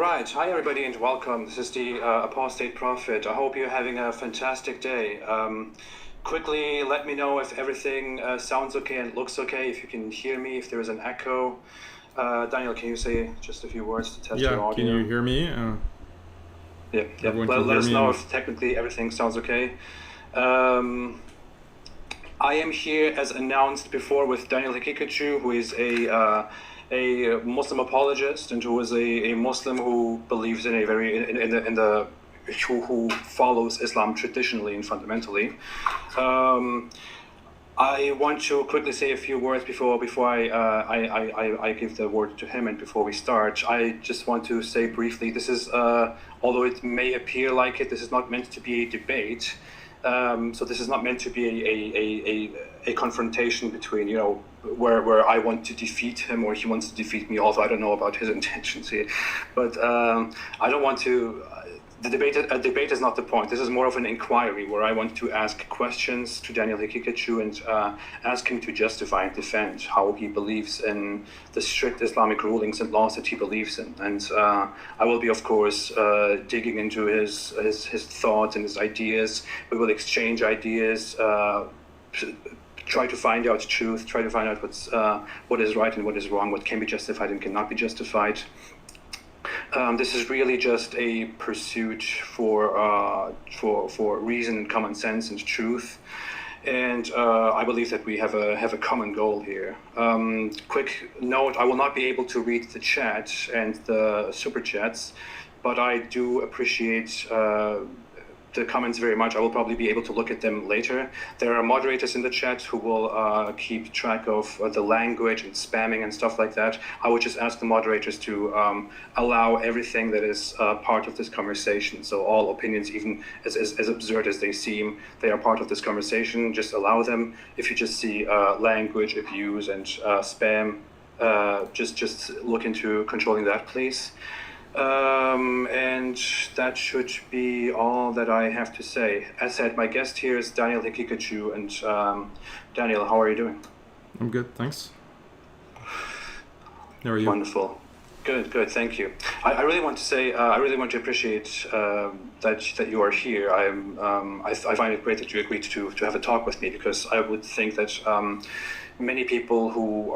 right. Hi, everybody, and welcome. This is the Apostate Prophet. I hope you're having a fantastic day. Quickly, let me know if everything sounds okay and looks okay, if you can hear me, if there is an echo. Daniel, can you say just a few words to test your Yeah, can audio? you hear me? Yeah. Everyone Let, can let hear us me. know if technically everything sounds okay. Um, I am here as announced before with Daniel Hikikachu, who is a Muslim apologist and who is a Muslim who believes in a very in the who follows Islam traditionally and fundamentally. I want to quickly say a few words before I give the word to him and before we start. I just want to say briefly, this is although it may appear like it, this is not meant to be a debate. So this is not meant to be a confrontation between, where I want to defeat him or he wants to defeat me. Although I don't know about his intentions here, but I don't want to. A debate is not the point. This is more of an inquiry where I want to ask questions to Daniel Hikikachu and ask him to justify and defend how he believes in the strict Islamic rulings and laws that he believes in. And I will be, of course, digging into his thoughts and his ideas. We will exchange ideas, try to find out truth, try to find out what is right and what is wrong, what can be justified and cannot be justified. This is really just a pursuit for reason and common sense and truth, and I believe that we have a common goal here. Quick note: I will not be able to read the chat and the super chats, but I do appreciate the comments very much. I will probably be able to look at them later. There are moderators in the chat who will keep track of the language and spamming and stuff like that. I would just ask the moderators to allow everything that is part of this conversation. So all opinions, even as absurd as they seem, they are part of this conversation. Just allow them. If you just see language abuse and spam, just look into controlling that, please. And that should be all that I have to say. As said, my guest here is Daniel Hikikachu, and Daniel, how are you doing? I'm good, thanks. How are you? Wonderful. Good, thank you. I really want to say, I really want to appreciate that you are here. I find it great that you agreed to have a talk with me, because I would think that many people who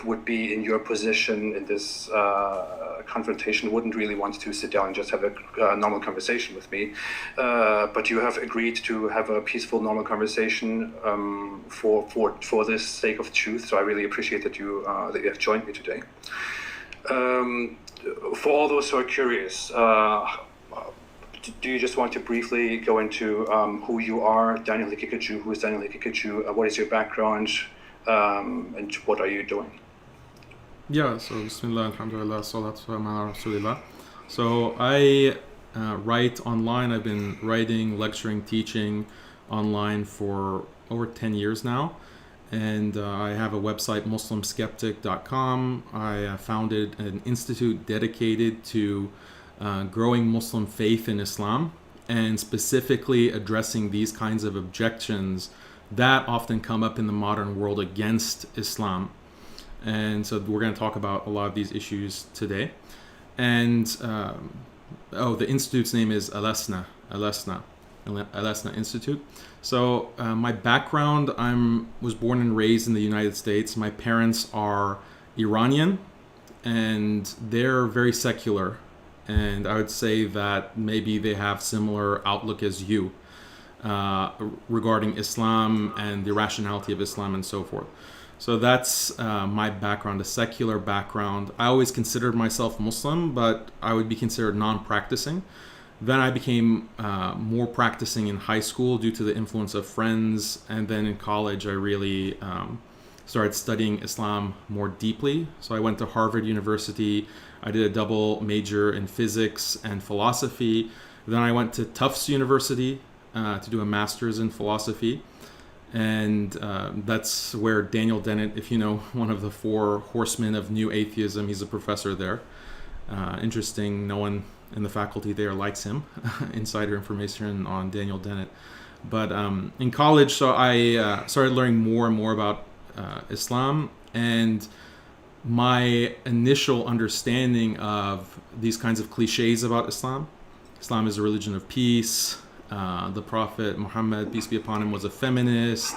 would be in your position in this confrontation wouldn't really want to sit down and just have a normal conversation with me. But you have agreed to have a peaceful, normal conversation for this sake of truth. So I really appreciate that you have joined me today. For all those who are curious, do you just want to briefly go into who you are, Daniel Hikikachu? Who is Daniel Hikikachu? What is your background? And what are you doing? Yeah, so Bismillah, Alhamdulillah, Salatu ala Rasulillah. So I write online. I've been writing, lecturing, teaching online for over 10 years now. And I have a website, muslimskeptic.com. I founded an institute dedicated to growing Muslim faith in Islam and specifically addressing these kinds of objections that often come up in the modern world against Islam. And so we're going to talk about a lot of these issues today. And the institute's name is Alesna Institute. So my background, was born and raised in the United States. My parents are Iranian, and they're very secular. And I would say that maybe they have similar outlook as you regarding Islam and the rationality of Islam and so forth. So that's my background, a secular background. I always considered myself Muslim, but I would be considered non-practicing. Then I became more practicing in high school due to the influence of friends. And then in college, I really started studying Islam more deeply. So I went to Harvard University. I did a double major in physics and philosophy. Then I went to Tufts University to do a master's in philosophy. And that's where Daniel Dennett, if you know, one of the four horsemen of new atheism, he's a professor there. Interesting, no one in the faculty there likes him. Insider information on Daniel Dennett. But in college, so I started learning more and more about Islam. And my initial understanding of these kinds of cliches about Islam. Islam is a religion of peace. The Prophet Muhammad, peace be upon him, was a feminist.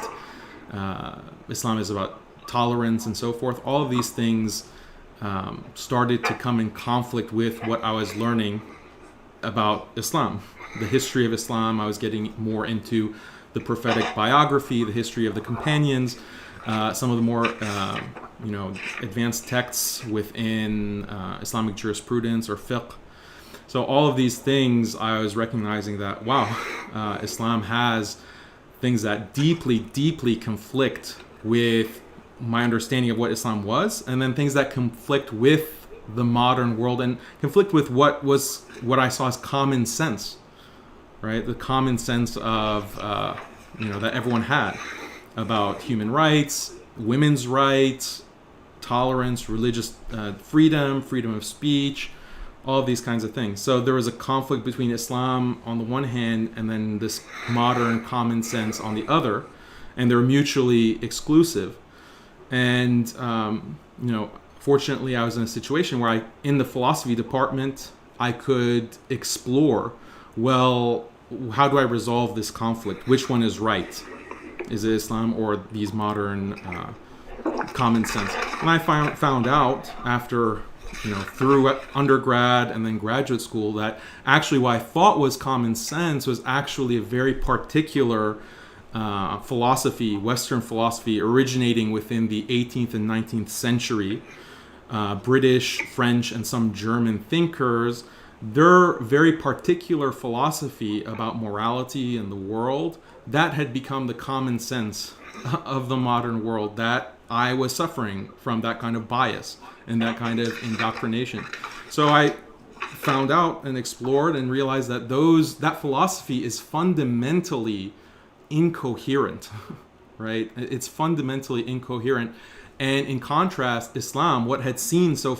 Islam is about tolerance and so forth. All of these things started to come in conflict with what I was learning about Islam. The history of Islam, I was getting more into the prophetic biography, the history of the companions, some of the more advanced texts within Islamic jurisprudence or fiqh. So all of these things, I was recognizing that, wow, Islam has things that deeply, deeply conflict with my understanding of what Islam was, and then things that conflict with the modern world and conflict with what I saw as common sense, right? The common sense of that everyone had about human rights, women's rights, tolerance, religious freedom of speech, all of these kinds of things. So there was a conflict between Islam on the one hand and then this modern common sense on the other, and they're mutually exclusive. And fortunately, I was in a situation where in the philosophy department, I could explore, well, how do I resolve this conflict? Which one is right? Is it Islam or these modern common sense? And I found out after, through undergrad and then graduate school, that actually what I thought was common sense was actually a very particular philosophy, Western philosophy, originating within the 18th and 19th century. British, French, and some German thinkers, their very particular philosophy about morality and the world, that had become the common sense of the modern world, that I was suffering from that kind of bias and that kind of indoctrination. So I found out and explored and realized that that philosophy is fundamentally incoherent, right? It's fundamentally incoherent. And in contrast, Islam, what had seemed so,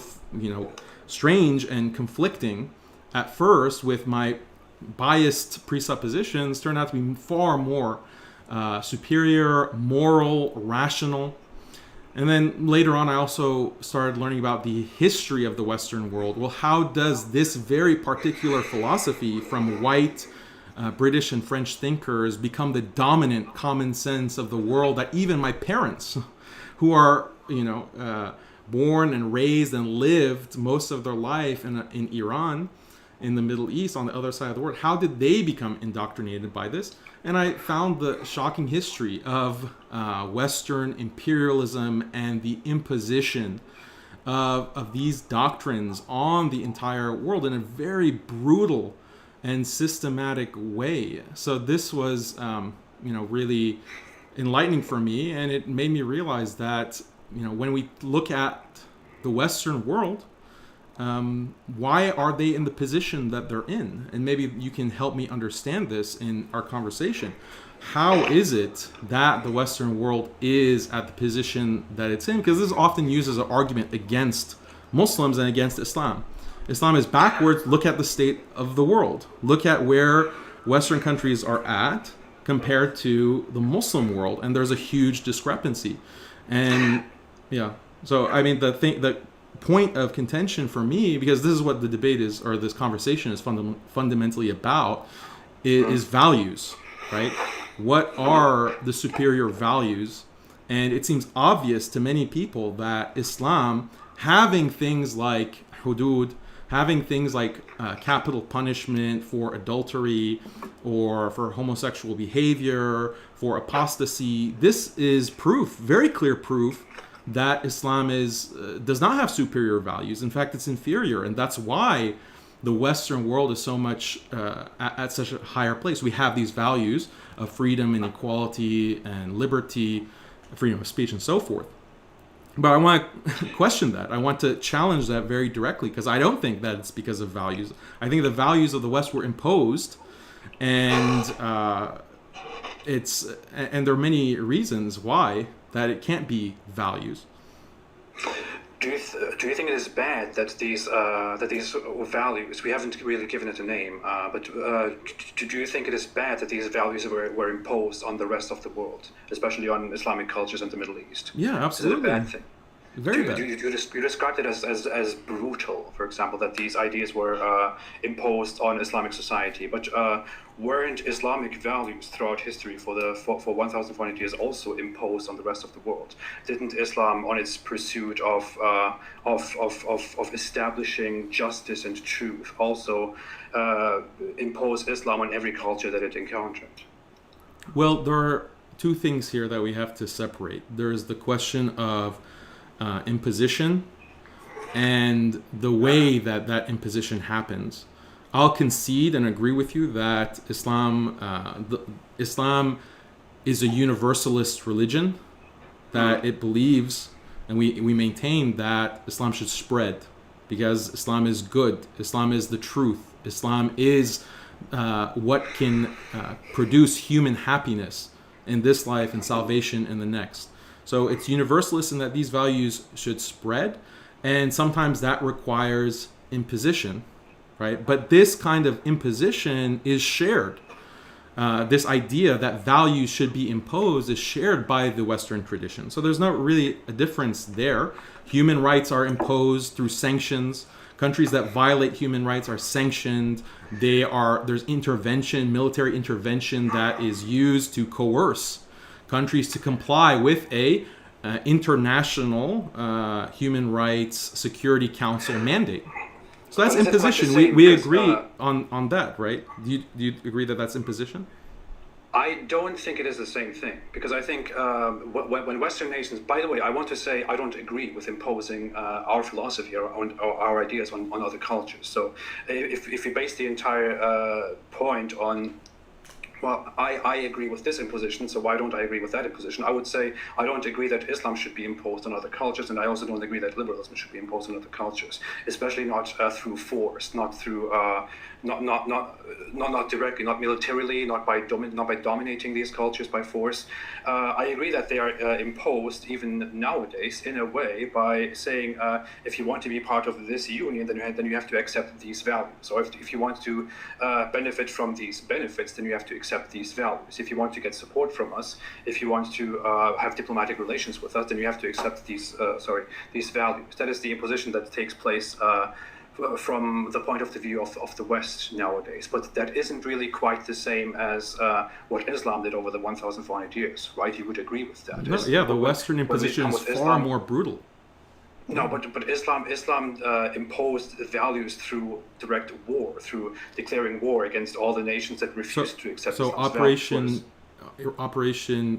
strange and conflicting at first with my biased presuppositions, turned out to be far more superior, moral, rational. And then later on, I also started learning about the history of the Western world. Well, how does this very particular philosophy from white British and French thinkers become the dominant common sense of the world that even my parents, who are, born and raised and lived most of their life in Iran, in the Middle East, on the other side of the world, how did they become indoctrinated by this? And I found the shocking history of Western imperialism and the imposition of these doctrines on the entire world in a very brutal and systematic way. So this was, really enlightening for me, and it made me realize that, when we look at the Western world, why are they in the position that they're in? And maybe you can help me understand this in our conversation. How is it that the Western world is at the position that it's in? Because this is often used as an argument against Muslims and against Islam. Islam is backwards. Look at the state of the world. Look at where Western countries are at compared to the Muslim world, and there's a huge discrepancy. And so I mean, the point of contention for me, because this is what the debate is, or this conversation is fundamentally about, is values, right? What are the superior values? And it seems obvious to many people that Islam, having things like hudud, having things like capital punishment for adultery or for homosexual behavior, for apostasy, this is proof, very clear proof, that Islam does not have superior values. In fact, it's inferior, and that's why the Western world is so much at such a higher place. We have these values of freedom and equality and liberty, freedom of speech, and so forth. But I want to question that. I want to challenge that very directly, because I don't think that it's because of values. I think the values of the West were imposed, and there are many reasons why that it can't be values. Do you think it is bad that these values, we haven't really given it a name, but do you think it is bad that these values were imposed on the rest of the world, especially on Islamic cultures in the Middle East? Yeah, absolutely. Is it a bad thing? Very bad. You described it as brutal, for example, that these ideas were imposed on Islamic society. But weren't Islamic values throughout history for 1,400 years also imposed on the rest of the world? Didn't Islam, on its pursuit of establishing justice and truth, also impose Islam on every culture that it encountered? Well, there are two things here that we have to separate. There's the question of imposition and the way that that imposition happens. I'll concede and agree with you that Islam is a universalist religion, that it believes, and we maintain that Islam should spread because Islam is good. Islam is the truth. Islam is what can produce human happiness in this life and salvation in the next. So it's universalist in that these values should spread, and sometimes that requires imposition, right? But this kind of imposition is shared. This idea that values should be imposed is shared by the Western tradition. So there's not really a difference there. Human rights are imposed through sanctions. Countries that violate human rights are sanctioned. There's intervention, military intervention that is used to coerce countries to comply with a international human rights security council mandate. So that's imposition. We agree on that, right? Do you agree that that's imposition? I don't think it is the same thing, because I think when Western nations, by the way, I want to say I don't agree with imposing our philosophy or our ideas on other cultures. So if we base the entire point on, well, I agree with this imposition, so why don't I agree with that imposition? I would say I don't agree that Islam should be imposed on other cultures, and I also don't agree that liberalism should be imposed on other cultures, especially not through force, not through not directly, not militarily, not by dominating these cultures by force. I agree that they are imposed even nowadays in a way by saying if you want to be part of this union, then you have to accept these values. Or if you want to benefit from these benefits, then you have to accept these values. If you want to get support from us, if you want to have diplomatic relations with us, then you have to accept these values. That is the imposition that takes place from the point of the view of the West nowadays. But that isn't really quite the same as what Islam did over the 1,400 years, right? You would agree with that? No, yeah, the Western imposition is far more brutal. No, but Islam imposed values through direct war, through declaring war against all the nations that refused to accept. So Operation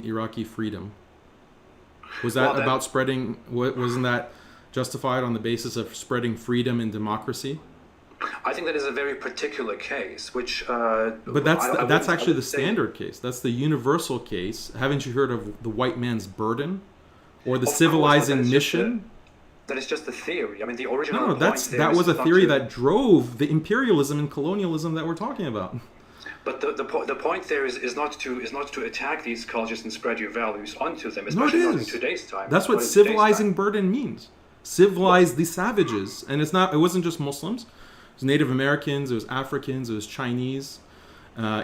Iraqi Freedom, was that about spreading? Wasn't that justified on the basis of spreading freedom and democracy? I think that is a very particular case, which. But that's actually the standard case. That's the universal case. Haven't you heard of the white man's burden, or the civilizing mission? That is just a theory. I mean, the original. No, that was a theory that drove the imperialism and colonialism that we're talking about. But the point there is not to attack these cultures and spread your values onto them, especially not in today's time. That's what civilizing burden means. Civilize the savages, and it wasn't just Muslims. It was Native Americans, it was Africans, it was Chinese,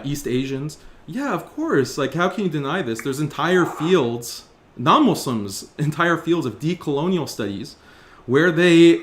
East Asians. Yeah, of course. Like, how can you deny this? There's entire fields, non-Muslims, entire fields of decolonial studies where they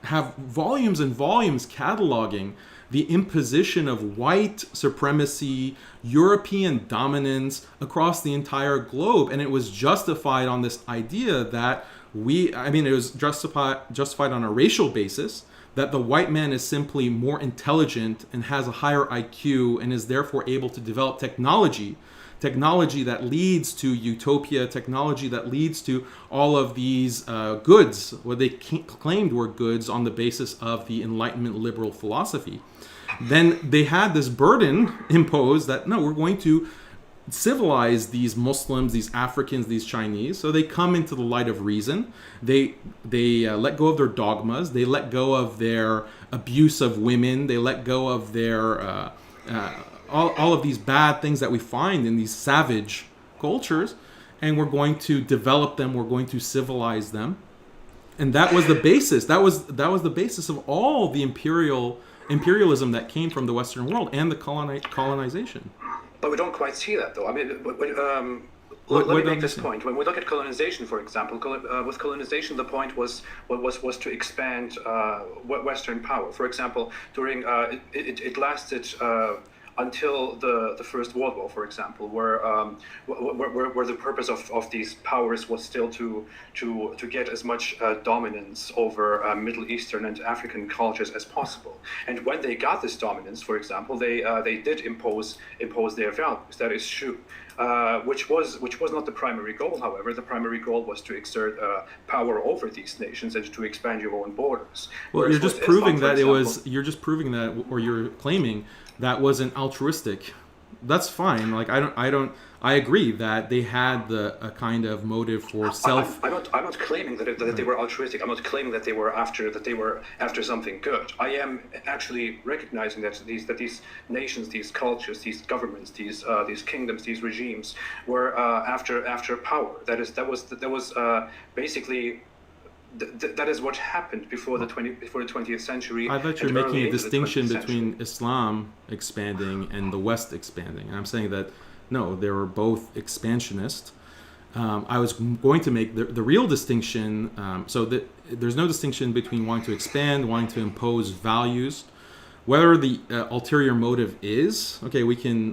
have volumes and volumes cataloging the imposition of white supremacy, European dominance across the entire globe. And it was justified on this idea that it was justified on a racial basis, that the white man is simply more intelligent and has a higher IQ and is therefore able to develop technology that leads to utopia, technology that leads to all of these goods, what they claimed were goods on the basis of the Enlightenment liberal philosophy. Then they had this burden imposed that, no, we're going to civilize these Muslims, these Africans, these Chinese. So they come into the light of reason. They let go of their dogmas. They let go of their abuse of women. They let go of their all of these bad things that we find in these savage cultures, and we're going to develop them. We're going to civilize them, and that was the basis. That was the basis of all the imperialism that came from the Western world and the colonization. But we don't quite see that, though. I mean, Let me make this point. When we look at colonization, for example, with colonization, the point was to expand Western power. For example, during it lasted until the First World War, for example, where the purpose of these powers was still to get as much dominance over Middle Eastern and African cultures as possible. And when they got this dominance, for example, they did impose their values. That is true. Which was not the primary goal. However, the primary goal was to exert power over these nations and to expand your own borders. Well, Whereas you're just with proving Islam, that for it example, was. You're just proving that, or you're claiming that wasn't altruistic. That's fine. Like I agree that they had a kind of motive for self. I'm not claiming that they were altruistic. I'm not claiming that they were after something good. I am actually recognizing that these nations, these cultures, these governments, these kingdoms, these regimes were after power. That was basically. That is what happened before the 20th century. I thought you're making a distinction between Islam expanding and the West expanding. And I'm saying that no, they were both expansionist. I was going to make the real distinction. There's no distinction between wanting to expand, wanting to impose values. Whether the ulterior motive is okay,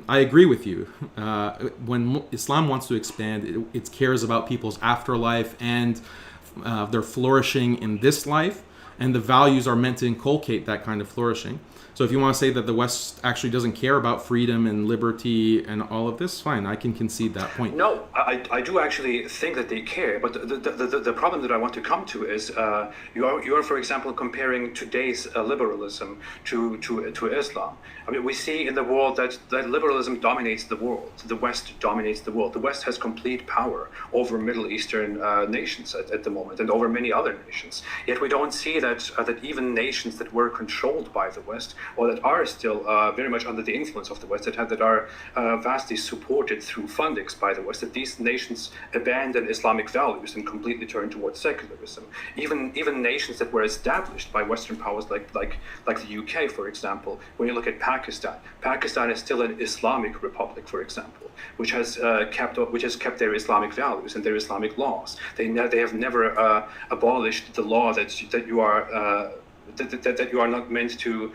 I agree with you. When Islam wants to expand, it cares about people's afterlife and their flourishing in this life, and the values are meant to inculcate that kind of flourishing. So if you want to say that the West actually doesn't care about freedom and liberty and all of this, fine, I can concede that point. No, I do actually think that they care, but the problem that I want to come to is you are for example comparing today's liberalism to Islam. I mean, we see in the world that liberalism dominates the world. The West dominates the world. The West has complete power over Middle Eastern nations at the moment, and over many other nations. Yet we don't see that even nations that were controlled by the West, or that are still very much under the influence of the West, that are vastly supported through fundings by the West, that these nations abandon Islamic values and completely turn towards secularism. Even nations that were established by Western powers, like the UK, for example. When you look at Pakistan is still an Islamic republic, for example, which has kept their Islamic values and their Islamic laws. They have never abolished the law that you are. That you are not meant to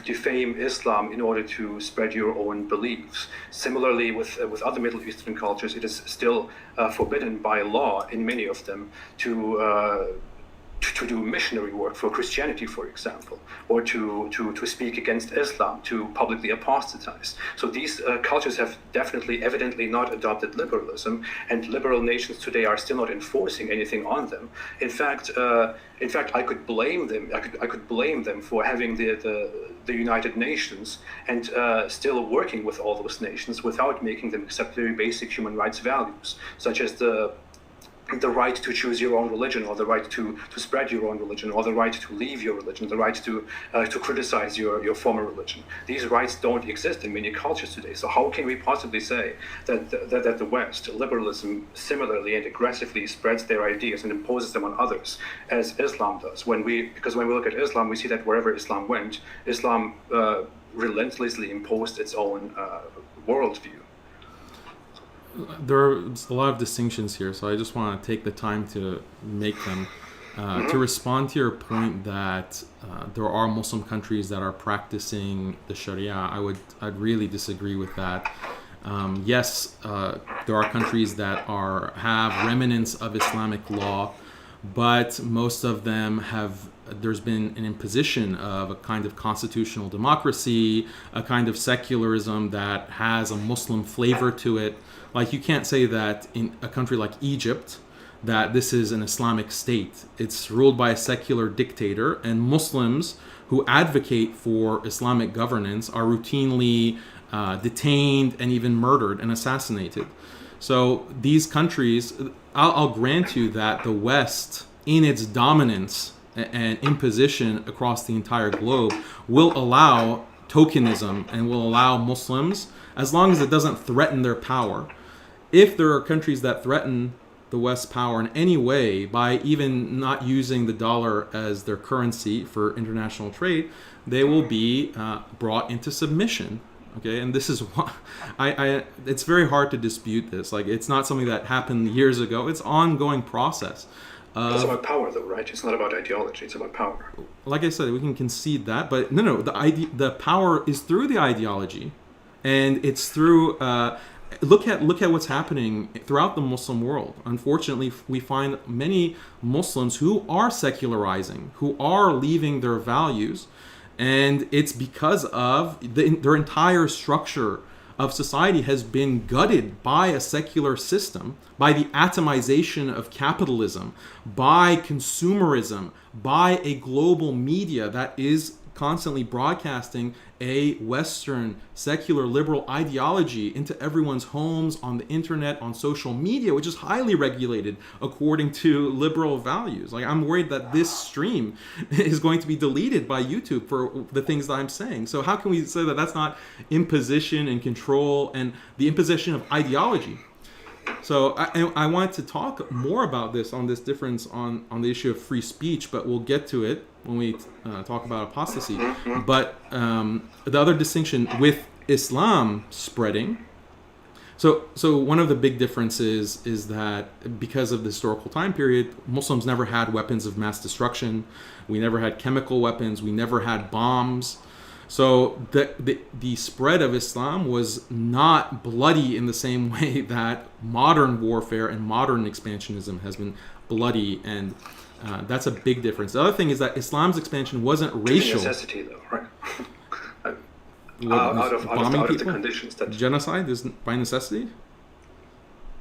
defame Islam in order to spread your own beliefs. Similarly, with other Middle Eastern cultures, it is still forbidden by law in many of them to do missionary work for Christianity, for example, or to speak against Islam, to publicly apostatize. So these cultures have evidently not adopted liberalism, and liberal nations today are still not enforcing anything on them. In fact, I could blame them. I could blame them for having the United Nations and still working with all those nations without making them accept very basic human rights values, such as the right to choose your own religion, or the right to spread your own religion, or the right to leave your religion, the right to criticize your former religion. These rights don't exist in many cultures today. So how can we possibly say that the West, liberalism, similarly and aggressively spreads their ideas and imposes them on others, as Islam does? Because when we look at Islam, we see that wherever Islam went, Islam relentlessly imposed its own worldview. There's a lot of distinctions here, so I just want to take the time to make them. To respond to your point that there are Muslim countries that are practicing the Sharia, I'd really disagree with that. Yes, there are countries that have remnants of Islamic law, but most of them there's been an imposition of a kind of constitutional democracy, a kind of secularism that has a Muslim flavor to it. Like, you can't say that in a country like Egypt that this is an Islamic state. It's ruled by a secular dictator, and Muslims who advocate for Islamic governance are routinely detained and even murdered and assassinated. So these countries, I'll grant you that the West, in its dominance and imposition across the entire globe, will allow tokenism and will allow Muslims, as long as it doesn't threaten their power. If there are countries that threaten the West's power in any way by even not using the dollar as their currency for international trade, they will be brought into submission. Okay, and this is why it's very hard to dispute this. Like, it's not something that happened years ago. It's ongoing process. It's about power, though, right? It's not about ideology. It's about power. Like I said, we can concede that, but no. The power is through the ideology, and it's through. Look at what's happening throughout the Muslim world. Unfortunately, we find many Muslims who are secularizing, who are leaving their values, and it's because of their entire structure of society has been gutted by a secular system, by the atomization of capitalism, by consumerism, by a global media that is constantly broadcasting a Western secular liberal ideology into everyone's homes, on the internet, on social media, which is highly regulated according to liberal values. Like, I'm worried that this stream is going to be deleted by YouTube for the things that I'm saying. So how can we say that that's not imposition and control and the imposition of ideology? So I wanted to talk more about this, on this difference on the issue of free speech, but we'll get to it when we talk about apostasy. But the other distinction with Islam spreading, so one of the big differences is that because of the historical time period, Muslims never had weapons of mass destruction. We never had chemical weapons. We never had bombs. So the spread of Islam was not bloody in the same way that modern warfare and modern expansionism has been bloody, and that's a big difference. The other thing is that Islam's expansion wasn't racial. Necessity, though, right? Out of the conditions that genocide is by necessity.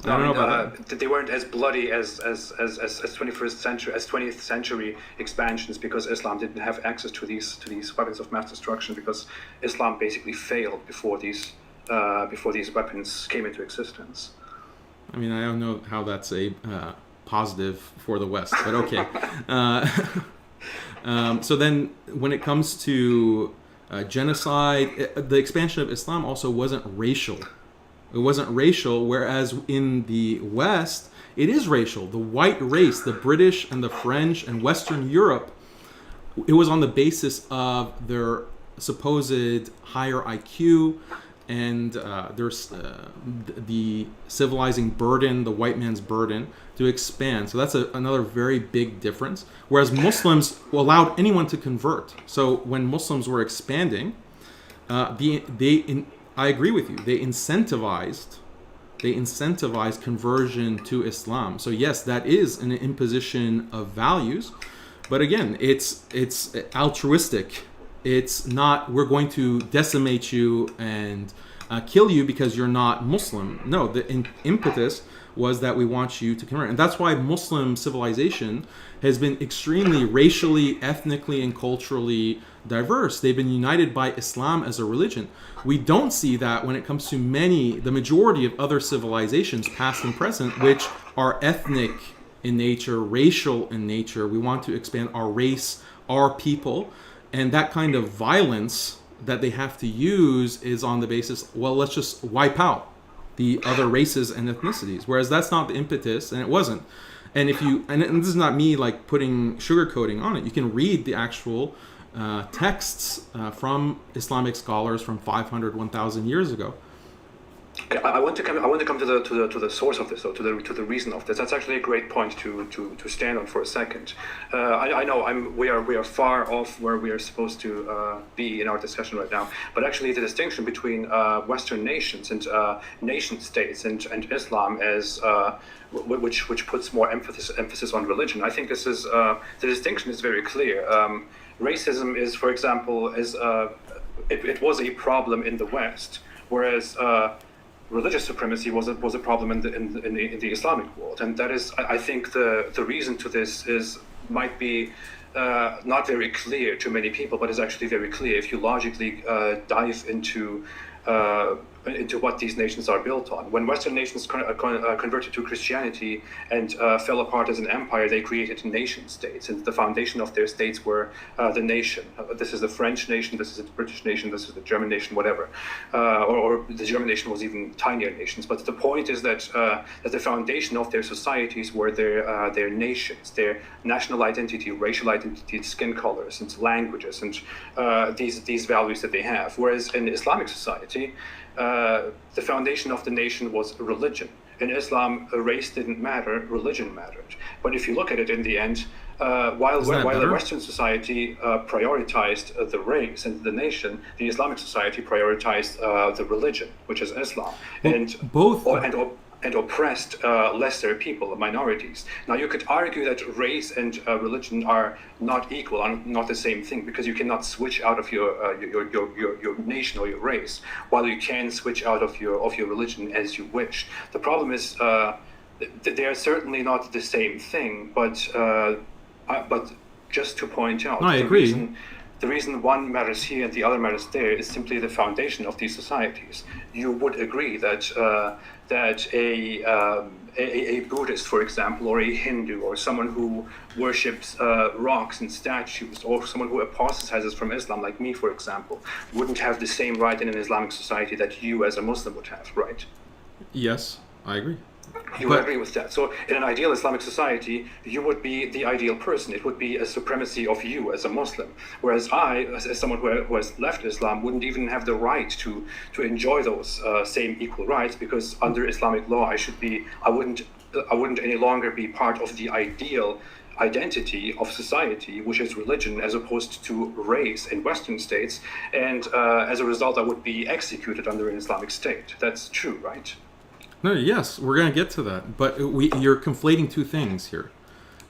No, I don't know about that. They weren't as bloody as 20th century expansions, because Islam didn't have access to these weapons of mass destruction, because Islam basically failed before these weapons came into existence. I mean, I don't know how that's a positive for the West, but okay. So then, when it comes to genocide, the expansion of Islam also wasn't racial. It wasn't racial, whereas in the West, it is racial. The white race, the British and the French and Western Europe, it was on the basis of their supposed higher IQ and the civilizing burden, the white man's burden, to expand. So that's another very big difference. Whereas Muslims allowed anyone to convert. So when Muslims were expanding, I agree with you. They incentivized conversion to Islam. So yes, that is an imposition of values, but again, it's altruistic. It's not, we're going to decimate you and kill you because you're not Muslim. No, the impetus was that we want you to convert, and that's why Muslim civilization has been extremely racially, ethnically, and culturally diverse. They've been united by Islam as a religion. We don't see that when it comes to the majority of other civilizations, past and present, which are ethnic in nature, racial in nature. We want to expand our race, our people, and that kind of violence that they have to use is on the basis, well, let's just wipe out the other races and ethnicities. Whereas that's not the impetus, and it wasn't. And and this is not me like putting sugarcoating on it. You can read the actual texts from Islamic scholars from 500, 1,000 years ago. I want to come to the source of this, though, to the reason of this. That's actually a great point to stand on for a second. I know we are far off where we are supposed to be in our discussion right now. But actually, the distinction between Western nations and nation states and Islam as which puts more emphasis on religion. I think this is the distinction is very clear. Racism is, for example, it was a problem in the West, whereas religious supremacy was a problem in the Islamic world, and that is, I think, the reason to this might be not very clear to many people, but is actually very clear if you logically dive into into what these nations are built on. When Western nations converted to Christianity and fell apart as an empire, they created nation states, and the foundation of their states were the nation. This is the French nation, this is the British nation, this is the German nation, whatever. Or the German nation was even tinier nations. But the point is that that the foundation of their societies were their nations, their national identity, racial identity, skin colors, and languages, and these values that they have. Whereas in Islamic society, the foundation of the nation was religion. In Islam, race didn't matter, religion mattered. But if you look at it in the end, while the Western society prioritized the race and the nation, the Islamic society prioritized the religion, which is Islam, and oppressed lesser people, minorities. Now, you could argue that race and religion are not equal, are not the same thing, because you cannot switch out of your nation or your race, while you can switch out of your religion as you wish. The problem is they are certainly not the same thing, but just to point out, no, I agree. The reason one matters here and the other matters there is simply the foundation of these societies. You would agree that a Buddhist, for example, or a Hindu, or someone who worships rocks and statues, or someone who apostatizes from Islam, like me, for example, wouldn't have the same right in an Islamic society that you as a Muslim would have, right? Yes, I agree. You would agree with that. So in an ideal Islamic society, you would be the ideal person. It would be a supremacy of you as a Muslim. Whereas I, as someone who has left Islam, wouldn't even have the right to enjoy those same equal rights, because under Islamic law, I wouldn't any longer be part of the ideal identity of society, which is religion, as opposed to race in Western states. And as a result, I would be executed under an Islamic state. That's true, right? No, yes, we're going to get to that, but you're conflating two things here.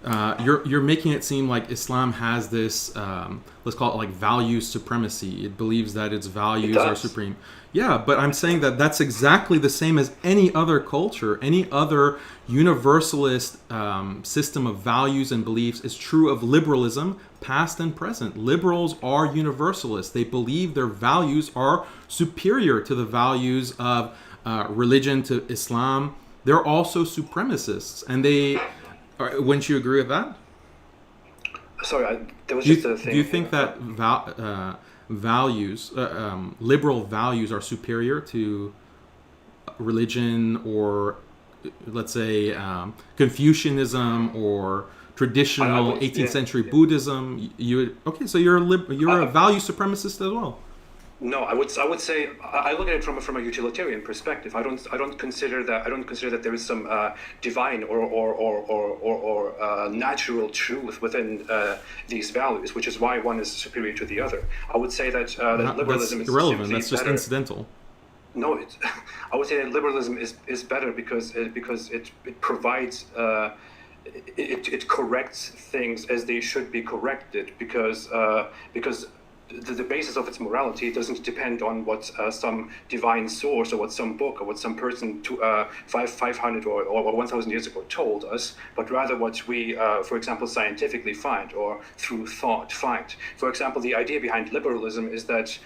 You're making it seem like Islam has this, let's call it like value supremacy. It believes that its values are supreme. Yeah, but I'm saying that that's exactly the same as any other culture, any other universalist system of values and beliefs is true of liberalism, past and present. Liberals are universalists. They believe their values are superior to the values of religion, to Islam. They're also supremacists, and wouldn't you agree with that? Sorry, there was just a thing. Do you think that values, liberal values, are superior to religion, or let's say Confucianism, or traditional 18th century Buddhism? So you're a value supremacist as well. No, I would say I look at it from a utilitarian perspective. I don't consider that there is some divine or natural truth within these values, which is why one is superior to the other. I would say that liberalism is irrelevant. That's just better. Incidental. No, I would say that liberalism is better because it provides. It corrects things as they should be corrected, because the basis of its morality doesn't depend on what some divine source, or what some book, or what some person 500 or 1,000 years ago told us, but rather what we, for example, scientifically find, or through thought find. For example, the idea behind liberalism is that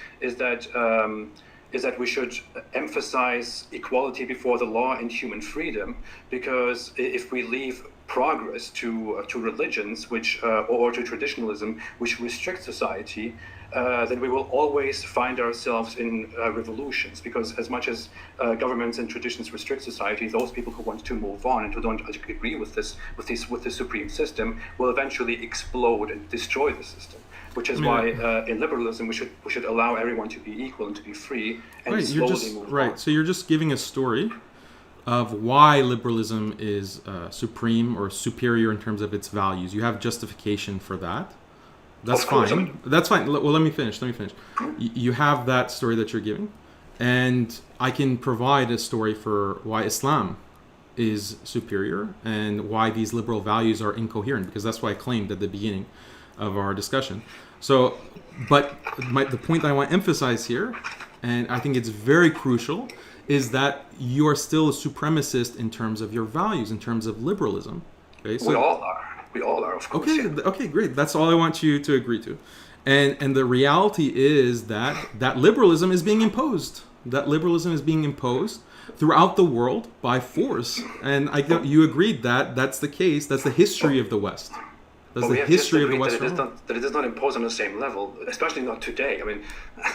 we should emphasize equality before the law and human freedom, because if we leave progress to religions or to traditionalism, which restrict society, then we will always find ourselves in revolutions, because as much as governments and traditions restrict society, those people who want to move on and who don't agree with the supreme system will eventually explode and destroy the system. Which is why in liberalism we should allow everyone to be equal and to be free, and slowly move on. Right. So you're just giving a story of why liberalism is supreme or superior in terms of its values. You have justification for that. That's fine. That's fine. Well, let me finish. You have that story that you're giving, and I can provide a story for why Islam is superior and why these liberal values are incoherent, because that's what I claimed at the beginning of our discussion. So, but the point that I want to emphasize here, and I think it's very crucial, is that you are still a supremacist in terms of your values, in terms of liberalism. Okay, so, we all are, of course. Okay, great. That's all I want you to agree to. And the reality is that liberalism is being imposed that liberalism is being imposed throughout the world by force. And I think you agreed that that's the case. That's the history of the West. That's the history of the Western world. That it is not imposed on the same level, especially not today. I mean,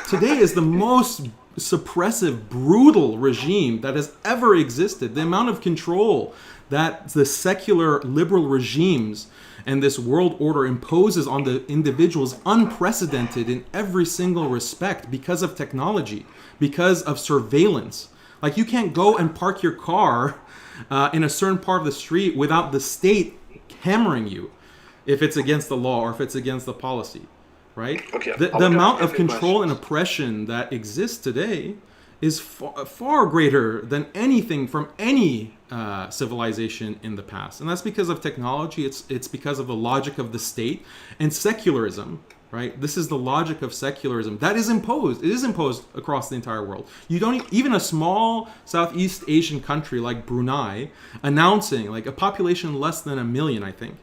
today is the most suppressive, brutal regime that has ever existed. The amount of control that the secular liberal regimes and this world order imposes on the individual is unprecedented in every single respect because of technology, because of surveillance. Like, you can't go and park your car in a certain part of the street without the state hammering you if it's against the law or if it's against the policy, right? Okay, the amount of control and oppression that exists today is far greater than anything from any civilization in the past. And that's because of technology. It's because of the logic of the state and secularism, right? This is the logic of secularism that is imposed. It is imposed across the entire world. You don't even a small Southeast Asian country like Brunei announcing, like a population less than 1 million, I think,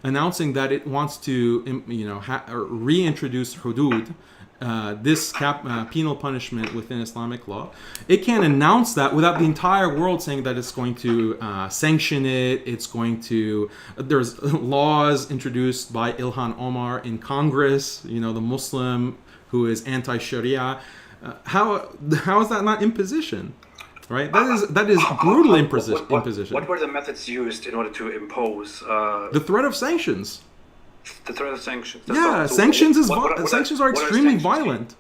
announcing that it wants to, reintroduce hudud, this penal punishment within Islamic law. It can't announce that without the entire world saying that it's going to sanction it. It's going to. There's laws introduced by Ilhan Omar in Congress. The Muslim who is anti-Sharia. How is that not imposition? Right. That is brutal imposition. What were the methods used in order to impose the threat of sanctions? The threat of sanctions. Sanctions are extremely violent.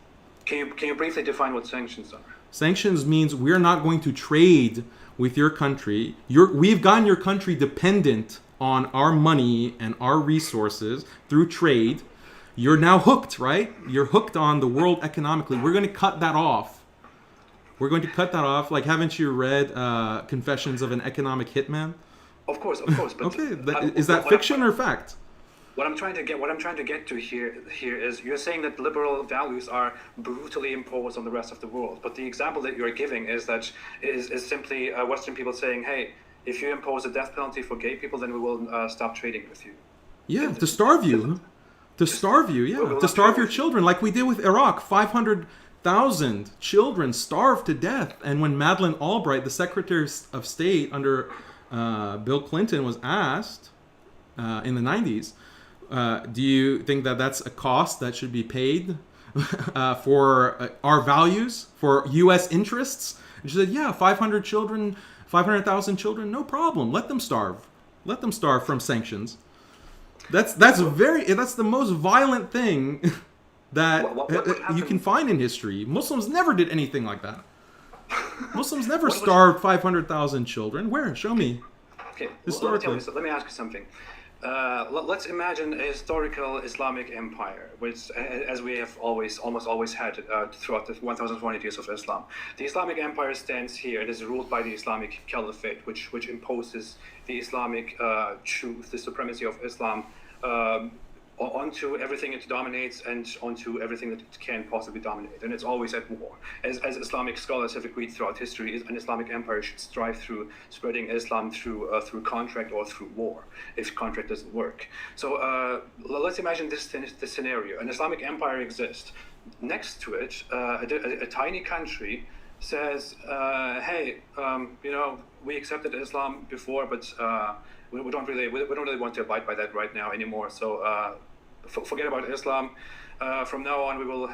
Can you briefly define what sanctions are? Sanctions means we're not going to trade with your country. We've gotten your country dependent on our money and our resources through trade. You're now hooked, right? You're hooked on the world economically. We're going to cut that off. Like, haven't you read Confessions of an Economic Hitman? Of course. But okay, is that fiction or fact? What I'm trying to get to here is you're saying that liberal values are brutally imposed on the rest of the world, but the example that you're giving is simply Western people saying, hey, if you impose a death penalty for gay people, then we will stop trading with you. Yeah, to starve you. To starve your children, like we did with Iraq. 500,000 children starved to death. And when Madeleine Albright, the Secretary of State under Bill Clinton, was asked in the 90s, do you think that that's a cost that should be paid for our values, for U.S. interests? And she said, yeah, 500,000 children, no problem. Let them starve. Let them starve from sanctions. That's the most violent thing that you can find in history. Muslims never did anything like that. Muslims never starved 500,000 children. Where? Show me. Okay, historically. Let me ask you something. Let's imagine a historical Islamic empire, which, as we have almost always had throughout the 1,400 years of Islam. The Islamic empire stands here. It is ruled by the Islamic Caliphate, which imposes the Islamic truth, the supremacy of Islam, onto everything it dominates and onto everything that it can possibly dominate. And it's always at war. As Islamic scholars have agreed throughout history, an Islamic empire should strive through spreading Islam through contract or through war, if contract doesn't work. So let's imagine this scenario. An Islamic empire exists. Next to it, a tiny country says, hey, we accepted Islam before, but we don't really want to abide by that right now anymore. So forget about Islam. From now on, we will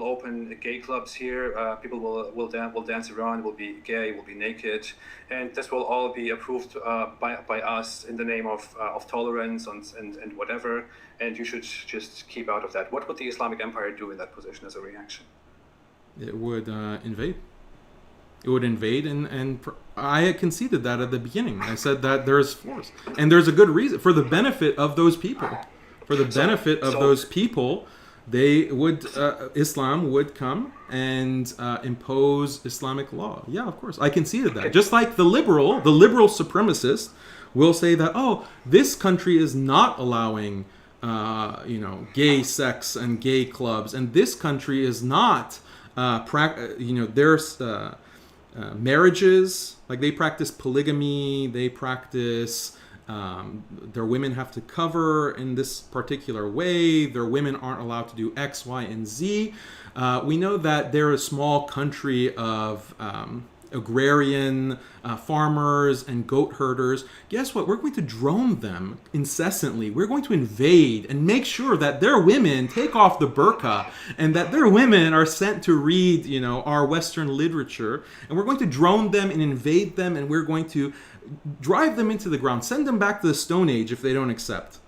open gay clubs here. People will dance around. Will be gay. Will be naked, and this will all be approved by us in the name of tolerance and whatever. And you should just keep out of that. What would the Islamic Empire do in that position as a reaction? It would invade. It would invade, and I conceded that at the beginning. I said that there's force, and there's a good reason for the benefit of those people. For the benefit of those people, they would Islam would come and impose Islamic law. Yeah, of course, I conceded that. Just like the liberal supremacist will say that, oh, this country is not allowing gay sex and gay clubs, and this country is not there's marriages, like they practice polygamy, they practice Their women have to cover in this particular way. Their women aren't allowed to do X, Y, and Z. We know that they're a small country of agrarian farmers and goat herders. Guess what? We're going to drone them incessantly. We're going to invade and make sure that their women take off the burqa and that their women are sent to read, our Western literature. And we're going to drone them and invade them, and we're going to drive them into the ground, send them back to the Stone Age if they don't accept.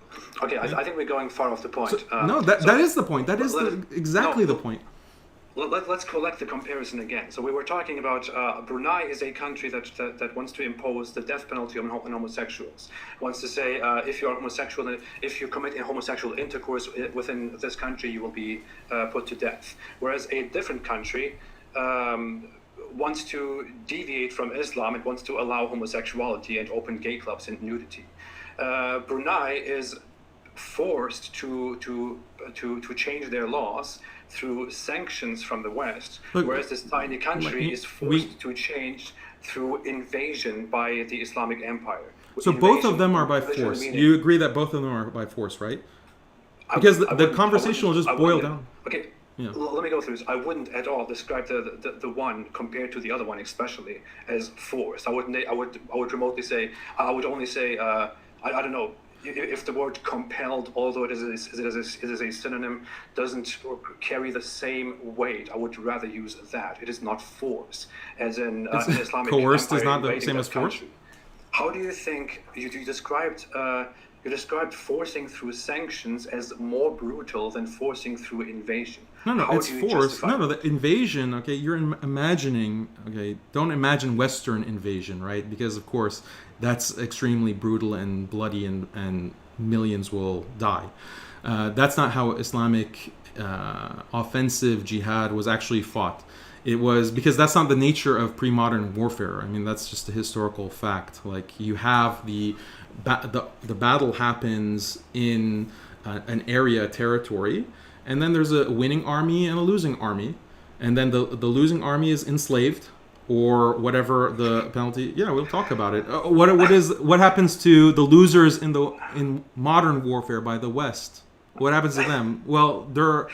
Okay, I think we're going far off the point. No, that is the point. That is exactly the point. Let's collect the comparison again. So we were talking about Brunei is a country that wants to impose the death penalty on homosexuals. Wants to say if you are homosexual, if you commit a homosexual intercourse within this country, you will be put to death. Whereas a different country wants to deviate from Islam and wants to allow homosexuality and open gay clubs and nudity. Brunei is forced to change their laws through sanctions from the West, whereas this tiny country is forced to change through invasion by the Islamic Empire. So both of them are by force. You agree that both of them are by force, right? Because the conversation will just boil down. Okay. Yeah. Let me go through this. I wouldn't at all describe the one compared to the other one, especially as force. I would remotely say. I would only say. I don't know if the word compelled, although it is a synonym, doesn't carry the same weight. I would rather use that. It is not force, as in an Islamic coerced is not the same as force. How do you think you described? You described forcing through sanctions as more brutal than forcing through invasion. No, it's force. No, the invasion, okay, you're imagining, okay, don't imagine Western invasion, right? Because, of course, that's extremely brutal and bloody and millions will die. That's not how Islamic offensive jihad was actually fought. It was because that's not the nature of pre-modern warfare. I mean, that's just a historical fact. Like, you have the battle happens in an area, territory, and then there's a winning army and a losing army, and then the losing army is enslaved or whatever the penalty. Yeah, we'll talk about it. What happens to the losers in modern warfare by the West? What happens to them? Well, they're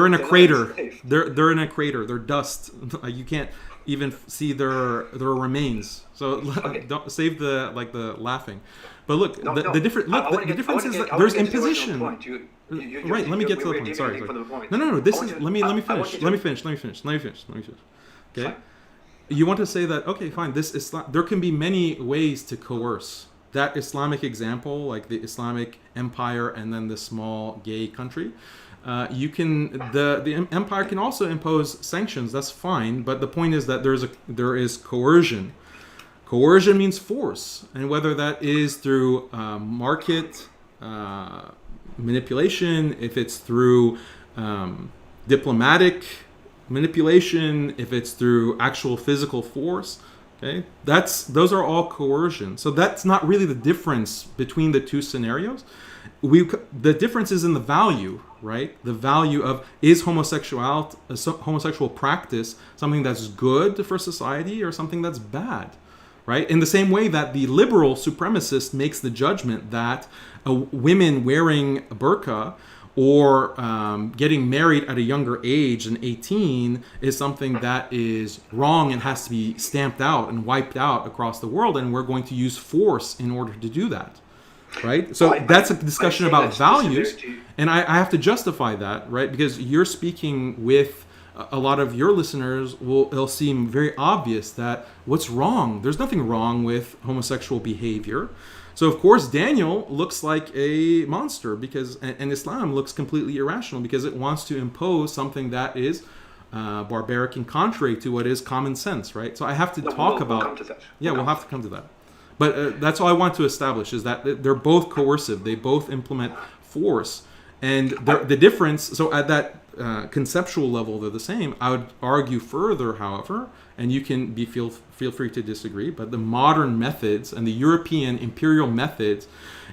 in a crater. They're in a crater. They're dust. You can't even see their remains. So don't save the laughing. But look, the difference is that there's imposition. Right. Let me get to the point. Sorry. No. Let me finish. Okay. You want to say that? Okay, fine. There can be many ways to coerce. That Islamic example, like the Islamic empire and then the small gay country, the empire can also impose sanctions. That's fine, but the point is that there is coercion. Coercion means force, and whether that is through market manipulation, if it's through diplomatic manipulation, if it's through actual physical force. Okay, those are all coercion. So that's not really the difference between the two scenarios. The difference is in the value, right? The value of is homosexual practice something that's good for society or something that's bad, right? In the same way that the liberal supremacist makes the judgment that women wearing a burqa or getting married at a younger age than 18 is something that is wrong and has to be stamped out and wiped out across the world, and we're going to use force in order to do that, right? So that's a discussion about values, and I have to justify that, right? Because you're speaking with a lot of your listeners, it'll seem very obvious that what's wrong? There's nothing wrong with homosexual behavior. So, of course, Daniel looks like a monster and Islam looks completely irrational because it wants to impose something that is barbaric and contrary to what is common sense, right? So I have to talk about... We'll come to that. Yeah, we'll have to come to that. But that's all I want to establish is that they're both coercive. They both implement force. And the difference... So at that conceptual level, they're the same. I would argue further, however, and you can feel free to disagree, but the modern methods and the European imperial methods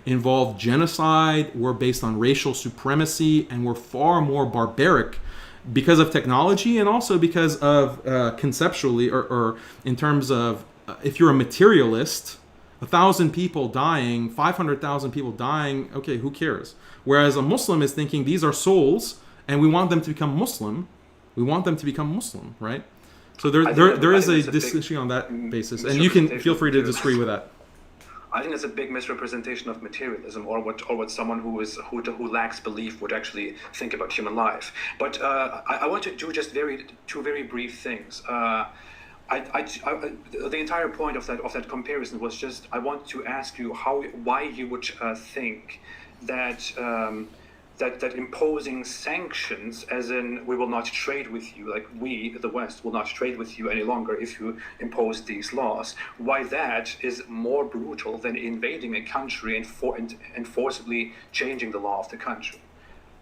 involve genocide, were based on racial supremacy, and were far more barbaric because of technology and also because of conceptually or in terms of if you're a materialist, 1,000 people dying, 500,000 people dying, okay, who cares? Whereas a Muslim is thinking these are souls and we want them to become Muslim. We want them to become Muslim, right? So there is a distinction on that basis. And you can feel free to disagree with that. I think it's a big misrepresentation of materialism, or what someone who lacks belief would actually think about human life. But I want to do just two very brief things. The entire point of that comparison was just I want to ask you why you would think that that imposing sanctions, as in we will not trade with you, like we, the West, will not trade with you any longer if you impose these laws, why that is more brutal than invading a country and forcibly changing the law of the country.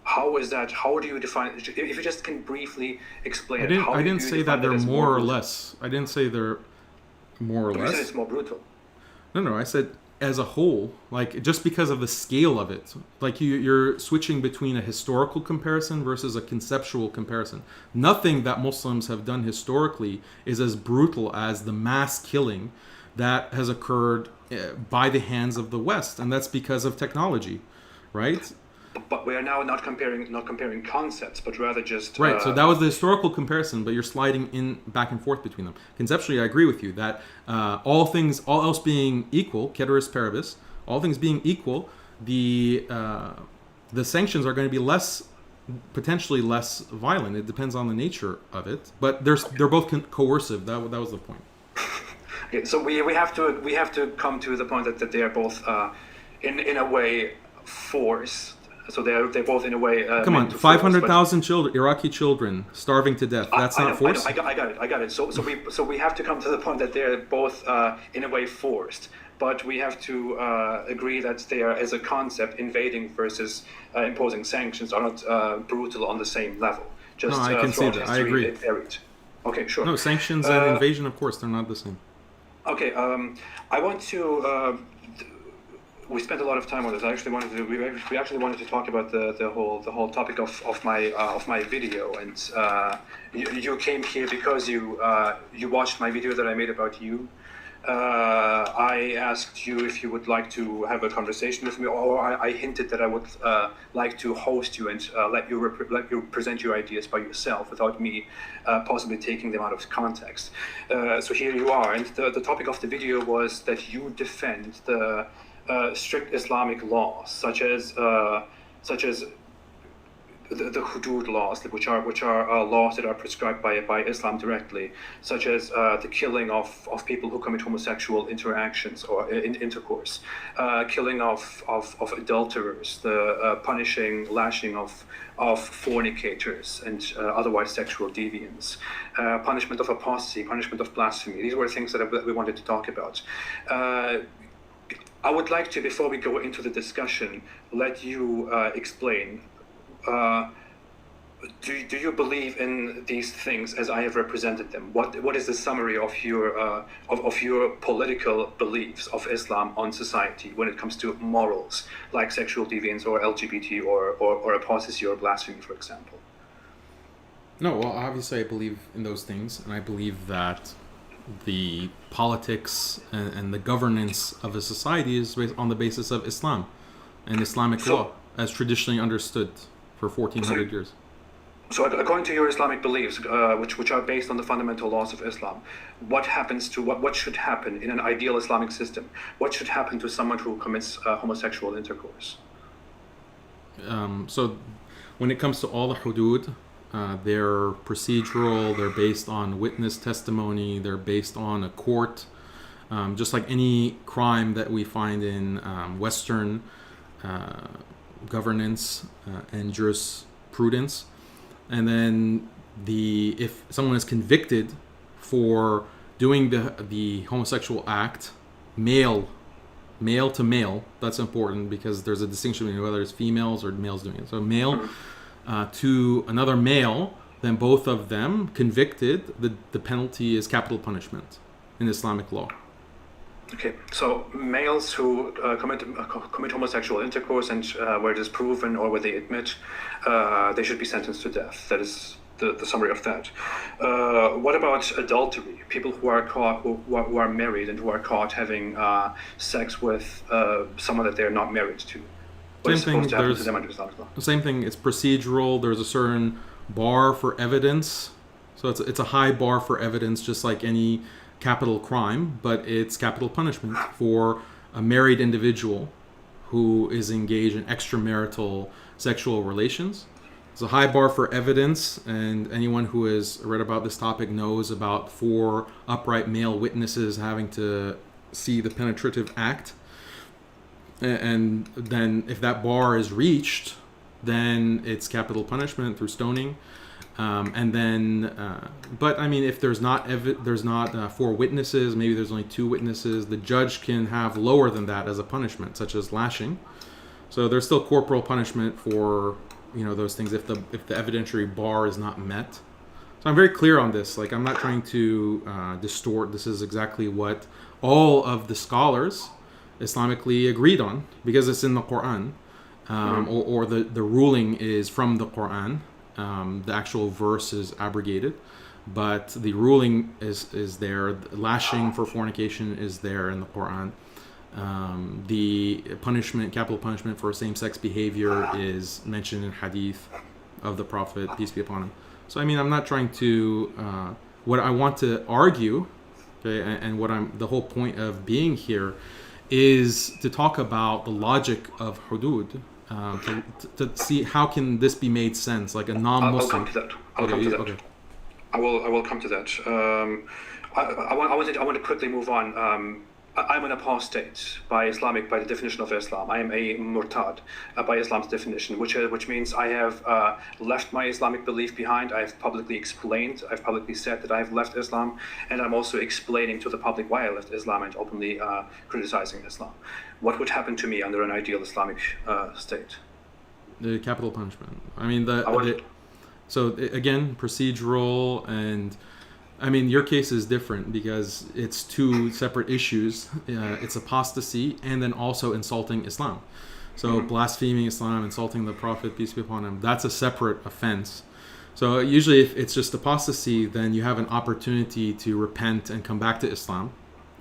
How is that? How do you define it? If you just can briefly explain it. I didn't say that they're more or less. I didn't say they're more or less. You said it's more brutal. No, I said as a whole, like just because of the scale of it, like you're switching between a historical comparison versus a conceptual comparison. Nothing that Muslims have done historically is as brutal as the mass killing that has occurred by the hands of the West, and that's because of technology, right? But we are now not comparing concepts, but rather just right. So that was the historical comparison, but you're sliding in back and forth between them. Conceptually, I agree with you that all else being equal, ceteris paribus, all things being equal, the sanctions are going to be potentially less violent. It depends on the nature of it, but they're both coercive. That was the point. Okay, so we have to come to the point that they are both in a way forced. So they're both in a way. Come on, 500,000 children, Iraqi children, starving to death. That's not forced. I got it. So we have to come to the point that they're both in a way forced, but we have to agree that they are, as a concept, invading versus imposing sanctions are not brutal on the same level. Just, no, I can see that. I agree. Okay, sure. No, sanctions and invasion, of course, they're not the same. Okay, I want to. We spent a lot of time on this. We actually wanted to talk about the whole topic of my video, and you came here because you watched my video that I made about you. I asked you if you would like to have a conversation with me, or I hinted that I would like to host you and let you present your ideas by yourself without me possibly taking them out of context. So here you are, and the topic of the video was that you defend the strict Islamic laws, such as the Hudud laws, which are laws that are prescribed by Islam directly, such as the killing of people who commit homosexual interactions or intercourse, killing of adulterers, the lashing of fornicators and otherwise sexual deviants, punishment of apostasy, punishment of blasphemy. These were things that we wanted to talk about. I would like to, before we go into the discussion, let you explain. Do you believe in these things as I have represented them? What is the summary of your political beliefs of Islam on society when it comes to morals, like sexual deviance or LGBT or apostasy or blasphemy, for example? No, well, obviously I believe in those things, and I believe that the politics and the governance of a society is based on the basis of Islam and Islamic law, as traditionally understood for 1400 years. So according to your Islamic beliefs, which are based on the fundamental laws of Islam, what should happen in an ideal Islamic system? What should happen to someone who commits homosexual intercourse? So when it comes to all the hudud, they're procedural, they're based on witness testimony, they're based on a court, just like any crime that we find in Western governance and jurisprudence. And then if someone is convicted for doing the homosexual act, male to male, that's important because there's a distinction between whether it's females or males doing it. So male to another male, then both of them convicted, the penalty is capital punishment in Islamic law. Okay, so males who commit homosexual intercourse and where it is proven or where they admit, they should be sentenced to death. That is the summary of that. What about adultery? People who are caught, who are married and who are caught having sex with someone that they are not married to. What is supposed to happen to them under Islamic law? The same thing. It's procedural. There's a certain bar for evidence. So it's a high bar for evidence, just like any capital crime, but it's capital punishment for a married individual who is engaged in extramarital sexual relations. It's a high bar for evidence, and anyone who has read about this topic knows about 4 upright male witnesses having to see the penetrative act. And then if that bar is reached, then it's capital punishment through stoning. And then, but I mean, if there's not 4 witnesses, maybe there's only 2 witnesses, the judge can have lower than that as a punishment, such as lashing. So there's still corporal punishment for, you know, those things if the evidentiary bar is not met. So I'm very clear on this. Like, I'm not trying to distort. This is exactly what all of the scholars Islamically agreed on, because it's in the Quran, or the ruling is from the Quran. The actual verse is abrogated, but the ruling is there. Lashing for fornication is there in the Quran. The punishment, capital punishment for same-sex behavior is mentioned in hadith of the Prophet, peace be upon him. So I mean, I'm not trying to, what I want to argue, okay, and the whole point of being here is to talk about the logic of hudud, to see how can this be made sense, like a non-Muslim. I'll come to that. Okay. I will come to that. I want to quickly move on. I'm an apostate by the definition of Islam. I am a murtad by Islam's definition, which means I have left my Islamic belief behind. I have publicly explained, I've publicly said that I have left Islam, and I'm also explaining to the public why I left Islam and openly criticizing Islam. What would happen to me under an ideal Islamic state? The capital punishment. I mean, so again, procedural, and I mean, your case is different because it's 2 separate issues. It's apostasy and then also insulting Islam. So blaspheming Islam, insulting the Prophet, peace be upon him, that's a separate offense. So usually if it's just apostasy, then you have an opportunity to repent and come back to Islam.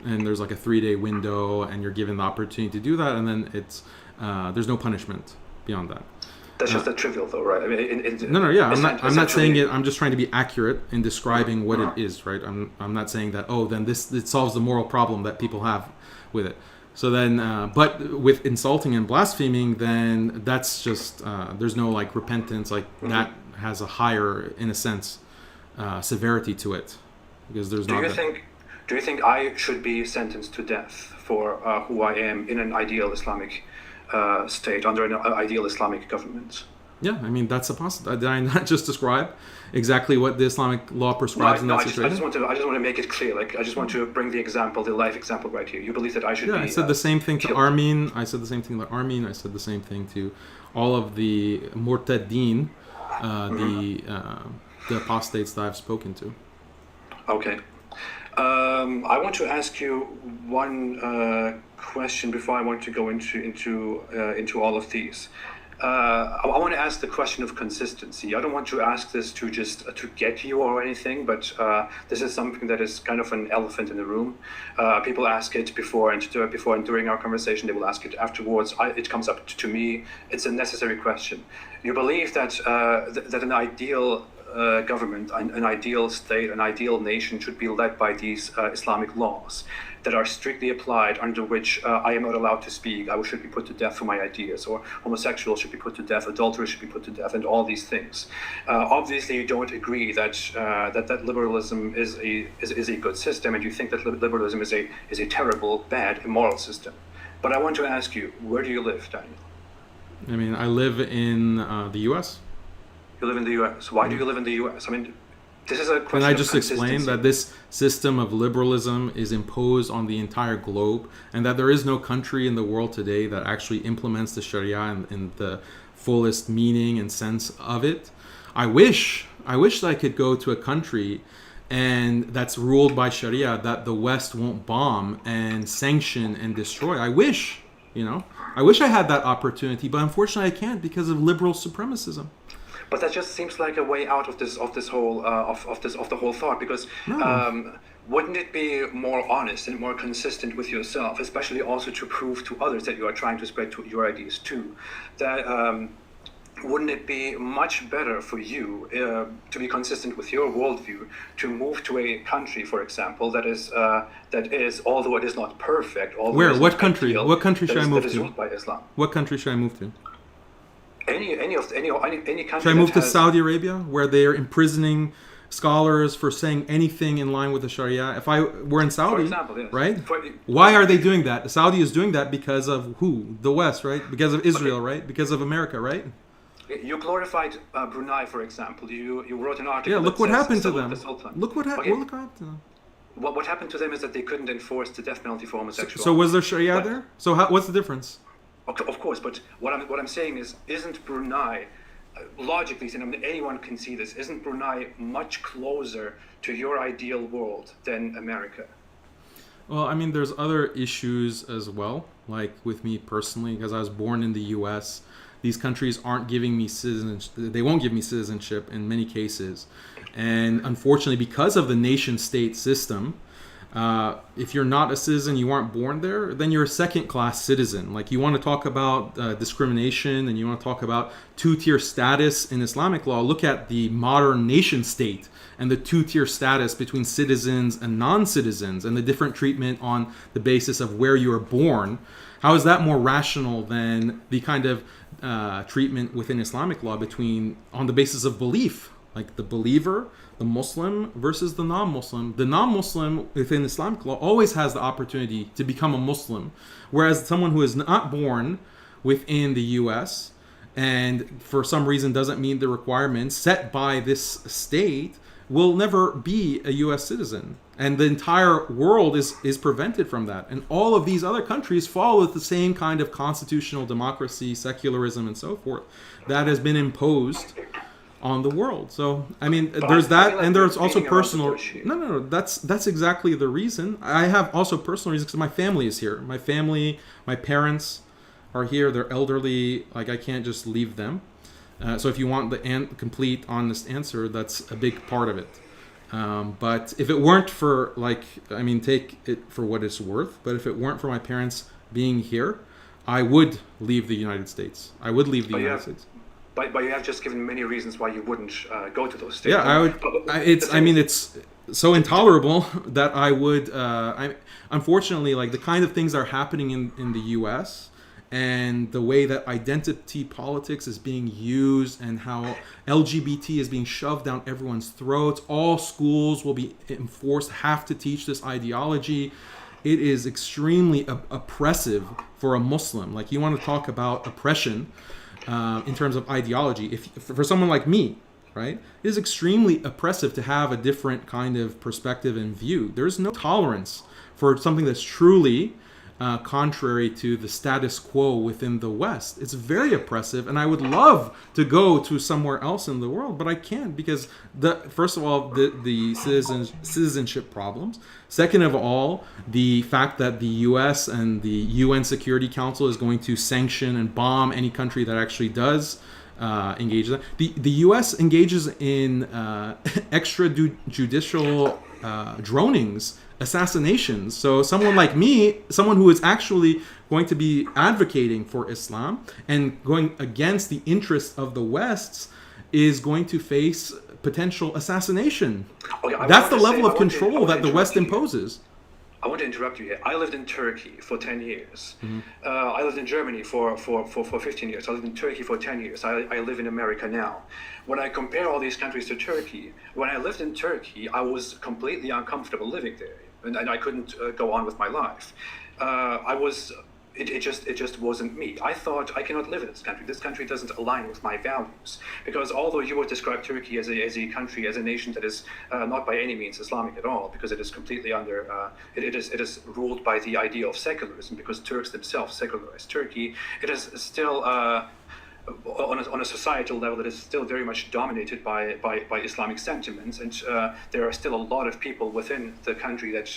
And there's like a 3-day window, and you're given the opportunity to do that, and then it's there's no punishment beyond that. That's just that trivial, though, right? I mean, yeah. I'm not saying it. I'm just trying to be accurate in describing what it is, right? I'm not saying that. Oh, then it solves the moral problem that people have with it. So then, but with insulting and blaspheming, then that's just there's no like repentance. Like that has a higher, in a sense, severity to it, because there's not. Do you think I should be sentenced to death for who I am in an ideal Islamic state, under an ideal Islamic government? Yeah, I mean, that's a possibility. Did I not just describe exactly what the Islamic law prescribes in that situation? I just want to make it clear. Like, I just want to bring the life example right here. You believe that I should be... Yeah, I said the same thing to Armin. I said the same thing to Armin. I said the same thing to all of the murtadeen, the apostates that I've spoken to. Okay. I want to ask you one question before I want to go into all of these. I want to ask the question of consistency. I don't want to ask this to just to get you or anything, but this is something that is kind of an elephant in the room. People ask it before and during our conversation. They will ask it afterwards. It comes up to me. It's a necessary question. You believe that that an ideal government, an ideal state, an ideal nation should be led by these Islamic laws that are strictly applied, under which I am not allowed to speak, I should be put to death for my ideas, or homosexuals should be put to death, adulterers should be put to death, and all these things. Obviously, you don't agree that that liberalism is a good system, and you think that liberalism is a terrible, bad, immoral system. But I want to ask you, where do you live, Daniel? I mean, I live in the U.S. You live in the U.S. Why do you live in the U.S.? I mean, this is a question. Can I just explain that this system of liberalism is imposed on the entire globe, and that there is no country in the world today that actually implements the Sharia in the fullest meaning and sense of it? I wish that I could go to a country and that's ruled by Sharia, that the West won't bomb and sanction and destroy. I wish I had that opportunity, but unfortunately I can't because of liberal supremacism. But that just seems like a way out of this whole of the whole thought, because No. wouldn't it be more honest and more consistent with yourself, especially also to prove to others that you are trying to spread to your ideas too, that wouldn't it be much better for you to be consistent with your worldview, to move to a country, for example, that is, although it is not perfect, although Where? What country? What country should I move that is to? ruled by Islam? What country should I move to? Any country. Should I move to Saudi Arabia, where they are imprisoning scholars for saying anything in line with the Sharia? If I were in Saudi, For example, yes. right? Why are they doing that? Saudi is doing that because of who? The West, right? Because of Israel, right? Because of America, right? You glorified Brunei, for example. You wrote an article. Yeah, look that what says happened to Salud them. the Sultan. Look what Okay. happened to them. What happened to them is that they couldn't enforce the death penalty for homosexuality. So was there Sharia But- there? So what's the difference? Of course, but what I'm saying is, isn't Brunei, logically, and anyone can see this, isn't Brunei much closer to your ideal world than America? Well, I mean, there's other issues as well, like with me personally, because I was born in the U.S. These countries aren't giving me citizenship. They won't give me citizenship in many cases. And unfortunately, because of the nation-state system, if you're not a citizen, you aren't born there, then you're a second-class citizen. Like, you want to talk about discrimination and you want to talk about two-tier status in Islamic law, look at the modern nation-state and the two-tier status between citizens and non-citizens and the different treatment on the basis of where you were born. How is that more rational than the kind of treatment within Islamic law on the basis of belief? Like the believer, the Muslim versus the non-Muslim. The non-Muslim within Islamic law always has the opportunity to become a Muslim, whereas someone who is not born within the U.S. and for some reason doesn't meet the requirements set by this state will never be a U.S. citizen. And the entire world is prevented from that. And all of these other countries follow the same kind of constitutional democracy, secularism, and so forth that has been imposed on the world. So I mean, there's that, and there's also personal. No. That's exactly the reason. I have also personal reasons because my family is here. My family, my parents are here. They're elderly. Like, I can't just leave them. So if you want the complete, honest answer, that's a big part of it. But if it weren't for, take it for what it's worth. But if it weren't for my parents being here, I would leave the United States. I would leave the United States. But you have just given many reasons why you wouldn't go to those states. Yeah, I would. It's so intolerable that I would. Unfortunately, like the kind of things that are happening in the U.S. and the way that identity politics is being used and how LGBT is being shoved down everyone's throats. All schools will be enforced, have to teach this ideology. It is extremely oppressive for a Muslim. Like, you want to talk about oppression. In terms of ideology, if for someone like me, right, it is extremely oppressive to have a different kind of perspective and view. There's no tolerance for something that's truly contrary to the status quo within the West. It's very oppressive, and I would love to go to somewhere else in the world, but I can't because first of all, the citizenship problems. Second of all, the fact that the U.S. and the UN Security Council is going to sanction and bomb any country that actually does engage in that. The U.S. engages in extrajudicial dronings, assassinations. So someone like me, someone who is actually going to be advocating for Islam and going against the interests of the West, is going to face potential assassination. That's the level of control that the West imposes. I want to interrupt you here. I lived in Turkey for 10 years. Mm-hmm. I lived in Germany for 15 years. I lived in Turkey for 10 years. I live in America now. When I compare all these countries to Turkey, when I lived in Turkey, I was completely uncomfortable living there. And I couldn't go on with my life. It just wasn't me. I thought, I cannot live in this country. This country doesn't align with my values. Because although you would describe Turkey as a country, as a nation that is not by any means Islamic at all, because it is completely under, it is ruled by the idea of secularism, because Turks themselves secularized Turkey, it is still on a societal level that is still very much dominated by Islamic sentiments, and there are still a lot of people within the country that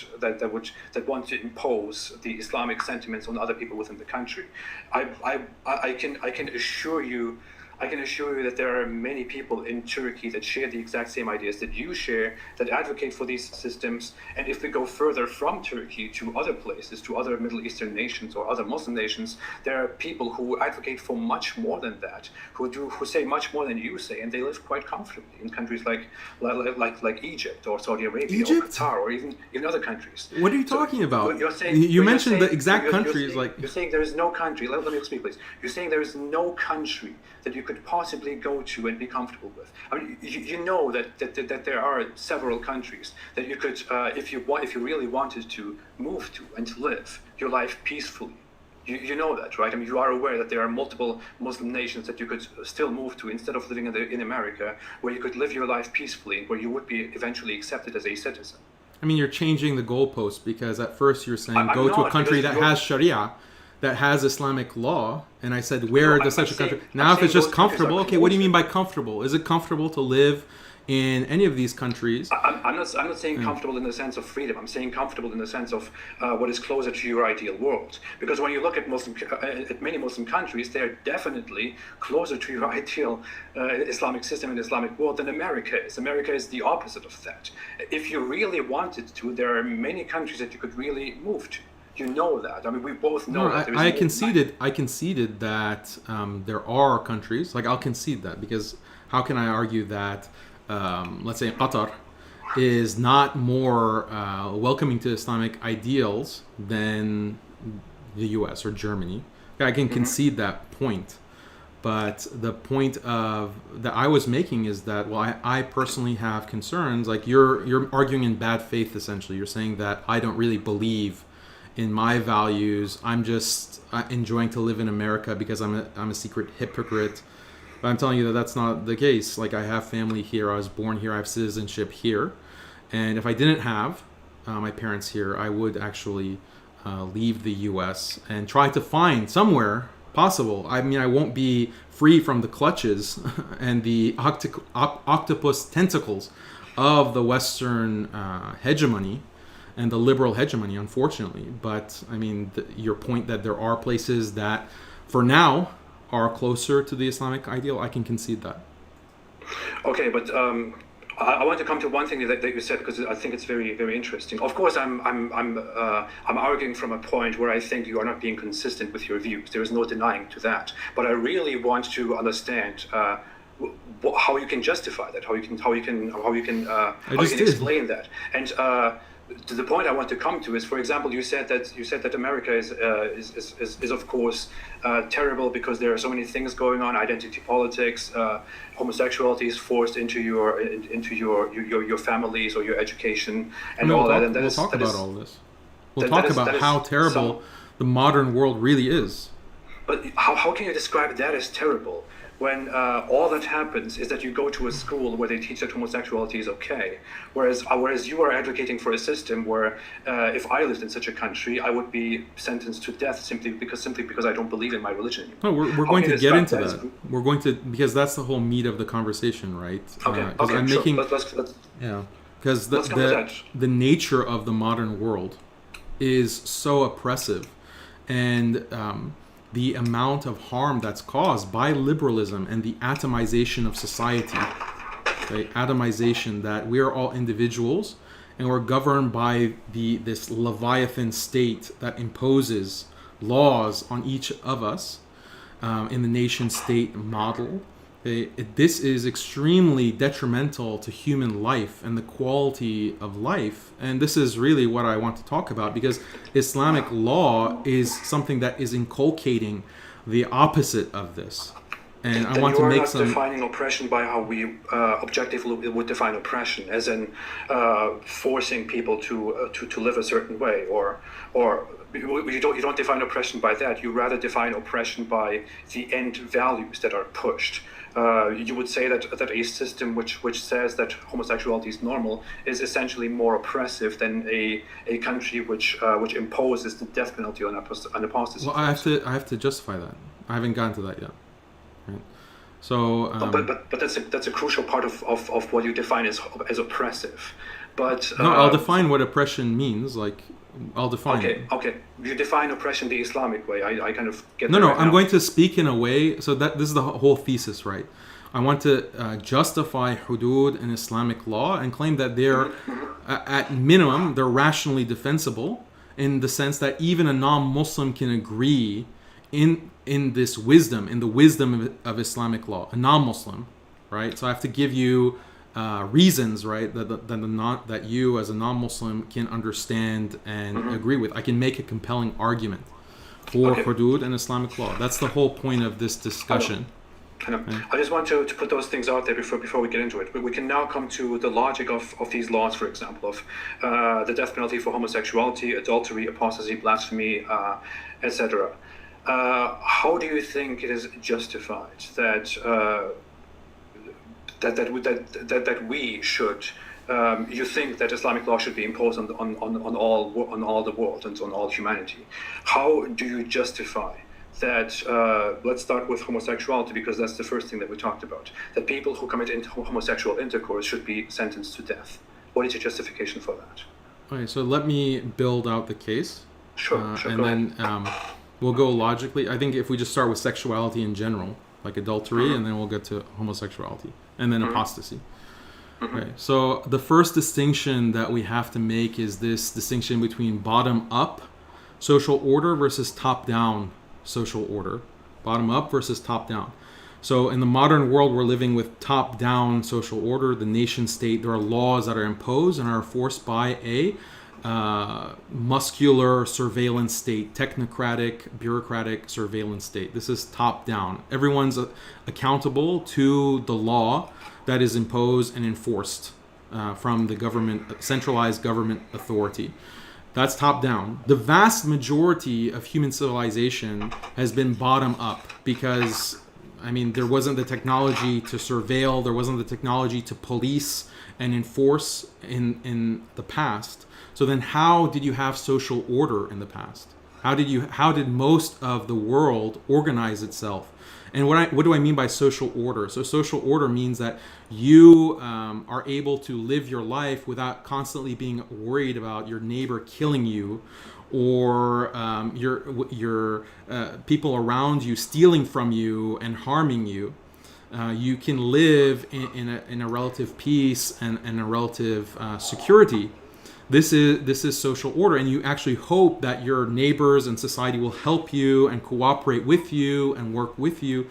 want to impose the Islamic sentiments on other people within the country. I can assure you, I can assure you that there are many people in Turkey that share the exact same ideas that you share, that advocate for these systems. And if we go further from Turkey to other places, to other Middle Eastern nations or other Muslim nations, there are people who advocate for much more than that, who say much more than you say, and they live quite comfortably in countries like Egypt or Saudi Arabia or Qatar or even other countries. What are you talking about? You're saying, you mentioned the exact you're countries. You're saying there is no country. Let me explain, please. You're saying there is no country that you could possibly go to and be comfortable with. I mean, you know that there are several countries that you could, if you really wanted to move to and to live your life peacefully. You know that, right? I mean, you are aware that there are multiple Muslim nations that you could still move to instead of living in America, where you could live your life peacefully, where you would be eventually accepted as a citizen. I mean, you're changing the goalpost, because at first you're saying go to a country that has Sharia, that has Islamic law, and I said, where does such a country? Now, if it's just comfortable, okay, what do you mean by comfortable? Is it comfortable to live in any of these countries? I'm not saying comfortable in the sense of freedom. I'm saying comfortable in the sense of what is closer to your ideal world. Because when you look at many Muslim countries, they are definitely closer to your ideal Islamic system and Islamic world than America is. America is the opposite of that. If you really wanted to, there are many countries that you could really move to. You know that. I mean, we both know that. I conceded that there are countries, like I'll concede that, because how can I argue that, let's say Qatar is not more welcoming to Islamic ideals than the US or Germany? I can concede that point. But the point that I was making is that, well, I personally have concerns. Like you're arguing in bad faith, essentially. You're saying that I don't really believe in my values. I'm just enjoying to live in America because I'm a secret hypocrite. But I'm telling you that that's not the case. Like, I have family here. I was born here. I have citizenship here. And if I didn't have my parents here, I would actually leave the U.S. and try to find somewhere possible. I mean, I won't be free from the clutches and the octopus tentacles of the Western hegemony and the liberal hegemony, unfortunately. But I mean, your point that there are places that, for now, are closer to the Islamic ideal, I can concede that. Okay, but I want to come to one thing that you said, because I think it's very, very interesting. Of course, I'm arguing from a point where I think you are not being consistent with your views. There is no denying to that. But I really want to understand how you can justify that, how you can explain that. And to the point I want to come to is, for example, you said that America is of course terrible because there are so many things going on: identity politics, homosexuality is forced into your families or your education, and all that. And we'll talk about all this. We'll talk about how terrible the modern world really is. But how can you describe that as terrible when all that happens is that you go to a school where they teach that homosexuality is okay, whereas you are advocating for a system where if I lived in such a country, I would be sentenced to death simply because I don't believe in my religion anymore. No, we're going to get into that. We're going to, because that's the whole meat of the conversation, right? Okay. I'm sure. making, let's yeah, because the nature of the modern world is so oppressive, and the amount of harm that's caused by liberalism and the atomization of society, right? Atomization, that we are all individuals and we're governed by this Leviathan state that imposes laws on each of us in the nation-state model. This is extremely detrimental to human life and the quality of life. And this is really what I want to talk about, because Islamic law is something that is inculcating the opposite of this. And I want to make some... You are not defining oppression by how we objectively would define oppression, as in forcing people to live a certain way, or you don't define oppression by that. You rather define oppression by the end values that are pushed. You would say that a system which says that homosexuality is normal is essentially more oppressive than a country which imposes the death penalty on apostasy. Well, I have to justify that. I haven't gotten to that yet. Right. So, but that's a crucial part of what you define as oppressive. But no, I'll define what oppression means. Like, I'll define it. Okay. You define oppression the Islamic way. I kind of get No, that no, right I'm now. going to speak in a way, so that this is the whole thesis, right? I want to justify hudud in Islamic law and claim that they're, at minimum, they're rationally defensible in the sense that even a non-Muslim can agree in this wisdom, in the wisdom of Islamic law, a non-Muslim, right? So I have to give you reasons, right, that you as a non-Muslim can understand and agree with. I can make a compelling argument for hudud and Islamic law. That's the whole point of this discussion. I know. I just want to put those things out there before we get into it. But we can now come to the logic of these laws, for example, of the death penalty for homosexuality, adultery, apostasy, blasphemy, etc. How do you think it is justified that we should? You think that Islamic law should be imposed on all the world and on all humanity? How do you justify that? Let's start with homosexuality, because that's the first thing that we talked about. That people who commit homosexual intercourse should be sentenced to death. What is your justification for that? Okay, so let me build out the case. Sure. And then we'll go logically. I think if we just start with sexuality in general, like adultery, and then we'll get to homosexuality, and then apostasy. Okay, so the first distinction that we have to make is this distinction between bottom-up social order versus top-down social order. Bottom-up versus top-down. So in the modern world, we're living with top-down social order, the nation state. There are laws that are imposed and are enforced by a muscular surveillance state, technocratic, bureaucratic surveillance state. This is top-down. Everyone's accountable to the law that is imposed and enforced from the government, centralized government authority. That's top-down. The vast majority of human civilization has been bottom-up because, I mean, there wasn't the technology to surveil, there wasn't the technology to police and enforce in the past. So then how did you have social order in the past? How did most of the world organize itself? And what do I mean by social order? So social order means that you are able to live your life without constantly being worried about your neighbor killing you, or your people around you stealing from you and harming you. You can live in a relative peace and a relative security. This is social order, and you actually hope that your neighbors and society will help you and cooperate with you and work with you.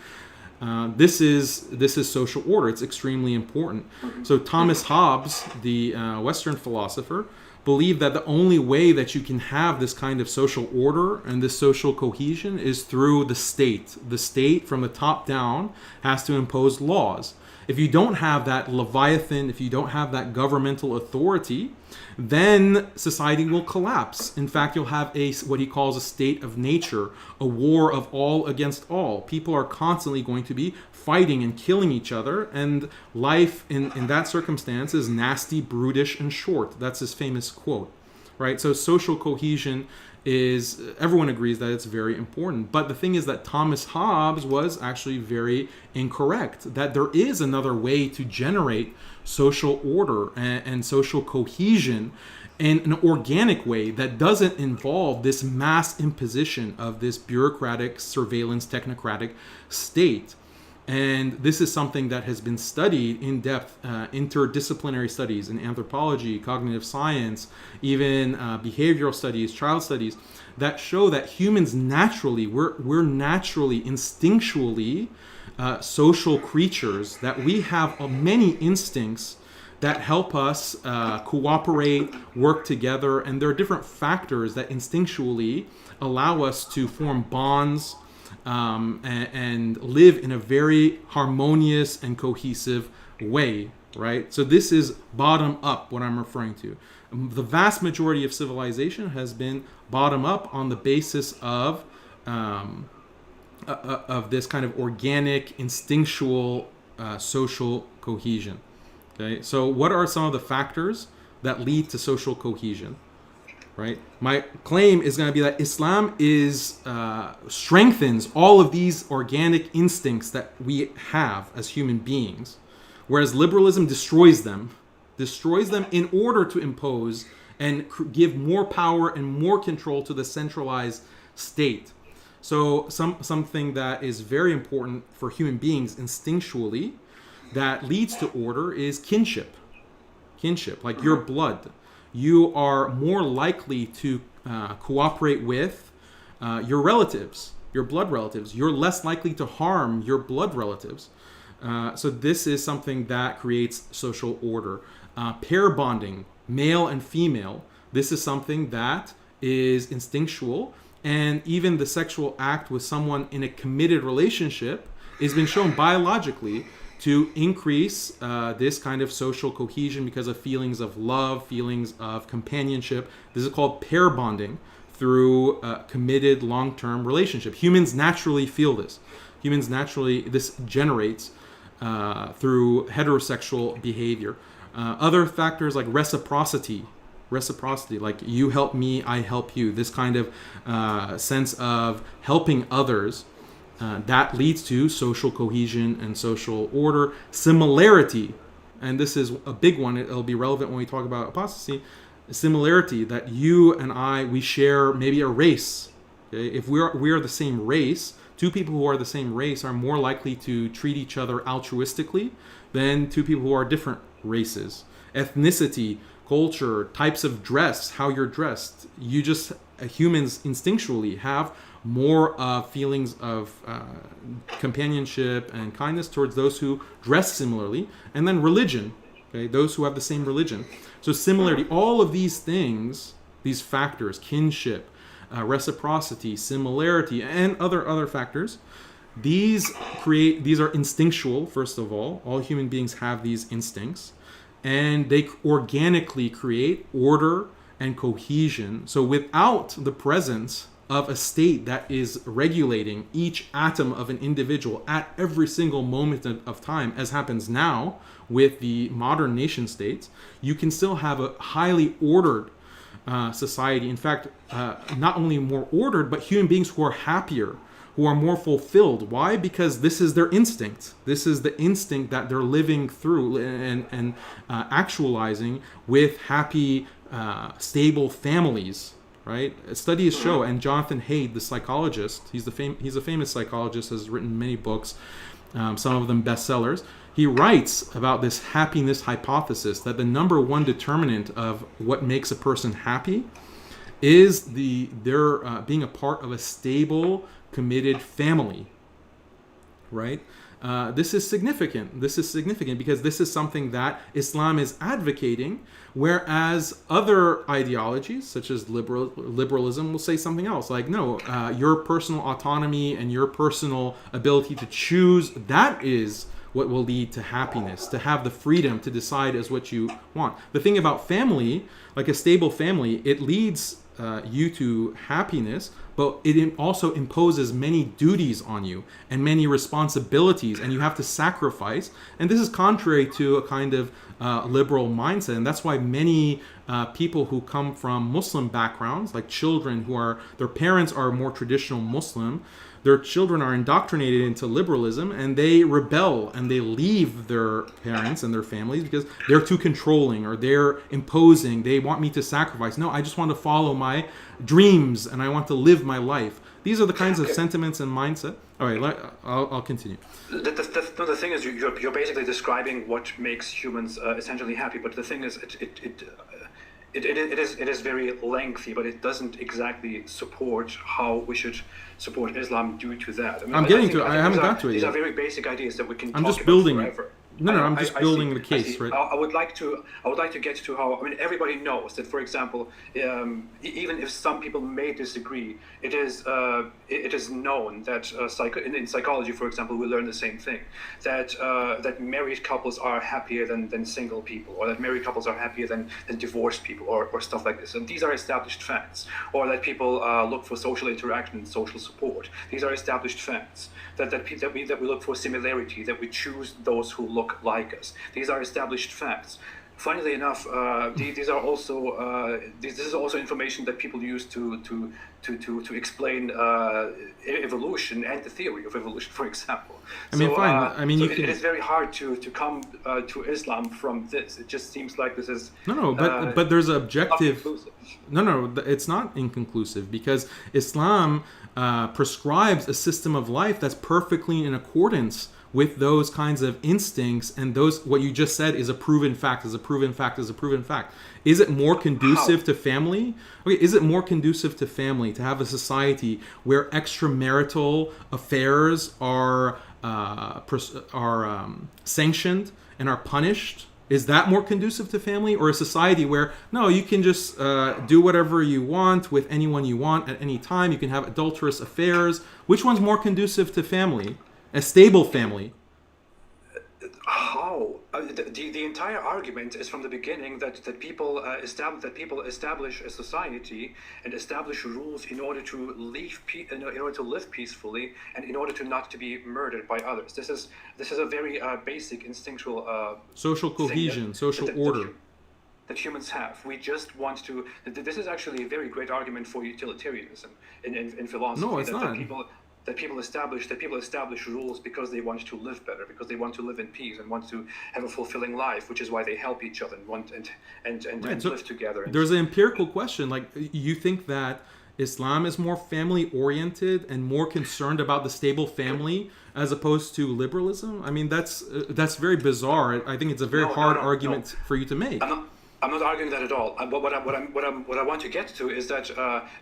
This is social order. It's extremely important. So Thomas Hobbes, the Western philosopher, believed that the only way that you can have this kind of social order and this social cohesion is through the state. The state, from the top down, has to impose laws. If you don't have that Leviathan, if you don't have that governmental authority, then society will collapse. In fact, you'll have what he calls a state of nature, a war of all against all. People are constantly going to be fighting and killing each other, and life in that circumstance is nasty, brutish, and short. That's his famous quote, right? So social cohesion is, everyone agrees that it's very important. But the thing is that Thomas Hobbes was actually very incorrect, that there is another way to generate social order and social cohesion in an organic way that doesn't involve this mass imposition of this bureaucratic, surveillance, technocratic state. And this is something that has been studied in depth, interdisciplinary studies in anthropology, cognitive science, even behavioral studies, child studies, that show that humans naturally, we're naturally, instinctually social creatures, that we have many instincts that help us cooperate, work together, and there are different factors that instinctually allow us to form bonds, and live in a very harmonious and cohesive way, right? So this is bottom up, what I'm referring to. The vast majority of civilization has been bottom up on the basis of this kind of organic, instinctual social cohesion. Okay, so what are some of the factors that lead to social cohesion? Right? My claim is going to be that Islam strengthens all of these organic instincts that we have as human beings, whereas liberalism destroys them in order to impose and give more power and more control to the centralized state. So something that is very important for human beings instinctually that leads to order is kinship. Kinship, like your blood. You are more likely to cooperate with your relatives, your blood relatives. You're less likely to harm your blood relatives. So this is something that creates social order. Pair bonding, male and female, this is something that is instinctual, and even the sexual act with someone in a committed relationship has been shown biologically to increase this kind of social cohesion because of feelings of love, feelings of companionship. This is called pair bonding through a committed long-term relationship. Humans naturally feel this. This generates through heterosexual behavior. Other factors like reciprocity, like you help me, I help you. This kind of sense of helping others, that leads to social cohesion and social order. Similarity, and this is a big one. It'll be relevant when we talk about apostasy. Similarity, that you and I, we share maybe a race. Okay? If we are the same race, two people who are the same race are more likely to treat each other altruistically than two people who are different races. Ethnicity, culture, types of dress, how you're dressed. Humans instinctually have more feelings of companionship and kindness towards those who dress similarly. And then religion, okay, those who have the same religion. So similarity, all of these things, these factors, kinship, reciprocity, similarity, and other factors, these are instinctual. First of all human beings have these instincts, and they organically create order and cohesion. So without the presence of a state that is regulating each atom of an individual at every single moment of time, as happens now with the modern nation states, you can still have a highly ordered society. In fact, not only more ordered, but human beings who are happier, who are more fulfilled. Why? Because this is their instinct. This is the instinct that they're living through and actualizing with happy, stable families. Right? Studies show, and Jonathan Haidt, the psychologist, he's a famous psychologist, has written many books, some of them bestsellers. He writes about this happiness hypothesis, that the number one determinant of what makes a person happy is their being a part of a stable, committed family. Right? This is significant. Because this is something that Islam is advocating, whereas other ideologies, such as liberalism, will say something else. Like, no, your personal autonomy and your personal ability to choose, that is what will lead to happiness, to have the freedom to decide as what you want. The thing about family, like a stable family, it leads you to happiness, but it also imposes many duties on you and many responsibilities, and you have to sacrifice. And this is contrary to a kind of liberal mindset, and that's why many people who come from Muslim backgrounds, like children their parents are more traditional Muslim, their children are indoctrinated into liberalism, and they rebel and they leave their parents and their families because they're too controlling, or they're imposing. They want me to sacrifice. No, I just want to follow my dreams and I want to live my life. These are the kinds of sentiments and mindset. All right, I'll continue. The thing is, you're basically describing what makes humans essentially happy, but the thing is, it is very lengthy, but it doesn't exactly support how we should support Islam due to that. I mean, I haven't got to it yet. These are very basic ideas that we can talk about forever. I'm just building the case, right? I would like to get to how. I mean, everybody knows that, for example, even if some people may disagree, it is known that in psychology, for example, we learn the same thing, that married couples are happier than single people, or that married couples are happier than divorced people, or stuff like this. And these are established facts. Or that people look for social interaction and social support. These are established facts. That we look for similarity. That we choose those who look like us. These are established facts. Funnily enough, these are also this is also information that people use to to explain evolution and the theory of evolution, for example. I mean, fine. I mean, it is very hard to come to Islam from this. It just seems like this is but there's an objective. No, it's not inconclusive, because Islam prescribes a system of life that's perfectly in accordance with those kinds of instincts, and those, what you just said, is a proven fact, is a proven fact, is a proven fact. Is it more conducive to family? Okay, is it more conducive to family to have a society where extramarital affairs are sanctioned and are punished? Is that more conducive to family, or a society where, no, you can just do whatever you want with anyone you want at any time? You can have adulterous affairs. Which one's more conducive to family? A stable family? How? The entire argument is from the beginning that people establish a society and establish rules in order to live peacefully, and in order to not to be murdered by others. This is a very basic instinctual social cohesion, social order that humans have. We just want to. This is actually a very great argument for utilitarianism in philosophy. No, it's not. That people establish rules because they want to live better, because they want to live in peace and want to have a fulfilling life, which is why they help each other and want and live together. There's an empirical question. Like, you think that Islam is more family oriented and more concerned about the stable family as opposed to liberalism? I mean, that's very bizarre. I think it's a very hard argument for you to make. I'm not arguing that at all. What I want to get to is that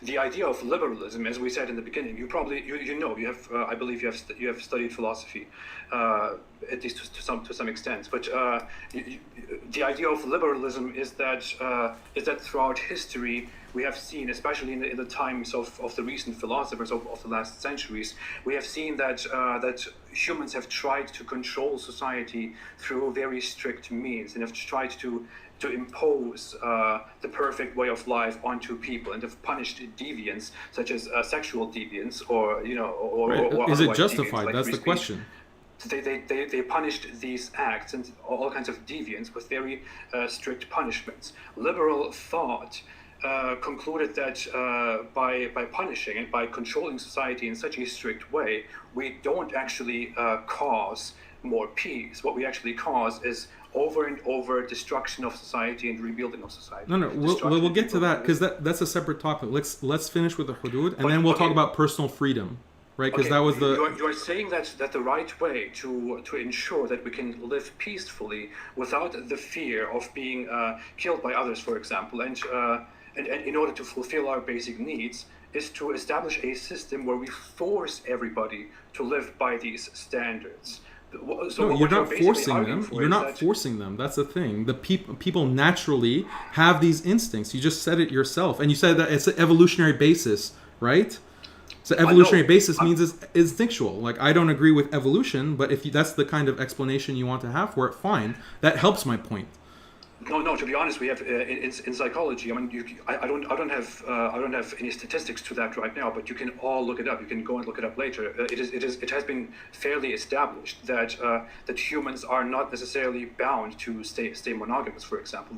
the idea of liberalism, as we said in the beginning, you have I believe you have studied philosophy, at least to some extent. But the idea of liberalism is that throughout history we have seen, especially in the times of the recent philosophers of the last centuries, we have seen that humans have tried to control society through very strict means, and have tried to impose the perfect way of life onto people, and have punished deviants such as sexual deviants, or is it justified? Like, that's the question. They punished these acts and all kinds of deviants with very strict punishments. Liberal thought concluded that by punishing and by controlling society in such a strict way, we don't actually cause more peace. What we actually cause is over and over destruction of society and rebuilding of society. No, we'll get to that, because that's a separate topic. Let's finish with the Hudud, and then we'll talk about personal freedom, right? Because that was you are saying that the right way to ensure that we can live peacefully without the fear of being killed by others, for example, and in order to fulfill our basic needs, is to establish a system where we force everybody to live by these standards. So no, you're not forcing them. You're not forcing them. That's the thing. The people naturally have these instincts. You just said it yourself, and you said that it's an evolutionary basis, right? So evolutionary basis means it's instinctual. Like, I don't agree with evolution, but if that's the kind of explanation you want to have for it, fine. That helps my point. No. To be honest, we have in psychology. I mean, I don't have any statistics to that right now, but you can all look it up. You can go and look it up later. It has been fairly established that humans are not necessarily bound to stay monogamous. For example,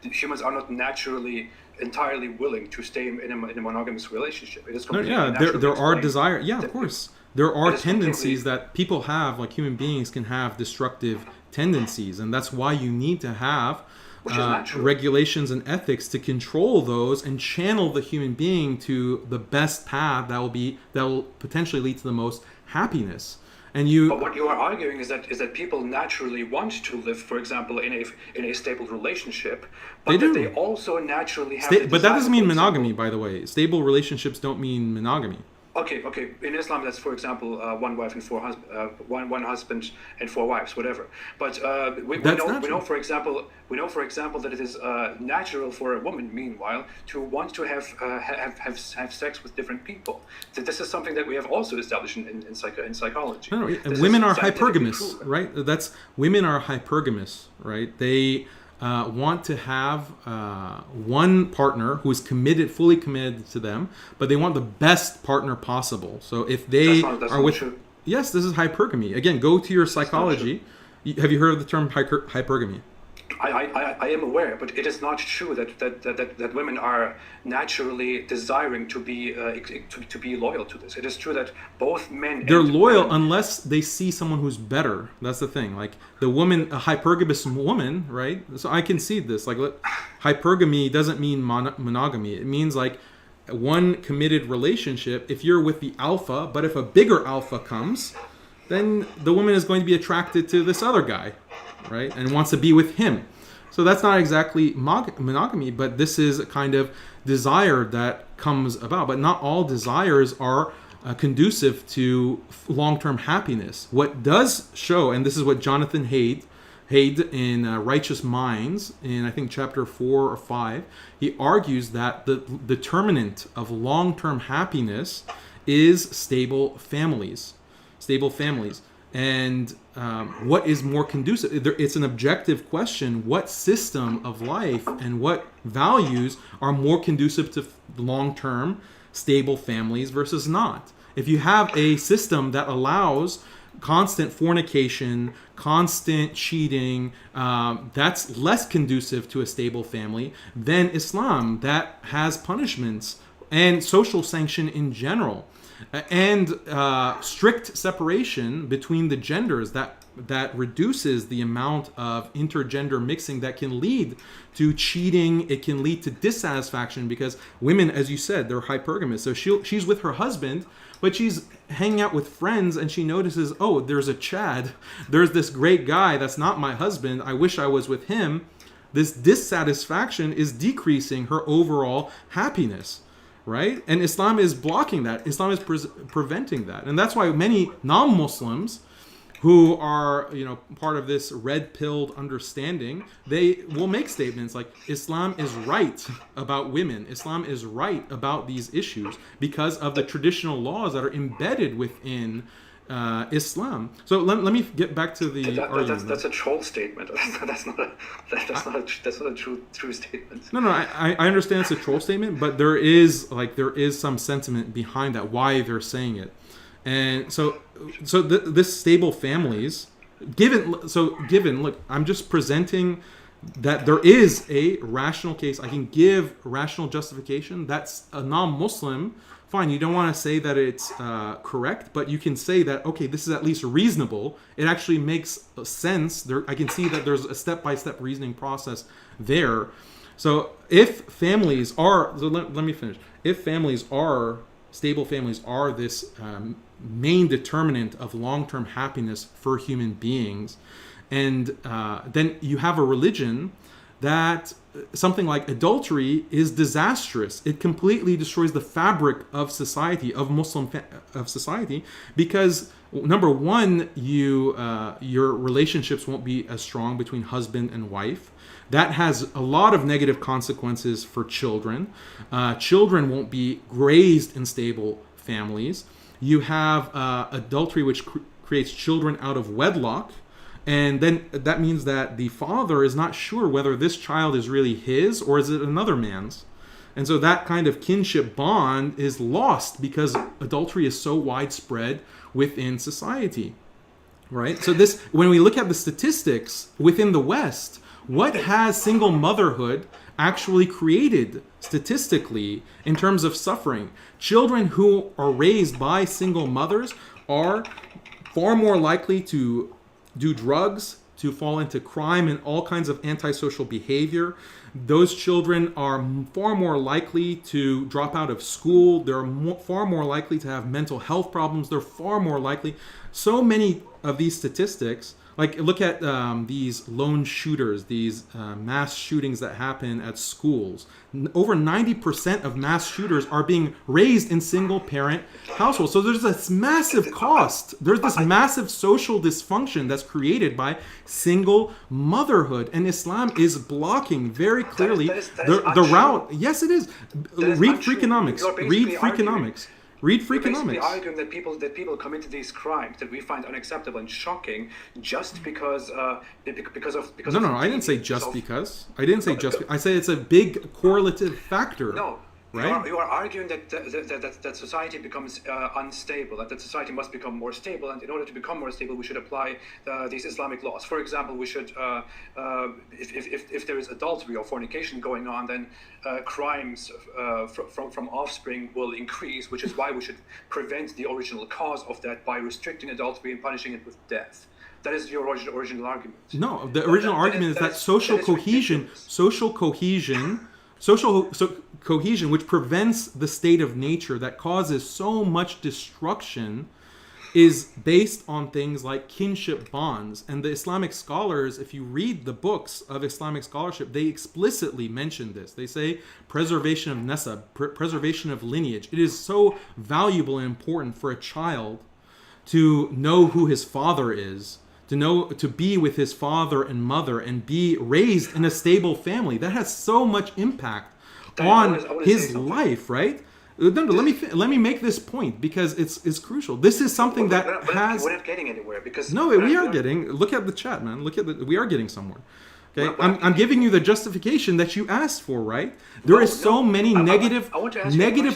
humans are not naturally entirely willing to stay in a monogamous relationship. It is completely there are desire. Yeah, of course. There are tendencies that people have, like human beings can have destructive tendencies, and that's why you need to have regulations and ethics to control those and channel the human being to the best path that will potentially lead to the most happiness. But what you are arguing is that people naturally want to live, for example, in a stable relationship, but that they also naturally have. But that doesn't mean monogamy, by the way. Stable relationships don't mean monogamy. Okay. In Islam, that's, for example, one wife and one husband and four wives, whatever. But we know, for example, that it is natural for a woman, meanwhile, to want to have sex with different people. That this is something that we have also established in psychology. No, women are hypergamous, right? Women are hypergamous, right? They want to have one partner who is fully committed to them, but they want the best partner possible. So if they are with, yes, this is hypergamy. Again, go to your psychology. Have you heard of the term hypergamy? I am aware, but it is not true that women are naturally desiring to be loyal to this. It is true that both men they're and loyal women, unless they see someone who's better. That's the thing. Like the woman, a hypergamous woman, right? So I concede this. Like hypergamy doesn't mean monogamy. It means like one committed relationship. If you're with the alpha, but if a bigger alpha comes, then the woman is going to be attracted to this other guy, right? And wants to be with him. So that's not exactly monogamy, but this is a kind of desire that comes about. But not all desires are conducive to long-term happiness. What does show, and this is what Jonathan Haidt in Righteous Minds, in I think chapter 4 or 5, he argues that the determinant of long-term happiness is stable families. And what is more conducive? It's an objective question. What system of life and what values are more conducive to long-term stable families versus not? If you have a system that allows constant fornication, constant cheating, that's less conducive to a stable family than Islam, that has punishments and social sanction in general, and strict separation between the genders that reduces the amount of intergender mixing that can lead to cheating. It can lead to dissatisfaction because women, as you said, they're hypergamous. So she's with her husband, but she's hanging out with friends and she notices, oh, there's a Chad. There's this great guy that's not my husband. I wish I was with him. This dissatisfaction is decreasing her overall happiness, right? And Islam is blocking that. Islam is preventing that. And that's why many non-Muslims who are, part of this red-pilled understanding, they will make statements like Islam is right about women. Islam is right about these issues because of the traditional laws that are embedded within Islam. So let me get back to the argument. That's a troll statement. That's not a true statement. No, I understand it's a troll statement, but there is some sentiment behind that, why they're saying it. And so this stable families, given, look, I'm just presenting that there is a rational case. I can give rational justification. That's a non-Muslim. Fine, you don't want to say that it's correct, but you can say that, okay, this is at least reasonable. It actually makes sense. I can see that there's a step-by-step reasoning process there. So if families are, let me finish. If stable families are this main determinant of long-term happiness for human beings, and then you have a religion that something like adultery is disastrous. It completely destroys the fabric of society, of Muslim society, because number one, your relationships won't be as strong between husband and wife. That has a lot of negative consequences for children. Children won't be raised in stable families. You have adultery, which creates children out of wedlock. And then that means that the father is not sure whether this child is really his or is it another man's. And so that kind of kinship bond is lost because adultery is so widespread within society, right? So when we look at the statistics within the West, what has single motherhood actually created statistically in terms of suffering? Children who are raised by single mothers are far more likely to do drugs, to fall into crime and all kinds of antisocial behavior. Those children are far more likely to drop out of school. They're far more likely to have mental health problems. They're far more likely. So many of these statistics, like look at these lone shooters, these mass shootings that happen at schools. Over 90% of mass shooters are being raised in single-parent households. So there's this massive cost. There's this massive social dysfunction that's created by single motherhood. And Islam is blocking very clearly the route. Yes, it is. Read Freakonomics. Read Freakonomics. Read Freakonomics. You're basically arguing that people commit these crimes that we find unacceptable and shocking just because of No, I didn't say just because. I didn't say just. I say it's a big correlative factor. No, right? You are arguing that society becomes unstable, that society must become more stable, and in order to become more stable, we should apply these Islamic laws. For example, we should, if there is adultery or fornication going on, then crimes from offspring will increase, which is why we should prevent the original cause of that by restricting adultery and punishing it with death. That is your original argument. No, the original argument is that social cohesion, which prevents the state of nature that causes so much destruction, is based on things like kinship bonds. And the Islamic scholars, if you read the books of Islamic scholarship, they explicitly mention this. They say preservation of nasab, preservation of lineage. It is so valuable and important for a child to know who his father is, to be with his father and mother, and be raised in a stable family. That has so much impact on his life, right? No, let me make this point because it's crucial. This is something that has. We're not getting anywhere because. No, we are getting. Look at the chat, man. We are getting somewhere. Okay, I'm giving you the justification that you asked for, right? There is so many negative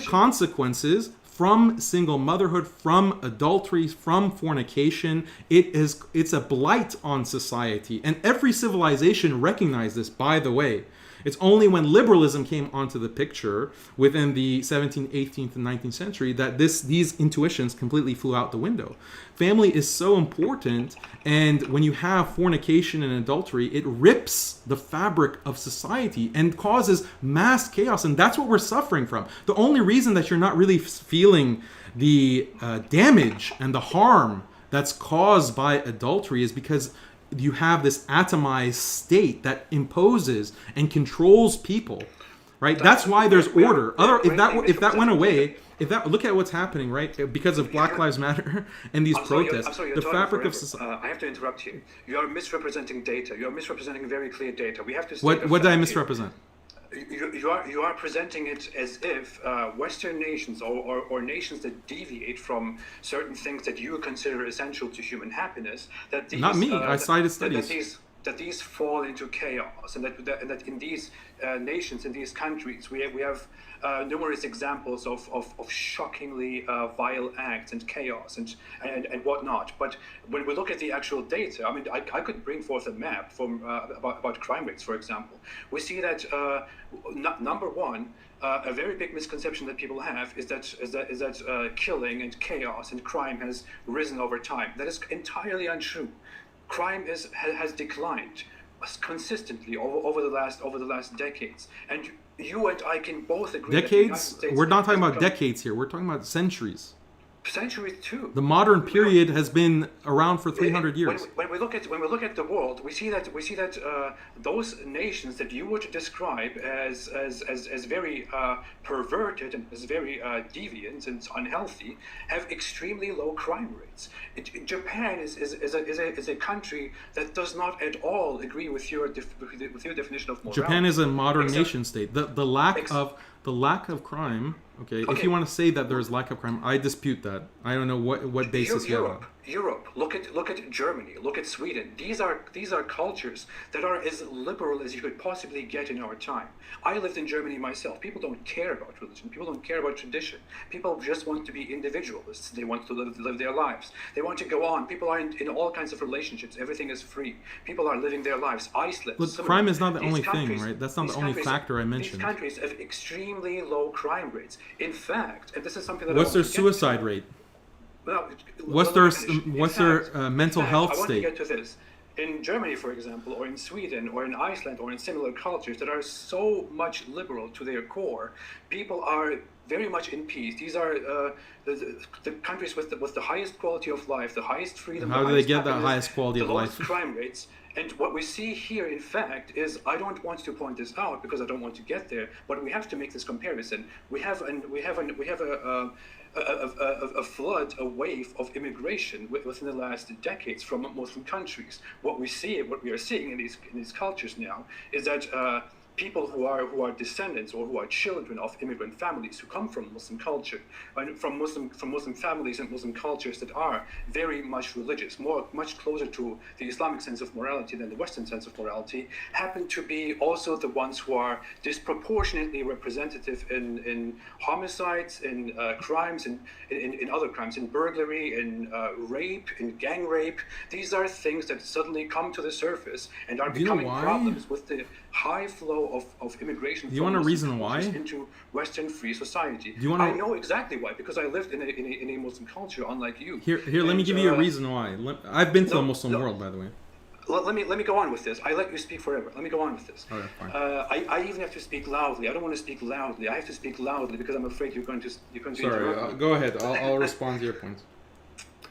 consequences from single motherhood, from adultery, from fornication. It's a blight on society, and every civilization recognized this, by the way. It's only when liberalism came onto the picture within the 17th, 18th, and 19th century that these intuitions completely flew out the window. Family is so important, and when you have fornication and adultery, it rips the fabric of society and causes mass chaos, and that's what we're suffering from. The only reason that you're not really feeling the damage and the harm that's caused by adultery is because you have this atomized state that imposes and controls people, right? That's why there's order. If that went away, look at what's happening, right? Because of Black Lives Matter and these protests, the fabric of society. I have to interrupt you. You are misrepresenting data. You are misrepresenting very clear data. We have to. What did I misrepresent? You are presenting it as if Western nations or nations that deviate from certain things that you consider essential to human happiness, that these, not me. I cited studies. That these fall into chaos, and that in these nations, in these countries, we have numerous examples of shockingly vile acts and chaos and whatnot. But when we look at the actual data, I mean, I could bring forth a map from about crime rates, for example. We see that number one, a very big misconception that people have is that killing and chaos and crime has risen over time. That is entirely untrue. Crime has declined consistently over the last decades, and you and I can both agree. Decades? We're not talking about decades here. We're talking about centuries. Centuries too. The modern period has been around for 300 years. When we look at the world, we see that those nations that you would describe as very perverted and as very deviant and unhealthy have extremely low crime rates. Japan is a country that does not at all agree with your definition of morality. Japan is a modern nation state. The lack of crime. Okay, if you want to say that there's lack of crime, I dispute that. I don't know what basis you have. Europe. Look at Germany. Look at Sweden. These are cultures that are as liberal as you could possibly get in our time. I lived in Germany myself. People don't care about religion. People don't care about tradition. People just want to be individualists. They want to live their lives. They want to go on. People are in all kinds of relationships. Everything is free. People are living their lives. Iceland. Look, crime is not the only thing, right? That's not the only factor I mentioned. These countries have extremely low crime rates. In fact, and this is something that what's their suicide rate? Well, what's their mental health state? I want to get to this. In Germany, for example, or in Sweden, or in Iceland, or in similar cultures that are so much liberal to their core, people are very much in peace. These are the countries with the highest quality of life, the highest freedom. How do they get that highest quality of life? The lowest crime rates. And what we see here, in fact, is I don't want to point this out because I don't want to get there, but we have to make this comparison. We have a flood, a wave of immigration within the last decades from Muslim countries. What we are seeing in these cultures now is that people who are descendants or who are children of immigrant families who come from Muslim culture and from Muslim families and Muslim cultures that are very much religious, much closer to the Islamic sense of morality than the Western sense of morality, happen to be also the ones who are disproportionately representative in homicides, in crimes, in other crimes, in burglary, in rape, in gang rape. These are things that suddenly come to the surface and are becoming problems with the high flow of immigration Do you want a reason why? into Western free society. I know exactly why, because I lived in a Muslim culture, unlike you. Here, let me give you a reason why. I've been to the Muslim world, by the way. Let me go on with this. I let you speak forever. Let me go on with this. Okay, fine. I even have to speak loudly. I don't want to speak loudly. I have to speak loudly because I'm afraid you're going to interrupt me. Sorry, go ahead. I'll respond to your points.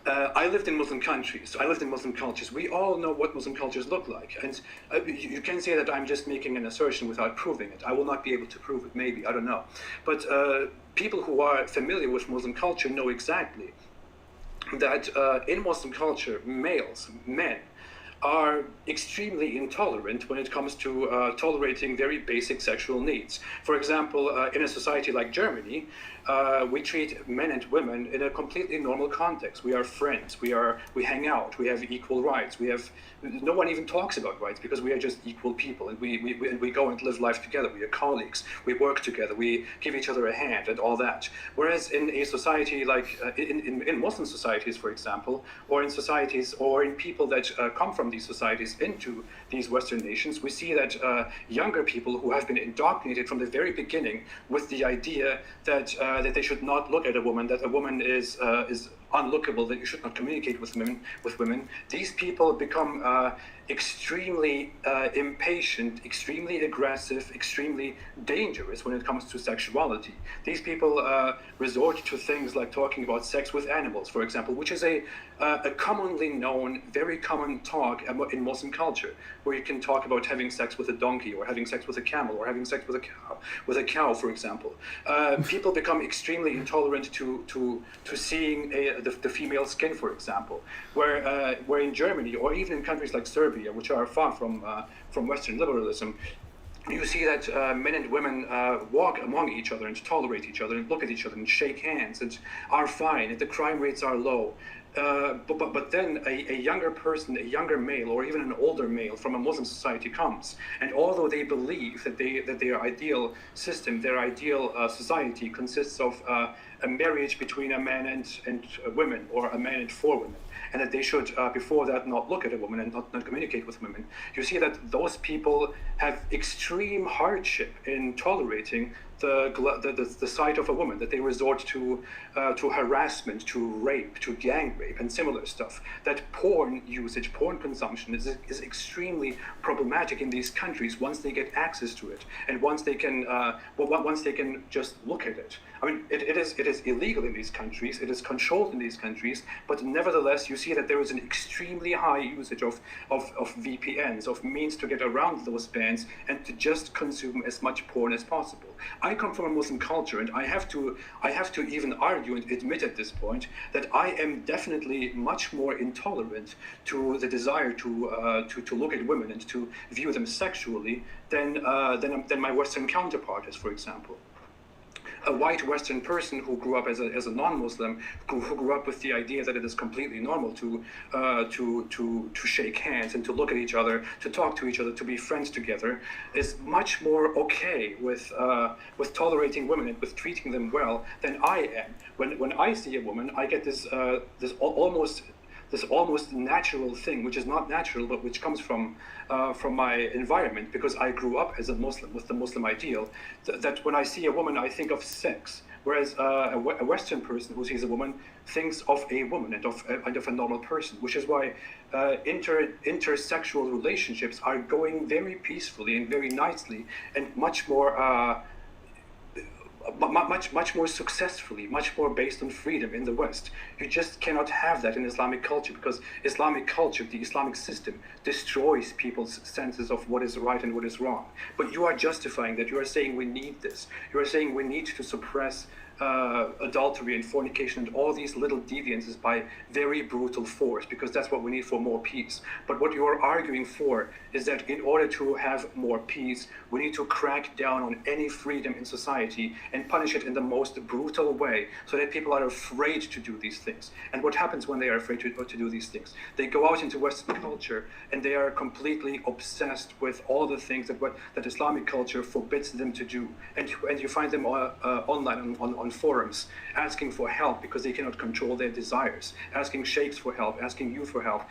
I lived in Muslim countries. I lived in Muslim cultures. We all know what Muslim cultures look like. And you can say that I'm just making an assertion without proving it. I will not be able to prove it, maybe. I don't know. But people who are familiar with Muslim culture know exactly that in Muslim culture, men, are extremely intolerant when it comes to tolerating very basic sexual needs. For example, in a society like Germany, we treat men and women in a completely normal context. We are friends. We hang out. We have equal rights. No one even talks about rights because we are just equal people, and we go and live life together. We are colleagues. We work together. We give each other a hand and all that. Whereas in a society like in Muslim societies, for example, or in societies or in people that come from these societies into these Western nations, we see that younger people who have been indoctrinated from the very beginning with the idea that they should not look at a woman, that a woman is unlookable, that you should not communicate with women. These people become extremely impatient, extremely aggressive, extremely dangerous when it comes to sexuality. These people resort to things like talking about sex with animals, for example, which is a commonly known, very common talk in Muslim culture, where you can talk about having sex with a donkey, or having sex with a camel, or having sex with a cow, for example. People become extremely intolerant to seeing the female skin, for example, where in Germany or even in countries like Serbia, which are far from Western liberalism, you see that men and women walk among each other and tolerate each other and look at each other and shake hands and are fine, and the crime rates are low. But then a younger person, a younger male, or even an older male from a Muslim society comes, and although they believe that their ideal system, their ideal society consists of a marriage between a man and women, or a man and four women, and that they should before that not look at a woman and not communicate with women, you see that those people have extreme hardship in tolerating the sight of a woman, that they resort to harassment, to rape, to gang rape, and similar stuff. That porn usage, porn consumption is extremely problematic in these countries once they get access to it, and once they can just look at it. I mean, it is illegal in these countries, it is controlled in these countries, but nevertheless, you see that there is an extremely high usage of VPNs, of means to get around those bans and to just consume as much porn as possible. I come from a Muslim culture, and I have to even argue and admit at this point that I am definitely much more intolerant to the desire to look at women and to view them sexually than my Western counterpart is, for example. A white Western person who grew up as a non-Muslim, who grew up with the idea that it is completely normal to shake hands and to look at each other, to talk to each other, to be friends together, is much more okay with tolerating women and with treating them well than I am. When I see a woman, I get this almost natural thing, which is not natural, but which comes from my environment, because I grew up as a Muslim with the Muslim ideal, that when I see a woman, I think of sex, whereas a Western person who sees a woman thinks of a woman and of a normal person, which is why intersexual relationships are going very peacefully and very nicely and much more much more successfully, much more based on freedom in the West. You just cannot have that in Islamic culture, because Islamic culture, the Islamic system, destroys people's senses of what is right and what is wrong. But you are justifying that. You are saying we need this. You are saying we need to suppress adultery and fornication and all these little deviances by very brutal force, because that's what we need for more peace. But what you are arguing for is that in order to have more peace, we need to crack down on any freedom in society and punish it in the most brutal way, so that people are afraid to do these things. And what happens when they are afraid to do these things? They go out into Western culture and they are completely obsessed with all the things that Islamic culture forbids them to do. And you find them online on forums asking for help because they cannot control their desires, asking sheikhs for help, asking you for help,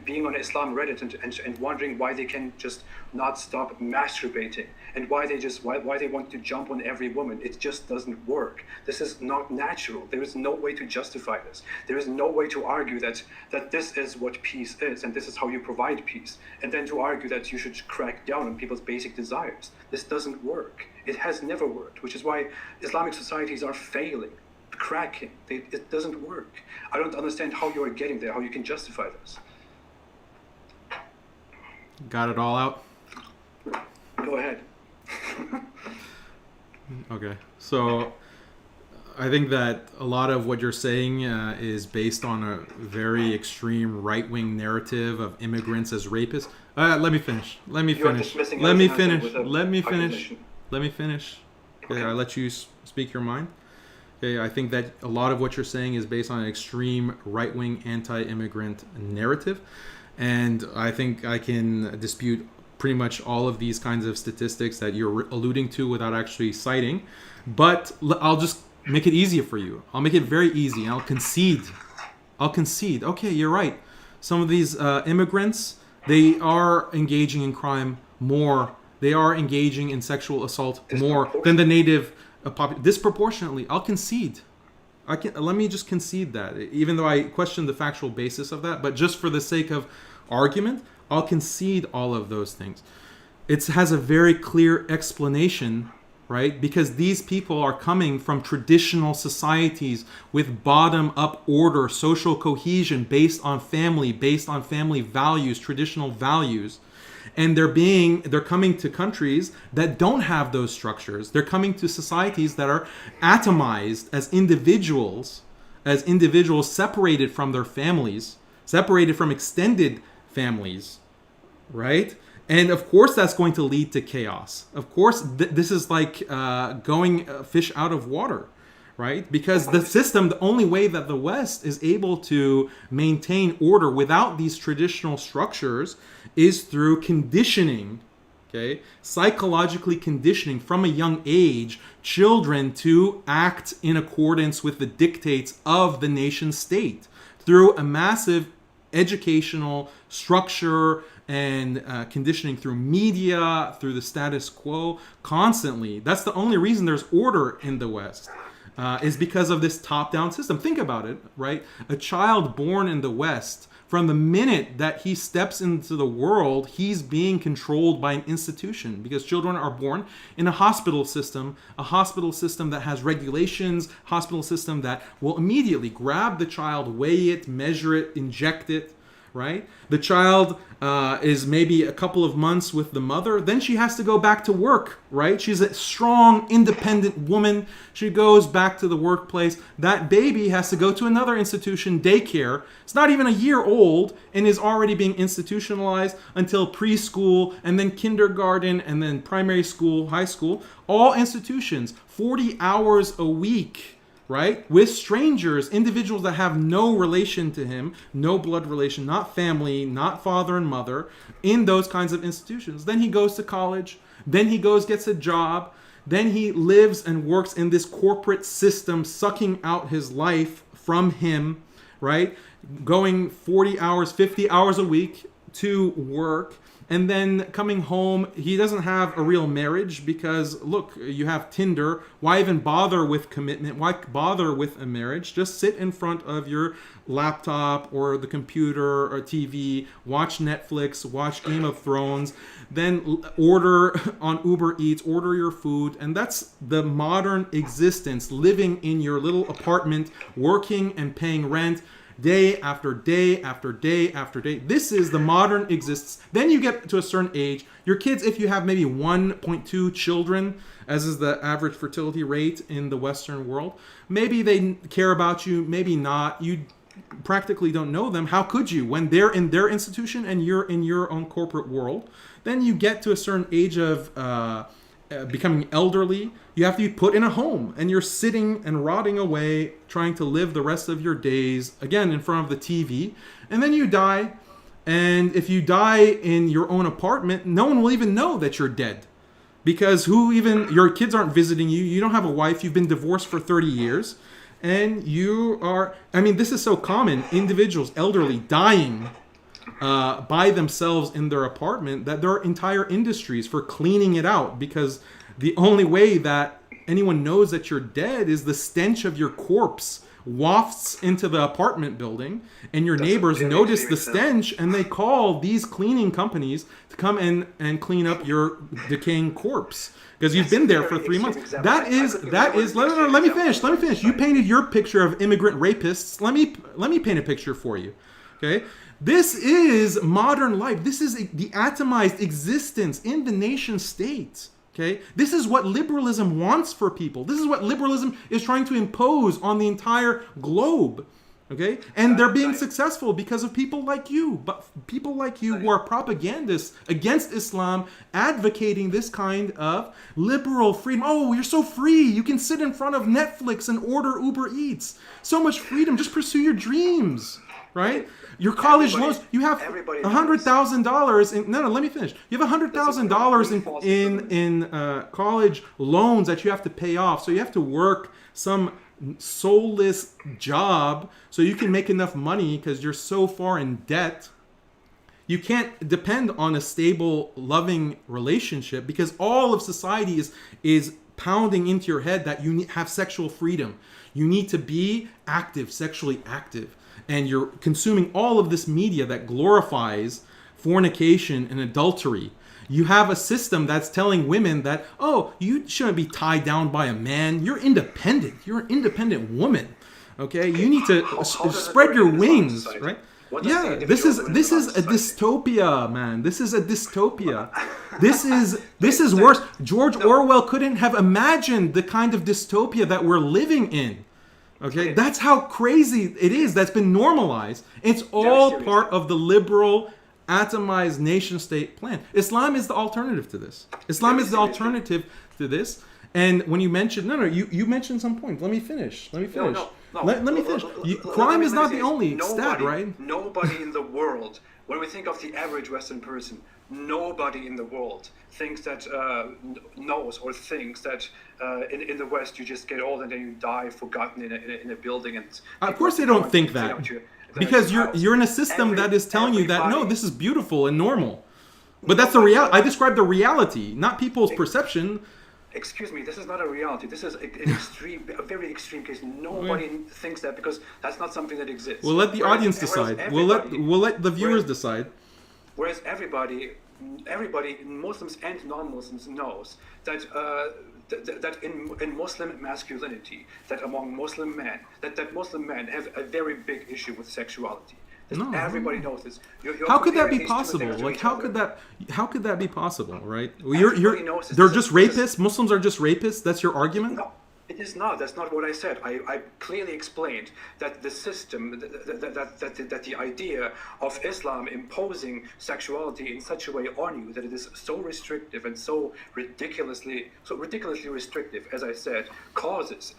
being on Islam Reddit and wondering why they can just not stop masturbating, and why they want to jump on every woman. It just doesn't work. This is not natural. There is no way to justify this. There is no way to argue that this is what peace is and this is how you provide peace, and then to argue that you should crack down on people's basic desires. This doesn't work. It has never worked, which is why Islamic societies are failing, cracking. It doesn't work. I don't understand how you are getting there, how you can justify this. Got it all out? Go ahead. Okay. So I think that a lot of what you're saying is based on a very extreme right-wing narrative of immigrants as rapists. Let me finish. Let me finish. Okay, I'll let you speak your mind. Okay, I think that a lot of what you're saying is based on an extreme right-wing anti-immigrant narrative. And I think I can dispute pretty much all of these kinds of statistics that you're alluding to without actually citing. But I'll just make it easier for you. I'll make it very easy. I'll concede. Okay, you're right. Some of these immigrants, they are engaging in crime more. They are engaging in sexual assault more than the native population. Disproportionately. I'll concede. Let me just concede that, even though I question the factual basis of that. But just for the sake of argument, I'll concede all of those things. It has a very clear explanation, right? Because these people are coming from traditional societies with bottom-up order, social cohesion based on family values, traditional values. And they're coming to countries that don't have those structures. They're coming to societies that are atomized as individuals separated from their families, separated from extended families, right? And of course that's going to lead to chaos. Of course this is like going fish out of water, right? Because the only way that the West is able to maintain order without these traditional structures is through conditioning, okay? Psychologically conditioning from a young age children to act in accordance with the dictates of the nation state through a massive educational structure and conditioning through media, through the status quo, constantly. That's the only reason there's order in the West, is because of this top-down system. Think about it, right? A child born in the West, from the minute that he steps into the world, he's being controlled by an institution, because children are born in a hospital system that has regulations, hospital system that will immediately grab the child, weigh it, measure it, inject it, right? The child is maybe a couple of months with the mother. Then she has to go back to work, right? She's a strong, independent woman. She goes back to the workplace. That baby has to go to another institution, daycare. It's not even a year old and is already being institutionalized until preschool and then kindergarten and then primary school, high school. All institutions, 40 hours a week, right? With strangers, individuals that have no relation to him, no blood relation, not family, not father and mother, in those kinds of institutions. Then he goes to college. Then he gets a job. Then he lives and works in this corporate system, sucking out his life from him, right? Going 40 hours, 50 hours a week to work. And then coming home, he doesn't have a real marriage because, look, you have Tinder. Why even bother with commitment? Why bother with a marriage? Just sit in front of your laptop or the computer or TV, watch Netflix, watch Game of Thrones, then order on Uber Eats, order your food. And that's the modern existence, living in your little apartment, working and paying rent. day after day after day after day. This is the modern existence. Then you get to a certain age. Your kids, if you have maybe 1.2 children, as is the average fertility rate in the Western world, maybe they care about you, maybe not. You practically don't know them. How could you when they're in their institution and you're in your own corporate world? Then you get to a certain age of becoming elderly. You have to be put in a home, and you're sitting and rotting away trying to live the rest of your days again in front of the TV. And then you die, and if you die in your own apartment, no one will even know that you're dead, because your kids aren't visiting you. You don't have a wife. You've been divorced for 30 years. And you are, this is so common. Individuals, elderly, dying by themselves in their apartment, that there are entire industries for cleaning it out, because the only way that anyone knows that you're dead is the stench of your corpse wafts into the apartment building, and your neighbors notice the stench, and they call these cleaning companies to come in and clean up your decaying corpse, because you've been there for 3 months. That is. Let me finish. You painted your picture of immigrant rapists. Let me paint a picture for you. Okay. This is modern life. This is the atomized existence in the nation state. Okay? This is what liberalism wants for people. This is what liberalism is trying to impose on the entire globe. Okay? And they're being successful because of people like you. But people like you who are propagandists against Islam, advocating this kind of liberal freedom. Oh, you're so free. You can sit in front of Netflix and order Uber Eats. So much freedom. Just pursue your dreams. Right? Your college loans, you have $100,000 in. No, let me finish. You have $100,000 in college loans that you have to pay off. So you have to work some soulless job so you can make enough money, because you're so far in debt. You can't depend on a stable, loving relationship, because all of society is pounding into your head that you have sexual freedom. You need to be active, sexually active. And you're consuming all of this media that glorifies fornication and adultery. You have a system that's telling women that, oh, you shouldn't be tied down by a man. You're independent. You're an independent woman. Okay? You need to spread your wings, right? Yeah, this is a dystopia, man. This is a dystopia. This is worse. George Orwell couldn't have imagined the kind of dystopia that we're living in. Okay, that's how crazy it is. That's been normalized. It's all part of the liberal, atomized nation-state plan. Islam is the alternative to this. Islam is the alternative to this. And when you mentioned, you mentioned some points. Let me finish. Let me finish. Let me finish. Crime is not the only stat, right? Nobody in the world, when we think of the average Western person, nobody in the world thinks that knows or thinks that in the West you just get old and then you die forgotten in a building. And of course they don't think that, because you're in a system that is telling you that no, this is beautiful and normal. But that's the reality. I describe the reality, not people's perception. Excuse me, this is not a reality. This is a very extreme case. Nobody thinks that, because that's not something that exists. We'll let the audience decide. We'll let the viewers decide. Whereas everybody, Muslims and non-Muslims, knows that that in Muslim masculinity, that among Muslim men, that Muslim men have a very big issue with sexuality. Everybody knows this. How could that be possible? Like, how could that be possible? Right? They're just rapists. Muslims are just rapists. That's your argument? No, it is not. That's not what I said. I clearly explained that the system, that the idea of Islam imposing sexuality in such a way on you that it is so restrictive and so ridiculously restrictive, as I said, causes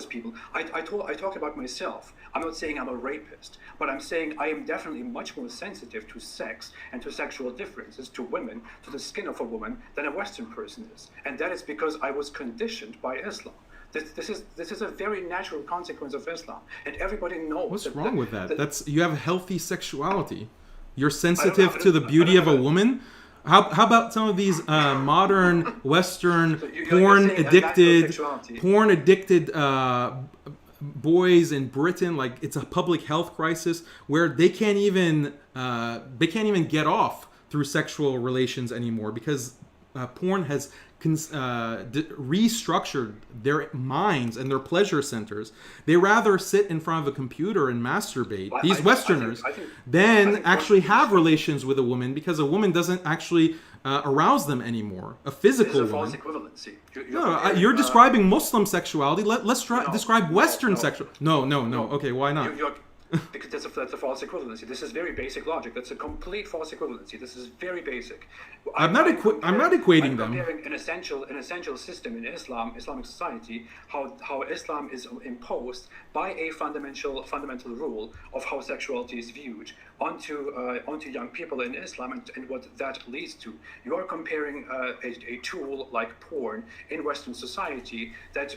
people. I talk about myself. I'm not saying I'm a rapist, but I'm saying I am definitely much more sensitive to sex and to sexual differences, to women, to the skin of a woman, than a Western person is. And that is because I was conditioned by Islam. This is a very natural consequence of Islam, and everybody knows. What's wrong with that? That's you have a healthy sexuality. You're sensitive to the beauty of a woman. How about some of these modern Western porn addicted boys in Britain? Like, it's a public health crisis where they can't even get off through sexual relations anymore, because porn has restructured their minds and their pleasure centers. They rather sit in front of a computer and masturbate, these Westerners, than actually have relations with a woman, because a woman doesn't actually arouse them anymore. A physical woman. False equivalency. You're describing Muslim sexuality. Let's describe Western sexuality. No. Okay, why not? Because that's a false equivalency. This is very basic logic. That's a complete false equivalency. This is very basic. I'm not equating them. I'm comparing an essential system in Islamic society, how Islam is imposed by a fundamental rule of how sexuality is viewed onto young people in Islam, and what that leads to. You are comparing a tool like porn in Western society that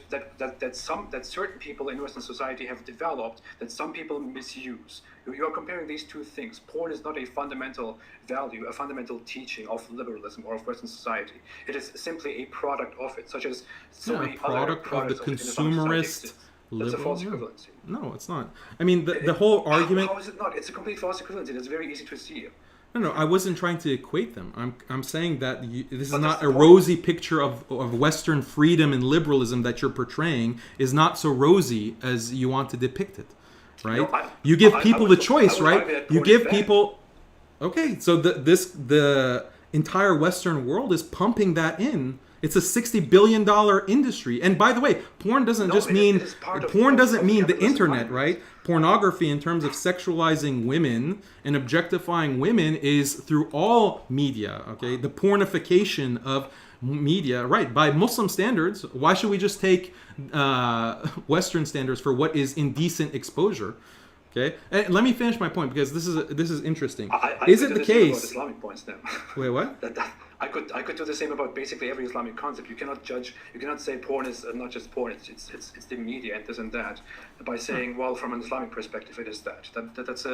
certain people in Western society have developed, that some people misuse. You are comparing these two things. Porn is not a fundamental value, a fundamental teaching of liberalism or of Western society. It is simply a product of it, such as many other products of the consumerist. That's a false equivalency. No, it's not. I mean, the whole argument. How is it not? It's a complete false equivalency. It's very easy to see. No, I wasn't trying to equate them. I'm saying that this is not a rosy picture of Western freedom and liberalism that you're portraying. Is not so rosy as you want to depict it, right? No, you give people the choice, right? You give people. Okay, so the entire Western world is pumping that in. It's a $60 billion industry. And by the way, porn doesn't mean the internet, right? Pornography, in terms of sexualizing women and objectifying women, is through all media, okay? The pornification of media, right? By Muslim standards, why should we just take Western standards for what is indecent exposure? Okay, and let me finish my point, because this is interesting. Is it the case? Islamic points now. Wait, what? I could do the same about basically every Islamic concept. You cannot judge. You cannot say porn is not just porn. It's the media and this and that, by saying, well, from an Islamic perspective, it is that. That's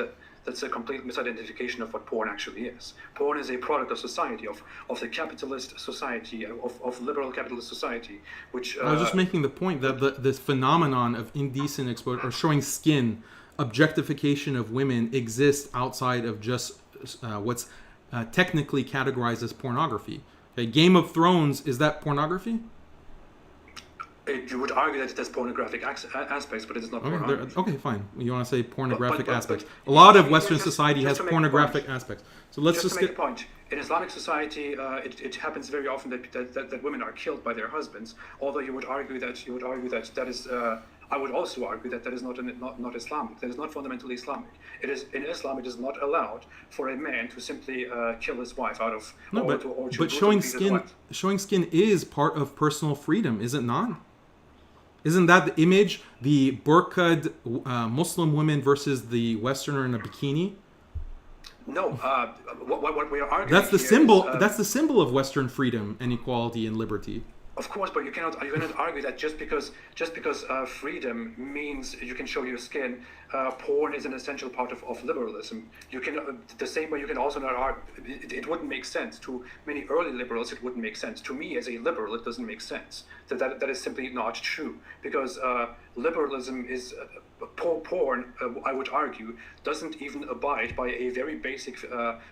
a complete misidentification of what porn actually is. Porn is a product of society, of the capitalist society, of liberal capitalist society, which. I was just making the point that this phenomenon of indecent exposure, or showing skin, objectification of women, exists outside of just what's technically categorized as pornography. Okay, Game of Thrones, is that pornography? You would argue that it has pornographic aspects, but it is not pornography. Okay, fine. You want to say pornographic aspects. A lot of Western society has pornographic aspects. So let's just make a point. In Islamic society, it happens very often that women are killed by their husbands. Although you would argue that is. I would also argue that is not Islamic. That is not fundamentally Islamic. It is in Islam. It is not allowed for a man to simply kill his wife out of. But showing skin is part of personal freedom, is it not? Isn't that the image, the burqa'd Muslim woman versus the Westerner in a bikini? No, what we are arguing. That's the symbol. That's the symbol of Western freedom and equality and liberty. Of course, but you cannot argue that just because freedom means you can show your skin, porn is an essential part of liberalism. You can the same way you can also not argue. It wouldn't make sense to many early liberals. It wouldn't make sense to me as a liberal. It doesn't make sense. That is simply not true, because liberalism is porn. I would argue doesn't even abide by a very basic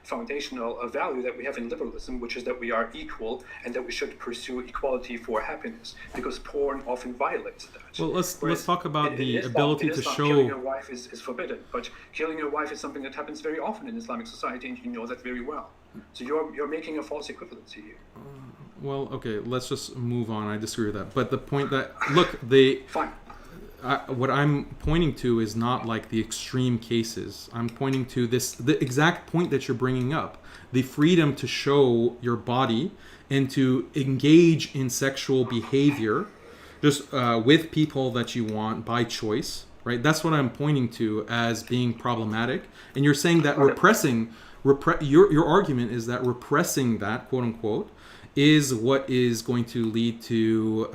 foundational value that we have in liberalism, which is that we are equal and that we should pursue equality for happiness, because porn often violates that. Well, let's talk about the ability to show. Killing your wife is forbidden, but killing your wife is something that happens very often in Islamic society, and you know that very well. So you're making a false equivalency here. Well, okay, let's just move on. I disagree with that. But the point that fine. What I'm pointing to is not like the extreme cases. I'm pointing to the exact point that you're bringing up: the freedom to show your body and to engage in sexual behavior, just with people that you want by choice. Right? That's what I'm pointing to as being problematic. And you're saying that your argument is that repressing that, quote unquote, is what is going to lead to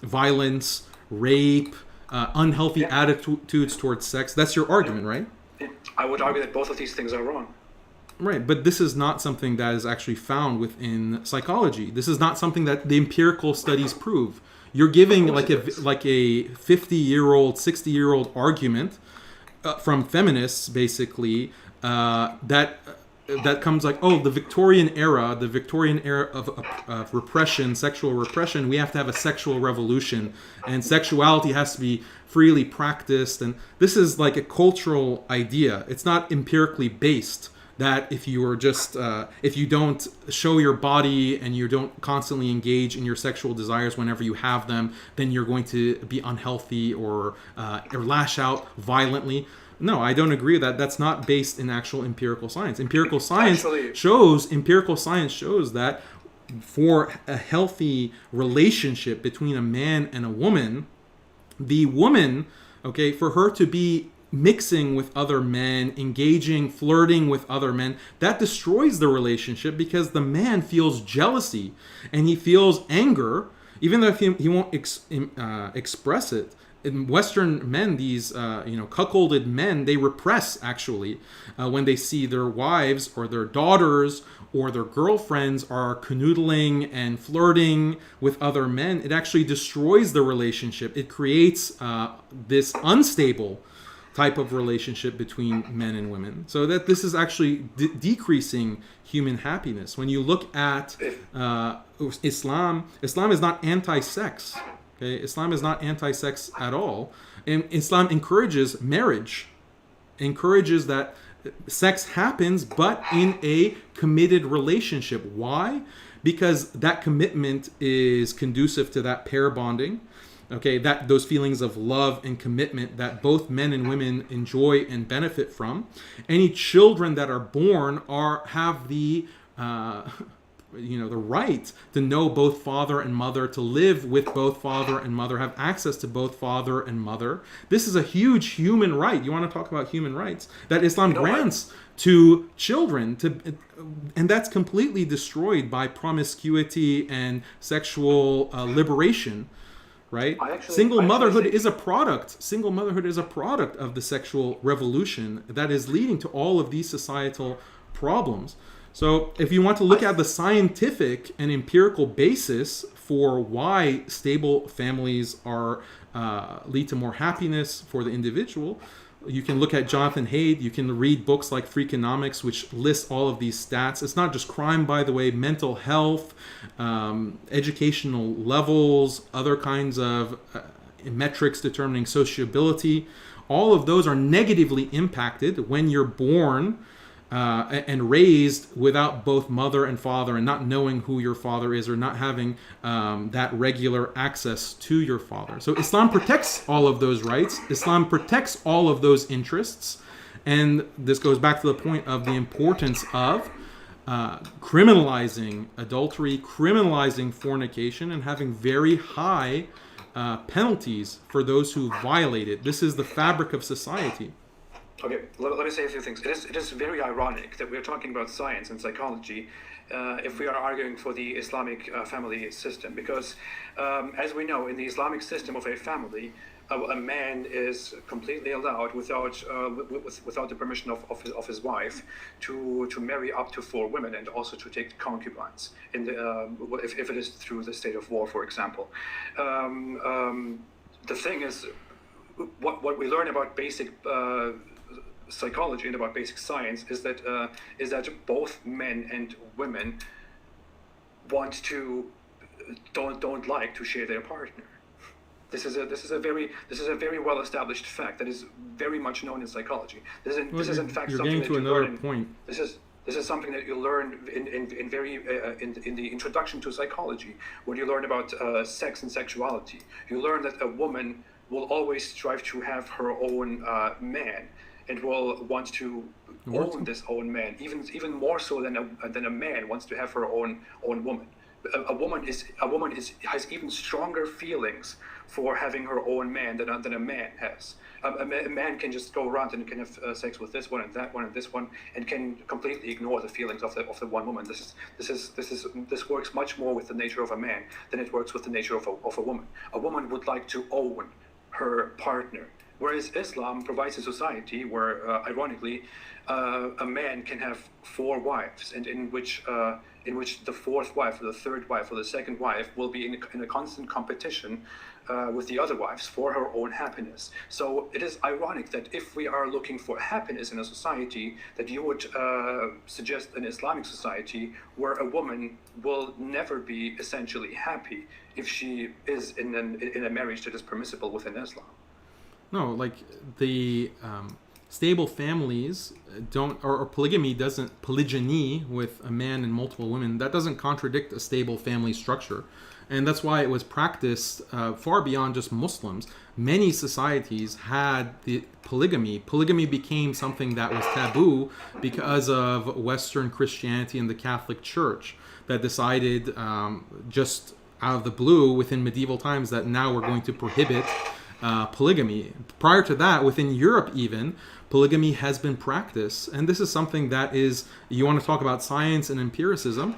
violence, rape, unhealthy attitudes towards sex. That's your argument, right? I would argue that both of these things are wrong. Right, but this is not something that is actually found within psychology. This is not something that the empirical studies prove. You're giving like a 50-year-old, 60-year-old argument from feminists, basically, that that comes like, oh, the Victorian era of repression, sexual repression, we have to have a sexual revolution, and sexuality has to be freely practiced. And this is like a cultural idea. It's not empirically based, that if you are just, if you don't show your body and you don't constantly engage in your sexual desires whenever you have them, then you're going to be unhealthy or lash out violently. No, I don't agree with that. That's not based in actual empirical science. Empirical science shows that for a healthy relationship between a man and a woman, the woman, okay, for her to be mixing with other men, engaging, flirting with other men, that destroys the relationship, because the man feels jealousy and he feels anger, even though he won't express it. In Western men, these cuckolded men, they repress actually when they see their wives or their daughters or their girlfriends are canoodling and flirting with other men. It actually destroys the relationship. It creates this unstable type of relationship between men and women. So that this is actually decreasing human happiness. When you look at Islam is not anti-sex. Okay? Islam is not anti-sex at all. And Islam encourages marriage, encourages that sex happens, but in a committed relationship. Why? Because that commitment is conducive to that pair bonding. Okay, that those feelings of love and commitment that both men and women enjoy and benefit from. Any children that are born have the the right to know both father and mother, to live with both father and mother, have access to both father and mother. This is a huge human right. You want to talk about human rights that Islam grants to children, and that's completely destroyed by promiscuity and sexual liberation. Right? Single motherhood is a product of the sexual revolution that is leading to all of these societal problems. So if you want to look at the scientific and empirical basis for why stable families lead to more happiness for the individual, you can look at Jonathan Haidt. You can read books like Freakonomics, which lists all of these stats. It's not just crime, by the way, mental health, educational levels, other kinds of metrics determining sociability. All of those are negatively impacted when you're born and raised without both mother and father, and not knowing who your father is, or not having that regular access to your father. So Islam protects all of those rights. Islam protects all of those interests. And this goes back to the point of the importance of criminalizing adultery, criminalizing fornication, and having very high penalties for those who violate it. This is the fabric of society. Okay, let me say a few things. It is very ironic that we're talking about science and psychology if we are arguing for the Islamic family system, because as we know, in the Islamic system of a family, a man is completely allowed, without the permission of his wife, to marry up to 4 women, and also to take concubines in if it is through the state of war, for example. The thing is, what we learn about basic psychology and about basic science is that both men and women don't like to share their partner. This is a very well established fact that is very much known in psychology. This is in fact something that you learn. Point. This is something that you learn in the introduction to psychology, when you learn about sex and sexuality. You learn that a woman will always strive to have her own man, and will want to own this own man, even more so than a man wants to have her own woman. A woman has even stronger feelings for having her own man than a man has. A man can just go around and can have sex with this one and that one and this one, and can completely ignore the feelings of the one woman. This works much more with the nature of a man than it works with the nature of a woman. A woman would like to own her partner, Whereas Islam provides a society where, ironically, a man can have 4 wives, and in which the 4th wife or the 3rd wife or the 2nd wife will be in a constant competition with the other wives for her own happiness. So it is ironic that if we are looking for happiness in a society, that you would suggest an Islamic society where a woman will never be essentially happy if she is in a marriage that is permissible within Islam. No, like the stable families don't, or polygyny with a man and multiple women, that doesn't contradict a stable family structure. And that's why it was practiced far beyond just Muslims. Many societies had the polygamy. Polygamy became something that was taboo because of Western Christianity and the Catholic Church that decided just out of the blue within medieval times that now we're going to prohibit polygamy. Prior to that, within Europe even, polygamy has been practiced. And this is something that is, you want to talk about science and empiricism,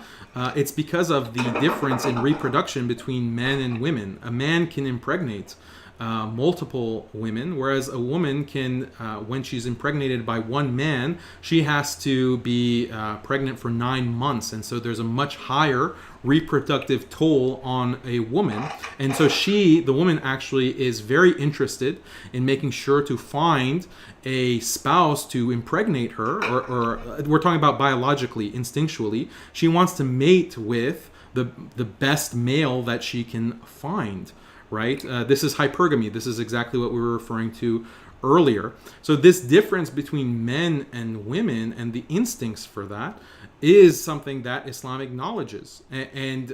it's because of the difference in reproduction between men and women. A man can impregnate multiple women, whereas a woman can, when she's impregnated by one man, she has to be pregnant for 9 months. And so there's a much higher reproductive toll on a woman. And so the woman actually is very interested in making sure to find a spouse to impregnate her, or we're talking about biologically, instinctually. She wants to mate with the best male that she can find. Right? This is hypergamy. This is exactly what we were referring to earlier. So this difference between men and women and the instincts for that is something that Islam acknowledges and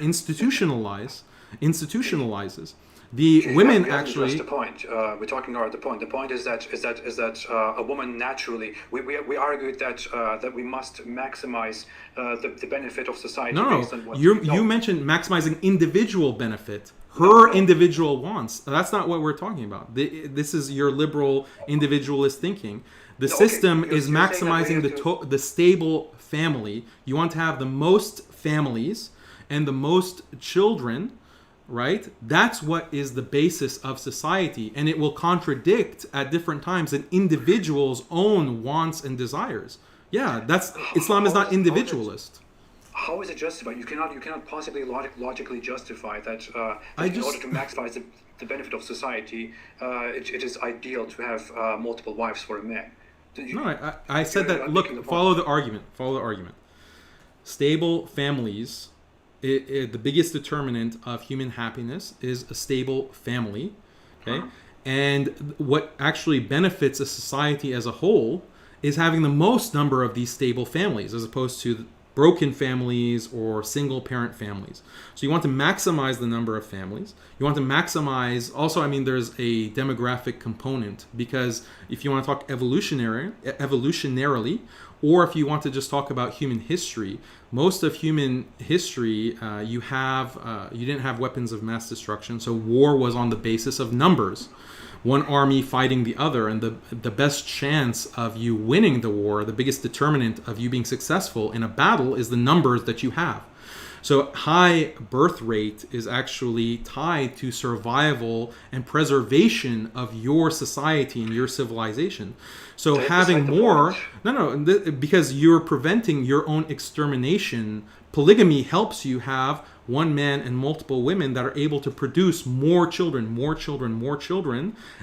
institutionalizes. The women actually. That's the point. We're talking about the point. The point is that a woman naturally. We argued that we must maximize the benefit of society. No, based on what you mentioned maximizing individual benefit. Her individual wants. That's not what we're talking about. This is your liberal individualist thinking. The system is maximizing the stable family. You want to have the most families and the most children, right? That's what is the basis of society. And it will contradict at different times an individual's own wants and desires. Yeah, Islam is not individualist. How is it justified? You cannot possibly logically justify that, in order to maximize the benefit of society, it is ideal to have multiple wives for a man. I said that. Look, follow the argument. Stable families, the biggest determinant of human happiness is a stable family. Okay, and what actually benefits a society as a whole is having the most number of these stable families, as opposed to broken families or single parent families. So you want to maximize the number of families. You want to maximize, also, there's a demographic component, because if you want to talk evolutionarily, or if you want to just talk about human history, most of human history, you didn't have weapons of mass destruction, so war was on the basis of numbers. One army fighting the other, and the best chance of you winning the war, the biggest determinant of you being successful in a battle, is the numbers that you have. So high birth rate is actually tied to survival and preservation of your society and your civilization. So having more, because you're preventing your own extermination. Polygamy helps you have one man and multiple women that are able to produce more children,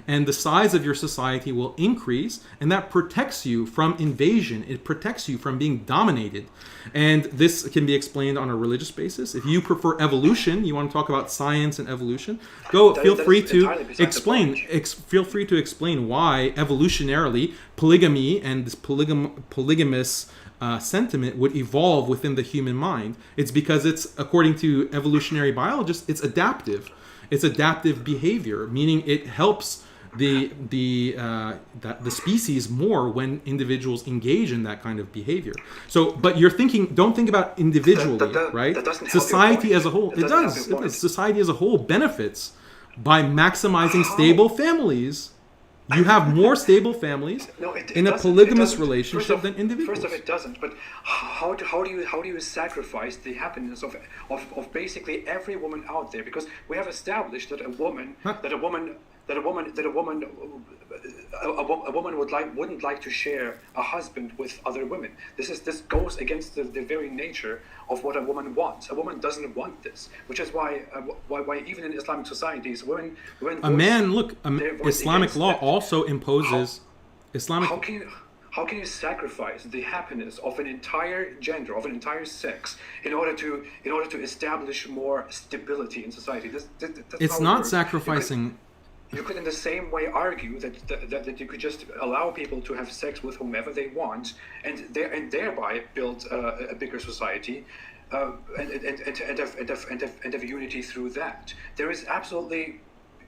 and the size of your society will increase, and that protects you from invasion. It protects you from being dominated. And this can be explained on a religious basis. If you prefer evolution, you want to talk about science and evolution, feel free to explain why evolutionarily polygamy and this polygamous sentiment would evolve within the human mind. It's because it's, according to evolutionary biologists, it's adaptive. It's adaptive behavior, meaning it helps the species more when individuals engage in that kind of behavior. So, but don't think about individually, right? That doesn't help society as a whole. It does. Society as a whole benefits by maximizing stable families. You have more stable families in a polygamous relationship than individuals. First off, it doesn't. But how do you sacrifice the happiness of basically every woman out there? Because we have established that a woman that a woman wouldn't like to share a husband with other women. This goes against the very nature of what a woman wants. A woman doesn't want this, which is why even in Islamic societies, women Islamic law also imposes Islamic. How can you sacrifice the happiness of an entire gender, of an entire sex, in order to establish more stability in society? It's not sacrificing. You could in the same way argue that you could just allow people to have sex with whomever they want, and thereby build a bigger society, and have unity through that. There is absolutely.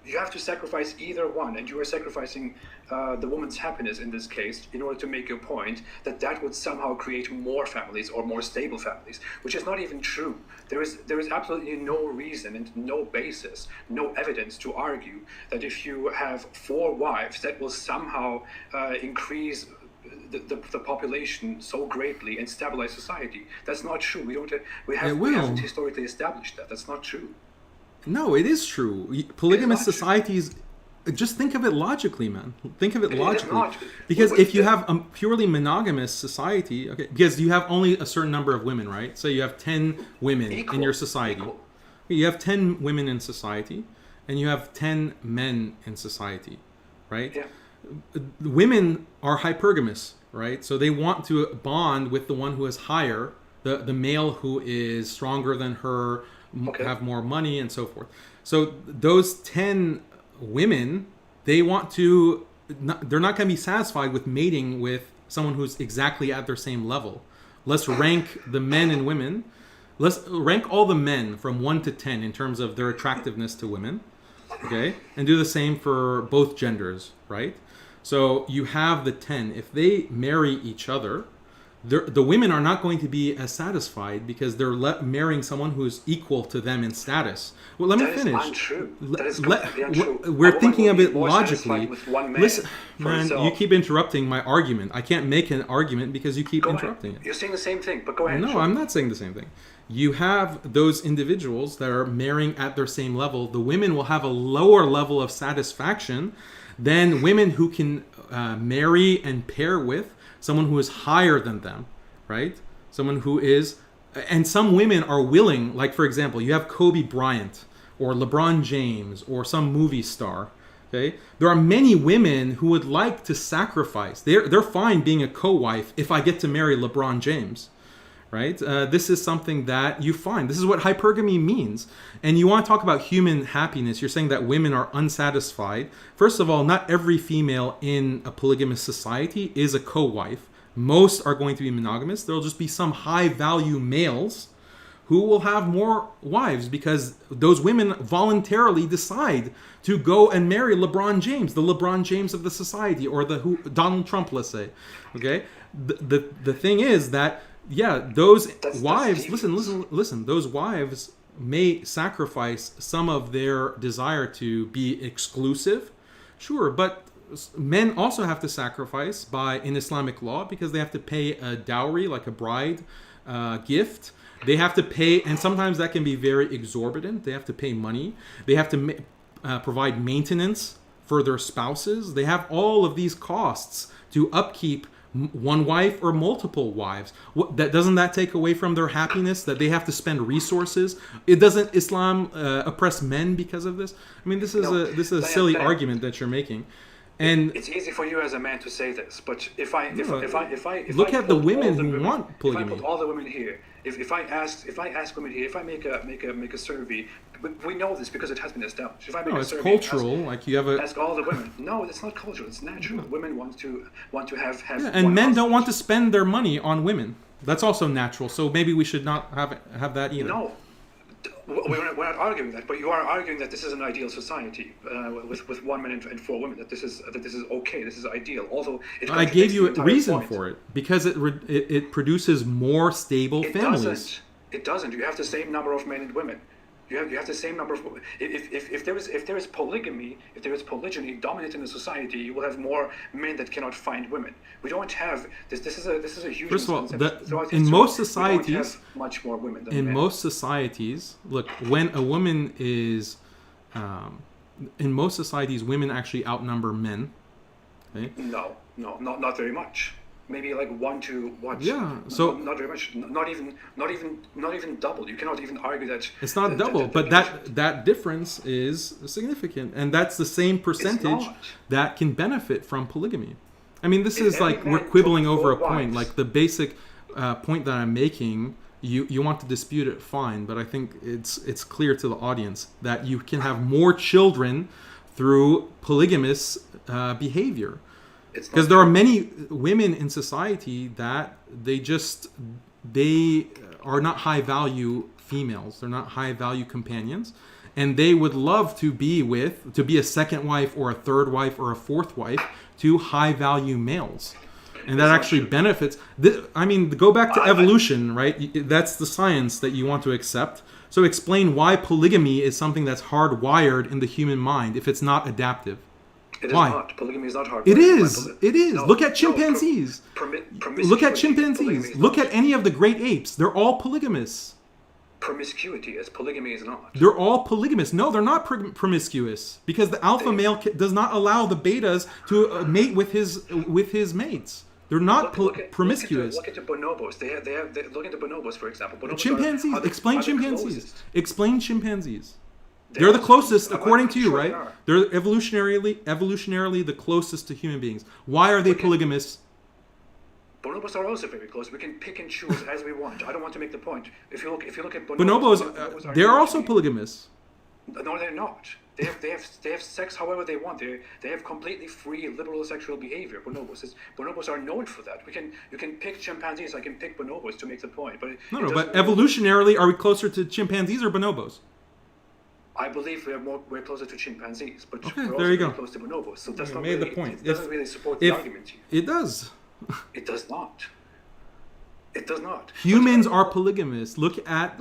You have to sacrifice either one, and you are sacrificing the woman's happiness in this case in order to make your point that would somehow create more families or more stable families, which is not even true. There is absolutely no reason and no basis, no evidence to argue that if you have 4 wives, that will somehow increase the population so greatly and stabilize society. That's not true. We haven't historically established that. That's not true. No, it is true. Polygamous societies, just think of it logically, man. Think of it logically. Because if you have a purely monogamous society, okay, because you have only a certain number of women, right? So you have 10 women in your society. You have 10 women in society, and you have 10 men in society, right? Yeah. Women are hypergamous, right? So they want to bond with the one who is higher, the male who is stronger than her, have more money, and so forth. So those 10 women, they're not going to be satisfied with mating with someone who's exactly at their same level. Let's rank the men and women. Let's rank all the men from 1 to 10 in terms of their attractiveness to women, okay? And do the same for both genders, right? So you have the 10. If they marry each other, the women are not going to be as satisfied because they're marrying someone who's equal to them in status. Well, let me finish. That is untrue. That is completely untrue. We're thinking of it logically. Listen, man, you keep interrupting my argument. I can't make an argument because you keep interrupting it. You're saying the same thing, but go ahead. No, I'm not saying the same thing. You have those individuals that are marrying at their same level. The women will have a lower level of satisfaction than women who can marry and pair with someone who is higher than them, right? Someone who is, and some women are willing, like for example, you have Kobe Bryant or LeBron James or some movie star, okay? There are many women who would like to sacrifice. They're fine being a co-wife if I get to marry LeBron James, right? This is something that you find. This is what hypergamy means. And you want to talk about human happiness. You're saying that women are unsatisfied. First of all, not every female in a polygamous society is a co-wife. Most are going to be monogamous. There'll just be some high-value males who will have more wives because those women voluntarily decide to go and marry LeBron James, the LeBron James of the society, or Donald Trump, let's say. Okay? The thing is that those wives, listen, those wives may sacrifice some of their desire to be exclusive, sure, but men also have to sacrifice in Islamic law because they have to pay a dowry, like a bride gift. They have to pay, and sometimes that can be very exorbitant. They have to pay money. They have to provide maintenance for their spouses. They have all of these costs to upkeep one wife or multiple wives. Doesn't that take away from their happiness that they have to spend resources? Doesn't Islam oppress men because of this? I mean, this is a silly argument that you're making. And it's easy for you as a man to say this, but if I look at the women who want polygamy. If I put all the women here, if I ask women here, if I make a survey, we know this because it has been established. If I make a survey, it's cultural. Ask all the women. No, it's not cultural. It's natural. Women want to have. Yeah, and men don't want to spend their money on women. That's also natural. So maybe we should not have that either. No. We're not arguing that, but you are arguing that this is an ideal society with 1 man and 4 women. That this is okay. This is ideal. Although I gave you a reason for it because it produces more stable families. It doesn't. You have the same number of men and women. You have the same number of. If there is polygamy, if there is polygyny dominant in the society, you will have more men that cannot find women. We don't have this. This is a huge. First of all, in most societies, we don't have much more women than in men. most societies, look, when a woman is in most societies, women actually outnumber men. Okay? No, not very much. Maybe like 1 to what? Yeah. So not very much. Not even double. You cannot even argue that it's not double, but that difference is significant, and that's the same percentage that can benefit from polygamy. I mean, this is like we're quibbling over a point. Like the basic point that I'm making, you want to dispute it, fine. But I think it's clear to the audience that you can have more children through polygamous behavior. Because there are many women in society that they are not high value females. They're not high value companions, and they would love to be a second wife or a third wife or a fourth wife to high value males, and that actually benefits. I mean, go back to evolution, right? That's the science that you want to accept. So explain why polygamy is something that's hardwired in the human mind if it's not adaptive. It is Why? not. Polygamy is not hard. It is. It is. Look at chimpanzees. Look at chimpanzees. Look at any of the great apes. They're all polygamous. Promiscuity is. Polygamy is not. They're all polygamous. No, they're not promiscuous because the alpha male does not allow the betas to mate with his mates. They're not promiscuous. Look at the bonobos. Look at the bonobos, for example. Bonobos chimpanzees. Explain chimpanzees. Explain chimpanzees. They're the closest, according to you, right? They're evolutionarily the closest to human beings. Why are they polygamous? Bonobos are also very close. We can pick and choose as we want. I don't want to make the point. If you look at bonobos, they're also polygamous. No, they're not. They have sex however they want. They have completely free liberal sexual behavior. Bonobos are known for that. You can pick chimpanzees. I can pick bonobos to make the point. But but evolutionarily, are we closer to chimpanzees or bonobos? I believe we're closer to chimpanzees, but okay, we're also close to bonobos. So that's not made really, the point. It doesn't really support the argument here. It does. It does not. It does not. Humans are polygamous. Look at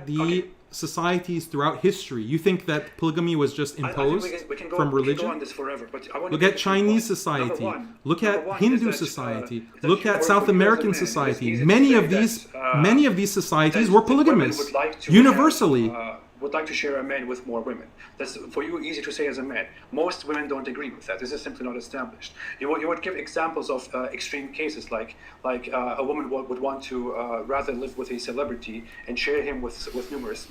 the societies throughout history. You think that polygamy was just imposed from religion? We can go on this forever, but I want look at Chinese society. Look at Hindu society. Look at South American society. Many of these societies were polygamous universally. Would like to share a man with more women. That's for you easy to say as a man. Most women don't agree with that. This is simply not established. You would give examples of extreme cases like a woman would want to rather live with a celebrity and share him with numerous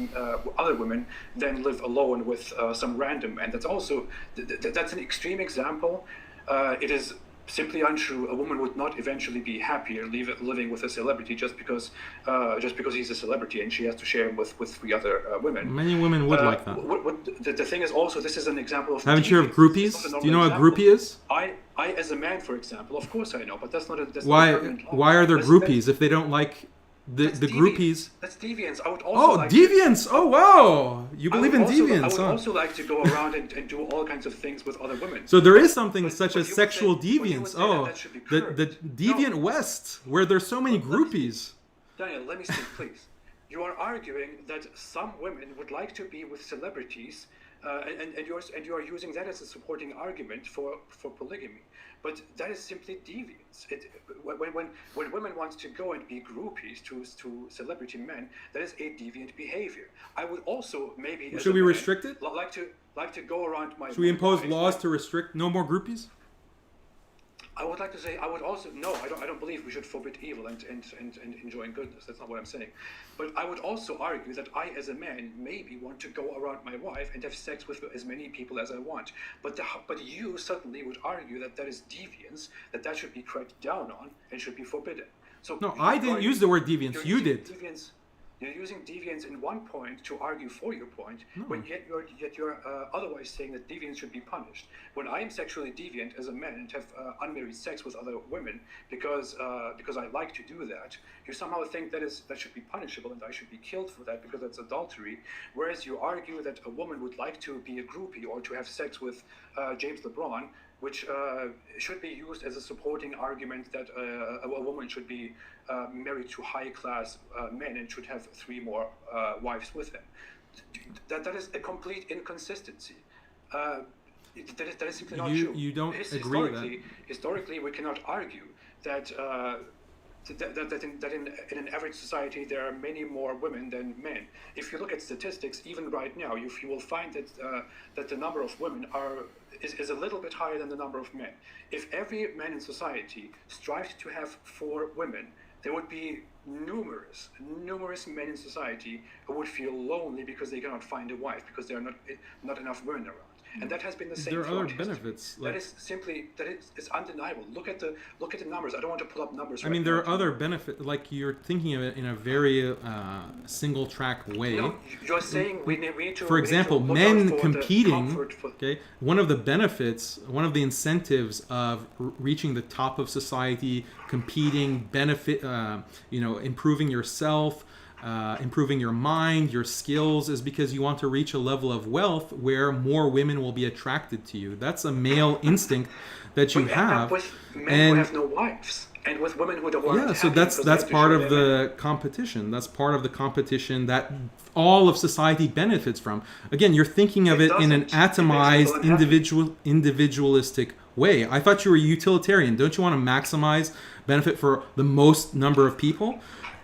other women than live alone with some random man. That's also that's an extreme example. It is simply untrue. A woman would not eventually be happier living with a celebrity just because he's a celebrity and she has to share him with 3 other women. Many women would like that. The thing is also, this is an example of... Haven't you heard of groupies? Do you know what a groupie is? I as a man, for example, of course I know, but that's not a... Why are there groupies if they don't like... The groupies. That's deviance. I would also deviance! Oh, wow! You believe in deviance, I would also like to go around and do all kinds of things with other women. So there is something such as sexual deviance. The deviant West, where there's so many groupies. Daniel, let me speak, please. You are arguing that some women would like to be with celebrities, and you are using that as a supporting argument for polygamy. But that is simply deviance. When women want to go and be groupies to celebrity men, that is a deviant behavior. I would also maybe... Should we restrict it? Like to go around my... Should we impose laws to restrict no more groupies? I would like to say, I would also, no, I don't believe we should forbid evil and enjoying goodness. That's not what I'm saying. But I would also argue that I, as a man, maybe want to go around my wife and have sex with as many people as I want. But you certainly would argue that that is deviance, that should be cracked down on and should be forbidden. So no, I didn't use the word deviance. You did. You're using deviance in one point to argue for your point, but yet you're otherwise saying that deviance should be punished. When I am sexually deviant as a man and have unmarried sex with other women because I like to do that, you somehow think that should be punishable and I should be killed for that because that's adultery. Whereas you argue that a woman would like to be a groupie or to have sex with James LeBron, which should be used as a supporting argument that a woman should be married to high-class men and should have 3 more wives with him. That is a complete inconsistency. That is simply not true. You don't agree with that? Historically, we cannot argue that in an average society there are many more women than men. If you look at statistics, even right now, you will find that the number of women is a little bit higher than the number of men. If every man in society strived to have 4 women, there would be numerous men in society who would feel lonely because they cannot find a wife, because there are not enough women around. And that has been the same. There are other history. benefits. That is simply it's undeniable. Look at the numbers. I don't want to pull up numbers. I mean, there are other benefits. Like, you're thinking of it in a very single track way. No, you're saying we need to. For example, men competing. Okay, one of the benefits, one of the incentives of reaching the top of society, competing, improving yourself. Improving your mind, your skills, is because you want to reach a level of wealth where more women will be attracted to you. That's a male instinct that you have. With men who have no wives, and with women who don't want. Yeah, so that's part of the competition. That's part of the competition that all of society benefits from. Again, you're thinking of it in an atomized, individualistic way. I thought you were utilitarian. Don't you want to maximize benefit for the most number of people?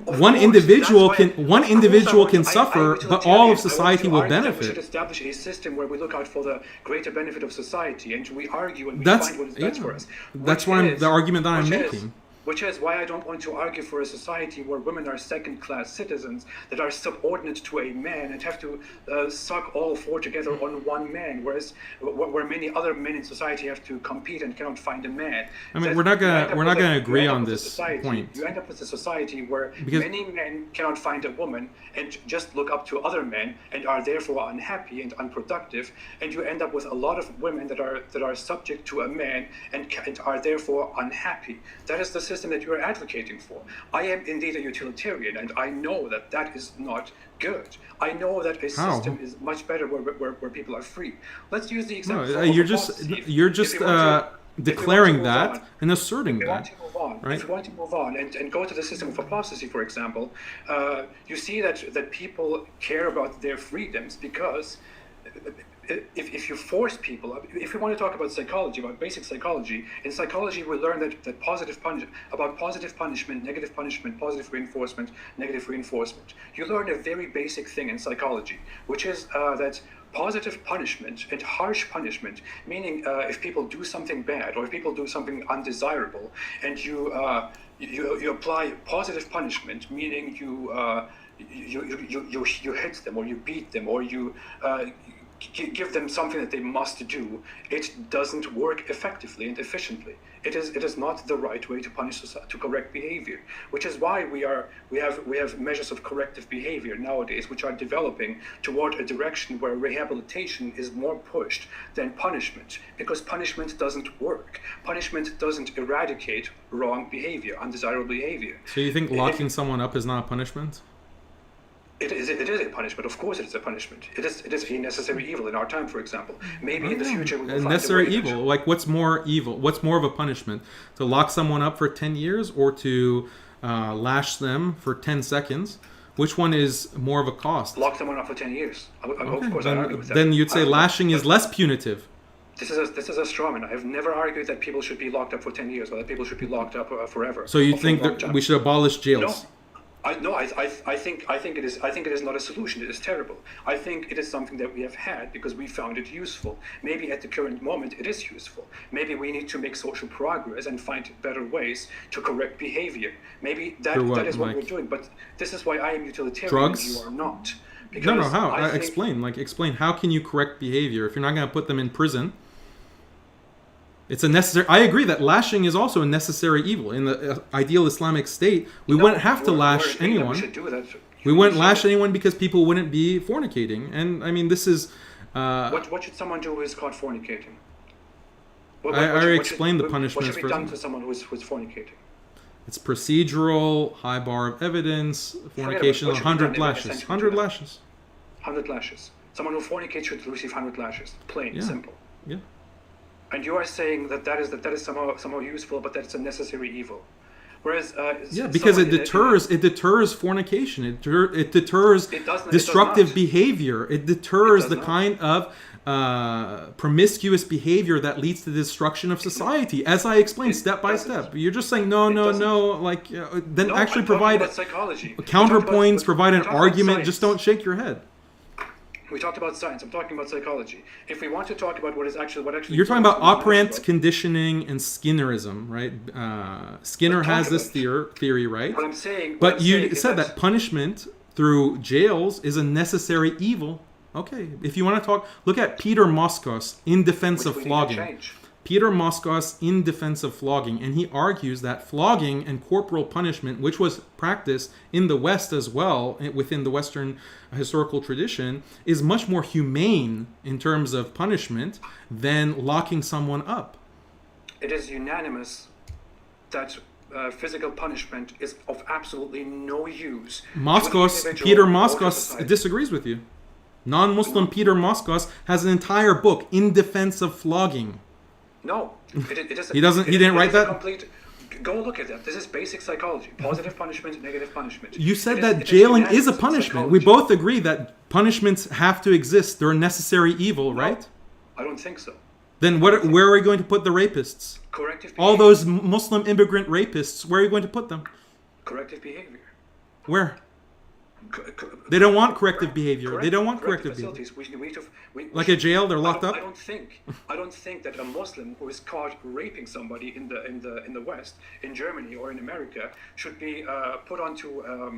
One individual can suffer, but all of society will benefit. We should establish a system where we look out for the greater benefit of society, and we argue and we find what is best for us. That's the argument that I'm making. Which is why I don't want to argue for a society where women are second-class citizens that are subordinate to a man and have to suck all 4 together on one man, whereas where many other men in society have to compete and cannot find a man. I mean, we're not gonna agree on this point. You end up with a society where many men cannot find a woman and just look up to other men and are therefore unhappy and unproductive, and you end up with a lot of women that are subject to a man and are therefore unhappy. That is the system that you are advocating for. I am indeed a utilitarian, and I know that is not good. I know that a system is much better where people are free. Let's use the example. No, you're just declaring that and asserting that. Right? If you want to move on and go to the system of apostasy, for example, you see that people care about their freedoms because if you force people, if we want to talk about psychology, about basic psychology, in psychology we learn that positive punishment, negative punishment, positive reinforcement, negative reinforcement. You learn a very basic thing in psychology, which is that positive punishment and harsh punishment, meaning if people do something bad or if people do something undesirable, and you apply positive punishment, meaning you hit them or you beat them or you give them something that they must do, it doesn't work effectively and efficiently. It is not the right way to punish to correct behavior, which is why we have measures of corrective behavior nowadays, which are developing toward a direction where rehabilitation is more pushed than punishment, because punishment doesn't work. Punishment doesn't eradicate wrong behavior, undesirable behavior. So you think locking someone up is not a punishment? It is a punishment. Of course, it is a punishment. It is a necessary evil in our time, for example. Maybe in the future we will find necessary evil. Like, what's more evil? What's more of a punishment? To lock someone up for 10 years or to lash them for 10 seconds? Which one is more of a cost? Lock someone up for 10 years. Of course, I argue with that. Then you'd say lashing is less punitive. This is a straw man. I have never argued that people should be locked up for 10 years or that people should be locked up forever. So you think that we should abolish jails? No. I think it is not a solution. It is terrible. I think it is something that we have had because we found it useful. Maybe at the current moment it is useful. Maybe we need to make social progress and find better ways to correct behavior. Maybe that is what we're doing. But this is why I am utilitarian. Drugs? And you are not. No, how? Explain. How can you correct behavior if you're not going to put them in prison? It's a necessary. I agree that lashing is also a necessary evil. In the ideal Islamic state, we wouldn't have to lash anyone. We wouldn't lash anyone because people wouldn't be fornicating. And I mean, this is. What should someone do who is caught fornicating? I already explained the punishments. What should be done to someone who is fornicating? It's procedural, high bar of evidence, fornication, 100 lashes. 100 lashes. 100 lashes. Someone who fornicates should receive 100 lashes. Plain, simple. Yeah. And you are saying that is somehow useful, but that it's a necessary evil. Whereas because it deters fornication. It deters destructive behavior. It deters the kind of promiscuous behavior that leads to the destruction of society, as I explained step by step. You're just saying no. Like then No, actually I'm provide talking about psychology. counterpoints, provide an we talked about argument. science. Just don't shake your head. We talked about science. I'm talking about psychology. If we want to talk about what actually You're talking about operant natural, conditioning and Skinnerism, right? Skinner has this theory, right? What I'm saying. But you said that punishment through jails is a necessary evil. Okay, if you want to talk, look at Peter Moskos in defense of flogging. Peter Moskos in defense of flogging, and he argues that flogging and corporal punishment, which was practiced in the West as well, within the Western historical tradition, is much more humane in terms of punishment than locking someone up. It is unanimous that physical punishment is of absolutely no use. Peter Moskos disagrees with you. Non-Muslim Peter Moskos has an entire book in defense of flogging. No, it is. He didn't write that. Go look at that. This is basic psychology: positive punishment, negative punishment. You said that jailing is a punishment. We both agree that punishments have to exist. They're a necessary evil, right? I don't think so. Then where are we going to put the rapists? Corrective behavior. All those Muslim immigrant rapists. Where are you going to put them? Corrective behavior. Where? They don't want corrective behavior. They don't want corrective behavior. Like a jail, they're locked up. I don't think that a Muslim who is caught raping somebody in the West, in Germany or in America, should be put onto a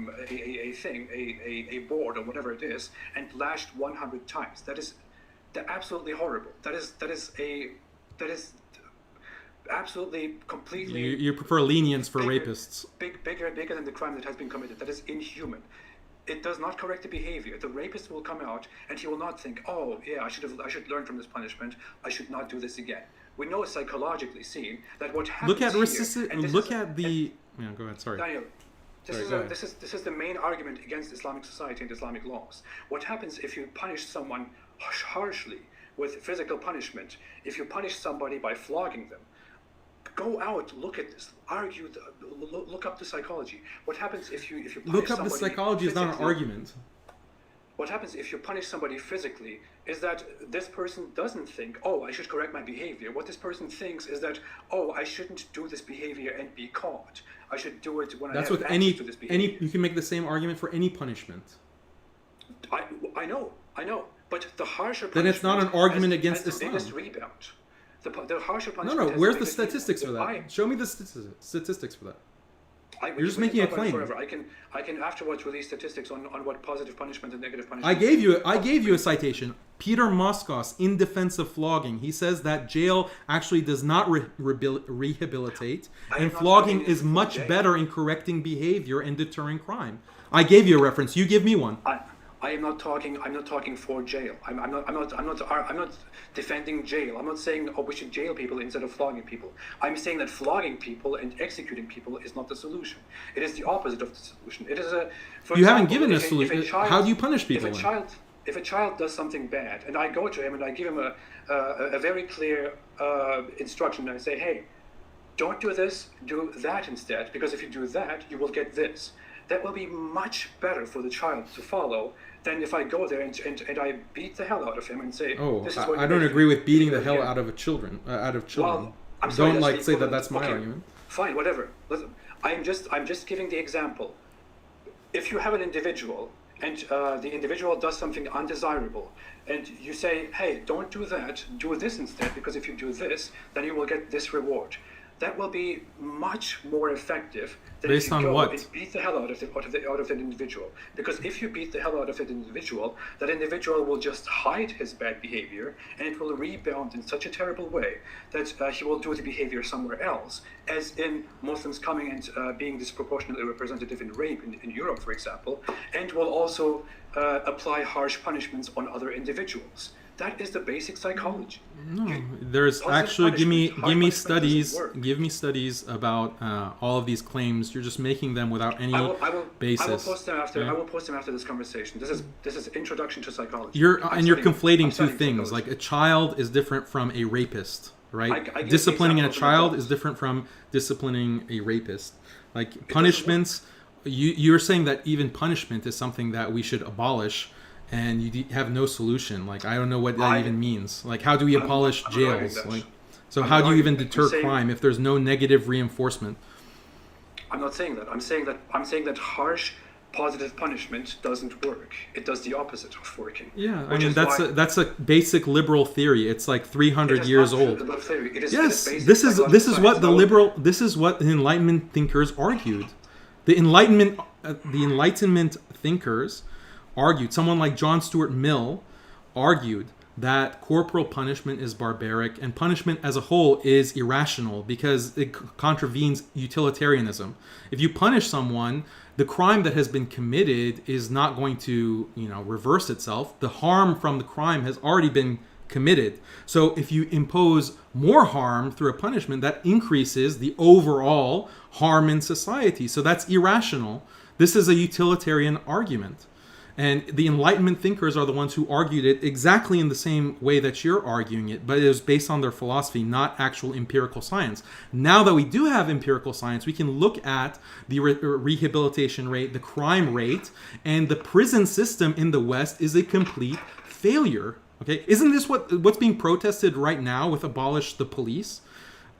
board or whatever it is and lashed 100 times. They're absolutely horrible. That is absolutely completely. You prefer lenience for rapists. Bigger than the crime that has been committed. That is inhuman. It does not correct the behavior. The rapist will come out and he will not think, oh yeah, I should learn from this punishment. I should not do this again. We know psychologically seen that what happens Go ahead. Sorry. Daniel, this is the main argument against Islamic society and Islamic laws. What happens if you punish someone harshly with physical punishment? If you punish somebody by flogging them, go out, look at this, argue, look up the psychology. What happens if you punish look up the somebody psychology is not an argument. What happens if you punish somebody physically is that this person doesn't think, oh, I should correct my behavior. What this person thinks is that, oh, I shouldn't do this behavior and be caught. I should do it when I have access to this behavior. You can make the same argument for any punishment. I know. But the harsher punishment then it's not an argument against has the Islam. biggest rebound. The harsher punishment. No. Where's the statistics for that? Show me the statistics for that. You're just making a claim. Forever. I can afterwards release statistics on what positive punishment and negative punishment. I gave you a citation. Peter Moskos in defense of flogging. He says that jail actually does not rehabilitate, and flogging is much better in correcting behavior and deterring crime. I gave you a reference. You give me one. I'm not talking for jail. I'm not defending jail. I'm not saying, oh, we should jail people instead of flogging people. I'm saying that flogging people and executing people is not the solution. It is the opposite of the solution. It is haven't given a solution. How do you punish people? If a child does something bad, and I go to him and I give him a very clear instruction, and I say, hey, don't do this, do that instead, because if you do that, you will get this. That will be much better for the child to follow than if I go there and I beat the hell out of him and say, this is what I don't agree with beating the hell out of children. Well, I'm sorry, don't say that that's my argument. Fine, whatever. Listen, I'm just giving the example. If you have an individual and the individual does something undesirable, and you say, hey, don't do that, do this instead, because if you do this, then you will get this reward. That will be much more effective than based if you go and what? beat the hell out of that individual. Because if you beat the hell out of that individual will just hide his bad behavior, and it will rebound in such a terrible way that he will do the behavior somewhere else, as in Muslims coming and being disproportionately representative in rape in Europe, for example, and will also apply harsh punishments on other individuals. That is the basic psychology. No, there's actually give me studies about all of these claims. You're just making them without any basis. I will post them after. Yeah. I will post them after this conversation. This is introduction to psychology. You're conflating two things. Like a child is different from a rapist, right? Disciplining a child is different from disciplining a rapist. Like punishments, you're saying that even punishment is something that we should abolish, and you have no solution. Like, I don't know what that even means. Like, how do we abolish jails? Like, so how do you even deter crime if there's no negative reinforcement? I'm not saying that. I'm saying that harsh, positive punishment doesn't work. It does the opposite of working. Yeah, I mean that's a basic liberal theory. It's like 300 years old. Yes, this is what the Enlightenment thinkers argued. The Enlightenment thinkers argued. Someone like John Stuart Mill argued that corporal punishment is barbaric and punishment as a whole is irrational because it contravenes utilitarianism. If you punish someone, the crime that has been committed is not going to, reverse itself. The harm from the crime has already been committed. So if you impose more harm through a punishment, that increases the overall harm in society. So that's irrational. This is a utilitarian argument. And the Enlightenment thinkers are the ones who argued it exactly in the same way that you're arguing it, but it was based on their philosophy, not actual empirical science. Now that we do have empirical science, we can look at the rehabilitation rate, the crime rate, and the prison system in the West is a complete failure. Okay, isn't this what's being protested right now with abolish the police?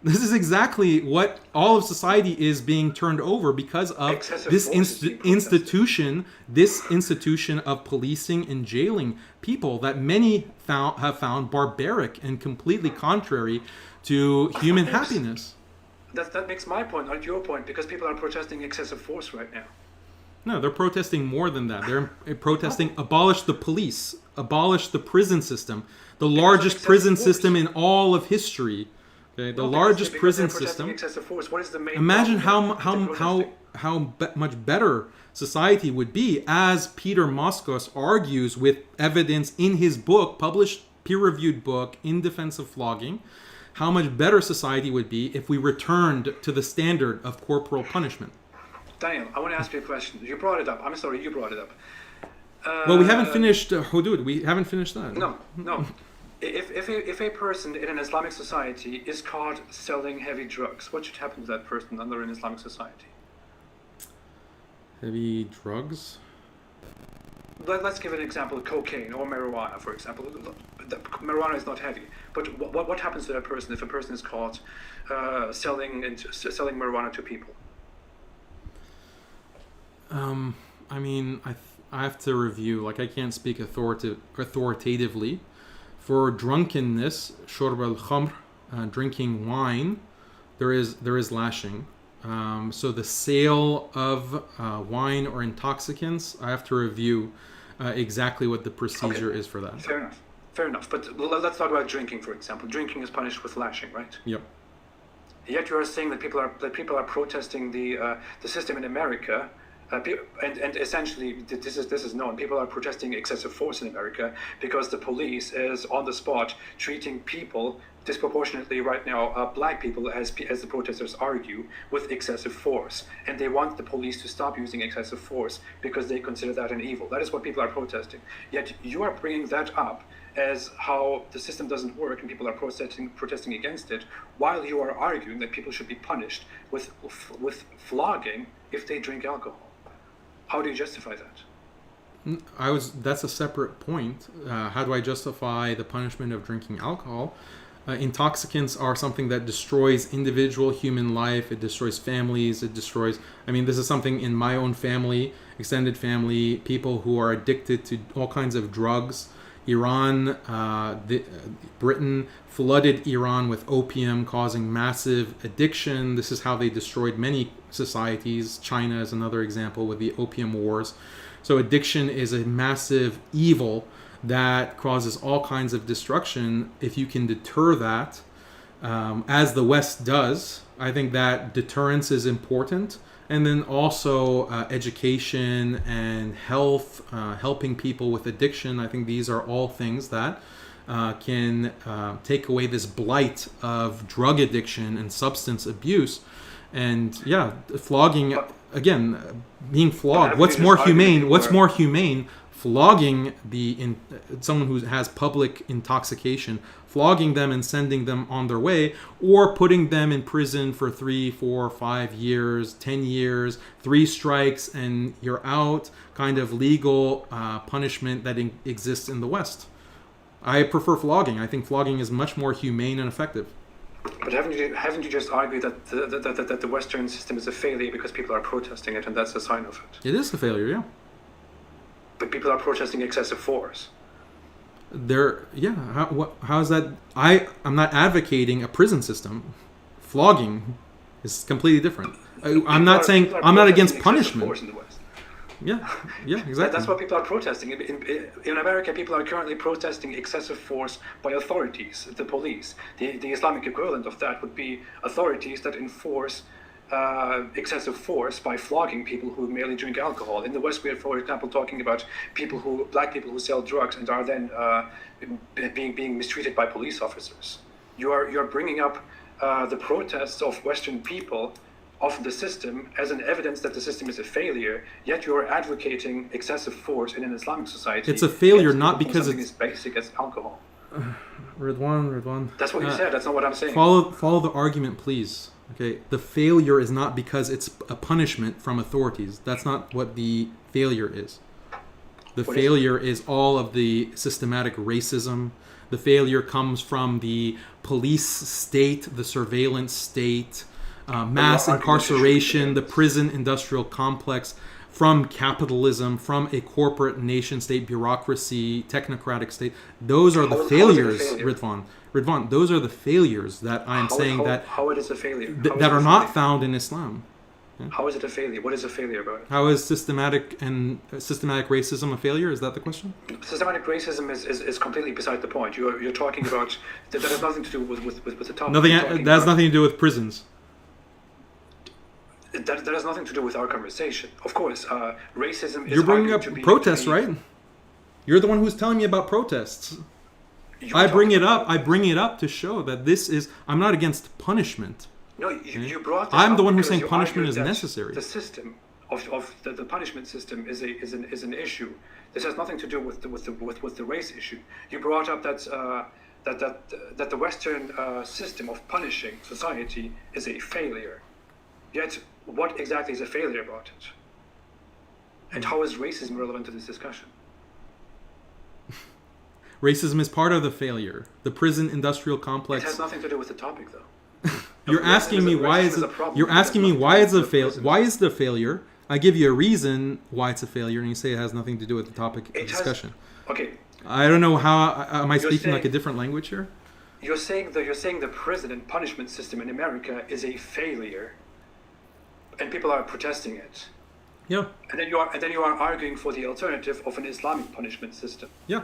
This is exactly what all of society is being turned over because of this institution of policing and jailing people that many have found barbaric and completely contrary to human happiness. That makes my point, not your point, because people are protesting excessive force right now. No, they're protesting more than that. They're protesting abolish the police, abolish the prison system, the largest prison system in all of history. Okay, the largest prison system. What is the main Imagine how much better society would be, as Peter Moskos argues with evidence in his book, published peer-reviewed book, In Defense of Flogging, how much better society would be if we returned to the standard of corporal punishment. Daniel, I want to ask you a question. You brought it up. I'm sorry, you brought it up. Well, we haven't finished Hudud. We haven't finished that. No. If a person in an Islamic society is caught selling heavy drugs, what should happen to that person under an Islamic society? Heavy drugs? Let's give an example: cocaine or marijuana, for example. Marijuana is not heavy, but what happens to that person if a person is caught selling marijuana to people? I mean, I have to review. Like, I can't speak authoritatively. For drunkenness, shorb al-khamr, drinking wine, there is lashing. So the sale of wine or intoxicants, I have to review exactly what the procedure is for that. Fair enough. But let's talk about drinking, for example. Drinking is punished with lashing, right? Yep. Yet you are saying that people are protesting the system in America. And essentially, this is known. People are protesting excessive force in America because the police is on the spot treating people disproportionately right now, black people, as the protesters argue, with excessive force. And they want the police to stop using excessive force because they consider that an evil. That is what people are protesting. Yet you are bringing that up as how the system doesn't work and people are protesting against it, while you are arguing that people should be punished with flogging if they drink alcohol. How do you justify that? That's a separate point. How do I justify the punishment of drinking alcohol? Intoxicants are something that destroys individual human life. It destroys families. This is something in my own family, extended family, people who are addicted to all kinds of drugs. Britain flooded Iran with opium, causing massive addiction. This is how they destroyed many societies. China is another example with the opium wars. So addiction is a massive evil that causes all kinds of destruction. If you can deter that, as the West does, I think that deterrence is important. And then also education and health, helping people with addiction. I think these are all things that can take away this blight of drug addiction and substance abuse. And flogging, again, being flogged. What's more humane? flogging someone who has public intoxication, flogging them and sending them on their way, or putting them in prison for 3, 4, 5 years, 10 years, 3 strikes and you're out, kind of legal punishment that exists in the West. I prefer flogging. I think flogging is much more humane and effective. But haven't you just argued that the Western system is a failure because people are protesting it, and that's a sign of it? It is a failure, yeah. But people are protesting excessive force. How is that? I'm not advocating a prison system. Flogging is completely different. I'm not against punishment. Force in the West. Yeah, exactly. That's what people are protesting. In America, people are currently protesting excessive force by authorities, the police. The Islamic equivalent of that would be authorities that enforce excessive force by flogging people who merely drink alcohol. In the West, we are, for example, talking about black people who sell drugs and are then being mistreated by police officers. You're bringing up the protests of Western people of the system as an evidence that the system is a failure, yet you're advocating excessive force in an Islamic society. It's a failure not because it's as basic as alcohol. Ridwan. That's what you said. That's not what I'm saying. Follow the argument, please. Okay, the failure is not because it's a punishment from authorities. That's not what the failure is. The failure is all of the systematic racism. The failure comes from the police state, the surveillance state, mass incarceration, the prison industrial complex, from capitalism, from a corporate nation state bureaucracy, technocratic state. Those are the failures, Ridwan, those are the failures that I'm saying how it is a failure. That are not found in Islam. Yeah? How is it a failure? What is a failure about it? How is systematic racism a failure? Is that the question? Systematic racism is completely beside the point. You're talking about that has nothing to do with the topic. That has nothing to do with prisons. That has nothing to do with our conversation. Of course, racism is... You're bringing up protests, right? You're the one who's telling me about protests. I bring it up to show that this is... I'm not against punishment. No, you brought this I'm up the one who's because saying punishment is necessary. The system of the punishment system is an issue. This has nothing to do with the race issue. You brought up that the Western system of punishing society is a failure. Yet, what exactly is a failure about it? And how is racism relevant to this discussion? Racism is part of the failure. The prison industrial complex... It has nothing to do with the topic, though. You're asking me why is it... You're asking me why is it a failure? I give you a reason why it's a failure, and you say it has nothing to do with the topic of discussion. Okay. I don't know how... Am I speaking like a different language here? You're saying the prison and punishment system in America is a failure, and people are protesting it. Yeah. And then you are arguing for the alternative of an Islamic punishment system. Yeah.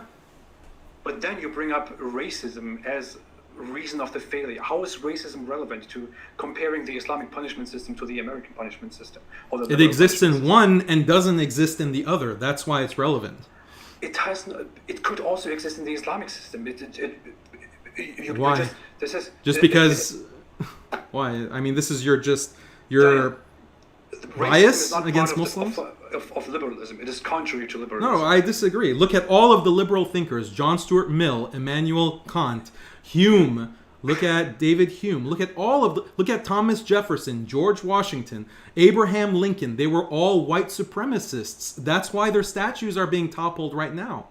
But then you bring up racism as reason of the failure. How is racism relevant to comparing the Islamic punishment system to the American punishment system? It exists in one and doesn't exist in the other. That's why it's relevant. It could also exist in the Islamic system. Why? Why? I mean, this is your bias against Muslims? Of liberalism. It is contrary to liberalism. No, I disagree. Look at all of the liberal thinkers. John Stuart Mill, Immanuel Kant, Hume. Look at David Hume. Look at Thomas Jefferson, George Washington, Abraham Lincoln. They were all white supremacists. That's why their statues are being toppled right now.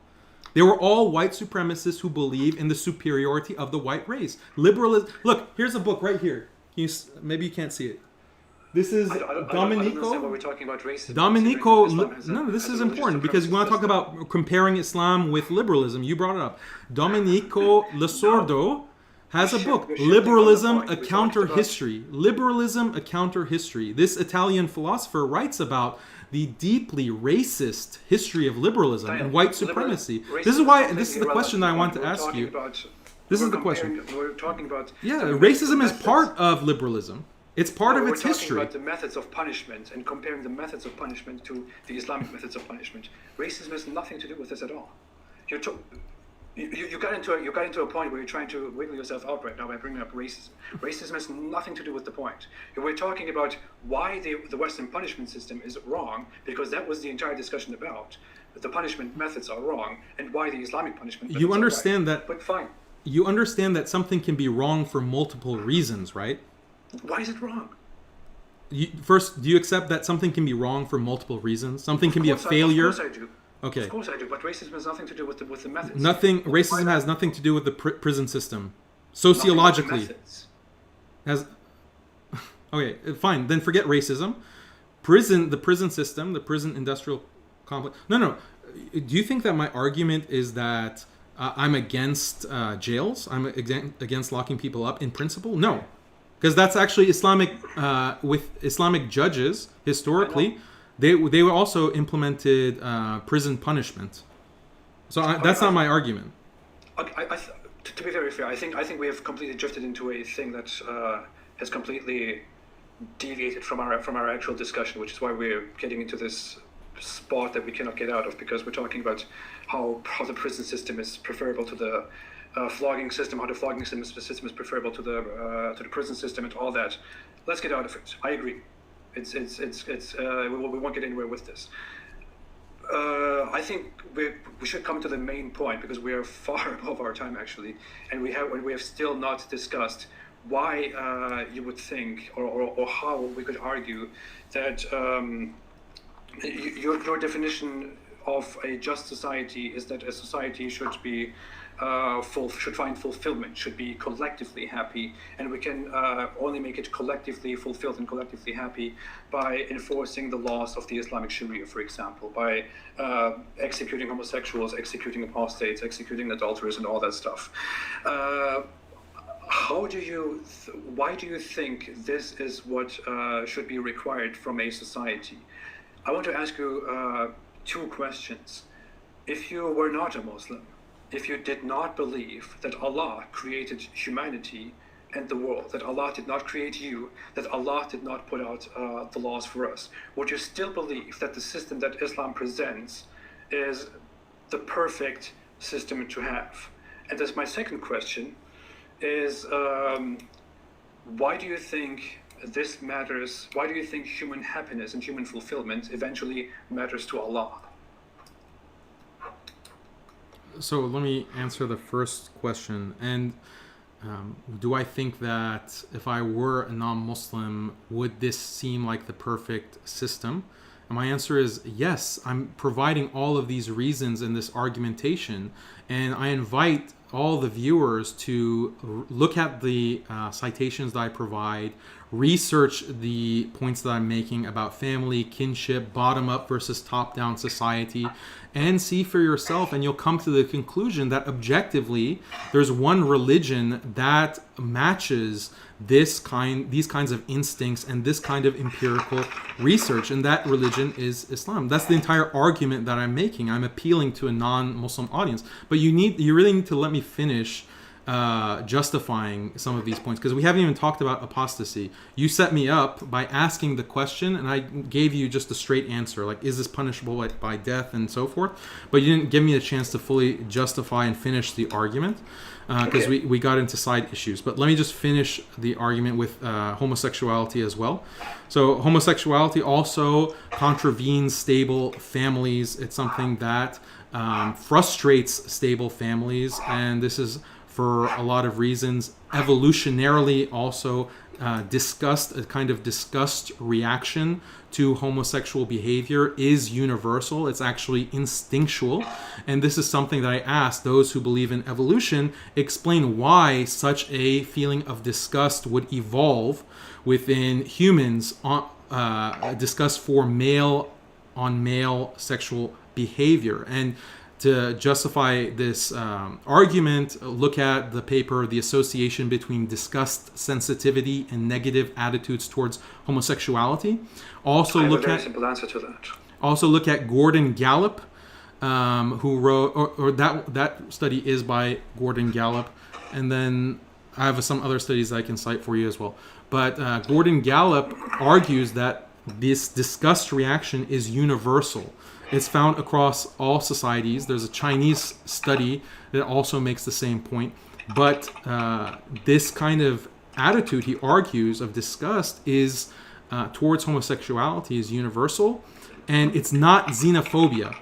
They were all white supremacists who believe in the superiority of the white race. Liberalism. Look, here's a book right here. Maybe you can't see it. This is Domenico. I don't understand why we're talking about racism. Domenico. No, this is important because you want to talk about comparing Islam with liberalism. You brought it up. Domenico Lesordo has a book, Liberalism, a Counter History. Liberalism, a Counter History. This Italian philosopher writes about the deeply racist history of liberalism and white supremacy. This is the question that I want to ask you. This is the question. We're talking about... Yeah, racism is part of liberalism. It's part of its history. We're talking about the methods of punishment and comparing the methods of punishment to the Islamic methods of punishment. Racism has nothing to do with this at all. You got into a point where you're trying to wiggle yourself out right now by bringing up racism. Racism has nothing to do with the point. We're talking about why the Western punishment system is wrong, because that was the entire discussion about. the punishment methods are wrong and why the Islamic punishment methods You understand are right. that. But fine. You understand that something can be wrong for multiple reasons, right? Why is it wrong? First, do you accept that something can be wrong for multiple reasons? Something can be a failure. Of course I do. Okay. Of course I do. But racism has nothing to do with the methods. Racism has nothing to do with the prison system. Sociologically, has. Okay, fine. Then forget racism. The prison system, the prison industrial complex. No. Do you think that my argument is that I'm against jails? I'm against locking people up in principle? No. Because that's actually Islamic, with Islamic judges, historically, they were also implemented prison punishment. So that's not my argument. To be very fair, I think we have completely drifted into a thing that has completely deviated from our actual discussion, which is why we're getting into this spot that we cannot get out of, because we're talking about how the prison system is preferable to the flogging system, how the flogging system is preferable to the prison system, and all that. Let's get out of it. I agree. We won't get anywhere with this. I think we should come to the main point, because we are far above our time actually, and we have still not discussed why you would think or how we could argue that your definition of a just society is that a society should be should find fulfillment, should be collectively happy, and we can only make it collectively fulfilled and collectively happy by enforcing the laws of the Islamic Sharia, for example, by executing homosexuals, executing apostates, executing adulterers, and all that stuff. Why do you think this is what should be required from a society? I want to ask you two questions. If you were not a Muslim, if you did not believe that Allah created humanity and the world, that Allah did not create you, that Allah did not put out the laws for us, would you still believe that the system that Islam presents is the perfect system to have? And that's my second question, is why do you think this matters? Why do you think human happiness and human fulfillment eventually matters to Allah? So let me answer the first question. And do I think that if I were a non-Muslim, would this seem like the perfect system? And my answer is yes. I'm providing all of these reasons in this argumentation, and I invite all the viewers to look at the citations that I provide, research the points that I'm making about family, kinship, bottom-up versus top-down society, and see for yourself, and you'll come to the conclusion that objectively there's one religion that matches these kinds of instincts and this kind of empirical research, and that religion is Islam. That's the entire argument that I'm making. I'm appealing to a non-Muslim audience, but you really need to let me finish justifying some of these points, because we haven't even talked about apostasy. You set me up by asking the question, and I gave you just a straight answer, like, is this punishable by death and so forth, but you didn't give me a chance to fully justify and finish the argument, because we got into side issues. But let me just finish the argument with homosexuality as well. So homosexuality also contravenes stable families. It's something that frustrates stable families, and this is for a lot of reasons. Evolutionarily also, a kind of disgust reaction to homosexual behavior is universal. It's actually instinctual. And this is something that I ask those who believe in evolution, explain why such a feeling of disgust would evolve within humans, disgust for male on male sexual behavior. And to justify this argument, look at the paper, The Association Between Disgust Sensitivity and Negative Attitudes Towards Homosexuality. Also, look at a very simple answer to that. Also, look at Gordon Gallup, who wrote, or that study is by Gordon Gallup, and then I have some other studies that I can cite for you as well. But Gordon Gallup argues that this disgust reaction is universal. It's found across all societies. There's a Chinese study that also makes the same point. But this kind of attitude, he argues, of disgust is towards homosexuality is universal, and it's not xenophobia.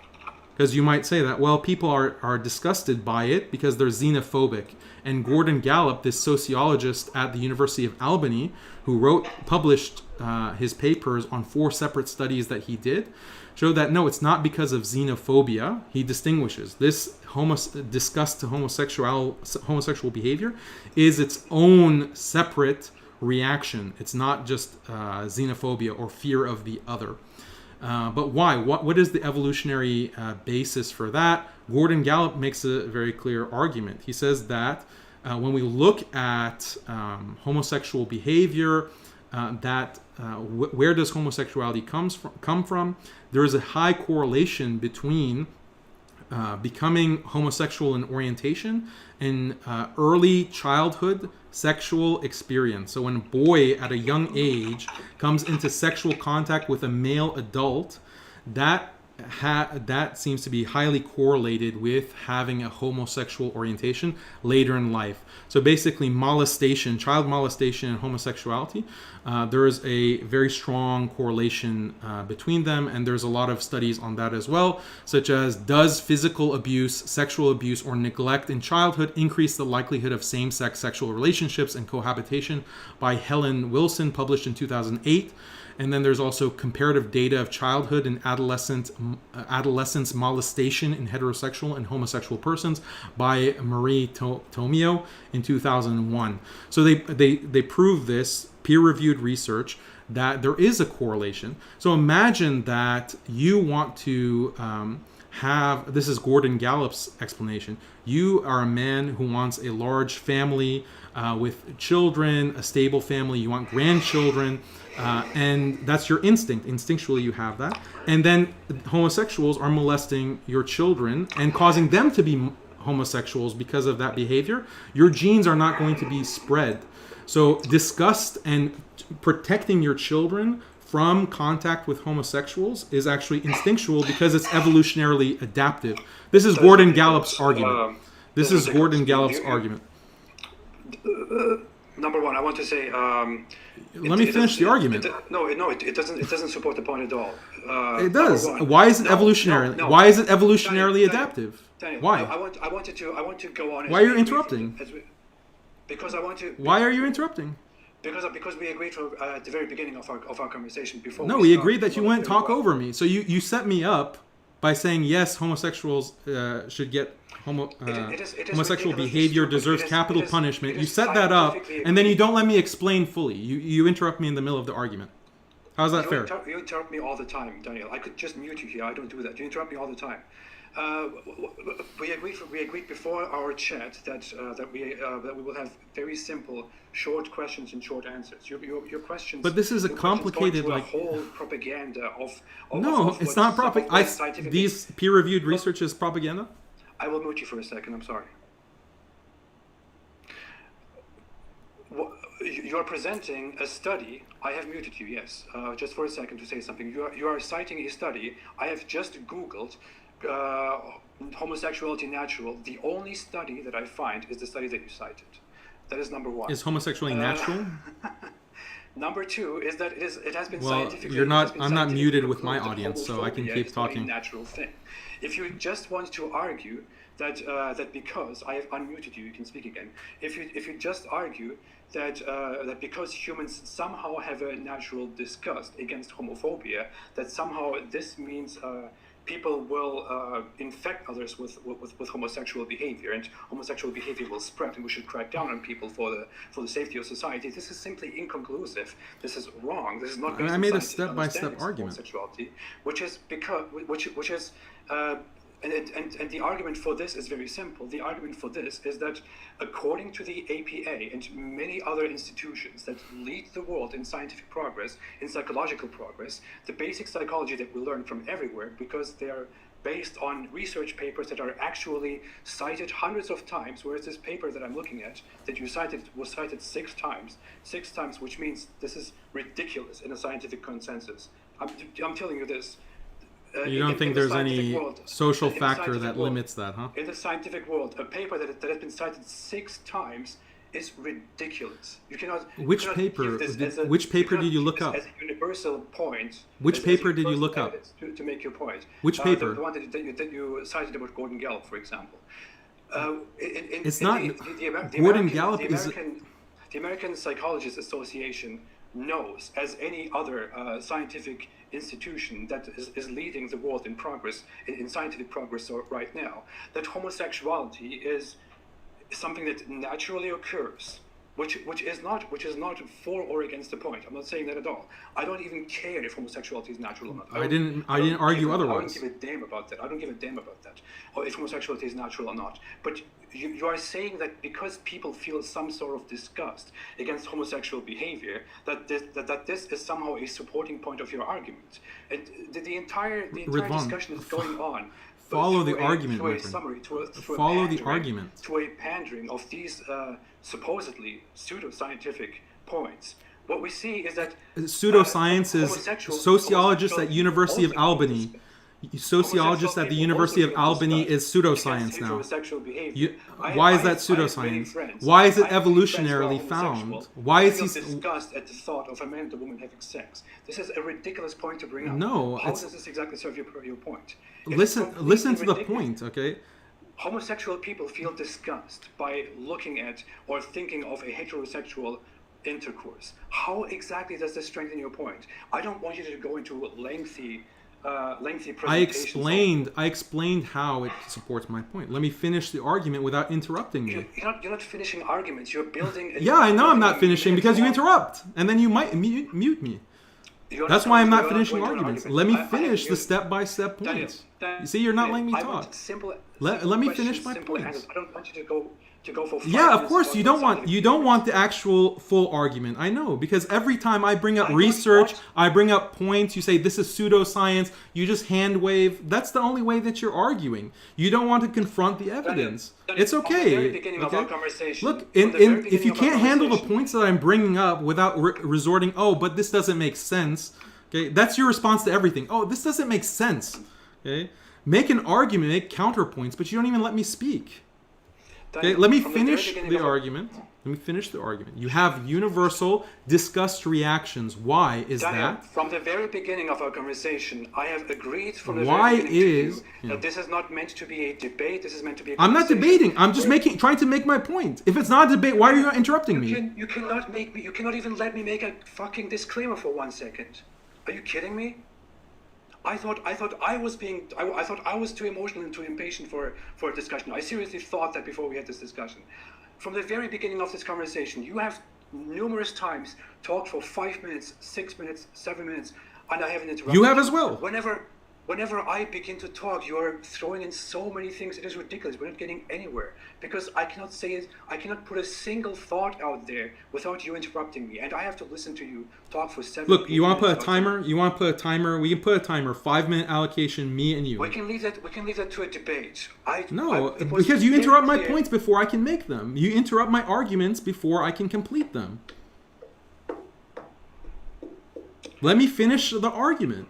Because you might say that, well, people are disgusted by it because they're xenophobic. And Gordon Gallup, this sociologist at the University of Albany, who published his papers on 4 separate studies that he did, showed that no, it's not because of xenophobia. He distinguishes this disgust to homosexual behavior is its own separate reaction. It's not just xenophobia or fear of the other. But why? What is the evolutionary basis for that? Gordon Gallup makes a very clear argument. He says that when we look at homosexual behavior, where does homosexuality come from? There is a high correlation between becoming homosexual in orientation and early childhood sexual experience. So when a boy at a young age comes into sexual contact with a male adult, that seems to be highly correlated with having a homosexual orientation later in life. So basically child molestation and homosexuality, there is a very strong correlation between them, and there's a lot of studies on that as well, such as does physical abuse, sexual abuse, or neglect in childhood increase the likelihood of same-sex sexual relationships and cohabitation, by Helen Wilson, published in 2008. And then there's also comparative data of childhood and adolescence molestation in heterosexual and homosexual persons by Marie Tomio in 2001. So they prove this, peer-reviewed research, that there is a correlation. So imagine that you want to this is Gordon Gallup's explanation. You are a man who wants a large family with children, a stable family, you want grandchildren, and that's your instinct. Instinctually, you have that. And then homosexuals are molesting your children and causing them to be homosexuals because of that behavior. Your genes are not going to be spread. So disgust and protecting your children from contact with homosexuals is actually instinctual because it's evolutionarily adaptive. This is Gordon Gallup's argument. This is Gordon Gallup's argument. Number one, I want to say. Let me finish the argument. It doesn't support the point at all. It does. Why is it evolutionary? Why is it evolutionarily adaptive? Daniel, Why? I want to go on. Why are you interrupting? Because I want to. Why are you interrupting? Because we agreed at the very beginning of our conversation before. No, we agreed that you wouldn't talk over me. So you set me up by saying yes, homosexuals should get homosexual behavior deserves capital punishment. You set that up, and then you don't let me explain fully. You interrupt me in the middle of the argument. How's that fair? You interrupt me all the time, Daniel. I could just mute you here. I don't do that. You interrupt me all the time. We agreed before our chat that we will have very simple, short questions and short answers. Your questions. But this is a complicated, a whole propaganda of no, it's not propaganda. These peer-reviewed research is propaganda. I will mute you for a second. I'm sorry. You are presenting a study. I have muted you. Yes, just for a second to say something. You are citing a study. I have just Googled. Homosexuality natural. The only study that I find is the study that you cited. That is number one. Is homosexuality natural? Number two is that it has been scientifically. You're not. I'm not muted with my audience, so I can keep talking. A natural thing. If you just want to argue that because I have unmuted you, you can speak again. If you just argue that because humans somehow have a natural disgust against homophobia, that somehow this means people will infect others with homosexual behavior, and homosexual behavior will spread, and we should crack down on people for the safety of society. This is simply inconclusive. This is wrong. This is not. I made a step-by-step argument. Homosexuality, and the argument for this is very simple. The argument for this is that according to the APA and many other institutions that lead the world in scientific progress, in psychological progress, the basic psychology that we learn from everywhere, because they are based on research papers that are actually cited hundreds of times, whereas this paper that I'm looking at, that you cited, was cited 6 times, which means this is ridiculous in a scientific consensus. I'm telling you this. You don't think there's any social factor that limits that, huh? In the scientific world, a paper that has been cited 6 times is ridiculous. You cannot. Which you cannot paper? give this as a, Which paper you did you give look this up? as a universal point. Which as paper a did you universal look up? evidence to make your point. Which paper? The one that you cited about Gordon Gallup, for example. It's not Gordon Gallup is. The American Psychologists Association knows, as any other scientific institution that is leading the world in progress, in scientific progress right now, that homosexuality is something that naturally occurs, which is not for or against the point. I'm not saying that at all. I don't even care if homosexuality is natural or not. I didn't argue otherwise. I don't give a damn about that. I don't give a damn about that, or if homosexuality is natural or not. But you are saying that because people feel some sort of disgust against homosexual behavior, that this is somehow a supporting point of your argument. And the entire discussion is going on. Follow the argument, through a summary, follow the argument. To a pandering of these supposedly pseudoscientific points. What we see is that pseudoscience is sociologists at University of Albany. Sociologists at the University of Albany is pseudoscience now. Why is that pseudoscience? Why is it evolutionarily found? Why is he disgust at the thought of a man and a woman having sex? This is a ridiculous point to bring up. No, how does this exactly serve your point? Listen to the point, okay? Homosexual people feel disgust by looking at or thinking of a heterosexual intercourse. How exactly does this strengthen your point? I don't want you to go into lengthy presentations. I explained how it supports my point. Let me finish the argument without interrupting me. You're not finishing arguments. You're building. Yeah, I know I'm not finishing because you interrupt, and then you might mute me. That's why I'm not finishing arguments. Let me finish the step-by-step points. You see, you're not letting me talk. Let me finish my points. I don't want you to go for 5 yeah, of minutes course you don't want the actual full argument. I know, because every time I bring up research, I bring up points, you say this is pseudoscience, you just hand wave. That's the only way that you're arguing. You don't want to confront the evidence. It's okay. Look, if you can't handle the points that I'm bringing up without resorting, but this doesn't make sense. Okay, that's your response to everything. Oh, this doesn't make sense. Okay, make an argument, make counterpoints, but you don't even let me speak. Okay, let me finish the argument. Let me finish the argument. You have universal disgust reactions. Why is that? From the very beginning of our conversation, I have agreed from the very beginning that this is not meant to be a debate. This is meant to be a I'm not debating. I'm just trying to make my point. If it's not a debate, why are you interrupting me? You cannot even let me make a fucking disclaimer for 1 second. Are you kidding me? I thought I was too emotional and too impatient for a discussion. I seriously thought that before we had this discussion. From the very beginning of this conversation, you have numerous times talked for 5 minutes, 6 minutes, 7 minutes, and I haven't interrupted. You have as well. Whenever I begin to talk, you are throwing in so many things. It is ridiculous. We're not getting anywhere because I cannot say it. I cannot put a single thought out there without you interrupting me, and I have to listen to you talk for 7 minutes. Look, you want to put a timer? You want to put a timer? We can put a timer. 5-minute allocation. Me and you. We can leave that to a debate. Because you interrupt my points before I can make them. You interrupt my arguments before I can complete them. Let me finish the argument.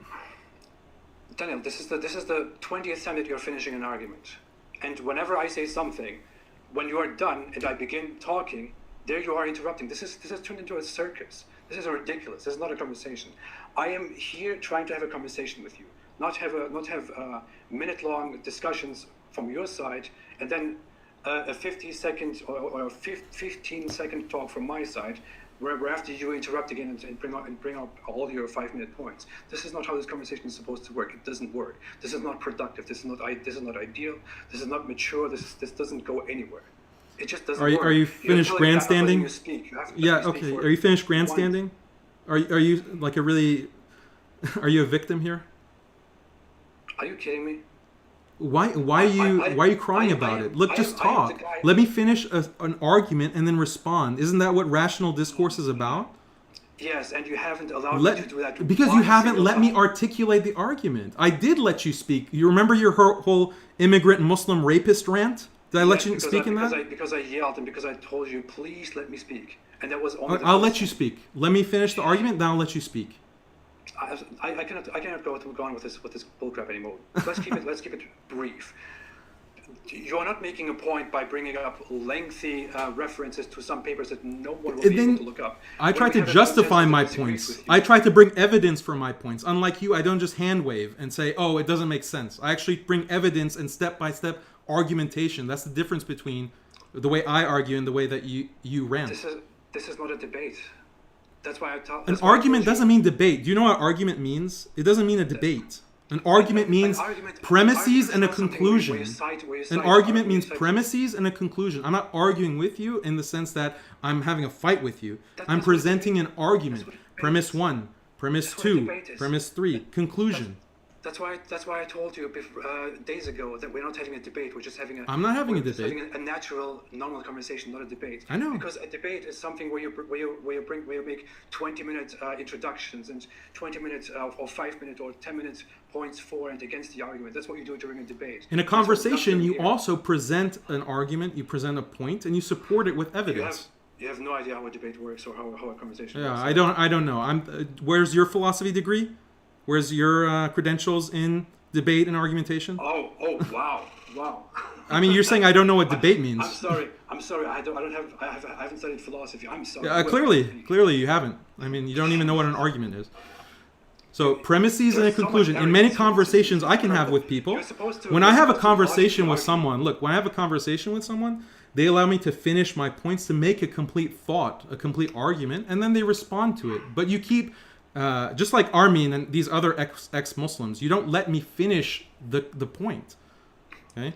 Daniel, this is the 20th time that you're finishing an argument. And whenever I say something, when you are done and I begin talking, there you are interrupting. This has turned into a circus. This is ridiculous. This is not a conversation. I am here trying to have a conversation with you, not have minute-long discussions from your side, and then a 50-second or a 15-second talk from my side, where after you interrupt again and bring up all your 5-minute points. This is not how this conversation is supposed to work. It doesn't work. This is not productive. This is not ideal. This is not mature. This doesn't go anywhere. It just doesn't work. Are you finished grandstanding? Yeah. Okay. Are you finished grandstanding? Are you like a really? Are you a victim here? Are you kidding me? Why are you crying about it? Look, just talk. Let me finish an argument and then respond. Isn't that what rational discourse is about? Yes, and you haven't allowed me to do that. Because you haven't let me articulate the argument. I did let you speak. You remember your whole immigrant Muslim rapist rant? Did I let you speak in that? Because I yelled and because I told you, please let me speak. And that was only I'll let you speak. Let me finish the argument, then I'll let you speak. I cannot go on with this bullcrap anymore. Let's keep it brief. You're not making a point by bringing up lengthy references to some papers that no one will be able to look up. I try to justify my points. I try to bring evidence for my points. Unlike you, I don't just hand wave and say, oh, it doesn't make sense. I actually bring evidence and step-by-step argumentation. That's the difference between the way I argue and the way that you rant. This is not a debate. That's why I tell. An argument doesn't mean debate. Do you know what argument means? It doesn't mean a debate. An argument means premises and a conclusion. An argument means premises and a conclusion. I'm not arguing with you in the sense that I'm having a fight with you. I'm presenting an argument. Premise 1, premise 2, premise 3, conclusion. That's why I told you days ago that we're not having a debate. We're just having a. I'm not having a debate. We're having a natural, normal conversation, not a debate. I know. Because a debate is something where you make 20-minute introductions and 20 minutes or 5-minute or 10-minute points for and against the argument. That's what you do during a debate. In a conversation, you also present an argument, you present a point, and you support it with evidence. You have no idea how a debate works or how a conversation works. Yeah, I don't know. Where's your philosophy degree? Where's your credentials in debate and argumentation? Oh, wow. I mean, you're saying I don't know what debate means. I'm sorry. I haven't studied philosophy. I'm sorry. Clearly you haven't. I mean, you don't even know what an argument is. So premises and a conclusion. In many conversations I can have with people, when I have a conversation with someone, they allow me to finish my points, to make a complete thought, a complete argument, and then they respond to it. But you keep, just like Armin and these other ex-Muslims, you don't let me finish the point. Okay?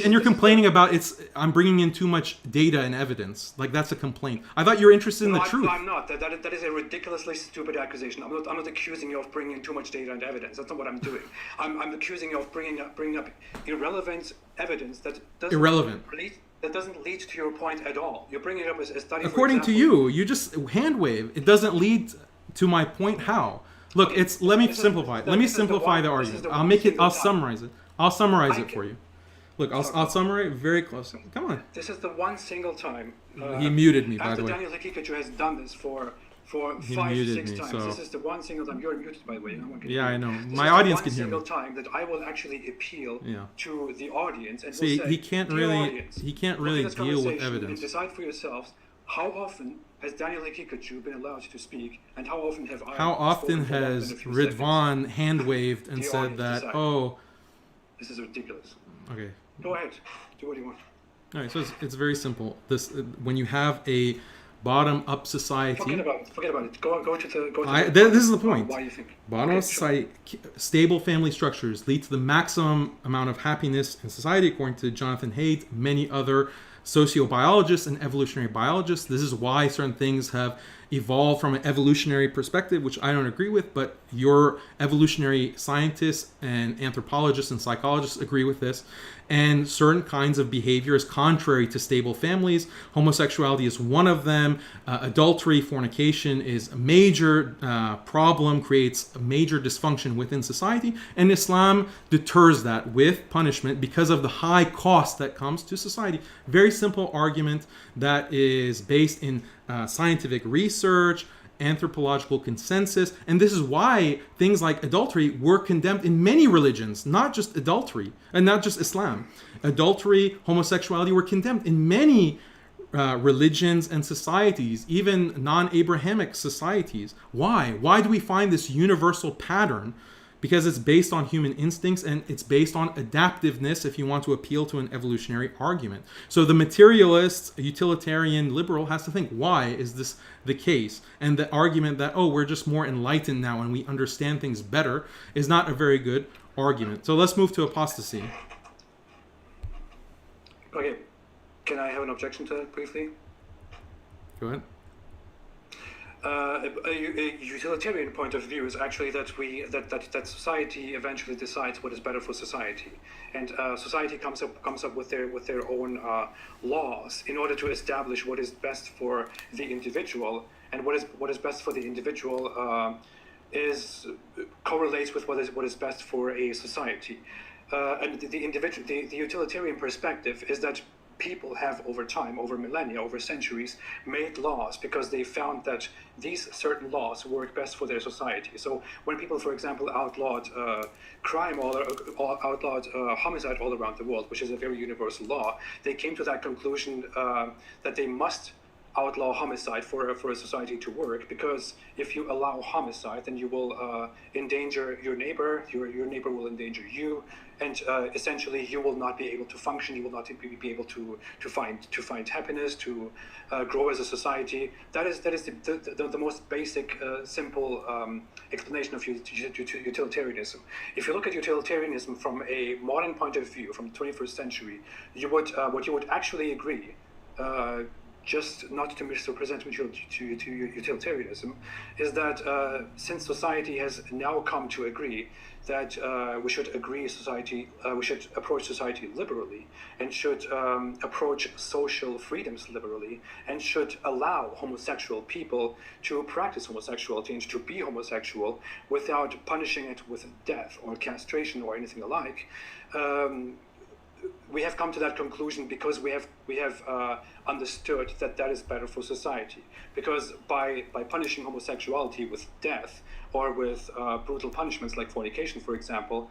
And you're complaining about I'm bringing in too much data and evidence. Like, that's a complaint. I thought you were interested in the truth. I'm not. That is a ridiculously stupid accusation. I'm not accusing you of bringing in too much data and evidence. That's not what I'm doing. I'm accusing you of bringing up irrelevant evidence that doesn't lead to your point at all. You're bringing it up as a study. According to you, you just hand wave. It doesn't lead to my point. How? Look, let me simplify the argument. I'll summarize it. I'll summarize it for you. Look, I'll summarize it very closely. Come on. This is the one single time. He muted me, by the way. Daniel Hikikachu has done this for 5-6 times. So. This is the one single time. You're muted, by the way. Yeah, I know. My audience can hear me. This is the one single time that I will actually appeal to the audience and see, will say, he can't really deal with evidence. And decide for yourselves how often has Daniel Hikikachu been allowed to speak, and how often have I? How often has Ridvan hand waved and said that? Oh. This is ridiculous. Okay. Go ahead. Do what you want. All right. So it's very simple. When you have a bottom-up society. Forget about it. Go to this is the point. Why you think? Bottom-up society, stable family structures lead to the maximum amount of happiness in society, according to Jonathan Haidt, many other sociobiologists and evolutionary biologists. This is why certain things have evolved from an evolutionary perspective, which I don't agree with, but your evolutionary scientists and anthropologists and psychologists agree with this. And certain kinds of behavior is contrary to stable families. Homosexuality is one of them. Adultery, fornication is a major problem, creates a major dysfunction within society. And Islam deters that with punishment because of the high cost that comes to society. Very simple argument that is based in scientific research, anthropological consensus, and this is why things like adultery were condemned in many religions, not just adultery, and not just Islam. Adultery, homosexuality were condemned in many religions and societies, even non-Abrahamic societies. Why? Why do we find this universal pattern? Because it's based on human instincts and it's based on adaptiveness if you want to appeal to an evolutionary argument. So the materialist, utilitarian, liberal has to think, why is this the case? And the argument that, oh, we're just more enlightened now and we understand things better is not a very good argument. So let's move to apostasy. Okay. Can I have an objection to that briefly? Go ahead. A utilitarian point of view is actually that society eventually decides what is better for society, and society comes up with their own laws in order to establish what is best for the individual, and what is best for the individual correlates with what is best for a society. And the utilitarian perspective is that people have over time, over millennia, over centuries, made laws because they found that these certain laws work best for their society. So when people, for example, outlawed crime or outlawed homicide all around the world, which is a very universal law, they came to that conclusion that they must outlaw homicide for a society to work, because if you allow homicide, then you will endanger your neighbor, your neighbor will endanger you, and essentially you will not be able to function, you will not be able to find happiness, to grow as a society. That is the most basic, simple explanation of utilitarianism. If you look at utilitarianism from a modern point of view, from the 21st century, you would what you would actually agree, just not to misrepresent utilitarianism, is that since society has now come to agree that we should approach society liberally, and should approach social freedoms liberally, and should allow homosexual people to practice homosexuality and to be homosexual without punishing it with death or castration or anything alike. We have come to that conclusion because we have understood that that is better for society. Because by punishing homosexuality with death or with brutal punishments like fornication, for example,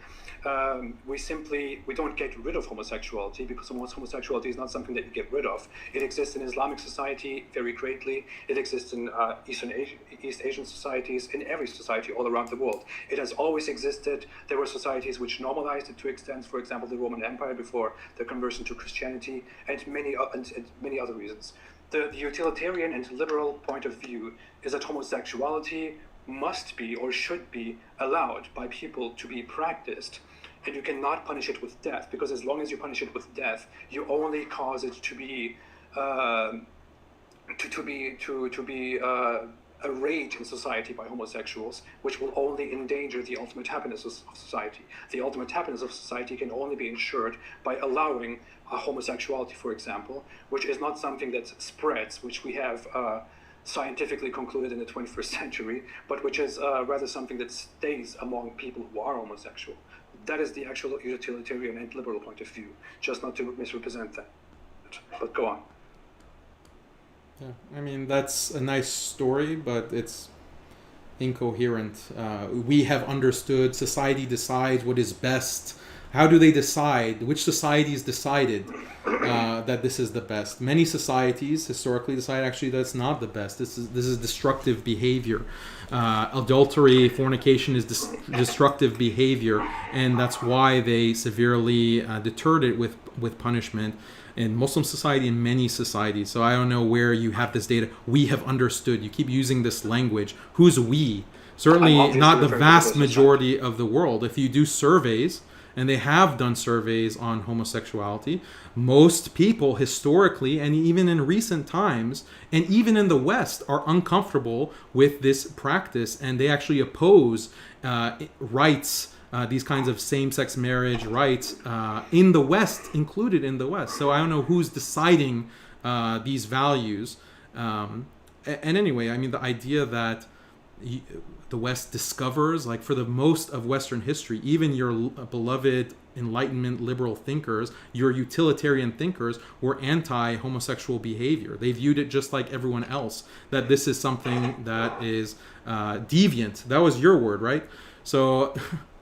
we don't get rid of homosexuality, because homosexuality is not something that you get rid of. It exists in Islamic society very greatly. It exists in East Asian societies, in every society all around the world. It has always existed. There were societies which normalized it to extents, for example, the Roman Empire before the conversion to Christianity, and many other reasons. The utilitarian and liberal point of view is that homosexuality must be or should be allowed by people to be practiced, and you cannot punish it with death, because as long as you punish it with death, you only cause it to be a rage in society by homosexuals, which will only endanger the ultimate happiness of society. The ultimate happiness of society can only be ensured by allowing homosexuality, for example, which is not something that spreads, which we have scientifically concluded in the 21st century, but which is rather something that stays among people who are homosexual. That is the actual utilitarian and liberal point of view, just not to misrepresent that. But go on. Yeah, I mean, that's a nice story, but it's incoherent. We have understood, society decides what is best. How do they decide? Which societies decided that this is the best? Many societies historically decide actually that's not the best. This is destructive behavior. Adultery, fornication is destructive behavior, and that's why they severely deterred it with punishment in Muslim society and many societies. So I don't know where you have this data. We have understood. You keep using this language. Who's we? Certainly not the vast majority of the world. If you do surveys, and they have done surveys on homosexuality, most people historically and even in recent times and even in the West are uncomfortable with this practice, and they actually oppose rights, these kinds of same-sex marriage rights in the West, included in the West. So I don't know who's deciding these values. And anyway, I mean, the idea that the West discovers, like for the most of Western history, even your beloved Enlightenment liberal thinkers, your utilitarian thinkers, were anti-homosexual behavior. They viewed it just like everyone else, that this is something that is deviant. That was your word, right? So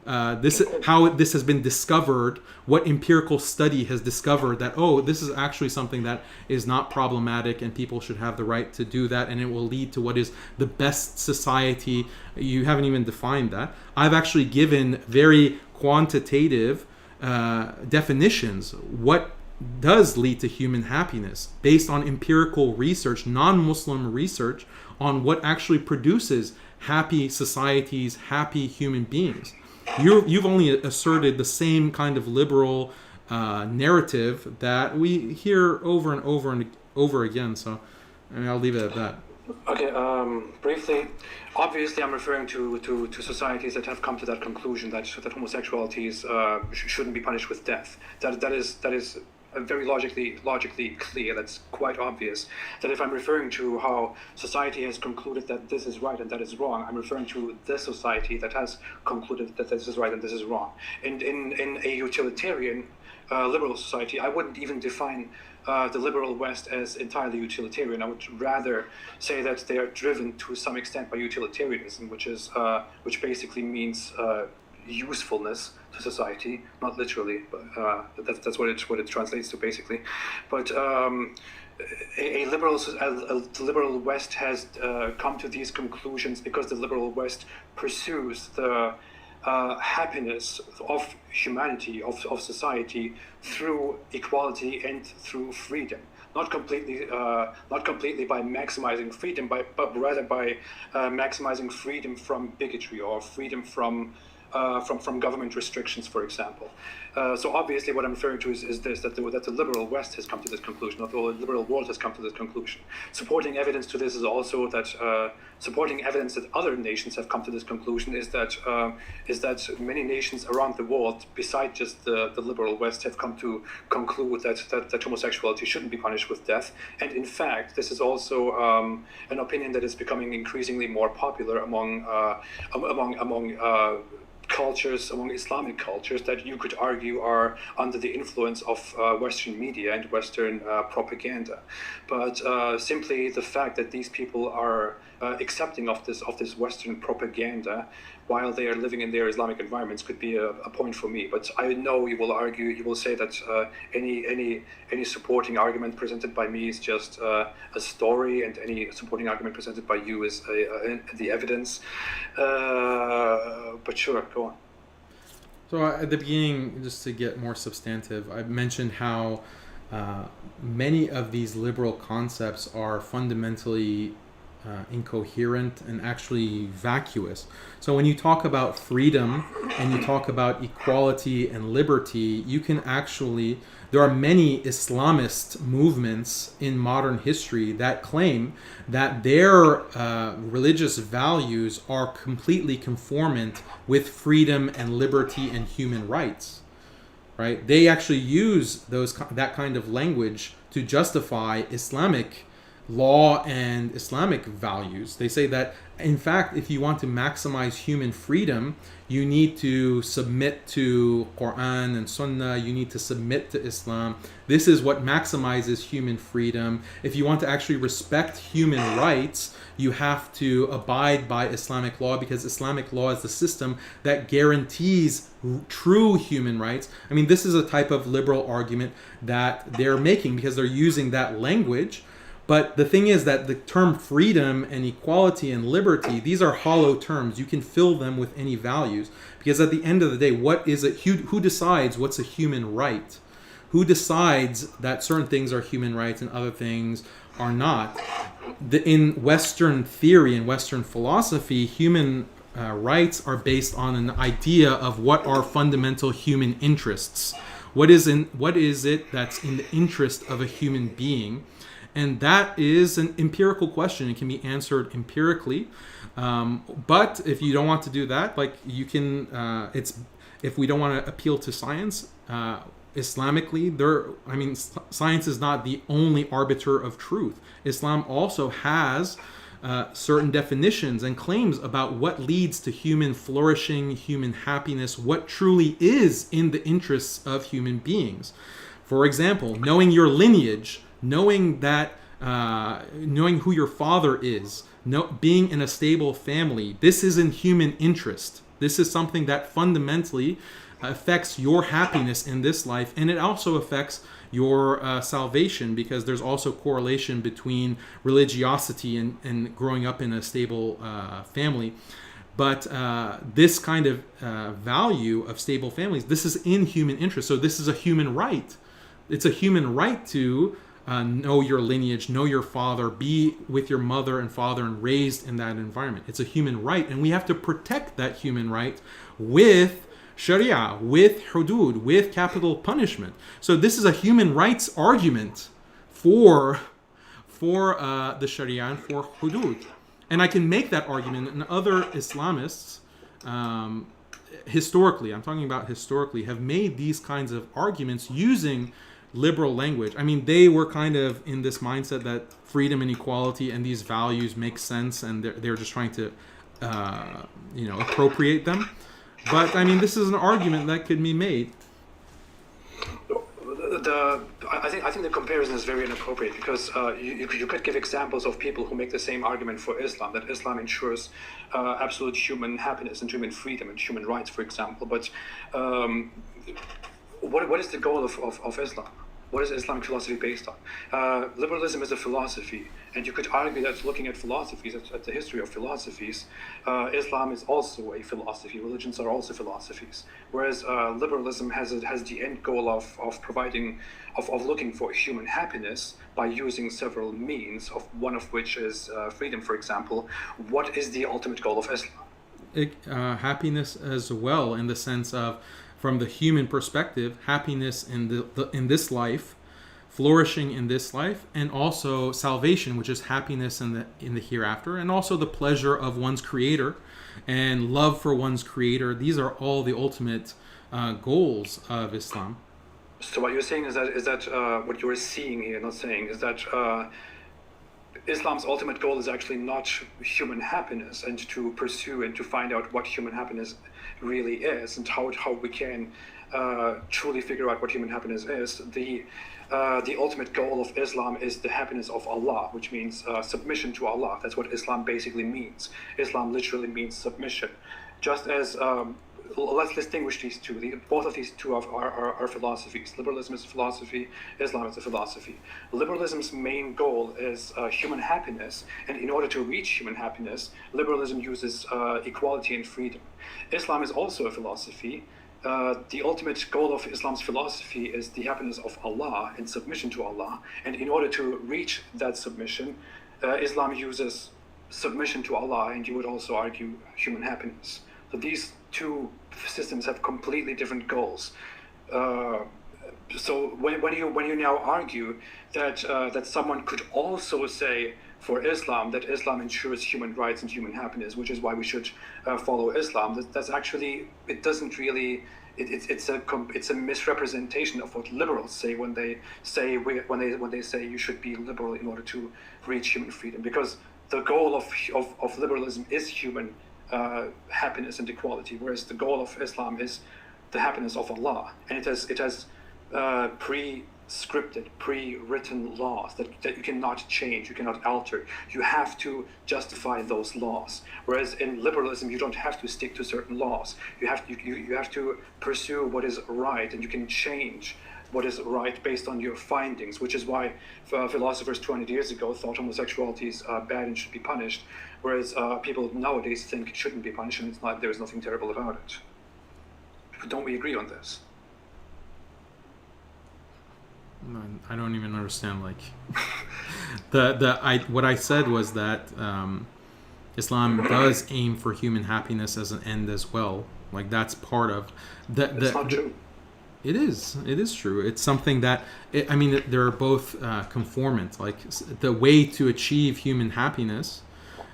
this has been discovered, what empirical study has discovered that, oh, this is actually something that is not problematic and people should have the right to do that, and it will lead to what is the best society. You haven't even defined that. I've actually given very quantitative definitions. What does lead to human happiness based on empirical research, non-Muslim research, on what actually produces happy societies, happy human beings. You've only asserted the same kind of liberal narrative that we hear over and over and over again. So, I mean, I'll leave it at that. Okay, briefly, obviously I'm referring to societies that have come to that conclusion that homosexuality shouldn't be punished with death. That is very logically clear. That's quite obvious. That if I'm referring to how society has concluded that this is right and that is wrong, I'm referring to this society that has concluded that this is right and this is wrong. And in a utilitarian liberal society, I wouldn't even define the liberal West as entirely utilitarian. I would rather say that they are driven to some extent by utilitarianism, which basically means usefulness to society, not literally, but that's what it translates to basically. But the liberal West has come to these conclusions because the liberal West pursues the happiness of humanity, of society, through equality and through freedom. Not completely by maximizing freedom, but rather by maximizing freedom from bigotry or freedom from government restrictions, for example. So obviously what I'm referring to is this, that the liberal West has come to this conclusion, not the liberal world has come to this conclusion. Supporting evidence to this is also that, supporting evidence that other nations have come to this conclusion is that many nations around the world, besides just the liberal West, have come to conclude that homosexuality shouldn't be punished with death. And in fact, this is also an opinion that is becoming increasingly more popular among cultures, among Islamic cultures, that you could argue are under the influence of Western media and Western propaganda. But simply the fact that these people are accepting of this Western propaganda while they are living in their Islamic environments could be a point for me. But I know you will say that any supporting argument presented by me is just a story, and any supporting argument presented by you is the evidence. But sure, go on. So at the beginning, just to get more substantive, I mentioned how many of these liberal concepts are fundamentally incoherent and actually vacuous. So when you talk about freedom and you talk about equality and liberty, you can actually, there are many Islamist movements in modern history that claim that their religious values are completely conformant with freedom and liberty and human rights. Right? They actually use that kind of language to justify Islamic law and Islamic values. They say that, in fact, if you want to maximize human freedom, you need to submit to Quran and Sunnah, you need to submit to Islam. This is what maximizes human freedom. If you want to actually respect human rights, you have to abide by Islamic law, because Islamic law is the system that guarantees true human rights. I mean, this is a type of liberal argument that they're making because they're using that language. But the thing is that the term freedom and equality and liberty, these are hollow terms. You can fill them with any values. Because at the end of the day, what is it? Who decides what's a human right? Who decides that certain things are human rights and other things are not? In Western theory and Western philosophy, human rights are based on an idea of what are fundamental human interests. What is it that's in the interest of a human being? And that is an empirical question. It can be answered empirically. But if you don't want to do that, like you can, if we don't want to appeal to science, Islamically, science is not the only arbiter of truth. Islam also has certain definitions and claims about what leads to human flourishing, human happiness, what truly is in the interests of human beings. For example, knowing your lineage, knowing who your father is, being in a stable family, this is in human interest. This is something that fundamentally affects your happiness in this life, and it also affects your salvation, because there's also correlation between religiosity and growing up in a stable family. But this kind of value of stable families, this is in human interest. So this is a human right. It's a human right to know your lineage, know your father, be with your mother and father and raised in that environment. It's a human right, and we have to protect that human right with Sharia, with Hudud, with capital punishment. So this is a human rights argument for the Sharia and for Hudud. And I can make that argument, and other Islamists, historically, I'm talking about historically, have made these kinds of arguments using liberal language. I mean, they were kind of in this mindset that freedom and equality and these values make sense, and they're just trying to, appropriate them. But I mean, this is an argument that could be made. I think the comparison is very inappropriate because you could give examples of people who make the same argument for Islam, that Islam ensures absolute human happiness and human freedom and human rights, for example. But what is the goal of Islam? What is Islamic philosophy based on? Liberalism is a philosophy, and you could argue that looking at philosophies, at the history of philosophies, Islam is also a philosophy. Religions are also philosophies. Whereas liberalism has the end goal of providing, of looking for human happiness by using several means, of one of which is freedom, for example. What is the ultimate goal of Islam? Happiness as well, in the sense of, from the human perspective, happiness in this life, flourishing in this life, and also salvation, which is happiness in the hereafter, and also the pleasure of one's creator and love for one's creator. These are all the ultimate goals of Islam. So what you're saying is that what you're seeing here, not saying, is that Islam's ultimate goal is actually not human happiness, and to pursue and to find out what human happiness really is, and how we can truly figure out what human happiness is. The ultimate goal of Islam is the happiness of Allah, which means submission to Allah. That's what Islam basically means. Islam literally means submission. Just as let's distinguish these two. Both of these two are philosophies. Liberalism is a philosophy, Islam is a philosophy. Liberalism's main goal is human happiness, and in order to reach human happiness, liberalism uses equality and freedom. Islam is also a philosophy. The ultimate goal of Islam's philosophy is the happiness of Allah and submission to Allah, and in order to reach that submission, Islam uses submission to Allah, and you would also argue human happiness. So these two systems have completely different goals. So when you now argue that someone could also say for Islam that Islam ensures human rights and human happiness, which is why we should follow Islam, that's actually, it doesn't really. It's a misrepresentation of what liberals say when they say you should be liberal in order to reach human freedom, because the goal of liberalism is human happiness and equality, whereas the goal of Islam is the happiness of Allah, and it has pre-scripted, pre-written laws that you cannot change, you cannot alter. You have to justify those laws. Whereas in liberalism, you don't have to stick to certain laws. You have to pursue what is right, and you can change what is right based on your findings, which is why philosophers 200 years ago thought homosexuality is bad and should be punished, whereas people nowadays think it shouldn't be punished, and there's nothing terrible about it. Don't we agree on this? I don't even understand. Like, what I said was that Islam does aim for human happiness as an end as well. Like, that's part of It's not true. It is true. It's something that they're both conformant. Like, the way to achieve human happiness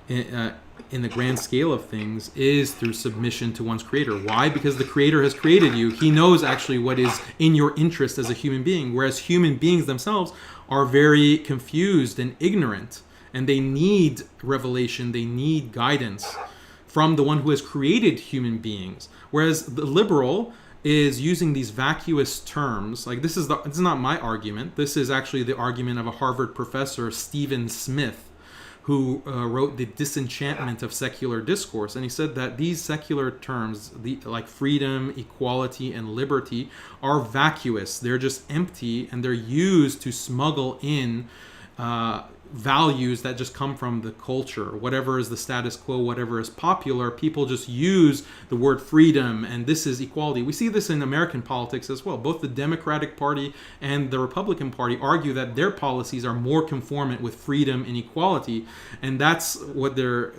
in the grand scale of things is through submission to one's creator. Why? Because the creator has created you. He knows actually what is in your interest as a human being, whereas human beings themselves are very confused and ignorant, and they need revelation, they need guidance from the one who has created human beings. Whereas the liberal is using these vacuous terms. Like, this is not my argument. This is actually the argument of a Harvard professor, Stephen Smith, who wrote The Disenchantment of Secular Discourse. And he said that these secular terms, like freedom, equality, and liberty, are vacuous. They're just empty, and they're used to smuggle in values that just come from the culture. Whatever is the status quo, whatever is popular, people just use the word freedom, and this is equality. We see this in American politics as well. Both the Democratic Party and the Republican Party argue that their policies are more conformant with freedom and equality, and that's what they're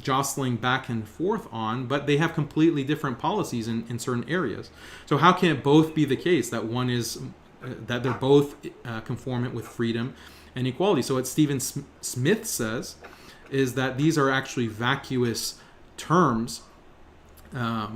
jostling back and forth on, but they have completely different policies in certain areas. So how can it both be the case that that they're both conformant with freedom and equality? So what Stephen Smith says is that these are actually vacuous terms. The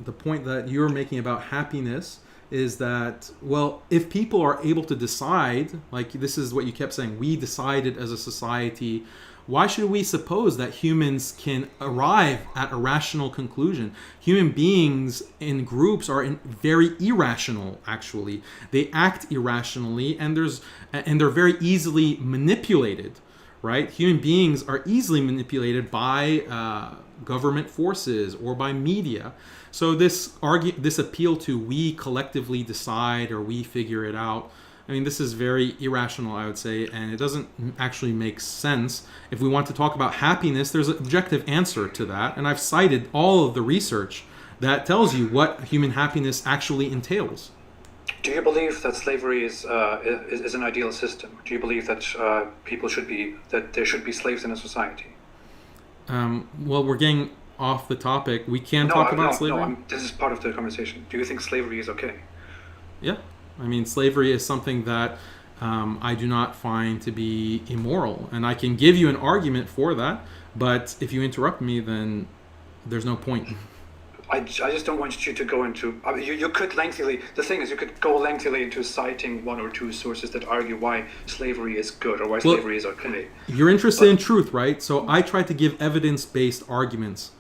point that you're making about happiness is that, well, if people are able to decide, like this is what you kept saying, we decided as a society why should we suppose that humans can arrive at a rational conclusion? Human beings in groups are very irrational, actually. They act irrationally, and they're very easily manipulated, right? Human beings are easily manipulated by government forces or by media. So this appeal to we collectively decide or we figure it out, I mean, this is very irrational, I would say, and it doesn't actually make sense. If we want to talk about happiness, there's an objective answer to that, and I've cited all of the research that tells you what human happiness actually entails. Do you believe that slavery is an ideal system? Do you believe that there should be slaves in a society? Well, we're getting off the topic. We can talk about slavery. No, this is part of the conversation. Do you think slavery is okay? Yeah. I mean, slavery is something that I do not find to be immoral. And I can give you an argument for that, but if you interrupt me, then there's no point. I just don't want you to go into... I mean, you could lengthily... The thing is, you could go lengthily into citing one or two sources that argue why slavery is good or why slavery is okay. You're interested in truth, right? So I try to give evidence-based arguments.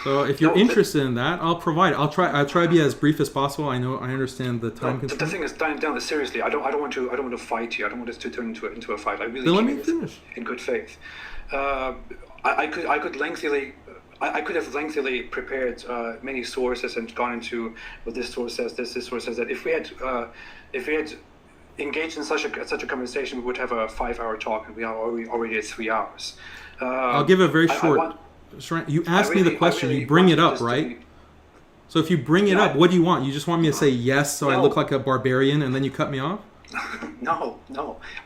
So if you're interested in that, I'll provide it. I'll try to be as brief as possible. I understand the time constraint. The thing is, down seriously. I don't want to fight you. I don't want this to turn into a fight. I really then let me finish in good faith. I could have lengthily prepared many sources and gone into what this source says, this source says that. If we had engaged in such a conversation, we would have a 5-hour talk, and we are already at 3 hours. I'll give a very short. You asked me the question, you bring it up, right? So if you bring it up, what do you want? You just want me to say yes so I look like a barbarian and then you cut me off? No.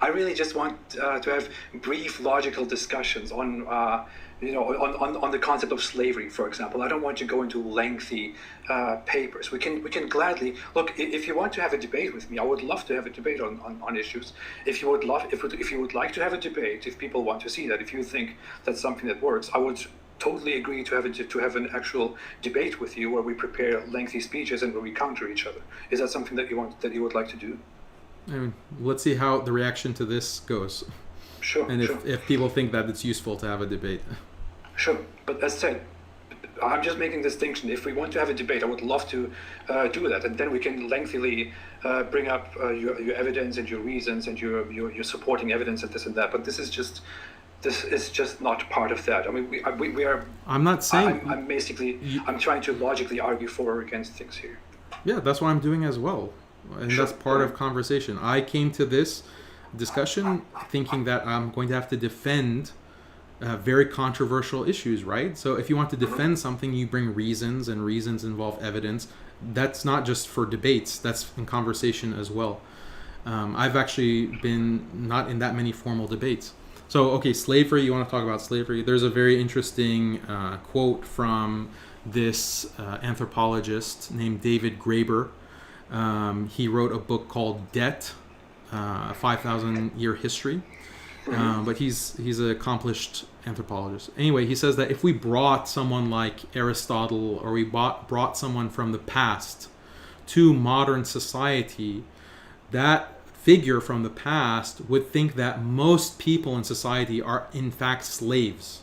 I really just want to have brief logical discussions on the concept of slavery, for example. I don't want to go into lengthy papers. We can gladly look. If you want to have a debate with me, I would love to have a debate on issues. If you would like to have a debate, if people want to see that, if you think that's something that works, I would totally agree to have an actual debate with you where we prepare lengthy speeches and where we counter each other. Is that something that you would like to do? Let's see how the reaction to this goes. Sure. And if people think that it's useful to have a debate. Sure, but as said, I'm just making this distinction. If we want to have a debate, I would love to do that, and then we can lengthily bring up your evidence and your reasons and your supporting evidence and this and that. But this is just not part of that. I mean, we are. I'm not saying. I'm trying to logically argue for or against things here. Yeah, that's what I'm doing as well, and that's part of conversation. I came to this discussion thinking that I'm going to have to defend very controversial issues, right? So if you want to defend something, you bring reasons, and reasons involve evidence. That's not just for debates, that's in conversation as well. I've actually been not in that many formal debates. So, okay, slavery, you want to talk about slavery? There's a very interesting quote from this anthropologist named David Graeber. He wrote a book called Debt, a 5,000-year history. But he's an accomplished anthropologist. Anyway, he says that if we brought someone like Aristotle or we brought someone from the past to modern society, that figure from the past would think that most people in society are in fact slaves.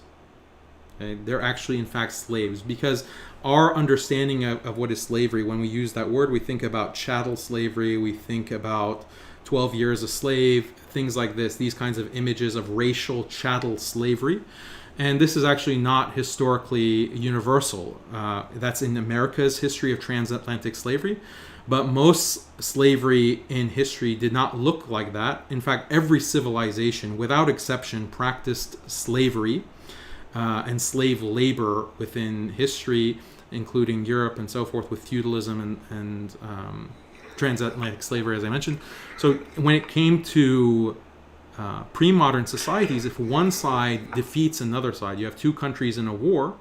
Okay? They're actually in fact slaves, because our understanding of what is slavery, when we use that word, we think about chattel slavery, we think about 12 years a slave, things like this, these kinds of images of racial chattel slavery. And this is actually not historically universal. That's in America's history of transatlantic slavery. But most slavery in history did not look like that. In fact, every civilization, without exception, practiced slavery and slave labor within history, including Europe and so forth, with feudalism and transatlantic slavery, as I mentioned. So when it came to pre-modern societies, if one side defeats another side, you have two countries in a war,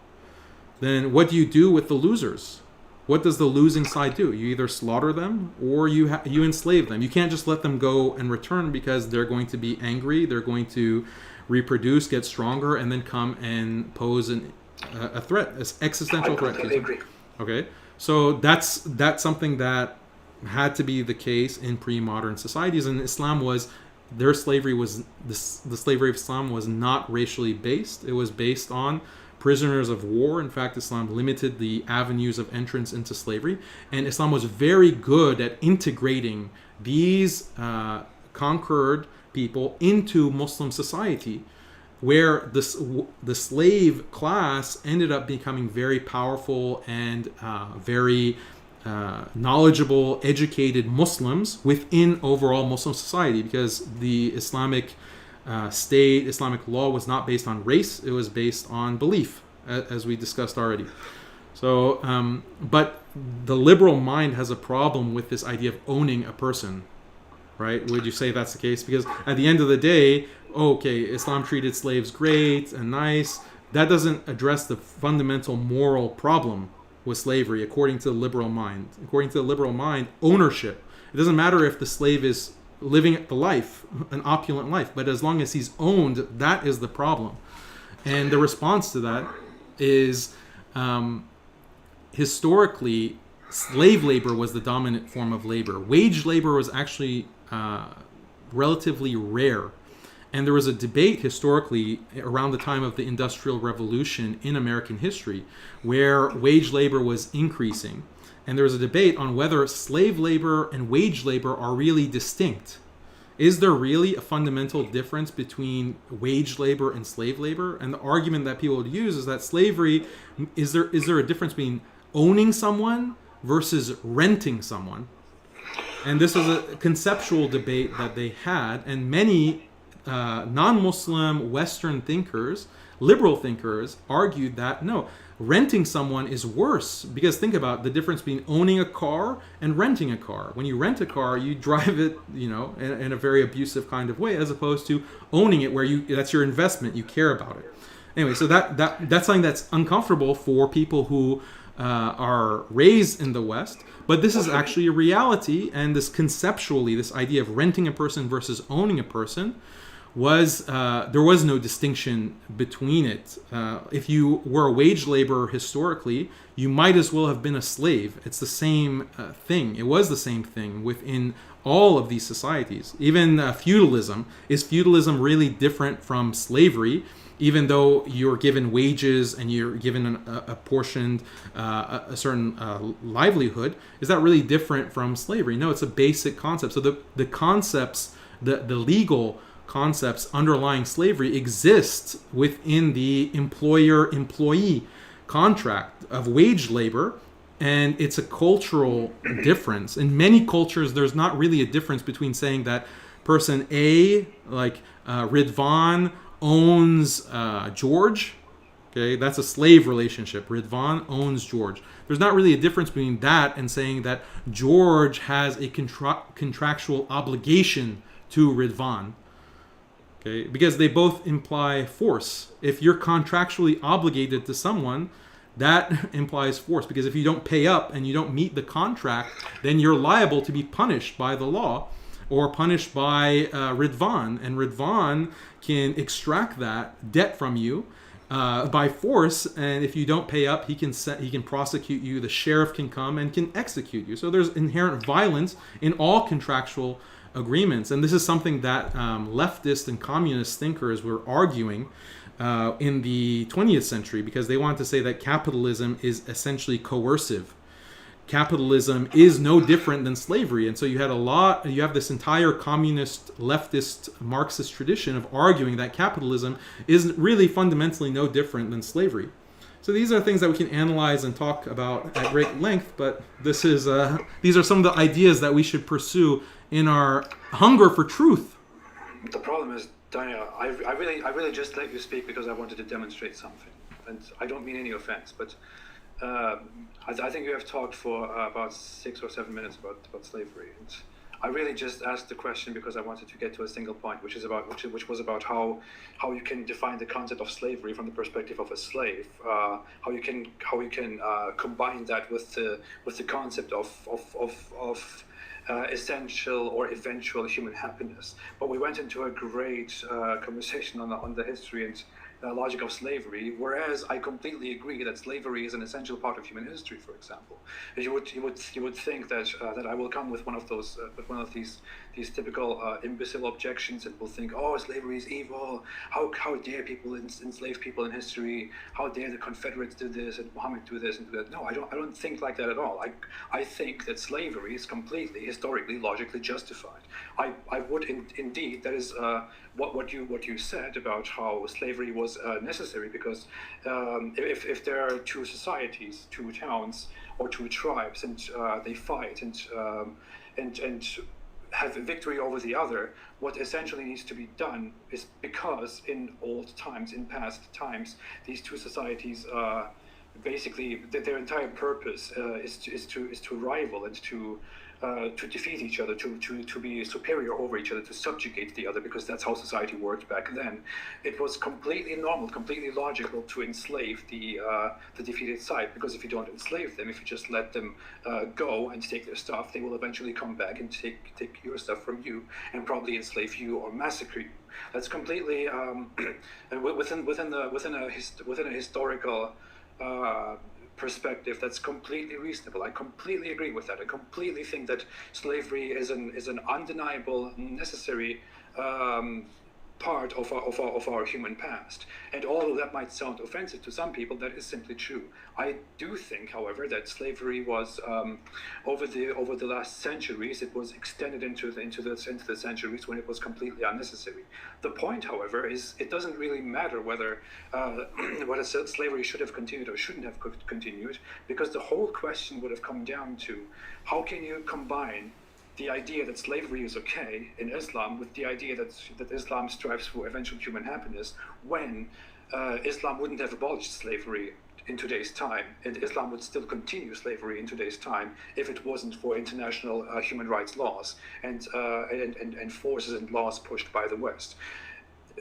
then what do you do with the losers? What does the losing side do? You either slaughter them or you enslave them. You can't just let them go and return, because they're going to be angry, they're going to reproduce, get stronger, and then come and pose a threat, an existential threat. I agree. Okay, so that's something that had to be the case in pre-modern societies, and Islam was their slavery was the slavery of Islam was not racially based. It was based on prisoners of war. In fact, Islam limited the avenues of entrance into slavery, and Islam was very good at integrating these conquered people into Muslim society, where the slave class ended up becoming very powerful and very knowledgeable, educated Muslims within overall Muslim society, because the Islamic state, Islamic law was not based on race, it was based on belief, as we discussed already. So, but the liberal mind has a problem with this idea of owning a person, right? Would you say that's the case? Because at the end of the day, okay, Islam treated slaves great and nice. That doesn't address the fundamental moral problem with slavery, according to the liberal mind. According to the liberal mind, ownership. It doesn't matter if the slave is living the life, an opulent life, but as long as he's owned, that is the problem. And the response to that is, historically, slave labor was the dominant form of labor. Wage labor was actually relatively rare. And there was a debate historically around the time of the Industrial Revolution in American history where wage labor was increasing. And there was a debate on whether slave labor and wage labor are really distinct. Is there really a fundamental difference between wage labor and slave labor? And the argument that people would use is that slavery, is there a difference between owning someone versus renting someone? And this was a conceptual debate that they had, and many non-Muslim Western thinkers, liberal thinkers, argued that no, renting someone is worse, because think about the difference between owning a car and renting a car. When you rent a car, you drive it, in a very abusive kind of way, as opposed to owning it, where that's your investment, you care about it. Anyway, so that's something that's uncomfortable for people who are raised in the West, but this is actually a reality, and this conceptually, this idea of renting a person versus owning a person, was there was no distinction between it. If you were a wage laborer historically, you might as well have been a slave. It's the same thing. It was the same thing within all of these societies. Even feudalism. Is feudalism really different from slavery? Even though you're given wages and you're given a portioned, a certain livelihood, is that really different from slavery? No, it's a basic concept. So the concepts, the legal concepts underlying slavery exist within the employer-employee contract of wage labor, and it's a cultural difference. In many cultures, there's not really a difference between saying that person A, like Ridvan, owns George. Okay, that's a slave relationship. Ridvan owns George. There's not really a difference between that and saying that George has a contractual obligation to Ridvan. Okay, because they both imply force. If you're contractually obligated to someone, that implies force. Because if you don't pay up and you don't meet the contract, then you're liable to be punished by the law or punished by Ridvan. And Ridvan can extract that debt from you by force. And if you don't pay up, he can prosecute you. The sheriff can come and can execute you. So there's inherent violence in all contractual agreements, and this is something that leftist and communist thinkers were arguing in the 20th century, because they wanted to say that capitalism is essentially coercive. Capitalism is no different than slavery, and so you have this entire communist, leftist, Marxist tradition of arguing that capitalism is really fundamentally no different than slavery. So these are things that we can analyze and talk about at great length, but these are some of the ideas that we should pursue in our hunger for truth. The problem is, Daniel, I really just let you speak because I wanted to demonstrate something, and I don't mean any offense, but I think you have talked for about 6 or 7 minutes about slavery, and I really just asked the question because I wanted to get to a single point, which was about how you can define the concept of slavery from the perspective of a slave, how you can combine that with the concept of essential or eventual human happiness. But we went into a great conversation on the history, and logic of slavery, whereas I completely agree that slavery is an essential part of human history. For example, you would think that that I will come with one of those with one of these typical imbecile objections, and will think, oh, slavery is evil. How dare people enslave people in history? How dare the Confederates do this and Muhammad do this and do that? No, I don't think like that at all. I think that slavery is completely historically, logically justified. I would indeed, that is what you said about how slavery was necessary, because if there are two societies, two towns, or two tribes, and they fight and have a victory over the other, what essentially needs to be done is, because in old times, in past times, these two societies basically their entire purpose is to rival and to defeat each other, to be superior over each other, to subjugate the other, because that's how society worked back then. It was completely normal, completely logical to enslave the defeated side, because if you don't enslave them, if you just let them go and take their stuff, they will eventually come back and take your stuff from you and probably enslave you or massacre you. That's completely within a historical perspective, that's completely reasonable. I completely agree with that. I completely think that slavery is an undeniable, necessary part of our human past. And although that might sound offensive to some people, that is simply true. I do think, however, that slavery was over the last centuries, it was extended into the centuries when it was completely unnecessary. The point, however, is it doesn't really matter whether slavery should have continued or shouldn't have continued, because the whole question would have come down to, how can you combine the idea that slavery is okay in Islam with the idea that Islam strives for eventual human happiness, when Islam wouldn't have abolished slavery in today's time, and Islam would still continue slavery in today's time if it wasn't for international human rights laws and forces and laws pushed by the West.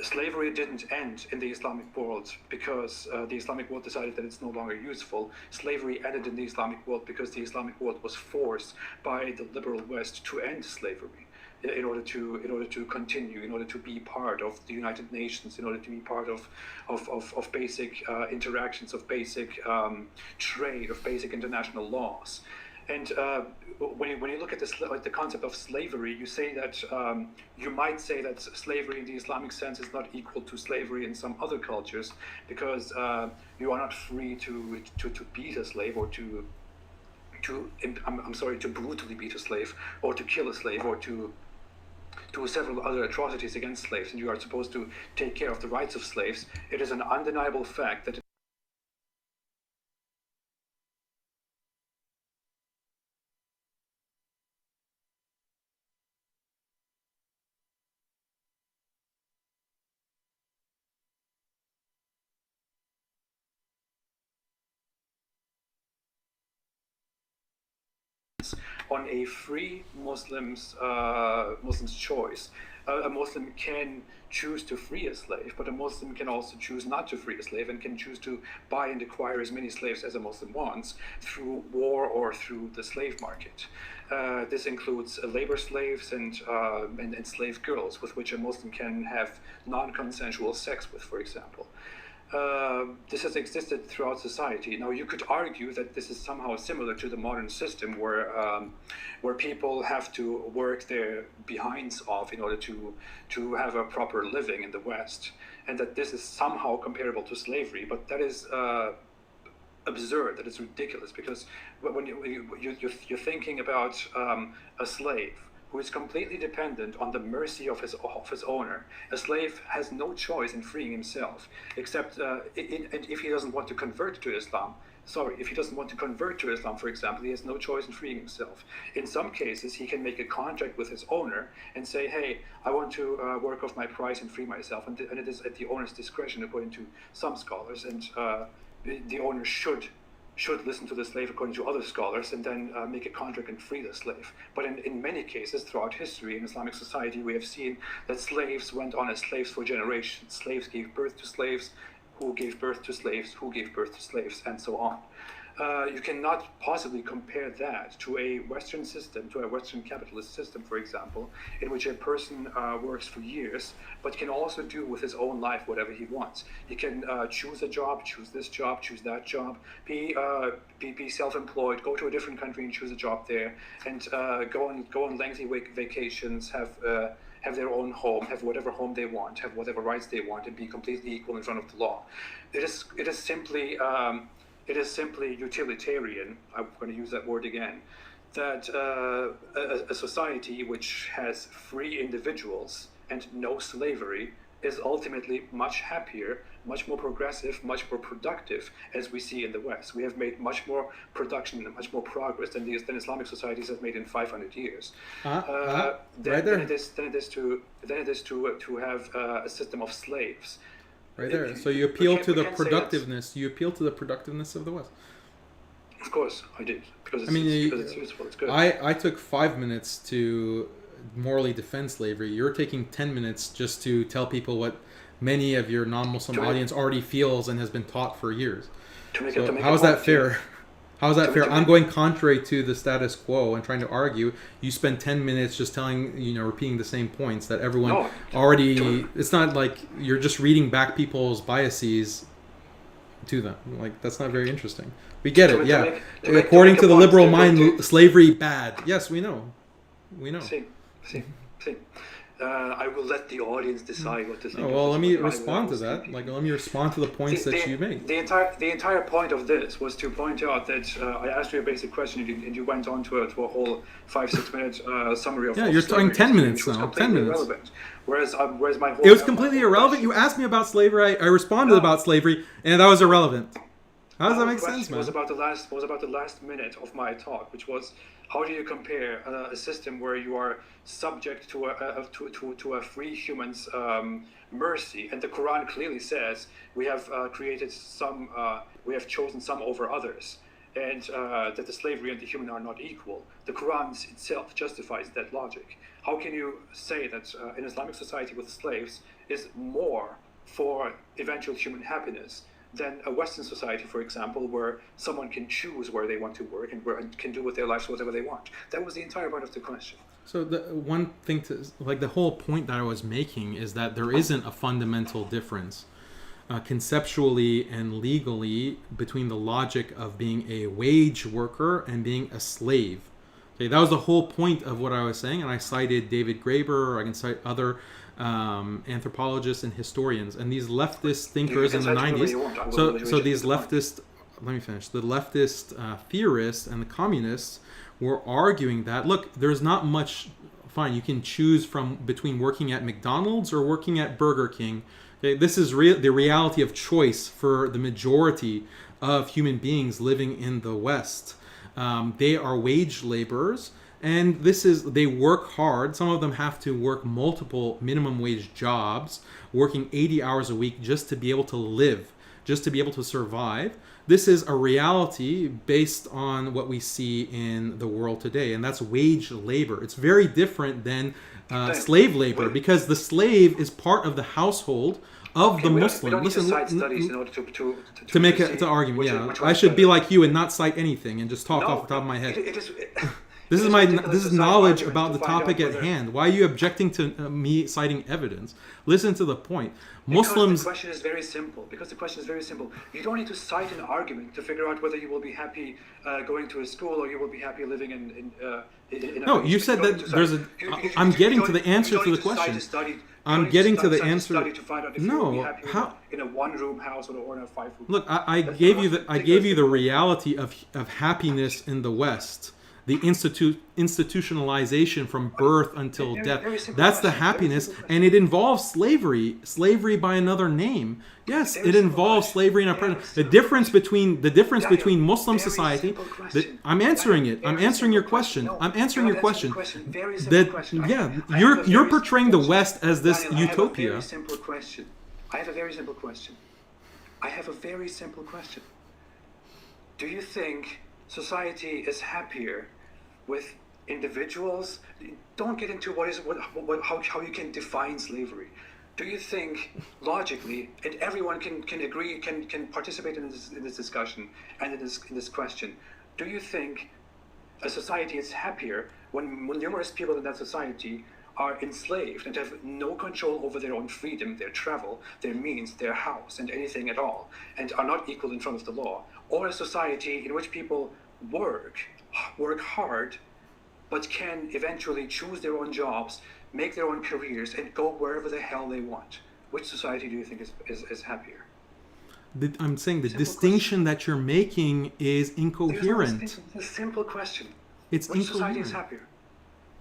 Slavery didn't end in the Islamic world because the Islamic world decided that it's no longer useful. Slavery ended in the Islamic world because the Islamic world was forced by the liberal West to end slavery in order to continue, in order to be part of the United Nations, in order to be part of basic interactions, of basic trade, of basic international laws. And when you look at the concept of slavery, you say that you might say that slavery in the Islamic sense is not equal to slavery in some other cultures, because you are not free to beat a slave, or to brutally beat a slave, or to kill a slave, or to several other atrocities against slaves, and you are supposed to take care of the rights of slaves. It is an undeniable fact that on a free Muslim's choice. A Muslim can choose to free a slave, but a Muslim can also choose not to free a slave, and can choose to buy and acquire as many slaves as a Muslim wants through war or through the slave market. This includes labor slaves and slave girls, with which a Muslim can have non-consensual sex with, for example. This has existed throughout society. Now, you could argue that this is somehow similar to the modern system, where people have to work their behinds off in order to have a proper living in the West, and that this is somehow comparable to slavery. But that is absurd. That is ridiculous, because when you're thinking about a slave who is completely dependent on the mercy of his owner. A slave has no choice in freeing himself, except and if he doesn't want to convert to Islam. If he doesn't want to convert to Islam, for example, he has no choice in freeing himself. In some cases, he can make a contract with his owner and say, hey, I want to work off my price and free myself. And it is at the owner's discretion, according to some scholars. And the owner should listen to the slave, according to other scholars, and then make a contract and free the slave. But in many cases throughout history in Islamic society, we have seen that slaves went on as slaves for generations. Slaves gave birth to slaves, who gave birth to slaves, who gave birth to slaves, and so on. You cannot possibly compare that to a Western system, to a Western capitalist system, for example, in which a person works for years, but can also do with his own life whatever he wants. He can choose a job, choose this job, choose that job, be self-employed, go to a different country and choose a job there, and go on lengthy vacations, have their own home, have whatever home they want, have whatever rights they want, and be completely equal in front of the law. It is simply utilitarian. I'm going to use that word again. That a society which has free individuals and no slavery is ultimately much happier, much more progressive, much more productive, as we see in the West. We have made much more production and much more progress than Islamic societies have made in 500 years. Right there. Than it is to have a system of slaves. Right there. So you appeal to the productiveness. You appeal to the productiveness of the West. Of course, I did, because it's useful. It's good. I took 5 minutes to morally defend slavery. You're taking 10 minutes just to tell people what many of your non-Muslim audience already feels and has been taught for years. How is that fair? How is that fair? I'm going contrary to the status quo and trying to argue. You spend 10 minutes just repeating the same points that everyone already... It's not like you're just reading back people's biases to them. Like, that's not very interesting. We get it, yeah. According to the liberal mind, slavery bad. Yes, we know. See. I will let the audience decide what to think. Let me respond to that. Let me respond to the points that you made. The entire point of this was to point out that I asked you a basic question and you went on to a whole 5-6 minute summary of. Yeah, you're talking 10 minutes now. 10 minutes. Irrelevant. Whereas my whole. It was completely irrelevant. You asked me about slavery. I responded about slavery, and that was irrelevant. How does that make sense, man? Was about the last minute of my talk, which was, how do you compare a system where you are subject to a free human's mercy? And the Quran clearly says we have we have chosen some over others, and that the slavery and the human are not equal. The Quran itself justifies that logic. How can you say that an Islamic society with slaves is more for eventual human happiness than a Western society, for example, where someone can choose where they want to work and can do with their lives whatever they want? That was the entire part of the question. So the one thing the whole point that I was making is that there isn't a fundamental difference conceptually and legally between the logic of being a wage worker and being a slave. Okay, that was the whole point of what I was saying, and I cited David Graeber, or I can cite other anthropologists and historians, and these leftist thinkers in the 90s. So these leftist, let me finish. The leftist theorists and the communists were arguing that, look, there's not much. Fine, you can choose between working at McDonald's or working at Burger King. Okay, this is the reality of choice for the majority of human beings living in the West. They are wage laborers. And they work hard. Some of them have to work multiple minimum wage jobs, working 80 hours a week just to be able to live, just to be able to survive. This is a reality based on what we see in the world today, and that's wage labor. It's very different than slave labor, because the slave is part of the household of the Muslim. We don't need to cite studies in order to make an argument. I should be like you and not cite anything and just talk off the top of my head. This is knowledge about the topic at hand. Why are you objecting to me citing evidence? Listen to the point. Muslims. Because the question is very simple. You don't need to cite an argument to figure out whether you will be happy going to a school or you will be happy living in no, you said that there's a. I'm getting to the answer to the question. I'm getting to the answer. No, how? In a one-room house or in a 5-room. Look, I gave you the reality of happiness in the West. The institutionalization from birth until death. That's the happiness, and it involves slavery by another name. Yes, it involves slavery in a present. The difference between Muslim society. I'm answering it. I'm answering your question. You're portraying the West as this utopia. I have a very simple question. Do you think society is happier with individuals? Don't get into how you can define slavery. do you think logically, and everyone can agree, can participate in this discussion and in this question, do you think a society is happier when numerous people in that society are enslaved and have no control over their own freedom, their travel, their means, their house, and anything at all, and are not equal in front of the law? Or a society in which people work hard, but can eventually choose their own jobs, make their own careers, and go wherever the hell they want? Which society do you think is happier? I'm saying the distinction that you're making is incoherent. It's a simple question. It's Which incoherent. society is happier?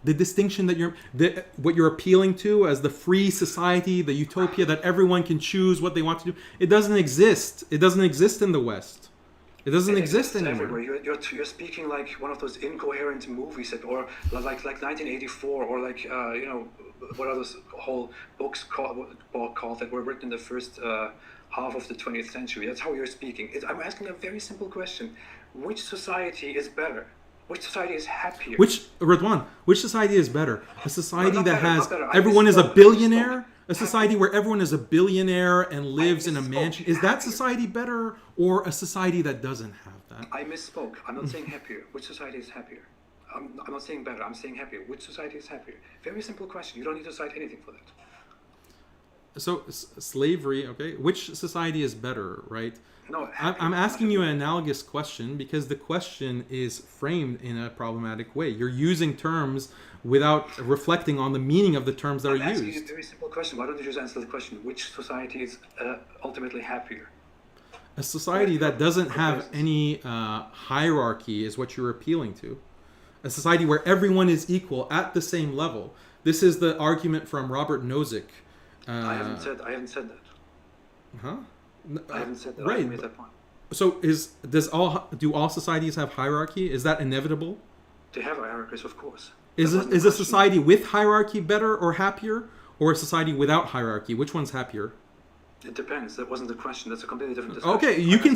The distinction that what you're appealing to as the free society, the utopia that everyone can choose what they want to do, it doesn't exist. It doesn't exist in the West. It doesn't exist anywhere. Everywhere. You're speaking like one of those incoherent movies or like 1984, or like what are those whole books called that were written in the first half of the 20th century. That's how you're speaking. I'm asking a very simple question: which society is better? Which society is happier? Ridwan, which society is better? A society that has everyone is a billionaire? A society where everyone is a billionaire and lives in a mansion? Is that society better, or a society that doesn't have that? I misspoke. I'm not saying happier. Which society is happier? I'm not saying better. I'm saying happier. Which society is happier? Very simple question. You don't need to cite anything for that. So slavery, okay? Which society is better, right? No, I'm asking you an analogous question because the question is framed in a problematic way. You're using terms without reflecting on the meaning of the terms that are used. I'm asking you a very simple question. Why don't you just answer the question? Which society is ultimately happier? A society that doesn't have any hierarchy is what you're appealing to. A society where everyone is equal at the same level. This is the argument from Robert Nozick. I haven't said that. Huh? I haven't said that. Right. I haven't made that point. So do all societies have hierarchy? Is that inevitable? They have hierarchies, of course. Is a society with hierarchy better or happier, or a society without hierarchy? Which one's happier? It depends. That wasn't the question. That's a completely different discussion. Okay, you can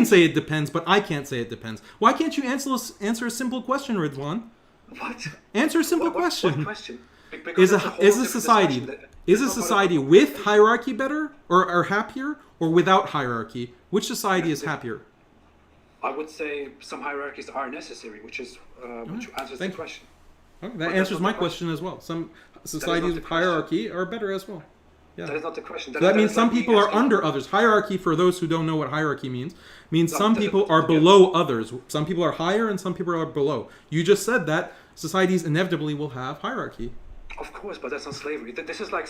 say it depends, but I can't say it depends. Why can't you answer a simple question, Ridwan? What? Answer a simple question. What question? Is a society with hierarchy better or happier, or without hierarchy? Which society is happier? I would say some hierarchies are necessary, which answers the question. Okay, that answers my question as well. Some societies with hierarchy are better as well. Yeah. That is not the question. That means some people are under others. Hierarchy, for those who don't know what hierarchy means some people are below others. Some people are higher and some people are below. You just said that societies inevitably will have hierarchy. Of course, but that's not slavery. This is like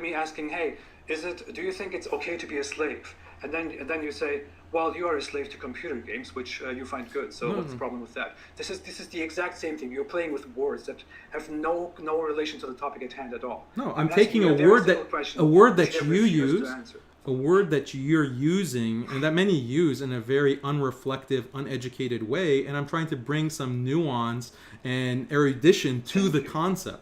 me asking, hey, do you think it's okay to be a slave? And then you say, well, you are a slave to computer games, which you find good. So what's the problem with that? This is the exact same thing. You're playing with words that have no relation to the topic at hand at all. No, I'm taking a word that you're using and that many use in a very unreflective, uneducated way, and I'm trying to bring some nuance and erudition to the concept.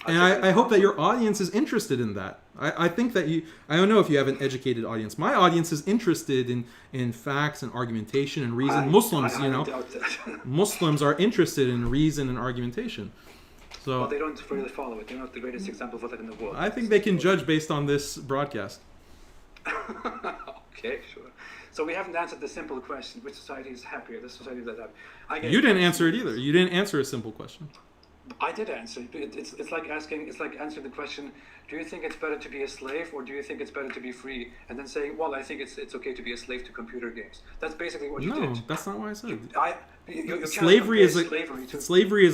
And I hope that your audience is interested in that. I think that I don't know if you have an educated audience. My audience is interested in facts and argumentation and reason. Muslims are interested in reason and argumentation. So, well, they don't really follow it. They're not the greatest example of that in the world. I think they can judge based on this broadcast. Okay, sure. So we haven't answered the simple question: which society is happier? The society that have. You didn't answer it either. You didn't answer a simple question. I did answer. It's like answering the question: do you think it's better to be a slave, or do you think it's better to be free? And then saying, well, I think it's okay to be a slave to computer games. That's basically what you did. No, that's not what I said. Slavery is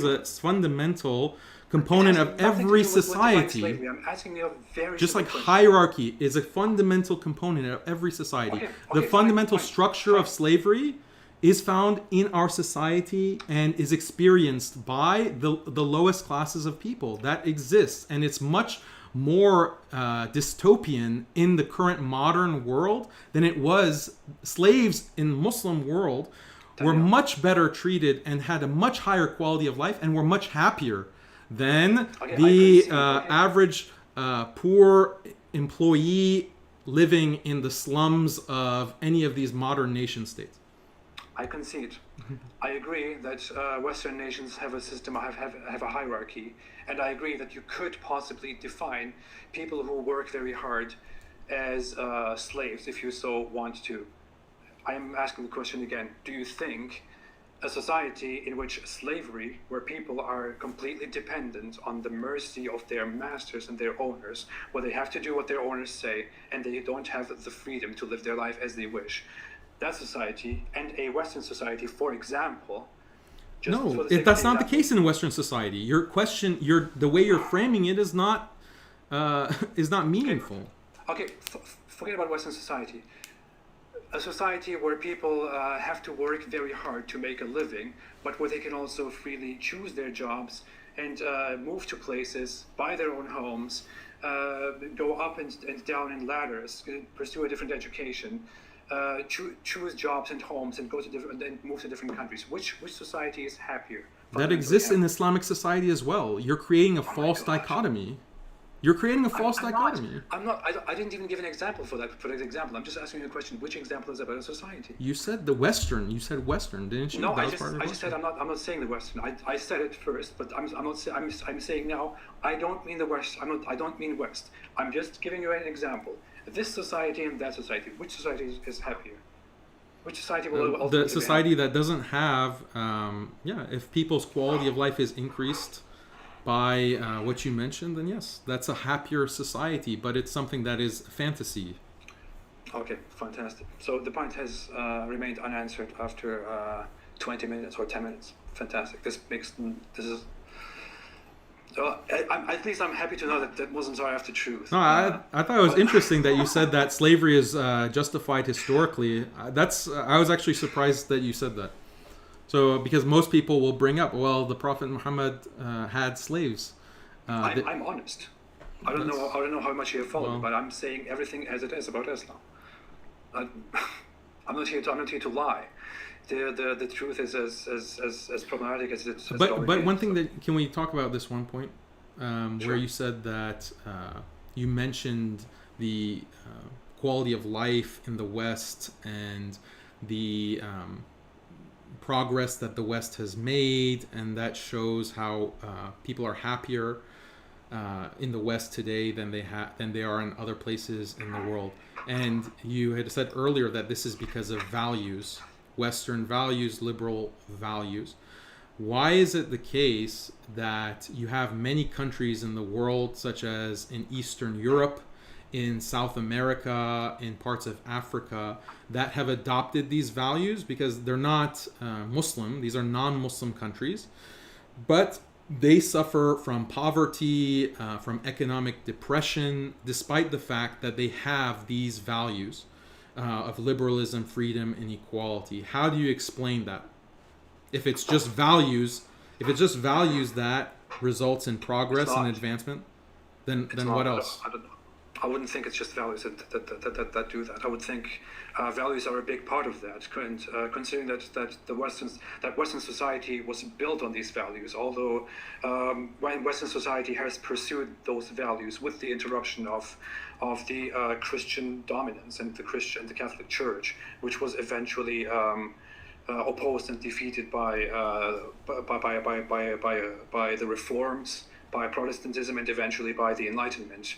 a fundamental component of every society. I'm asking you a very just like question. Hierarchy is a fundamental component of every society. The fundamental structure of slavery is found in our society and is experienced by the lowest classes of people. That exists, and it's much more dystopian in the current modern world than it was. Slaves in Muslim world were much better treated and had a much higher quality of life and were much happier than the average poor employee living in the slums of any of these modern nation states. I concede. I agree that Western nations have a system, have a hierarchy, and I agree that you could possibly define people who work very hard as slaves if you so want to. I'm asking the question again: do you think a society in which slavery, where people are completely dependent on the mercy of their masters and their owners, where they have to do what their owners say and they don't have the freedom to live their life as they wish, that society and a Western society, for example, No, that's not the case in Western society. Your question, the way you're framing it is not meaningful. Okay, forget about Western society. A society where people have to work very hard to make a living, but where they can also freely choose their jobs and move to places, buy their own homes, go up and down in ladders, pursue a different education, choose jobs and homes, and and move to different countries. Which society is happier? That exists in Islamic society as well. You're creating a false dichotomy. You're creating a false dichotomy. I didn't even give an example for that example. I'm just asking you a question. Which example is about a society? You said the Western. You said Western, didn't you? No, I just said I'm not saying the Western. I said it first, but I'm saying now I don't mean the West. I don't mean West. I'm just giving you an example. This society and that society. Which society is happier? Which society will ultimately the society that doesn't have if people's quality of life is increased by what you mentioned, then yes, that's a happier society, but it's something that is fantasy. Okay, fantastic. So the point has remained unanswered after 20 minutes or 10 minutes. Fantastic. This is... at least I'm happy to know that wasn't our after truth. No, I thought it was interesting that you said that slavery is justified historically. I was actually surprised that you said that. So, because most people will bring up, well, the Prophet Muhammad had slaves. I'm honest. I don't know how much you have followed, but I'm saying everything as it is about Islam. I'm not here to lie. The truth is as problematic as it is. But one thing that, can we talk about this one point where you said that you mentioned the quality of life in the West and the progress that the West has made, and that shows how people are happier in the West today than they are in other places in the world. And you had said earlier that this is because of values, Western values, liberal values. Why is it the case that you have many countries in the world, such as in Eastern Europe, in South America, in parts of Africa, that have adopted these values? Because they're not Muslim, these are non-Muslim countries, but they suffer from poverty, from economic depression, despite the fact that they have these values of liberalism, freedom, and equality. How do you explain that? If it's just values, that results in progress and advancement, then what else? I don't know. I wouldn't think it's just values that do that. I would think values are a big part of that, and considering that Western society was built on these values. Although when Western society has pursued those values with the interruption of the Christian dominance and the Catholic Church, which was eventually opposed and defeated by the Reforms, by Protestantism, and eventually by the Enlightenment.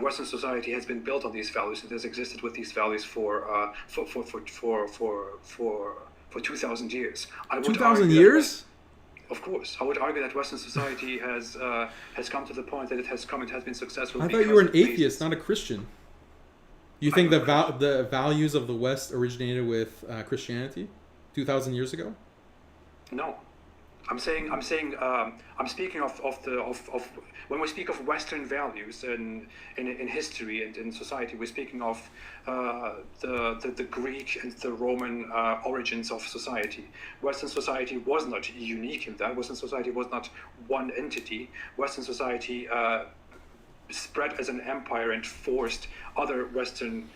Western society has been built on these values and has existed with these values for 2,000 years. 2,000 years? Of course, I would argue that Western society has come to the point that it has been successful. I thought you were an atheist, not a Christian. You think the values of the West originated with Christianity 2,000 years ago? No. I'm speaking of when we speak of Western values in history and in society, we're speaking of the Greek and the Roman origins of society. Western society was not unique in that. Western society was not one entity. Western society spread as an empire and forced other Western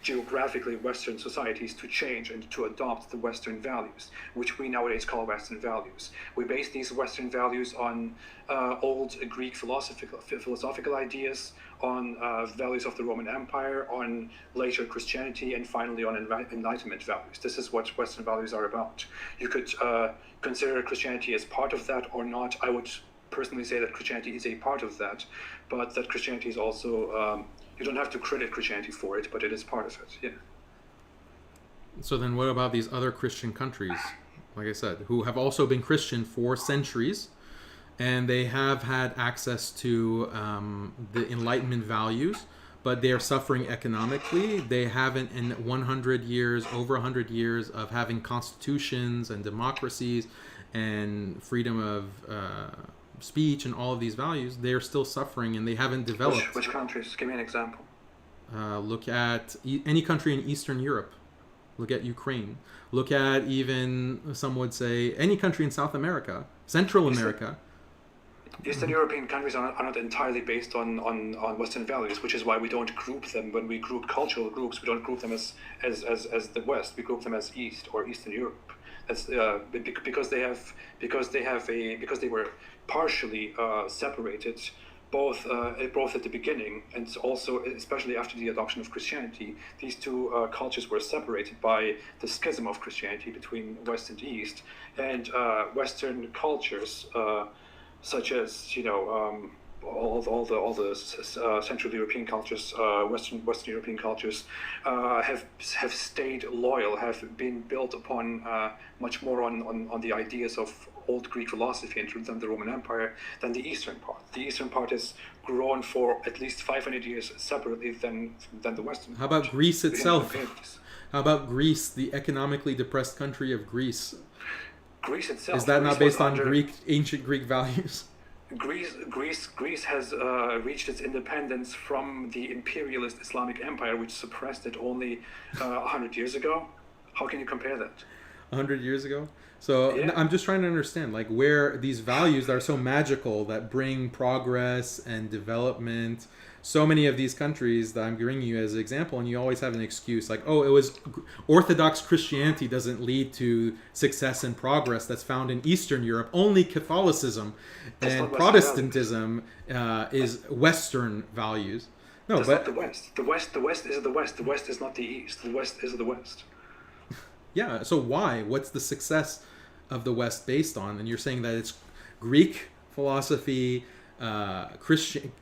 geographically Western societies to change and to adopt the Western values, which we nowadays call Western values. We base these Western values on old Greek philosophical ideas, on values of the Roman Empire, on later Christianity, and finally on Enlightenment values. This is what Western values are about. You could consider Christianity as part of that or not. I would personally say that Christianity is a part of that, but that Christianity is also you don't have to credit Christianity for it, but it is part of it. Yeah. So then what about these other Christian countries, like I said, who have also been Christian for centuries, and they have had access to the Enlightenment values, but they are suffering economically? They haven't, in 100 years, over 100 years of having constitutions and democracies and freedom of speech and all of these values, they are still suffering, and they haven't developed. Which countries? Give me an example. Look at any country in Eastern Europe. Look at Ukraine. Look at, even some would say, any country in South America, Central America. Eastern European countries are not entirely based on Western values, which is why we don't group them. When we group cultural groups, we don't group them as the West. We group them as East or Eastern Europe. That's because they were partially separated, both at the beginning and also especially after the adoption of Christianity. These two cultures were separated by the schism of Christianity between West and East, and Western cultures such as all the Central European cultures, Western European cultures have stayed loyal, have been built upon much more on the ideas of old Greek philosophy and than the Roman Empire than the Eastern part. The Eastern part has grown for at least 500 years separately than the Western. How about Greece itself? How about Greece, the economically depressed country of Greece? Greece itself. Is that not based on ancient Greek values? Greece has reached its independence from the imperialist Islamic Empire, which suppressed it only 100 years ago. How can you compare that? 100 years ago? So yeah. I'm just trying to understand, like, where these values that are so magical, that bring progress and development. So many of these countries that I'm bringing you as an example, and you always have an excuse like, oh, it was Orthodox Christianity doesn't lead to success and progress that's found in Eastern Europe. Only Catholicism and Protestantism is Western values. No, that's but not the West. The West is the West. The West is not the East. The West is the West. Yeah. So why? What's the success of the West based on? And you're saying that it's Greek philosophy,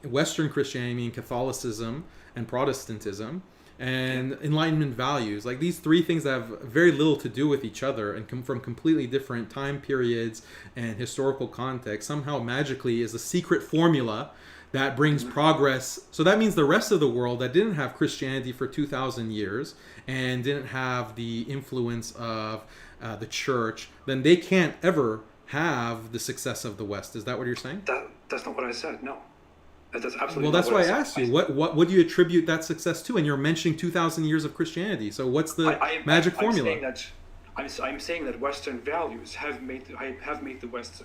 Western Christianity, meaning Catholicism and Protestantism, and Enlightenment values. Like, these three things that have very little to do with each other and come from completely different time periods and historical context, somehow magically is a secret formula that brings progress. So that means the rest of the world that didn't have Christianity for 2,000 years and didn't have the influence of the church, then they can't ever have the success of the West. Is that what you're saying? That's not what I said. No, that's absolutely. Well, that's why I asked you. What would you attribute that success to? And you're mentioning 2,000 years of Christianity. So what's the magic formula? I'm saying that Western values have made the West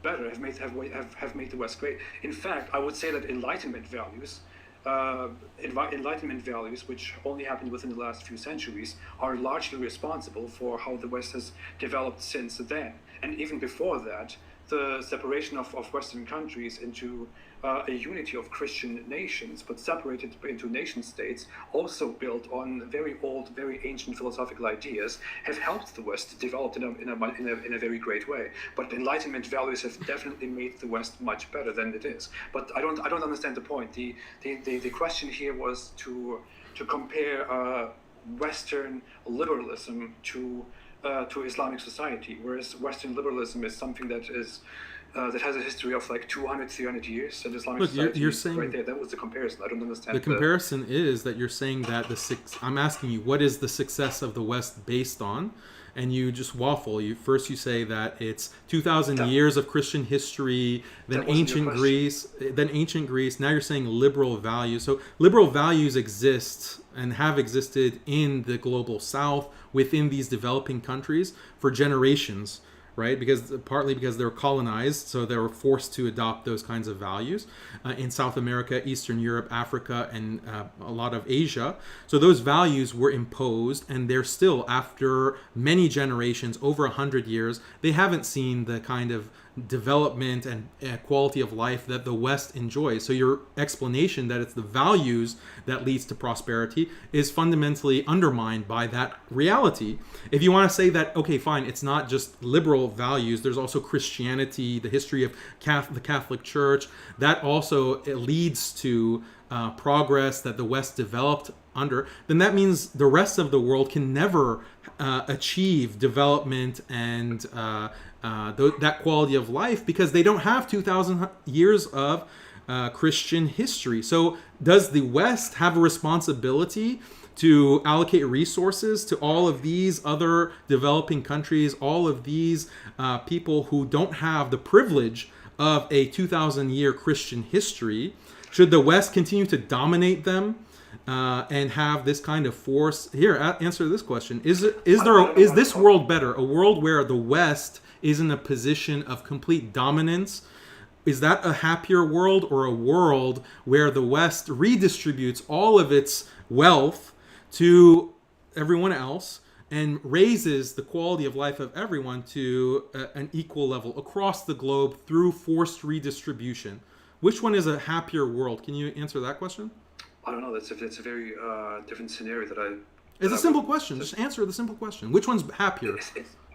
better. Have made the West great. In fact, I would say that Enlightenment values. Enlightenment values, which only happened within the last few centuries, are largely responsible for how the West has developed since then. And even before that, the separation of Western countries into a unity of Christian nations, but separated into nation states, also built on very old, very ancient philosophical ideas, have helped the West develop in a very great way. But Enlightenment values have definitely made the West much better than it is. But I don't understand the point. The question here was to compare Western liberalism to Islamic society, whereas Western liberalism is something that has a history of like 200, 300 years, and Islamic society you're saying, right there. That was the comparison. I don't understand. The comparison is that you're saying that I'm asking you, what is the success of the West based on? And you just waffle. First you say that it's 2,000 years of Christian history, then ancient Greece. Now you're saying liberal values. So liberal values exist and have existed in the global South, within these developing countries for generations, right? Because partly because they were colonized, so they were forced to adopt those kinds of values in South America, Eastern Europe, Africa, and a lot of Asia. So those values were imposed, and they're still, after many generations, over 100 years, they haven't seen the kind of development and quality of life that the West enjoys. So your explanation that it's the values that leads to prosperity is fundamentally undermined by that reality. If you want to say that, okay, fine, it's not just liberal values, there's also Christianity, the history of the Catholic Church, that also it leads to progress that the West developed under, then that means the rest of the world can never achieve development and that quality of life because they don't have 2,000 years of Christian history. So does the West have a responsibility to allocate resources to all of these other developing countries, all of these people who don't have the privilege of a 2,000-year Christian history? Should the West continue to dominate them and have this kind of force? Here, answer this question: Is this world better? A world where the West is in a position of complete dominance? Is that a happier world, or a world where the West redistributes all of its wealth to everyone else and raises the quality of life of everyone to an equal level across the globe through forced redistribution? Which one is a happier world? Can you answer that question? I don't know. That's a very different scenario that I. It's a simple question. Just answer the simple question. Which one's happier?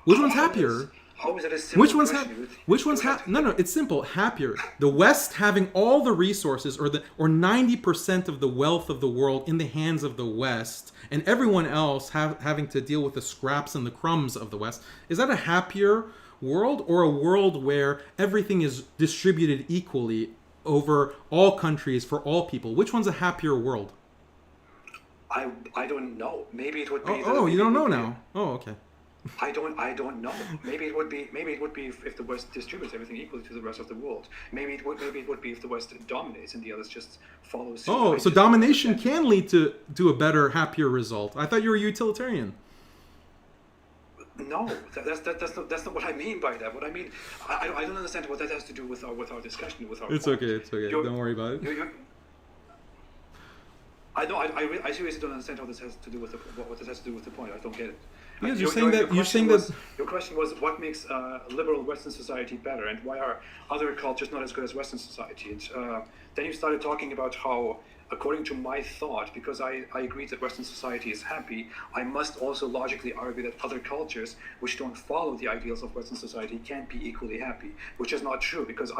Which one's happier? How is it a simple question? Which one's No, it's simple. Happier. The West having all the resources, or 90% of the wealth of the world in the hands of the West, and everyone else having to deal with the scraps and the crumbs of the West. Is that a happier world, or a world where everything is distributed equally over all countries for all people? Which one's a happier world? I don't know. Maybe it would be. You don't know now. Oh, okay. I don't know. Maybe it would be if the West distributes everything equally to the rest of the world. Maybe it would be if the West dominates and the others just follow suit. Oh, so domination can lead to a better, happier result. I thought you were a utilitarian. No, that's not what I mean by that. What I mean, I don't understand what that has to do with our discussion. It's okay. Don't worry about it. I seriously don't understand how this has to do with what this has to do with the point. I don't get it. Yes, you're saying that your question was what makes liberal Western society better, and why are other cultures not as good as Western society? And then you started talking about how, according to my thought, because I agree that Western society is happy, I must also logically argue that other cultures which don't follow the ideals of Western society can't be equally happy, which is not true, because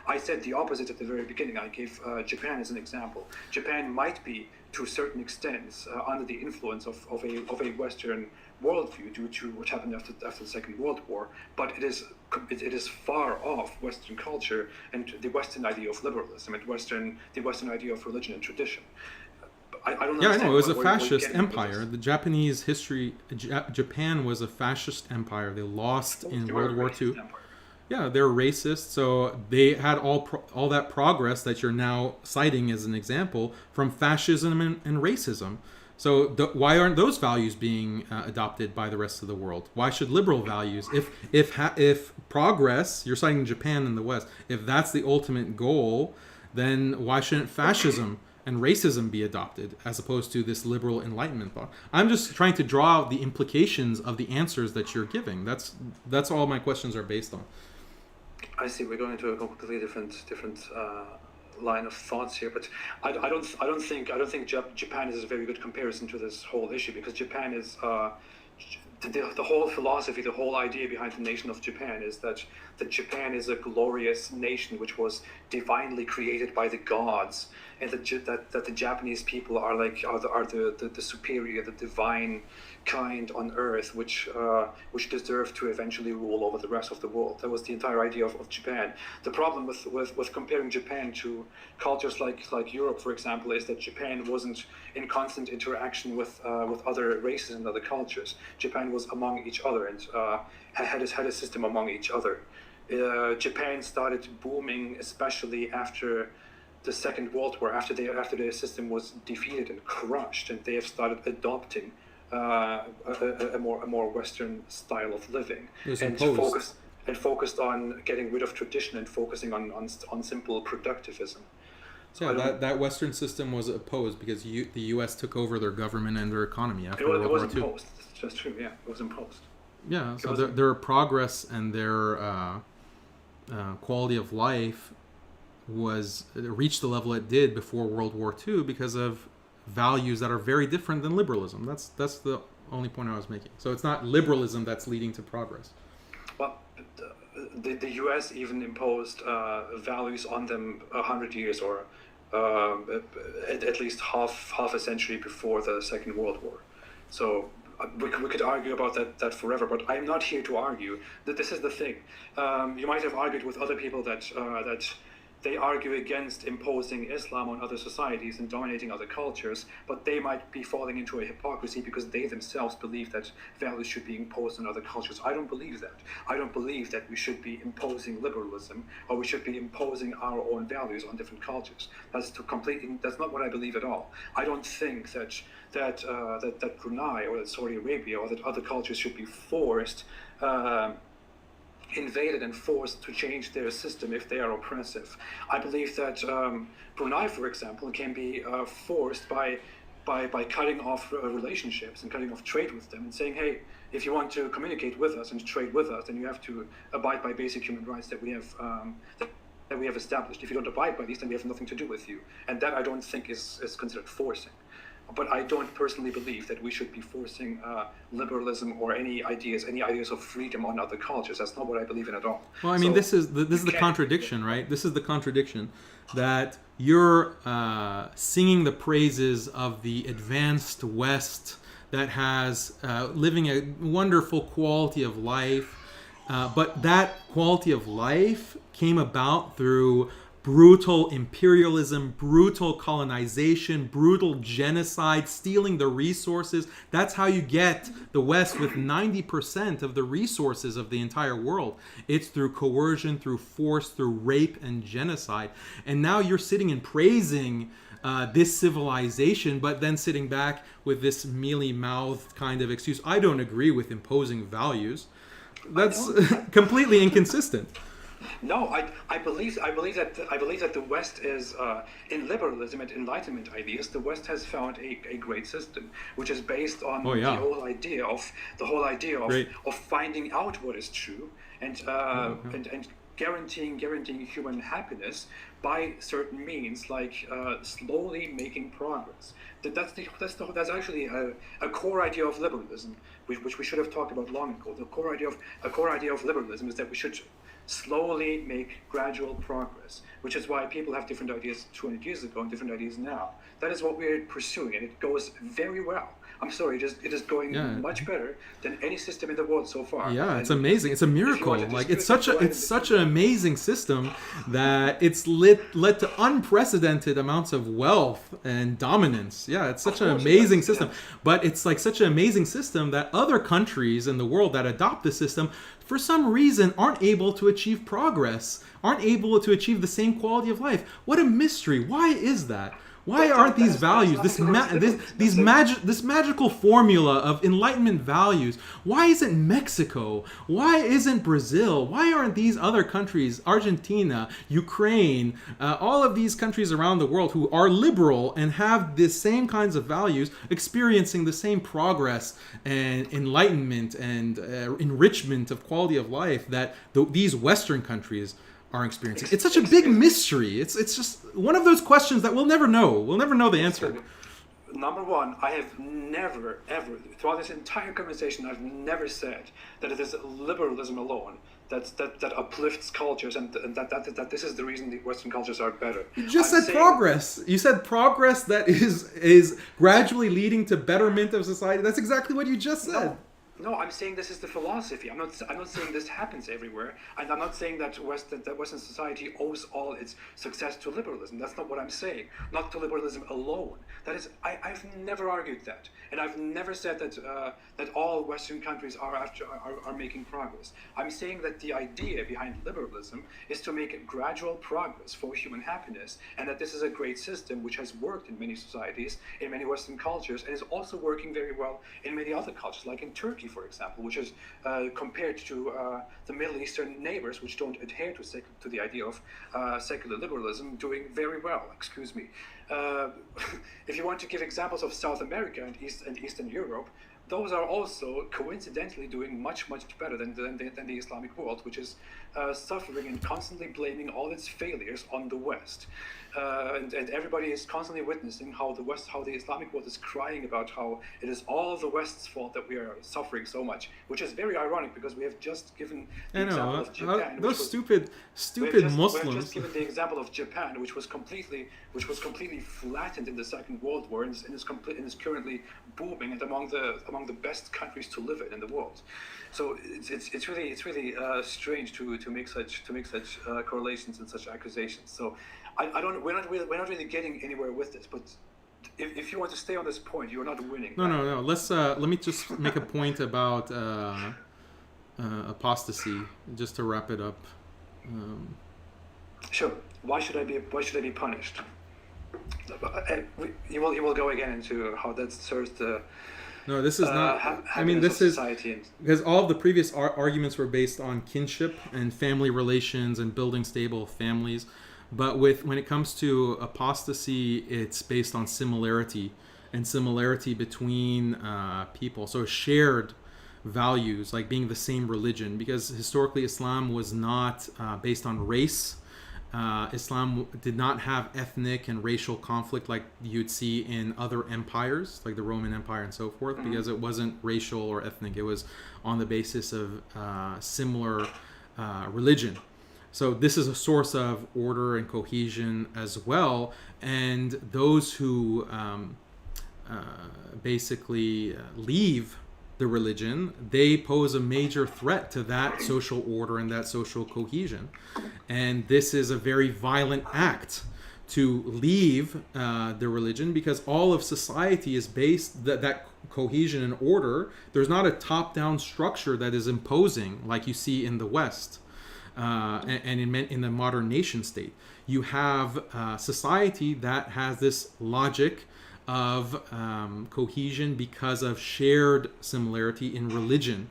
I said the opposite at the very beginning. I gave Japan as an example. Japan might be, to a certain extent, under the influence of a Western worldview due to what happened after the Second World War, but it is far off Western culture and the Western idea of liberalism and the Western idea of religion and tradition. I don't understand. It was a fascist empire. The Japanese history, Japan was a fascist empire. They lost in World War II. Empire. Yeah, they're racist, so they had all that progress that you're now citing as an example from fascism and racism. So why aren't those values being adopted by the rest of the world? Why should liberal values, if progress, you're citing Japan and the West, if that's the ultimate goal, then why shouldn't fascism and racism be adopted as opposed to this liberal Enlightenment thought? I'm just trying to draw out the implications of the answers that you're giving. That's all my questions are based on. I see. We're going into a completely different line of thoughts here, but I don't think Japan is a very good comparison to this whole issue, because Japan is the whole philosophy, the whole idea behind the nation of Japan is that Japan is a glorious nation which was divinely created by the gods, and that the Japanese people are the superior, the divine kind on earth, which deserve to eventually rule over the rest of the world. That was the entire idea of Japan. The problem with comparing Japan to cultures like Europe, for example, is that Japan wasn't in constant interaction with other races and other cultures. Japan was among each other and had a system among each other. Japan started booming, especially after the Second World War, after their system was defeated and crushed, and they have started adopting a more Western style of living and and focused on getting rid of tradition and focusing on simple productivism. So Yeah, that Western system was opposed because the U.S. took over their government and their economy after World it War was II. imposed. It's just true. Yeah, it was imposed. Yeah, so their progress and their quality of life reached the level it did before World War II because of values that are very different than liberalism. That's the only point I was making. So it's not liberalism that's leading to progress. Well, the U.S. even imposed values on them 100 years or at least half a century before the Second World War. So we could argue about that forever, but I'm not here to argue. That this is the thing. You might have argued with other people that they argue against imposing Islam on other societies and dominating other cultures, but they might be falling into a hypocrisy because they themselves believe that values should be imposed on other cultures. I don't believe that. I don't believe that we should be imposing liberalism or we should be imposing our own values on different cultures. That's not what I believe at all. I don't think that Brunei or that Saudi Arabia or that other cultures should be forced invaded and forced to change their system if they are oppressive. I believe that Brunei, for example, can be forced by cutting off relationships and cutting off trade with them and saying, hey, if you want to communicate with us and trade with us, then you have to abide by basic human rights that we have established. If you don't abide by these, then we have nothing to do with you. And that I don't think is considered forcing. But I don't personally believe that we should be forcing liberalism or any ideas of freedom on other cultures. That's not what I believe in at all. Well, I mean, this is the contradiction, right? This is the contradiction that you're singing the praises of the advanced West that has living a wonderful quality of life, but that quality of life came about through brutal imperialism, brutal colonization, brutal genocide, stealing the resources. That's how you get the West with 90% of the resources of the entire world. It's through coercion, through force, through rape and genocide. And now you're sitting and praising this civilization, but then sitting back with this mealy-mouthed kind of excuse. I don't agree with imposing values. That's completely inconsistent. No, I believe that the West is in liberalism and Enlightenment ideas. The West has found a great system, which is based on the whole idea of finding out what is true and guaranteeing human happiness by certain means, like slowly making progress. That's actually a core idea of liberalism, which we should have talked about long ago. The core idea of liberalism is that we should slowly make gradual progress, which is why people have different ideas 200 years ago and different ideas now. That is what we're pursuing, and it goes very well. I'm sorry, it is going much better than any system in the world so far. Yeah, it's amazing. It's a miracle. Like it's such an amazing system that it's led to unprecedented amounts of wealth and dominance. Yeah, it's such an amazing system. But it's like such an amazing system that other countries in the world that adopt the system for some reason aren't able to achieve progress, aren't able to achieve the same quality of life. What a mystery. Why is that? Why aren't these values, this magical formula of Enlightenment values, why isn't Mexico? Why isn't Brazil? Why aren't these other countries, Argentina, Ukraine, all of these countries around the world who are liberal and have the same kinds of values, experiencing the same progress and enlightenment and enrichment of quality of life that these Western countries are experiencing? It's such a big mystery. It's just one of those questions that we'll never know. We'll never know the answer. Number one, I have never, ever, throughout this entire conversation, I've never said that it is liberalism alone that uplifts cultures and that this is the reason the Western cultures are better. You just said progress. You said progress that is gradually leading to betterment of society. That's exactly what you just said. No, I'm saying this is the philosophy. I'm not saying this happens everywhere, and I'm not saying that Western society owes all its success to liberalism. That's not what I'm saying. Not to liberalism alone. That is, I've never argued that, and I've never said that all Western countries are making progress. I'm saying that the idea behind liberalism is to make gradual progress for human happiness, and that this is a great system which has worked in many societies, in many Western cultures, and is also working very well in many other cultures, like in Turkey. Turkey, for example, which is compared to the Middle Eastern neighbors, which don't adhere to the idea of secular liberalism, doing very well. Excuse me. If you want to give examples of South America and Eastern Europe, those are also coincidentally doing much better than the Islamic world, which is suffering and constantly blaming all its failures on the West. And everybody is constantly witnessing how the Islamic world is crying about how it is all the West's fault that we are suffering so much, which is very ironic because we have just given the example of Japan. Those stupid Muslims. We have just given the example of Japan, which was completely flattened in the Second World War and is currently booming and among the best countries to live in the world. So it's really strange to make such correlations and such accusations. So we're not really getting anywhere with this. But if you want to stay on this point, you're not winning. No. Let me just make a point about apostasy, just to wrap it up. Sure. Why should I be punished? You will go again into how that serves the. No, this is not. I mean, this is because all of the previous arguments were based on kinship and family relations and building stable families. But when it comes to apostasy, it's based on similarity between people. So shared values, like being the same religion, because historically Islam was not based on race. Islam did not have ethnic and racial conflict like you'd see in other empires, like the Roman Empire and so forth, because it wasn't racial or ethnic. It was on the basis of similar religion. So this is a source of order and cohesion as well. And those who basically leave the religion, they pose a major threat to that social order and that social cohesion. And this is a very violent act to leave the religion, because all of society is based, that cohesion and order, there's not a top-down structure that is imposing like you see in the West. And in the modern nation state, you have society that has this logic of cohesion because of shared similarity in religion.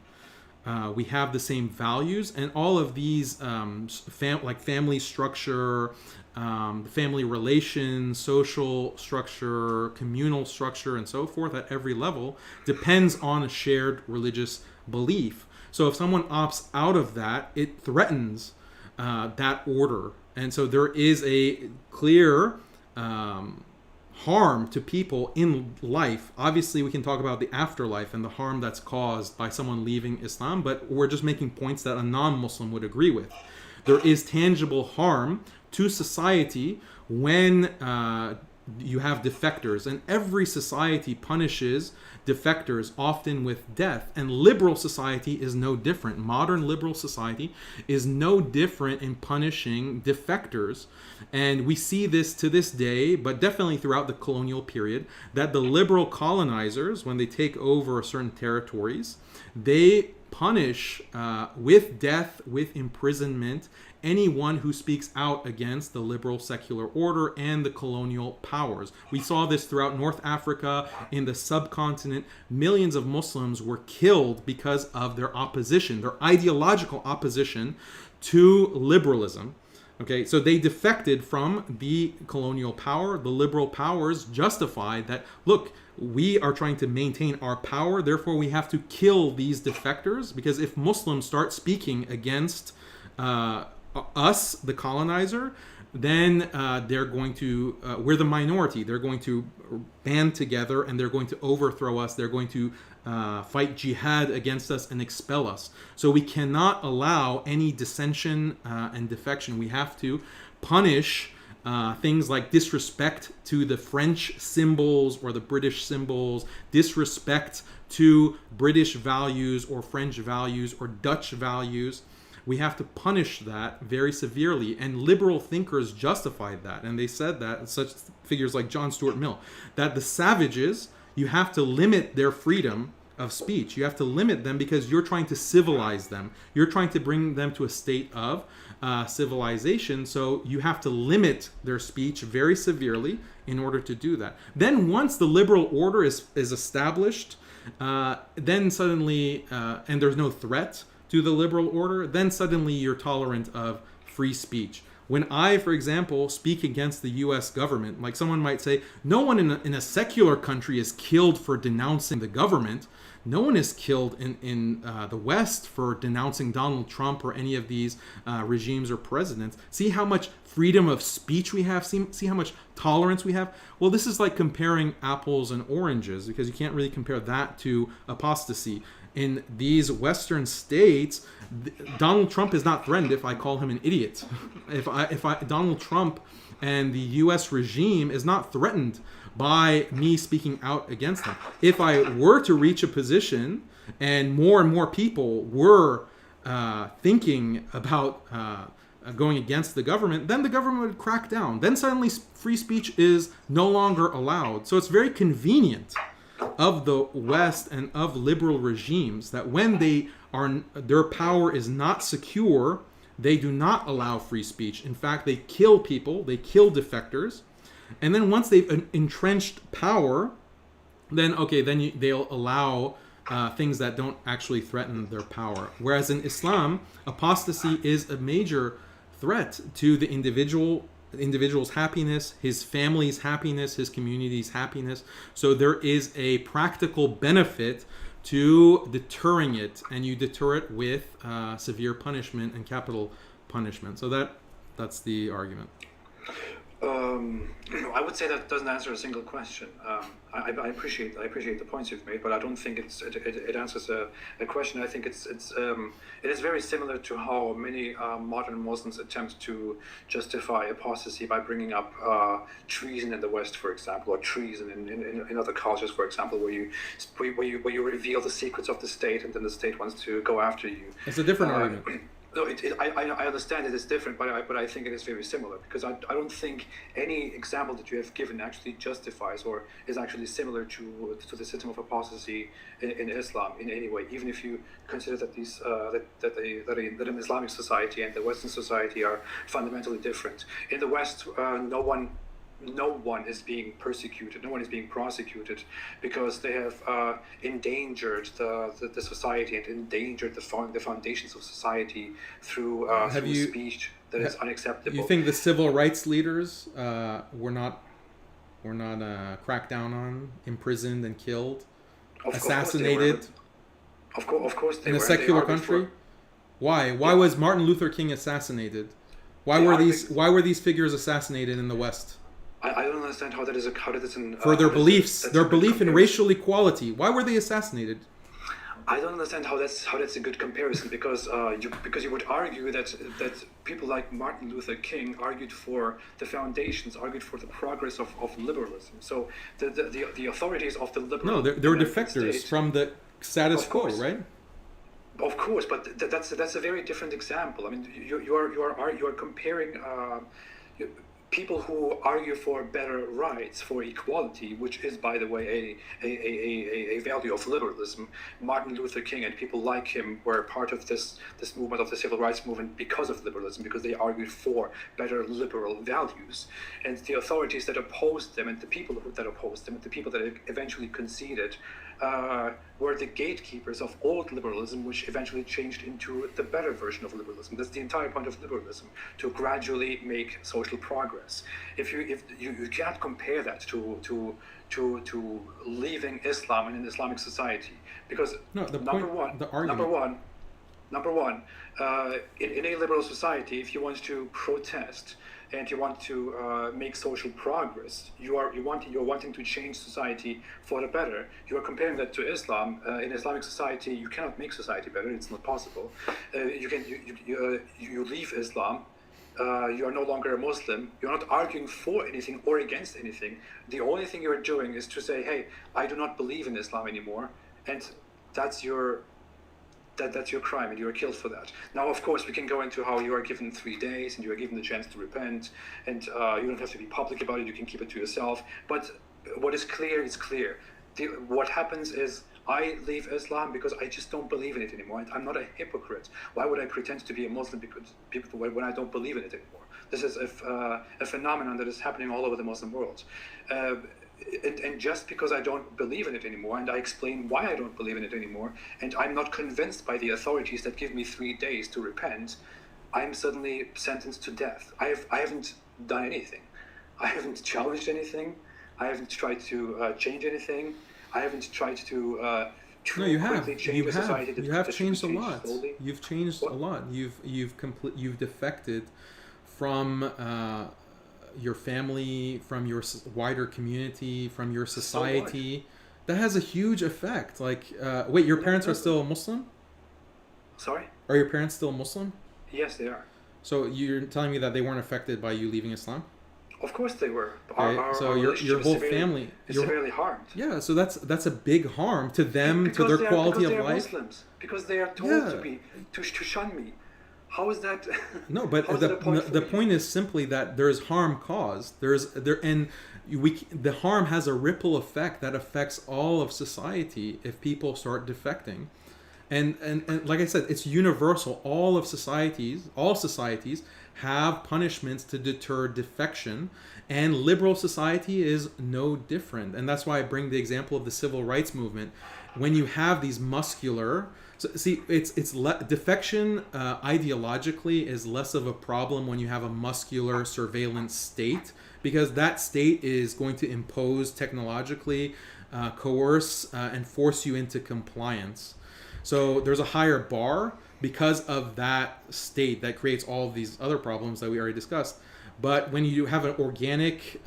We have the same values, and all of these like family structure, family relations, social structure, communal structure, and so forth at every level depends on a shared religious belief. So if someone opts out of that, it threatens that order. And so there is a clear harm to people in life. Obviously, we can talk about the afterlife and the harm that's caused by someone leaving Islam, but we're just making points that a non-Muslim would agree with. There is tangible harm to society when you have defectors, and every society punishes defectors, often with death, and liberal society is no different. Modern liberal society is no different in punishing defectors, and we see this to this day, but definitely throughout the colonial period, that the liberal colonizers, when they take over certain territories, they punish with death, with imprisonment, anyone who speaks out against the liberal secular order and the colonial powers. We saw this throughout North Africa, in the subcontinent. Millions of Muslims were killed because of their opposition, their ideological opposition to liberalism. Okay, so they defected from the colonial power. The liberal powers justified that, look, we are trying to maintain our power, therefore we have to kill these defectors, because if Muslims start speaking against us, the colonizer, then they're going to, we're the minority, they're going to band together and they're going to overthrow us, they're going to fight jihad against us and expel us. So we cannot allow any dissension and defection. We have to punish things like disrespect to the French symbols or the British symbols, disrespect to British values or French values or Dutch values. We have to punish that very severely, and liberal thinkers justified that, and they said that, such figures like John Stuart Mill, that the savages, you have to limit their freedom of speech. You have to limit them because you're trying to civilize them. You're trying to bring them to a state of civilization, so you have to limit their speech very severely in order to do that. Then once the liberal order is established, then suddenly, and there's no threat to the liberal order, then suddenly you're tolerant of free speech. When I, for example, speak against the U.S. government, like someone might say, no one in a secular country is killed for denouncing the government. No one is killed in the West for denouncing Donald Trump or any of these regimes or presidents. See how much freedom of speech we have? See how much tolerance we have? Well, this is like comparing apples and oranges, because you can't really compare that to apostasy. In these Western states, Donald Trump is not threatened if I call him an idiot. If Donald Trump and the U.S. regime is not threatened by me speaking out against them. If I were to reach a position and more people were thinking about going against the government, then the government would crack down. Then suddenly free speech is no longer allowed. So it's very convenient of the West and of liberal regimes that when their power is not secure, they do not allow free speech. In fact, they kill people, they kill defectors, and then once they've entrenched power, then they'll allow things that don't actually threaten their power. Whereas in Islam, apostasy is a major threat to the individual's happiness, his family's happiness, his community's happiness. So there is a practical benefit to deterring it, and you deter it with severe punishment and capital punishment. So that's the argument. I would say that doesn't answer a single question. I appreciate the points you've made, but I don't think it answers a question. I think it is very similar to how many modern Muslims attempt to justify apostasy by bringing up treason in the West, for example, or treason in other cultures, for example, where you reveal the secrets of the state and then the state wants to go after you. It's a different argument. No, I understand it is different, but I think it is very similar, because I don't think any example that you have given actually justifies or is actually similar to the system of apostasy in Islam in any way. Even if you consider that these that an Islamic society and the Western society are fundamentally different. In the West, no one is being persecuted, no one is being prosecuted, because they have endangered the society and endangered the foundations of society through speech that is unacceptable. You think the civil rights leaders were not cracked down on, imprisoned and killed, assassinated? Of course they were. In a secular country? Why was Martin Luther King assassinated? Why were these figures assassinated in the West? I don't understand how that is for their beliefs, their belief in racial equality. Why were they assassinated? I don't understand how that's a good comparison, because you would argue that people like Martin Luther King argued for the foundations, argued for the progress of liberalism. So the authorities of the liberal they were defectors from the status quo, right? Of course, but that's a very different example. I mean, you are comparing people who argue for better rights, for equality, which is, by the way, a value of liberalism. Martin Luther King and people like him were part of this movement, of the civil rights movement, because of liberalism, because they argued for better liberal values. And the authorities that opposed them, and the people that opposed them, and the people that eventually conceded, were the gatekeepers of old liberalism, which eventually changed into the better version of liberalism. That's the entire point of liberalism, to gradually make social progress. If you cannot compare that to leaving Islam in an Islamic society, because number one, in a liberal society, if you want to protest and you want to make social progress, you're wanting to change society for the better. You are comparing that to Islam. In Islamic society, you cannot make society better. It's not possible. You leave Islam. You are no longer a Muslim. You're not arguing for anything or against anything. The only thing you're doing is to say, hey, I do not believe in Islam anymore, and that's your crime, and you are killed for that. Now, of course, we can go into how you are given 3 days and you are given the chance to repent, and you don't have to be public about it. You can keep it to yourself. But what is clear is clear. What happens is, I leave Islam because I just don't believe in it anymore. I'm not a hypocrite. Why would I pretend to be a Muslim when I don't believe in it anymore? This is a phenomenon that is happening all over the Muslim world. And just because I don't believe in it anymore, and I explain why I don't believe in it anymore, and I'm not convinced by the authorities that give me 3 days to repent, I'm suddenly sentenced to death. I haven't done anything. I haven't challenged anything. I haven't tried to change anything. I haven't tried to No, you have. change You the have. society. You have changed a lot. Slowly. You've changed a lot. You've defected from your family, from your wider community, from your society. That has a huge effect. Like, wait, your parents are still Muslim? Sorry? Are your parents still Muslim? Yes, they are. So you're telling me that they weren't affected by you leaving Islam? Of course they were. So our your whole family is severely harmed. Yeah, so that's a big harm to them, Because to their they are- quality because of they are life. Muslims. Because they are told Yeah. to shun me. How is that? No, but how is that a point for the you? point is simply that there is harm caused. The harm has a ripple effect that affects all of society if people start defecting. And like I said, it's universal. All societies have punishments to deter defection, and liberal society is no different. And that's why I bring the example of the civil rights movement. When you have these muscular, defection ideologically is less of a problem when you have a muscular surveillance state, because that state is going to impose technologically, coerce, and force you into compliance. So there's a higher bar because of that state that creates all of these other problems that we already discussed. But when you have an organic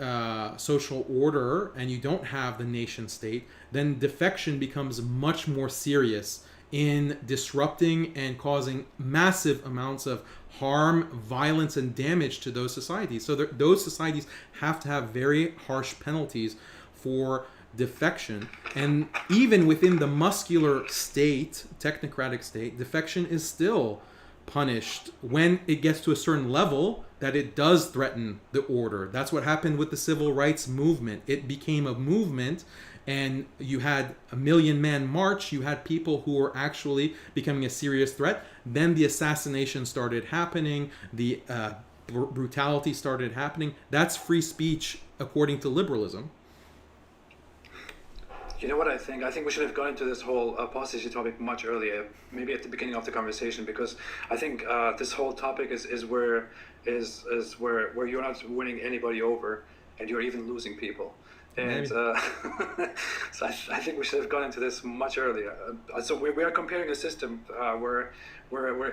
social order and you don't have the nation state, then defection becomes much more serious in disrupting and causing massive amounts of harm, violence, and damage to those societies. So those societies have to have very harsh penalties for defection. And even within the muscular state, technocratic state, defection is still punished when it gets to a certain level that it does threaten the order. That's what happened with the civil rights movement. It became a movement, and you had a 1 million man march. You had people who were actually becoming a serious threat. Then the assassination started happening. The brutality started happening. That's free speech according to liberalism. You know what I think? I think we should have gone into this whole apostasy topic much earlier, maybe at the beginning of the conversation, because I think this whole topic is where you're not winning anybody over, and you're even losing people. And so I think we should have gone into this much earlier. So we are comparing a system where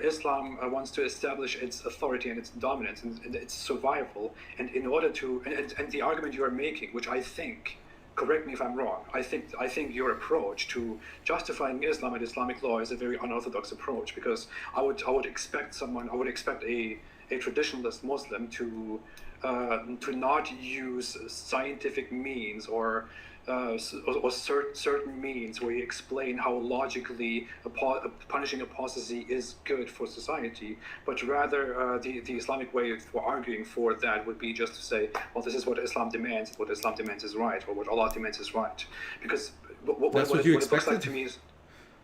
Islam wants to establish its authority and its dominance and its survival, and in order to and the argument you are making, which I think, correct me if I'm wrong, I think your approach to justifying Islam and Islamic law is a very unorthodox approach, because I would expect a traditionalist Muslim to not use scientific means or certain means where you explain how logically punishing apostasy is good for society, but rather the Islamic way for arguing for that would be just to say, well, this is what Islam demands. What Islam demands is right, or what Allah demands is right. Because what it looks like to me is...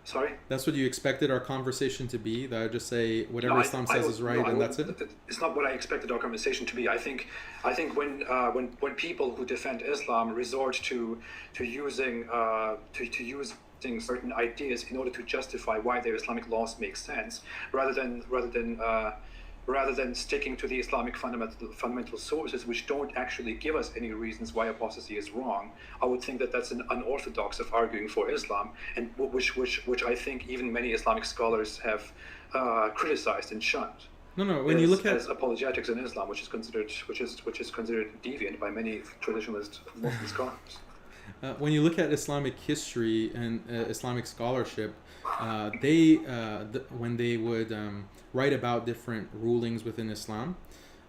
Sorry? That's what you expected our conversation to be? That I would just say whatever Islam says is right, and that's it? It's not what I expected our conversation to be. I think when people who defend Islam resort to using certain ideas in order to justify why their Islamic laws make sense, rather than sticking to the Islamic fundamental sources, which don't actually give us any reasons why apostasy is wrong, I would think that that's an unorthodox of arguing for Islam, and which I think even many Islamic scholars have criticized and shunned. No. When you look at apologetics in Islam, which is considered deviant by many traditionalist Muslim scholars. When you look at Islamic history and Islamic scholarship, when they would write about different rulings within Islam,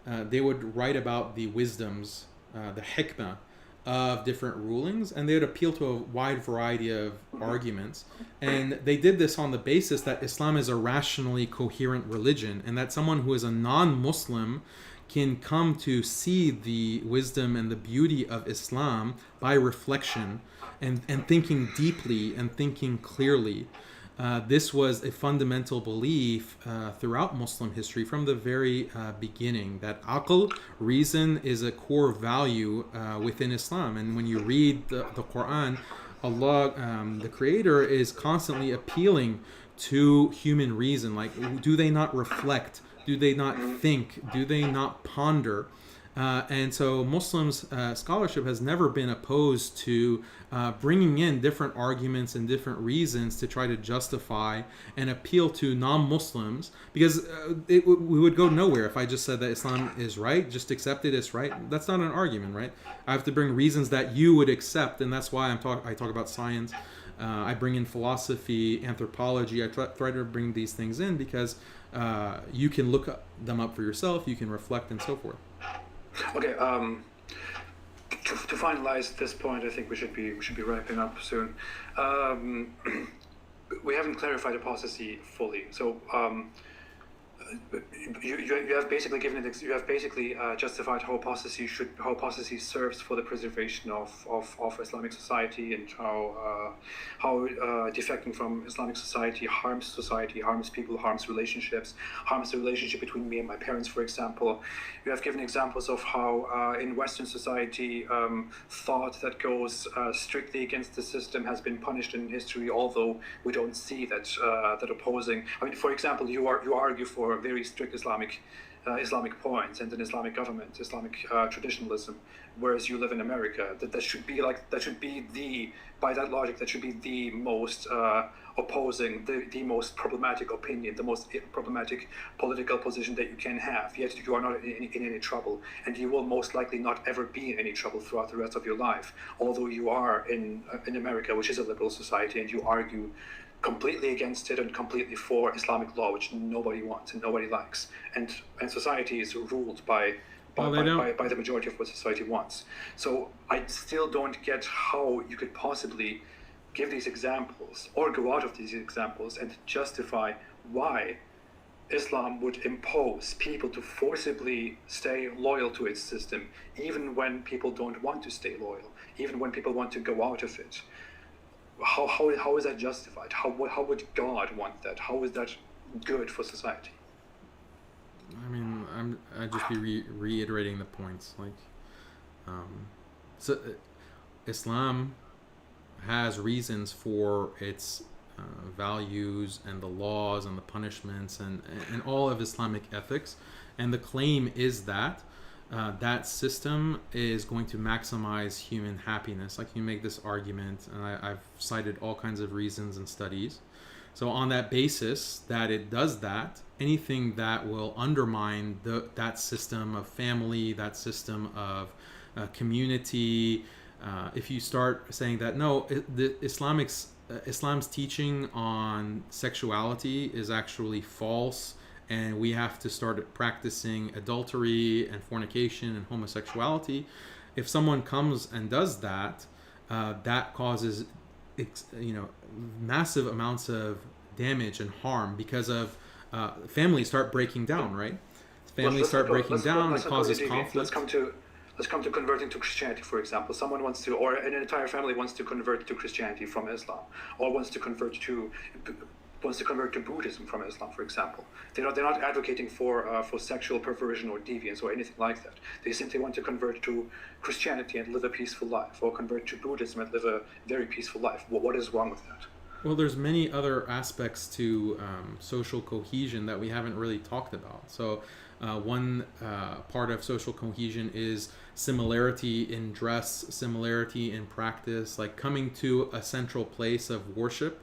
they would write about the wisdoms, the hikmah of different rulings, and they would appeal to a wide variety of arguments. And they did this on the basis that Islam is a rationally coherent religion, and that someone who is a non-Muslim can come to see the wisdom and the beauty of Islam by reflection and thinking deeply and thinking clearly. this was a fundamental belief throughout Muslim history from the very beginning, that aql, reason, is a core value within Islam. And when you read the Quran, Allah, the Creator, is constantly appealing to human reason. Like, do they not reflect? Do they not think? Do they not ponder? And so Muslims' scholarship has never been opposed to bringing in different arguments and different reasons to try to justify and appeal to non-Muslims, because we would go nowhere if I just said that Islam is right, just accept it as right. That's not an argument, right? I have to bring reasons that you would accept, and that's why I talk about science. I bring in philosophy, anthropology. I try to bring these things in because you can look them up for yourself, you can reflect, and so forth. Okay. To finalize this point, I think we should be wrapping up soon. We haven't clarified apostasy fully, so you have basically justified how apostasy serves for the preservation of Islamic society, and how defecting from Islamic society, harms people, harms relationships, harms the relationship between me and my parents, for example. You have given examples of how in Western society thought that goes strictly against the system has been punished in history, although we don't see that opposing. I mean, for example, you argue for very strict Islamic points and an Islamic government, Islamic traditionalism, whereas you live in America. That should be by that logic, that should be the most opposing, the most problematic opinion, the most problematic political position that you can have. Yet you are not in any trouble, and you will most likely not ever be in any trouble throughout the rest of your life. Although you are in America, which is a liberal society, and you argue completely against it and completely for Islamic law, which nobody wants and nobody likes, and society is ruled by the majority of what society wants. So I still don't get how you could possibly give these examples or go out of these examples and justify why Islam would impose people to forcibly stay loyal to its system, even when people don't want to stay loyal, even when people want to go out of it. How is that justified? How would God want that? How is that good for society? I mean, I'd just be reiterating the points. Like, so Islam has reasons for its values and the laws and the punishments and all of Islamic ethics, and the claim is that that system is going to maximize human happiness. Like, you make this argument, and I've cited all kinds of reasons and studies. So on that basis that it does that, anything that will undermine that system of family, that system of community, if you start saying that, no, Islam's teaching on sexuality is actually false, and we have to start practicing adultery and fornication and homosexuality. If someone comes and does that, that causes massive amounts of damage and harm, because of families start breaking down, right? Families start breaking down, it causes conflict. Let's come to converting to Christianity, for example. Someone wants to, or an entire family wants to convert to Christianity from Islam, or wants to convert to Buddhism from Islam, for example. They're not advocating for sexual perversion or deviance or anything like that. They simply want to convert to Christianity and live a peaceful life, or convert to Buddhism and live a very peaceful life. What is wrong with that? Well, there's many other aspects to social cohesion that we haven't really talked about. So one part of social cohesion is similarity in dress, similarity in practice, like coming to a central place of worship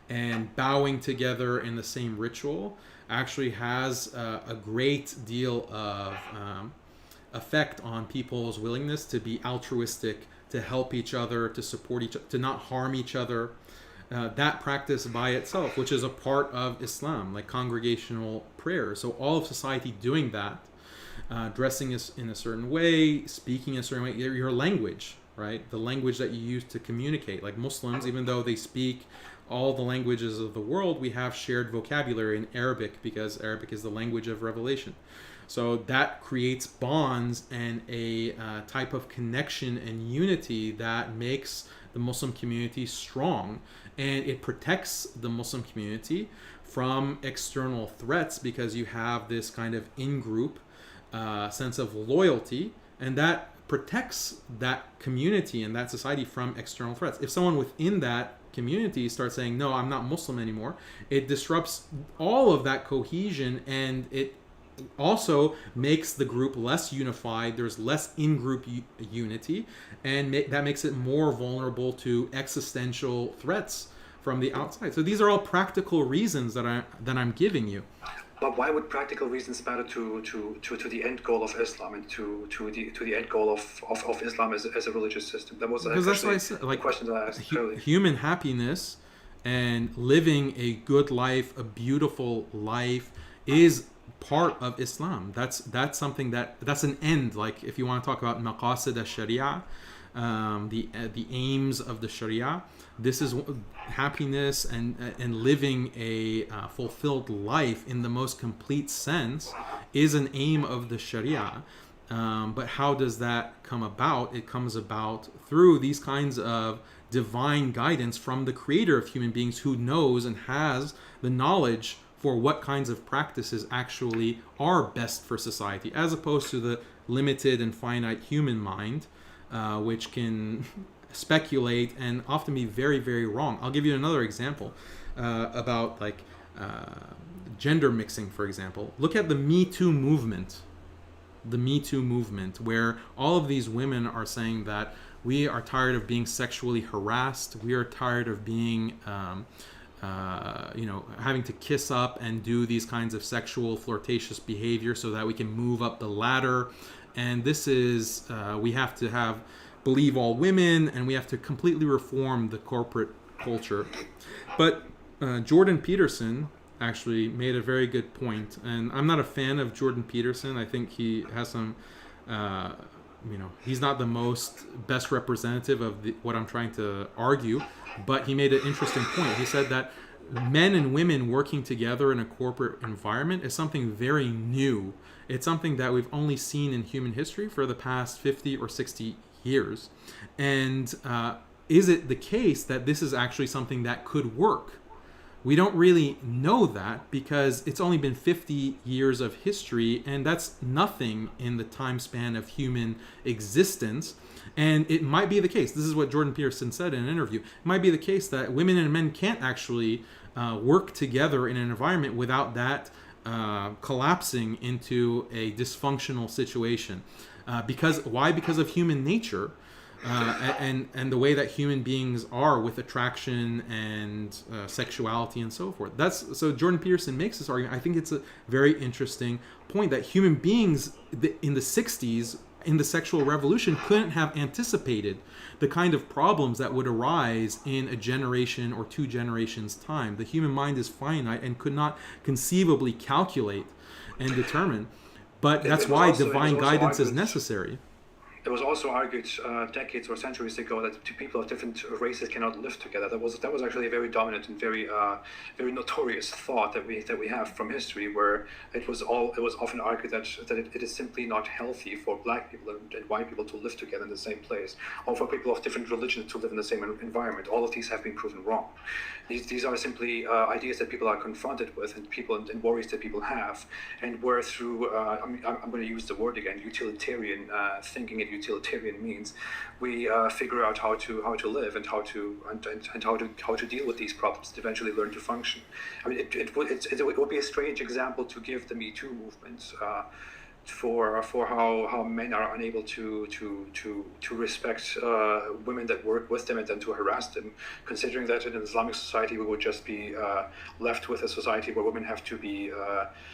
and bowing together in the same ritual actually has a great deal of effect on people's willingness to be altruistic, to help each other, to support each other, to not harm each other. That practice by itself, which is a part of Islam, like congregational prayer. So all of society doing that, dressing in a certain way, speaking a certain way, your language, right? The language that you use to communicate. Like Muslims, even though they speak all the languages of the world, we have shared vocabulary in Arabic, because Arabic is the language of revelation. So that creates bonds and a type of connection and unity that makes the Muslim community strong, and it protects the Muslim community from external threats because you have this kind of in-group sense of loyalty, and that protects that community and that society from external threats. If someone within that community starts saying, no, I'm not Muslim anymore, it disrupts all of that cohesion, and it also makes the group less unified. There's less in-group unity, and that makes it more vulnerable to existential threats from the outside. So these are all practical reasons that I'm giving you. But why would practical reasons matter to the end goal of Islam and to the end goal of Islam as a religious system? That was because that's what I said. Like, the question that I asked earlier. Human happiness and living a good life, a beautiful life, is part of Islam. That's something that's an end. Like if you want to talk about maqasid al-sharia, the aims of the Sharia, this is happiness and living a fulfilled life in the most complete sense is an aim of the Sharia. But how does that come about? It comes about through these kinds of divine guidance from the creator of human beings, who knows and has the knowledge for what kinds of practices actually are best for society, as opposed to the limited and finite human mind, which can speculate and often be very, very wrong. I'll give you another example about gender mixing, for example. Look at the Me Too movement. The Me Too movement, where all of these women are saying that we are tired of being sexually harassed. We are tired of being having to kiss up and do these kinds of sexual flirtatious behavior so that we can move up the ladder. And this is, we have to believe all women, and we have to completely reform the corporate culture. But Jordan Peterson actually made a very good point. And I'm not a fan of Jordan Peterson. I think he has some, he's not the best representative of what I'm trying to argue, but he made an interesting point. He said that men and women working together in a corporate environment is something very new. It's something that we've only seen in human history for the past 50 or 60 years. And is it the case that this is actually something that could work? We don't really know that because it's only been 50 years of history, and that's nothing in the time span of human existence. And it might be the case, this is what Jordan Peterson said in an interview, it might be the case that women and men can't actually work together in an environment without that collapsing into a dysfunctional situation. Why? Because of human nature. And the way that human beings are with attraction and sexuality and so forth. So Jordan Peterson makes this argument. I think it's a very interesting point that human beings in the 60s, in the sexual revolution, couldn't have anticipated the kind of problems that would arise in a generation or 2 generations' time. The human mind is finite and could not conceivably calculate and determine. But that's why divine guidance is necessary. It was also argued decades or centuries ago that two people of different races cannot live together. That was actually a very dominant and very notorious thought that we have from history, where it was often argued that it is simply not healthy for black people and white people to live together in the same place, or for people of different religions to live in the same environment. All of these have been proven wrong. These are simply ideas that people are confronted with, and worries that people have, and where through I'm going to use the word again, utilitarian thinking and utilitarian means, we figure out how to live and how to deal with these problems and eventually learn to function. I mean, it would be a strange example to give the Me Too movement for how men are unable to respect women that work with them and then to harass them, considering that in an Islamic society we would just be left with a society where women have to be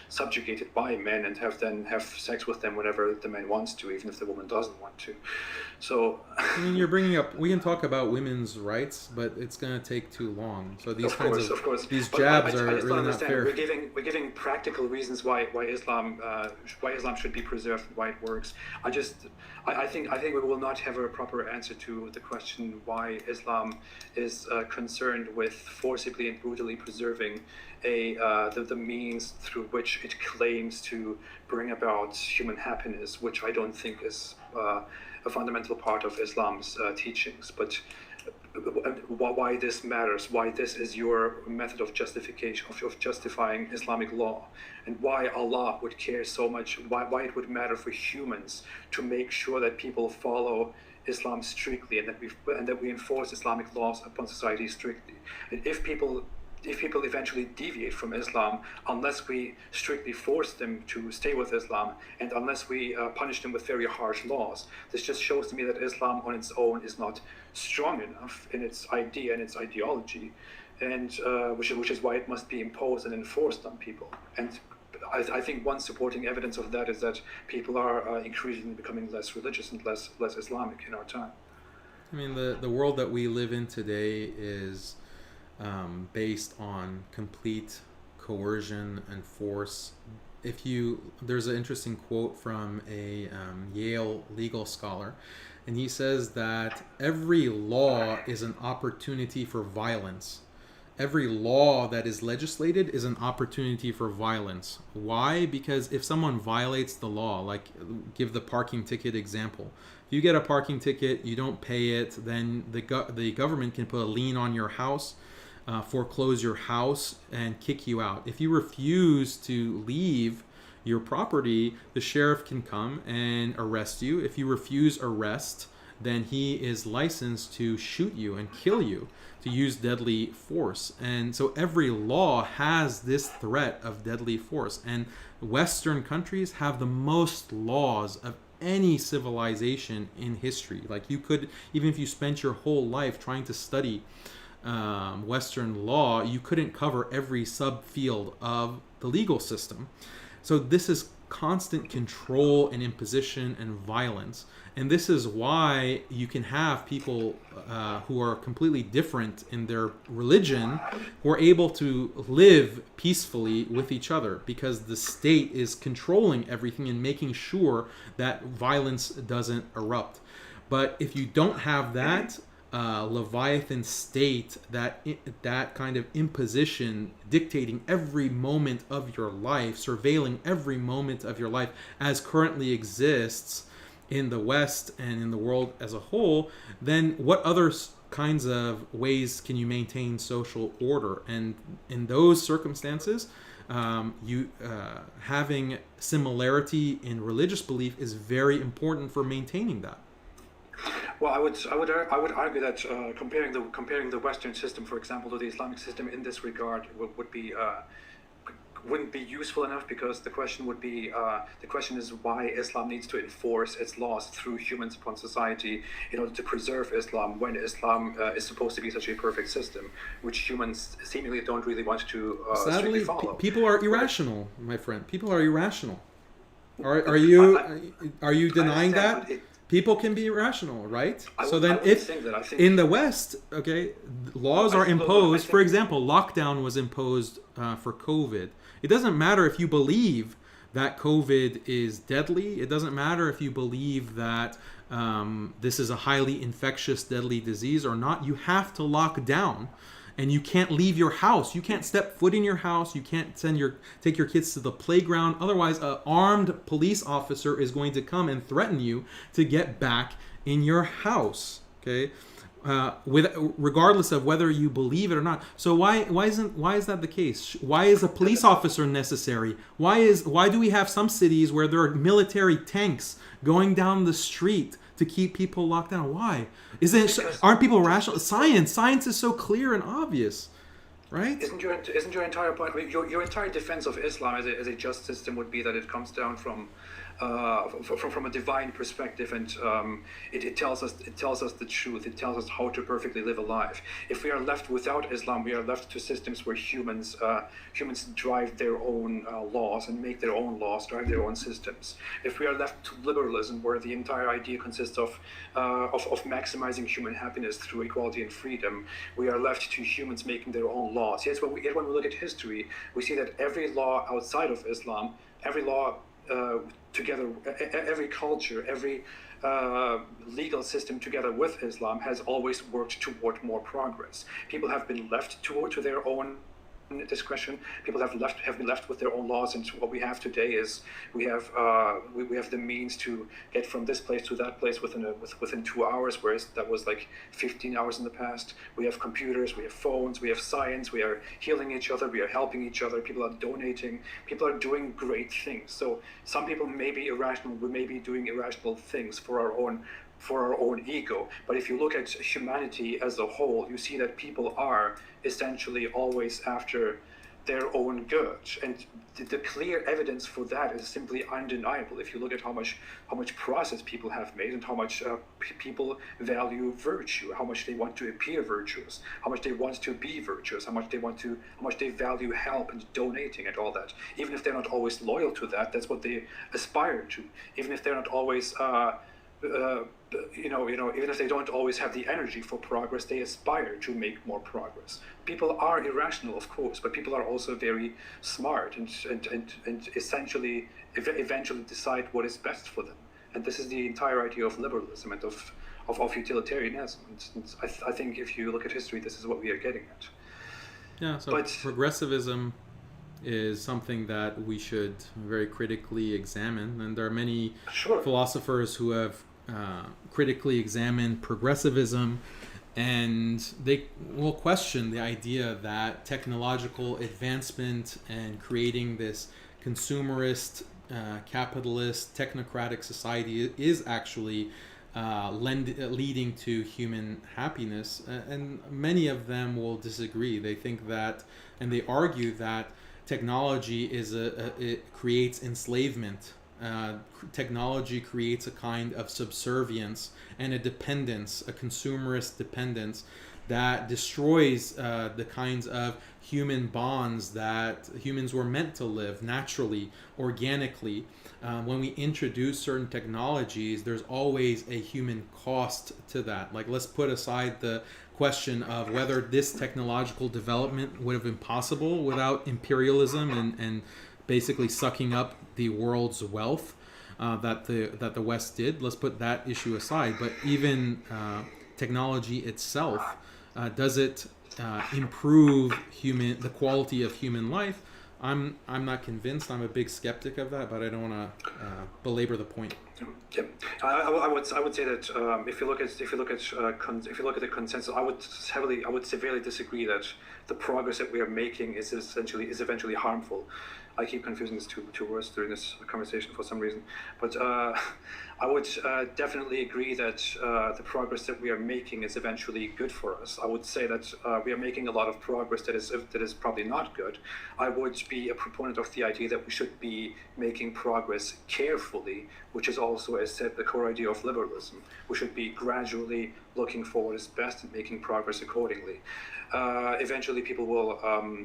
subjugated by men and have sex with them whenever the man wants to, even if the woman doesn't want to. So I mean, you're bringing up, we can talk about women's rights, but it's going to take too long. So these of course. These jabs I are just really don't not fair. We're giving practical reasons why Islam should be preserved and why it works. I think we will not have a proper answer to the question why Islam is concerned with forcibly and brutally preserving the means through which it claims to bring about human happiness, which I don't think is a fundamental part of Islam's teachings. But why this matters, why this is your method of justification, of justifying Islamic law, and why Allah would care so much, why it would matter for humans to make sure that people follow Islam strictly, and that we enforce Islamic laws upon society strictly. And if people eventually deviate from Islam, unless we strictly force them to stay with Islam, and unless we punish them with very harsh laws, this just shows to me that Islam on its own is not strong enough in its idea and its ideology, and which is why it must be imposed and enforced on people. And I think one supporting evidence of that is that people are increasingly becoming less religious and less Islamic in our time. I mean, the world that we live in today is based on complete coercion and force. There's an interesting quote from a Yale legal scholar, and he says that every law is an opportunity for violence. Every law that is legislated is an opportunity for violence. Why? Because if someone violates the law, like give the parking ticket example, if you get a parking ticket, you don't pay it, then the government can put a lien on your house, foreclose your house, and kick you out. If you refuse to leave your property, the sheriff can come and arrest you. If you refuse arrest, then he is licensed to shoot you and kill you, to use deadly force. And so every law has this threat of deadly force. And Western countries have the most laws of any civilization in history. Like you could, even if you spent your whole life trying to study Western law, you couldn't cover every subfield of the legal system. So this is constant control and imposition and violence. And this is why you can have people who are completely different in their religion who are able to live peacefully with each other, because the state is controlling everything and making sure that violence doesn't erupt. But if you don't have that Leviathan state, that kind of imposition dictating every moment of your life, surveilling every moment of your life as currently exists in the West and in the world as a whole, then what other kinds of ways can you maintain social order? And in those circumstances, having similarity in religious belief is very important for maintaining that. Well, I would argue that comparing the Western system, for example, to the Islamic system in this regard wouldn't be useful enough, because the question is why Islam needs to enforce its laws through humans upon society in order to preserve Islam, when Islam is supposed to be such a perfect system, which humans seemingly don't really want to Sadly, follow. People are irrational, my friend. People are irrational. Are you denying that? People can be irrational, right? So then if in the West, okay, laws are imposed. For example, lockdown was imposed for COVID. It doesn't matter if you believe that COVID is deadly. It doesn't matter if you believe that this is a highly infectious, deadly disease or not. You have to lock down. And you can't leave your house. You can't step foot in your house. You can't take your kids to the playground. Otherwise, an armed police officer is going to come and threaten you to get back in your house. Okay, regardless of whether you believe it or not. So why is that the case? Why is a police officer necessary? Why do we have some cities where there are military tanks going down the street to keep people locked down? Why? Aren't people rational? Science is so clear and obvious, right? Isn't your entire point? Your entire defense of Islam as a just system would be that it comes down from a divine perspective, and it tells us the truth. It tells us how to perfectly live a life. If we are left without Islam, we are left to systems where humans drive their own laws and make their own laws, drive their own systems. If we are left to liberalism, where the entire idea consists of maximizing human happiness through equality and freedom, we are left to humans making their own laws. Yes, when we look at history, we see that every law outside of Islam, every law together, every culture, every legal system together with Islam has always worked toward more progress. People have been left to their own discretion. People have been left with their own laws, and what we have today is we have the means to get from this place to that place within 2 hours, whereas that was like 15 hours in the past. We have computers, we have phones, we have science, we are healing each other, we are helping each other, people are donating, people are doing great things. So some people may be irrational, we may be doing irrational things for our own ego. But if you look at humanity as a whole, you see that people are essentially always after their own good. And the clear evidence for that is simply undeniable. If you look at how much progress people have made, and how much people value virtue, how much they want to appear virtuous, how much they want to be virtuous, how much they value help and donating and all that. Even if they're not always loyal to that, that's what they aspire to. Even if they're not always even if they don't always have the energy for progress, they aspire to make more progress. People are irrational, of course, but people are also very smart and essentially eventually decide what is best for them. And this is the entire idea of liberalism and of utilitarianism. And I think if you look at history, this is what we are getting at. Yeah, so progressivism is something that we should very critically examine. And there are many philosophers who have critically examined progressivism, and they will question the idea that technological advancement and creating this consumerist, capitalist, technocratic society is actually leading to human happiness. And many of them will disagree. They think that, and they argue that technology it creates enslavement. Technology creates a kind of subservience and a dependence, a consumerist dependence that destroys the kinds of human bonds that humans were meant to live naturally, organically. When we introduce certain technologies, there's always a human cost to that. Like, let's put aside the question of whether this technological development would have been possible without imperialism and basically sucking up the world's wealth that the West did. Let's put that issue aside. But even technology itself, does it improve the quality of human life? I'm not convinced. I'm a big skeptic of that, but I don't want to belabor the point. Yeah, I would say that if you look at the consensus, I would severely disagree that the progress that we are making is eventually harmful. I keep confusing these two words during this conversation for some reason, but I would definitely agree that the progress that we are making is eventually good for us. I would say that we are making a lot of progress that is probably not good. I would be a proponent of the idea that we should be making progress carefully, which is also, as said, the core idea of liberalism. We should be gradually looking for what is best and making progress accordingly. Eventually, people will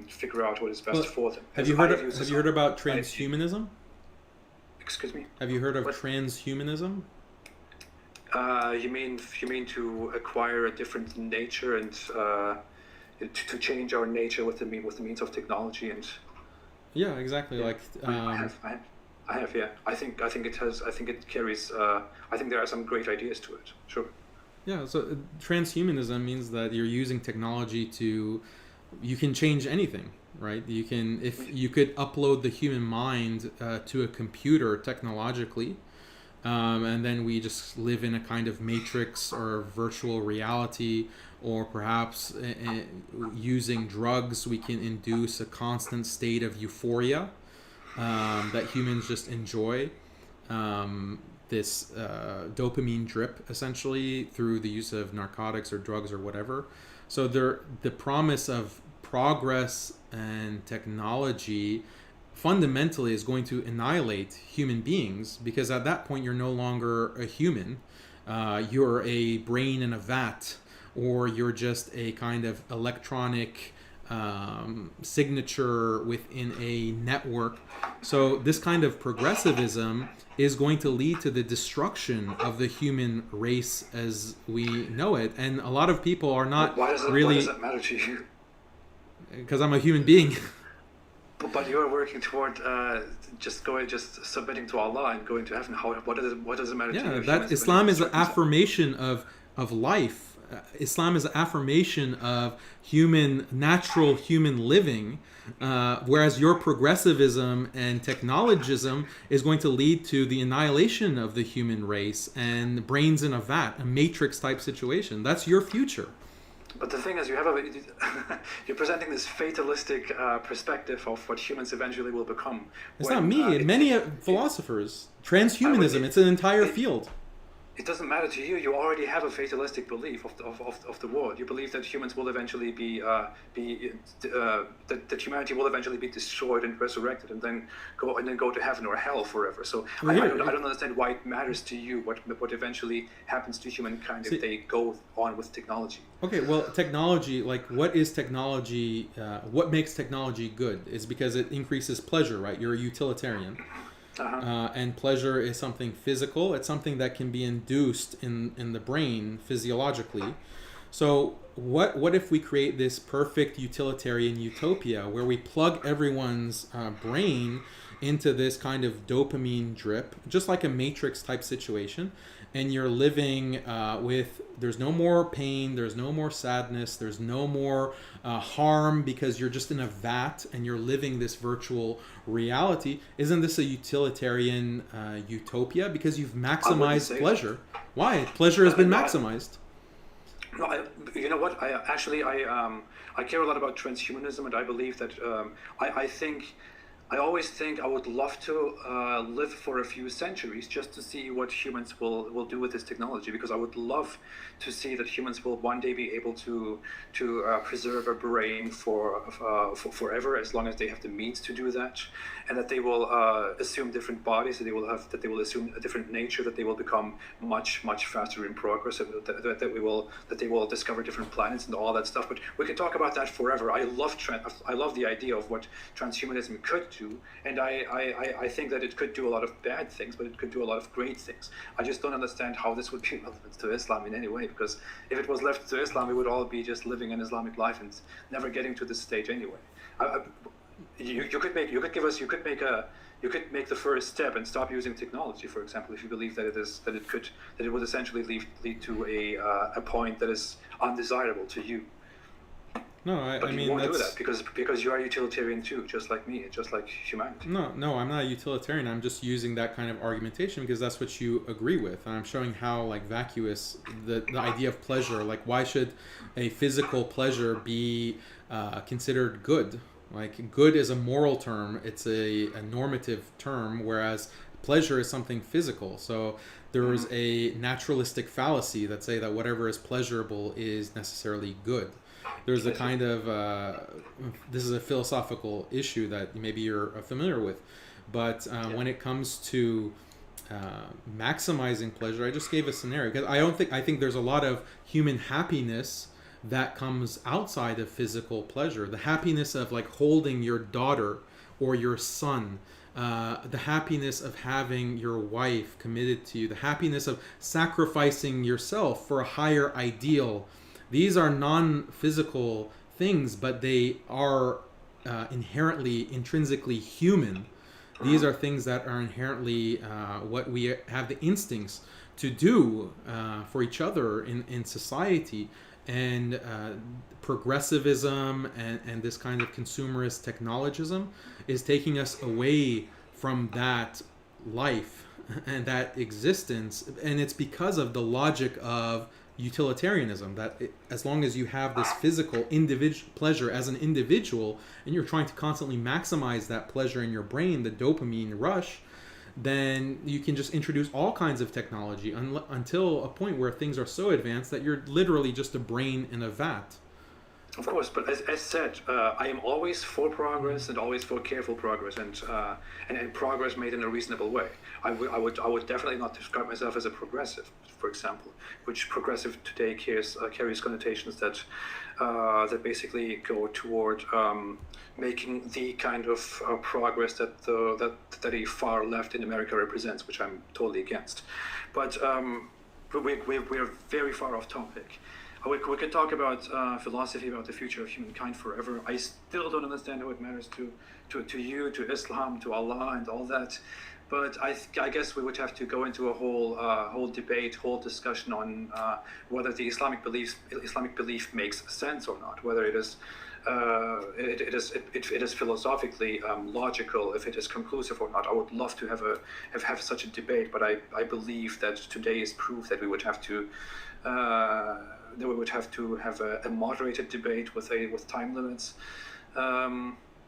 figure out what is best for them. Have you heard about transhumanism? Excuse me? Have you heard of transhumanism? You mean to acquire a different nature and to change our nature with the means of technology and? Yeah, exactly. Yeah. I have. Yeah. I think it carries. I think there are some great ideas to it. Sure. Yeah. So transhumanism means that you're using technology you can change anything, right? If you could upload the human mind to a computer technologically, and then we just live in a kind of matrix or virtual reality, or perhaps using drugs, we can induce a constant state of euphoria that humans just enjoy. This dopamine drip, essentially, through the use of narcotics or drugs or whatever. So the promise of progress and technology fundamentally is going to annihilate human beings, because at that point you're no longer a human. You're a brain in a vat, or you're just a kind of electronic signature within a network. So this kind of progressivism is going to lead to the destruction of the human race as we know it. And a lot of people are not Why does really... Why does that matter to you? Because I'm a human being. But you're working toward just submitting to Allah and going to heaven. What does it matter to Yeah, you? that Islam is an affirmation of life. Islam is an affirmation of natural human living, whereas your progressivism and technologism is going to lead to the annihilation of the human race and brains in a vat, a matrix type situation. That's your future. But the thing is, you're presenting this fatalistic perspective of what humans eventually will become. It's not me. Many philosophers. Transhumanism. It's an entire field. It doesn't matter to you. You already have a fatalistic belief of the world. You believe that humans will eventually that humanity will eventually be destroyed and resurrected, and then go to heaven or hell forever. So I don't understand why it matters to you what eventually happens to humankind if they go on with technology. Okay, well, technology, like what is technology? What makes technology good? Is because it increases pleasure, right? You're a utilitarian. And pleasure is something physical. It's something that can be induced in the brain physiologically. So what if we create this perfect utilitarian utopia where we plug everyone's brain into this kind of dopamine drip, just like a matrix type situation, and you're living there's no more pain, there's no more sadness, there's no more harm because you're just in a vat and you're living this virtual reality. Isn't this a utilitarian utopia? Because you've maximized pleasure. Why? Pleasure has been maximized. No, you know what? I care a lot about transhumanism, and I believe that I always think I would love to live for a few centuries just to see what humans will do with this technology, because I would love to see that humans will one day be able to preserve a brain for forever, as long as they have the means to do that, and that they will assume different bodies, that they will assume a different nature, that they will become much faster in progress, that they will discover different planets and all that stuff. But we could talk about that forever. I love the idea of what transhumanism could do, and I think that it could do a lot of bad things, but it could do a lot of great things. I just don't understand how this would be relevant to Islam in any way, because if it was left to Islam, we would all be just living an Islamic life and never getting to this stage anyway. You could make the first step and stop using technology, for example, if you believe that it would essentially lead to a point that is undesirable to you. No, I mean, you won't do that because you are utilitarian too, just like me, just like humanity. No, I'm not a utilitarian. I'm just using that kind of argumentation because that's what you agree with. And I'm showing how like vacuous the idea of pleasure. Like, why should a physical pleasure be considered good? Like, good is a moral term. It's a normative term, whereas pleasure is something physical. So there is a naturalistic fallacy that say that whatever is pleasurable is necessarily good. There's a kind of this is a philosophical issue that maybe you're familiar with, but when it comes to maximizing pleasure, I just gave a scenario because I think there's a lot of human happiness that comes outside of physical pleasure. The happiness of like holding your daughter or your son, the happiness of having your wife committed to you, the happiness of sacrificing yourself for a higher ideal. These are non-physical things, but they are intrinsically human. These are things that are inherently what we have the instincts to do for each other in society. And progressivism and this kind of consumerist technologism is taking us away from that life and that existence. And it's because of the logic of utilitarianism, that as long as you have this physical individual pleasure as an individual and you're trying to constantly maximize that pleasure in your brain, the dopamine rush, then you can just introduce all kinds of technology until a point where things are so advanced that you're literally just a brain in a vat. Of course, but as said, I am always for progress and always for careful progress and progress made in a reasonable way. I would definitely not describe myself as a progressive, for example, which progressive today carries connotations that basically go toward making the kind of progress that a far left in America represents, which I'm totally against. But we're very far off topic. we could talk about philosophy, about the future of humankind forever. I still don't understand how it matters to you, to Islam, to Allah, and all that. But I guess we would have to go into a whole debate, whole discussion on whether the Islamic belief makes sense or not, whether it is it is philosophically logical, if it is conclusive or not. I would love to have such a debate, but I believe that today is proof that we would have to have a moderated debate with time limits.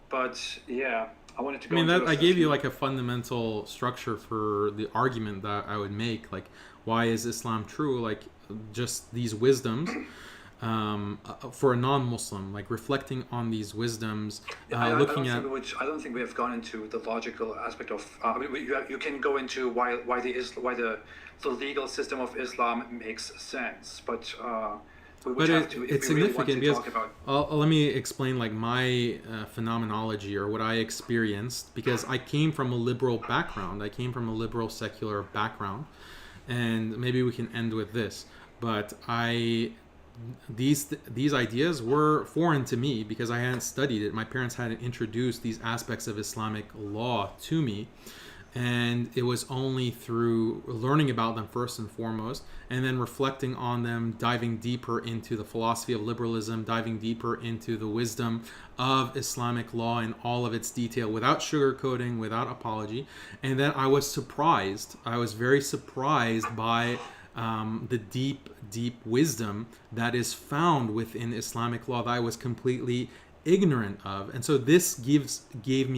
But yeah, I wanted to go. I mean, into that I gave you like a fundamental structure for the argument that I would make. Like, why is Islam true? Like, just these wisdoms. For a non-Muslim, like reflecting on these wisdoms, looking at. I don't think we have gone into the logical aspect of. I mean, you can go into why the legal system of Islam makes sense, but. It's significant because let me explain like my phenomenology or what I experienced, because I came from a liberal background. I came from a liberal secular background, and maybe we can end with this. But these ideas were foreign to me because I hadn't studied it. My parents hadn't introduced these aspects of Islamic law to me. And it was only through learning about them first and foremost, and then reflecting on them, diving deeper into the philosophy of liberalism, diving deeper into the wisdom of Islamic law in all of its detail, without sugarcoating, without apology. And then I was surprised. I was very surprised by the deep wisdom that is found within Islamic law that I was completely ignorant of. And so this gave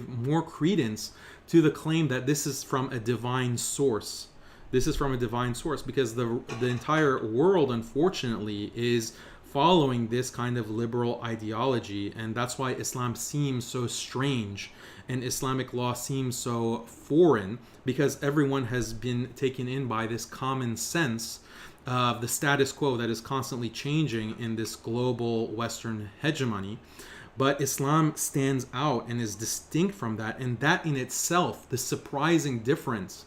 more credence to the claim that this is from a divine source. This is from a divine source because the entire world, unfortunately, is following this kind of liberal ideology, and that's why Islam seems so strange and Islamic law seems so foreign, because everyone has been taken in by this common sense of the status quo that is constantly changing in this global Western hegemony. But Islam stands out and is distinct from that, and that in itself, the surprising difference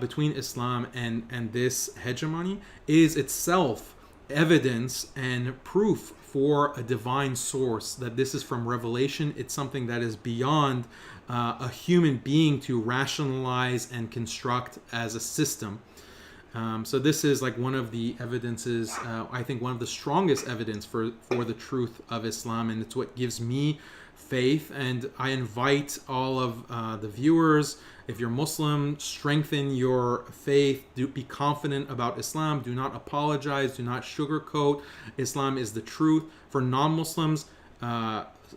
between Islam and this hegemony is itself evidence and proof for a divine source, that this is from revelation. It's something that is beyond a human being to rationalize and construct as a system. So this is like one of the evidences, I think one of the strongest evidence for the truth of Islam, and it's what gives me faith. And I invite all of the viewers, if you're Muslim, strengthen your faith, be confident about Islam, do not apologize, do not sugarcoat. Islam is the truth. For non-Muslims,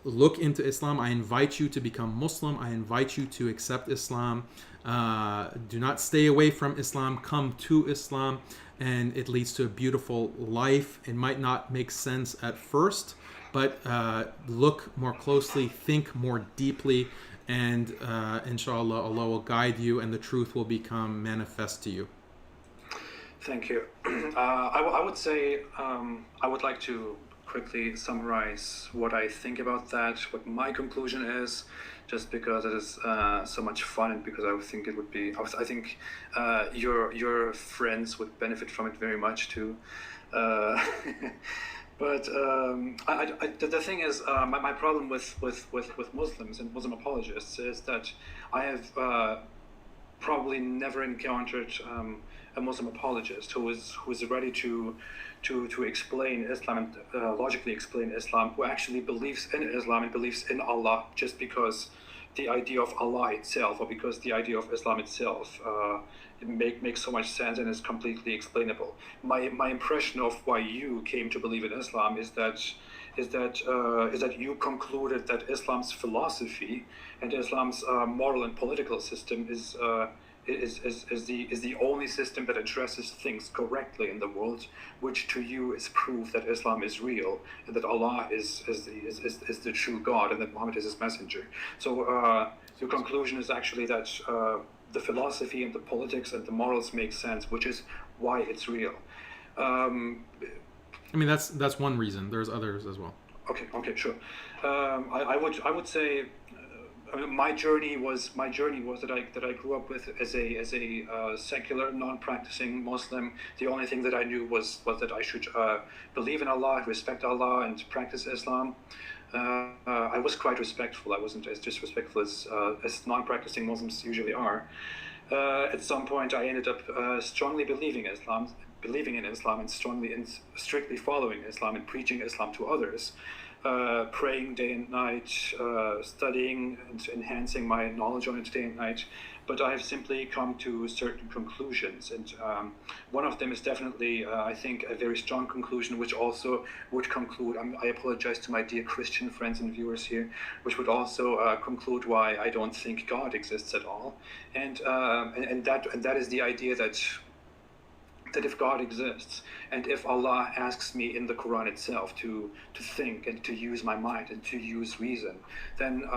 look into Islam. I invite you to become Muslim. I invite you to accept Islam. Do not stay away from Islam. Come to Islam, and it leads to a beautiful life. It might not make sense at first, but look more closely, think more deeply, and inshallah, Allah will guide you, and the truth will become manifest to you. Thank you. I would say I would like to quickly summarize what I think about that, what my conclusion is, just because it is so much fun, and because I think it would be, I think your friends would benefit from it very much too. But the thing is, my problem with Muslims and Muslim apologists is that I have probably never encountered a Muslim apologist who is ready to explain Islam and logically explain Islam, who actually believes in Islam and believes in Allah just because the idea of Allah itself, or because the idea of Islam itself makes so much sense and is completely explainable. My impression of why you came to believe in Islam is that you concluded that Islam's philosophy and Islam's moral and political system is the only system that addresses things correctly in the world, which to you is proof that Islam is real and that Allah is the true God and that Muhammad is his messenger. So your conclusion is actually that the philosophy and the politics and the morals make sense, which is why it's real. I mean, that's one reason. There's others as well. Okay, sure. I would say my journey was that I grew up with as a secular, non-practicing Muslim. The only thing that I knew was that I should believe in Allah, respect Allah, and practice Islam. I was quite respectful. I wasn't as disrespectful as non-practicing Muslims usually are. At some point, I ended up strongly believing in Islam, and strictly following Islam and preaching Islam to others. Praying day and night, studying and enhancing my knowledge on it day and night. But I have simply come to certain conclusions, and one of them is definitely, I think, a very strong conclusion, which also would conclude, I apologize to my dear Christian friends and viewers here, which would also conclude why I don't think God exists at all. And that is the idea that if God exists, and if Allah asks me in the Quran itself to think and to use my mind and to use reason, then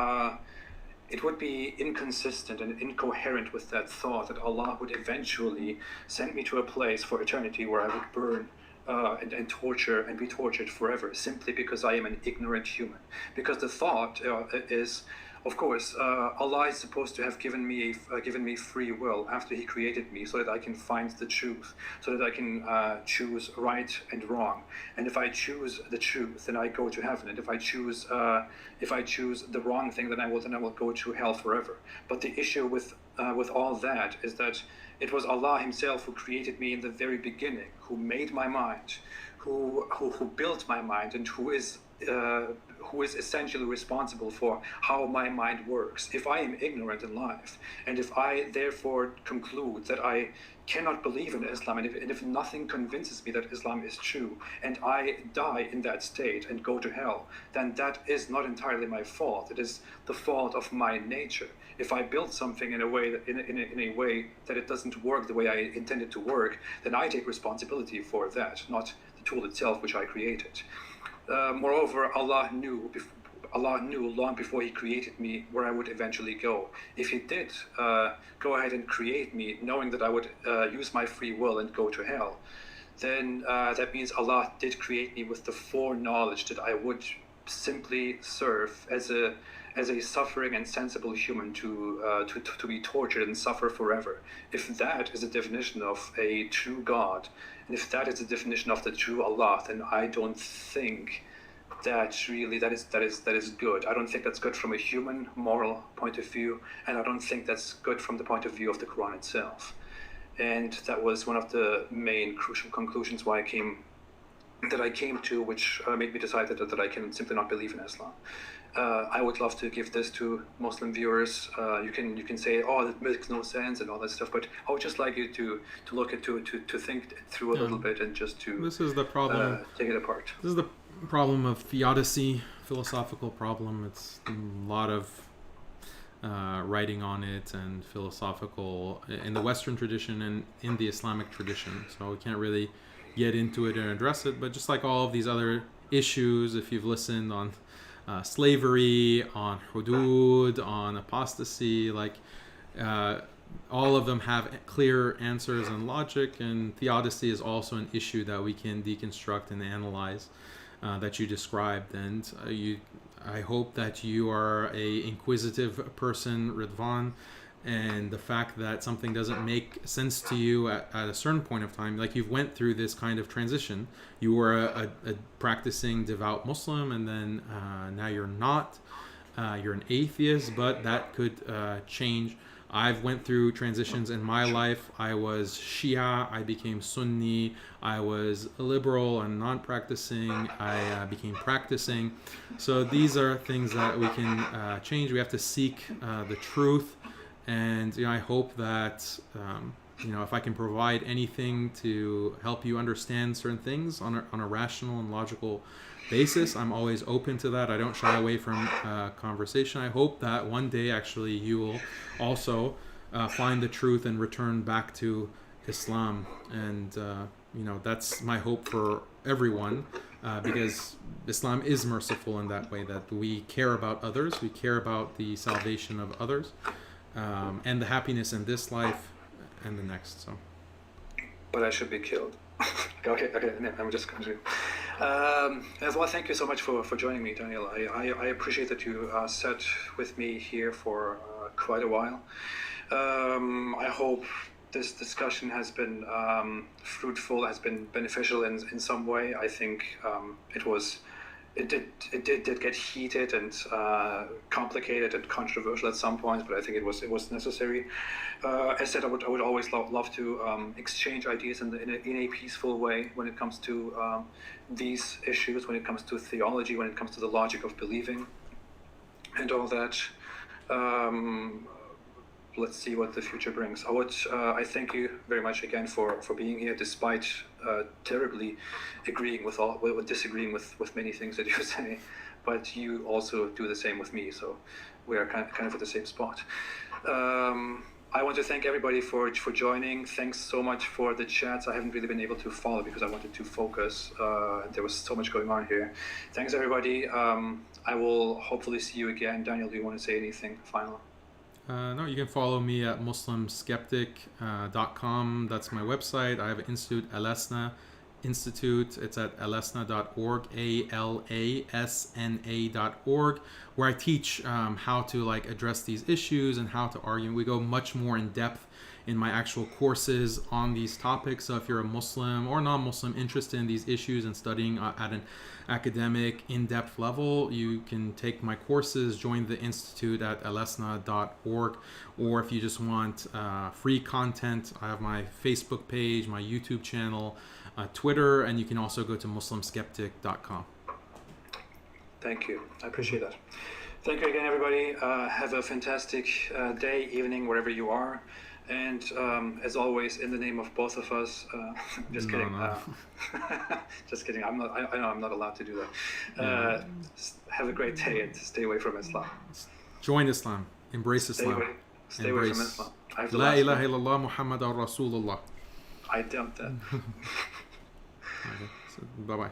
it would be inconsistent and incoherent with that thought that Allah would eventually send me to a place for eternity where I would burn and torture and be tortured forever, simply because I am an ignorant human. Because the thought is, of course, Allah is supposed to have given me free will after He created me, so that I can find the truth, so that I can choose right and wrong. And if I choose the truth, then I go to heaven. And if I choose the wrong thing, then I will go to hell forever. But the issue with all that is that it was Allah Himself who created me in the very beginning, who made my mind, who built my mind, and who is essentially responsible for how my mind works. If I am ignorant in life, and if I therefore conclude that I cannot believe in Islam, and if nothing convinces me that Islam is true, and I die in that state and go to hell, then that is not entirely my fault. It is the fault of my nature. If I build something in a way that it doesn't work the way I intended to work, then I take responsibility for that, not the tool itself which I created. Moreover, Allah knew long before He created me where I would eventually go. If He did go ahead and create me knowing that I would use my free will and go to hell, then that means Allah did create me with the foreknowledge that I would simply serve as a suffering and sensible human to be tortured and suffer forever. If that is the definition of a true God, and if that is the definition of the true Allah, then I don't think that really that is good. I don't think that's good from a human moral point of view, and I don't think that's good from the point of view of the Quran itself. And that was one of the main crucial conclusions I came to, which made me decide that I can simply not believe in Islam. I would love to give this to Muslim viewers. You can say, oh, that makes no sense and all that stuff, but I would just like you to look into it, to think it through a little bit, and just to this is the problem. Take it apart. This is the problem of theodicy, philosophical problem. It's a lot of writing on it and philosophical in the Western tradition and in the Islamic tradition. So we can't really get into it and address it, but just like all of these other issues, if you've listened on slavery, on Hudud, on apostasy, like all of them have clear answers and logic, and theodicy is also an issue that we can deconstruct and analyze that you described. And I hope that you are a inquisitive person, Ridvan, and the fact that something doesn't make sense to you at a certain point of time, like you've went through this kind of transition. You were a practicing devout Muslim, and then now you're not. You're an atheist, but that could change. I've went through transitions in my life. I was Shia, I became Sunni, I was liberal and non-practicing, I became practicing. So these are things that we can change. We have to seek the truth. And I hope that if I can provide anything to help you understand certain things on a rational and logical basis, I'm always open to that. I don't shy away from conversation. I hope that one day actually you will also find the truth and return back to Islam. And that's my hope for everyone, because Islam is merciful in that way, that we care about others, we care about the salvation of others. And the happiness in this life and the next. So, but I should be killed. okay. I'm just going to. Well, thank you so much for joining me, Daniel. I appreciate that you sat with me here for quite a while. I hope this discussion has been fruitful, has been beneficial in some way. I think it did get heated and complicated and controversial at some points, but I think it was necessary. As I said, I would always love to exchange ideas in a peaceful way when it comes to these issues, when it comes to theology, when it comes to the logic of believing, and all that. Let's see what the future brings. I thank you very much again for being here, despite terribly disagreeing with many things that you say, but you also do the same with me, so we are kind of at the same spot. I want to thank everybody for joining. Thanks so much for the chats. I haven't really been able to follow because I wanted to focus. There was so much going on here. Thanks, everybody. I will hopefully see you again. Daniel, do you want to say anything final? No, you can follow me at muslimskeptic.com. That's my website. I have an institute, Alesna Institute. It's at alesna.org, ALASNA.org, where I teach how to address these issues and how to argue. We go much more in depth in my actual courses on these topics. So if you're a Muslim or non-Muslim interested in these issues and studying at an academic, in-depth level, you can take my courses, join the institute at alesna.org, or if you just want free content, I have my Facebook page, my YouTube channel, Twitter, and you can also go to muslimskeptic.com. Thank you. I appreciate that. Thank you again, everybody. Have a fantastic day, evening, wherever you are. And as always, in the name of both of us, just kidding. No. Just kidding. I know I'm not allowed to do that. Have a great day and stay away from Islam. Join Islam. Embrace Islam. Stay away from Islam. La ilaha illallah Muhammadan Rasulullah. I dumped that. Okay, so bye-bye.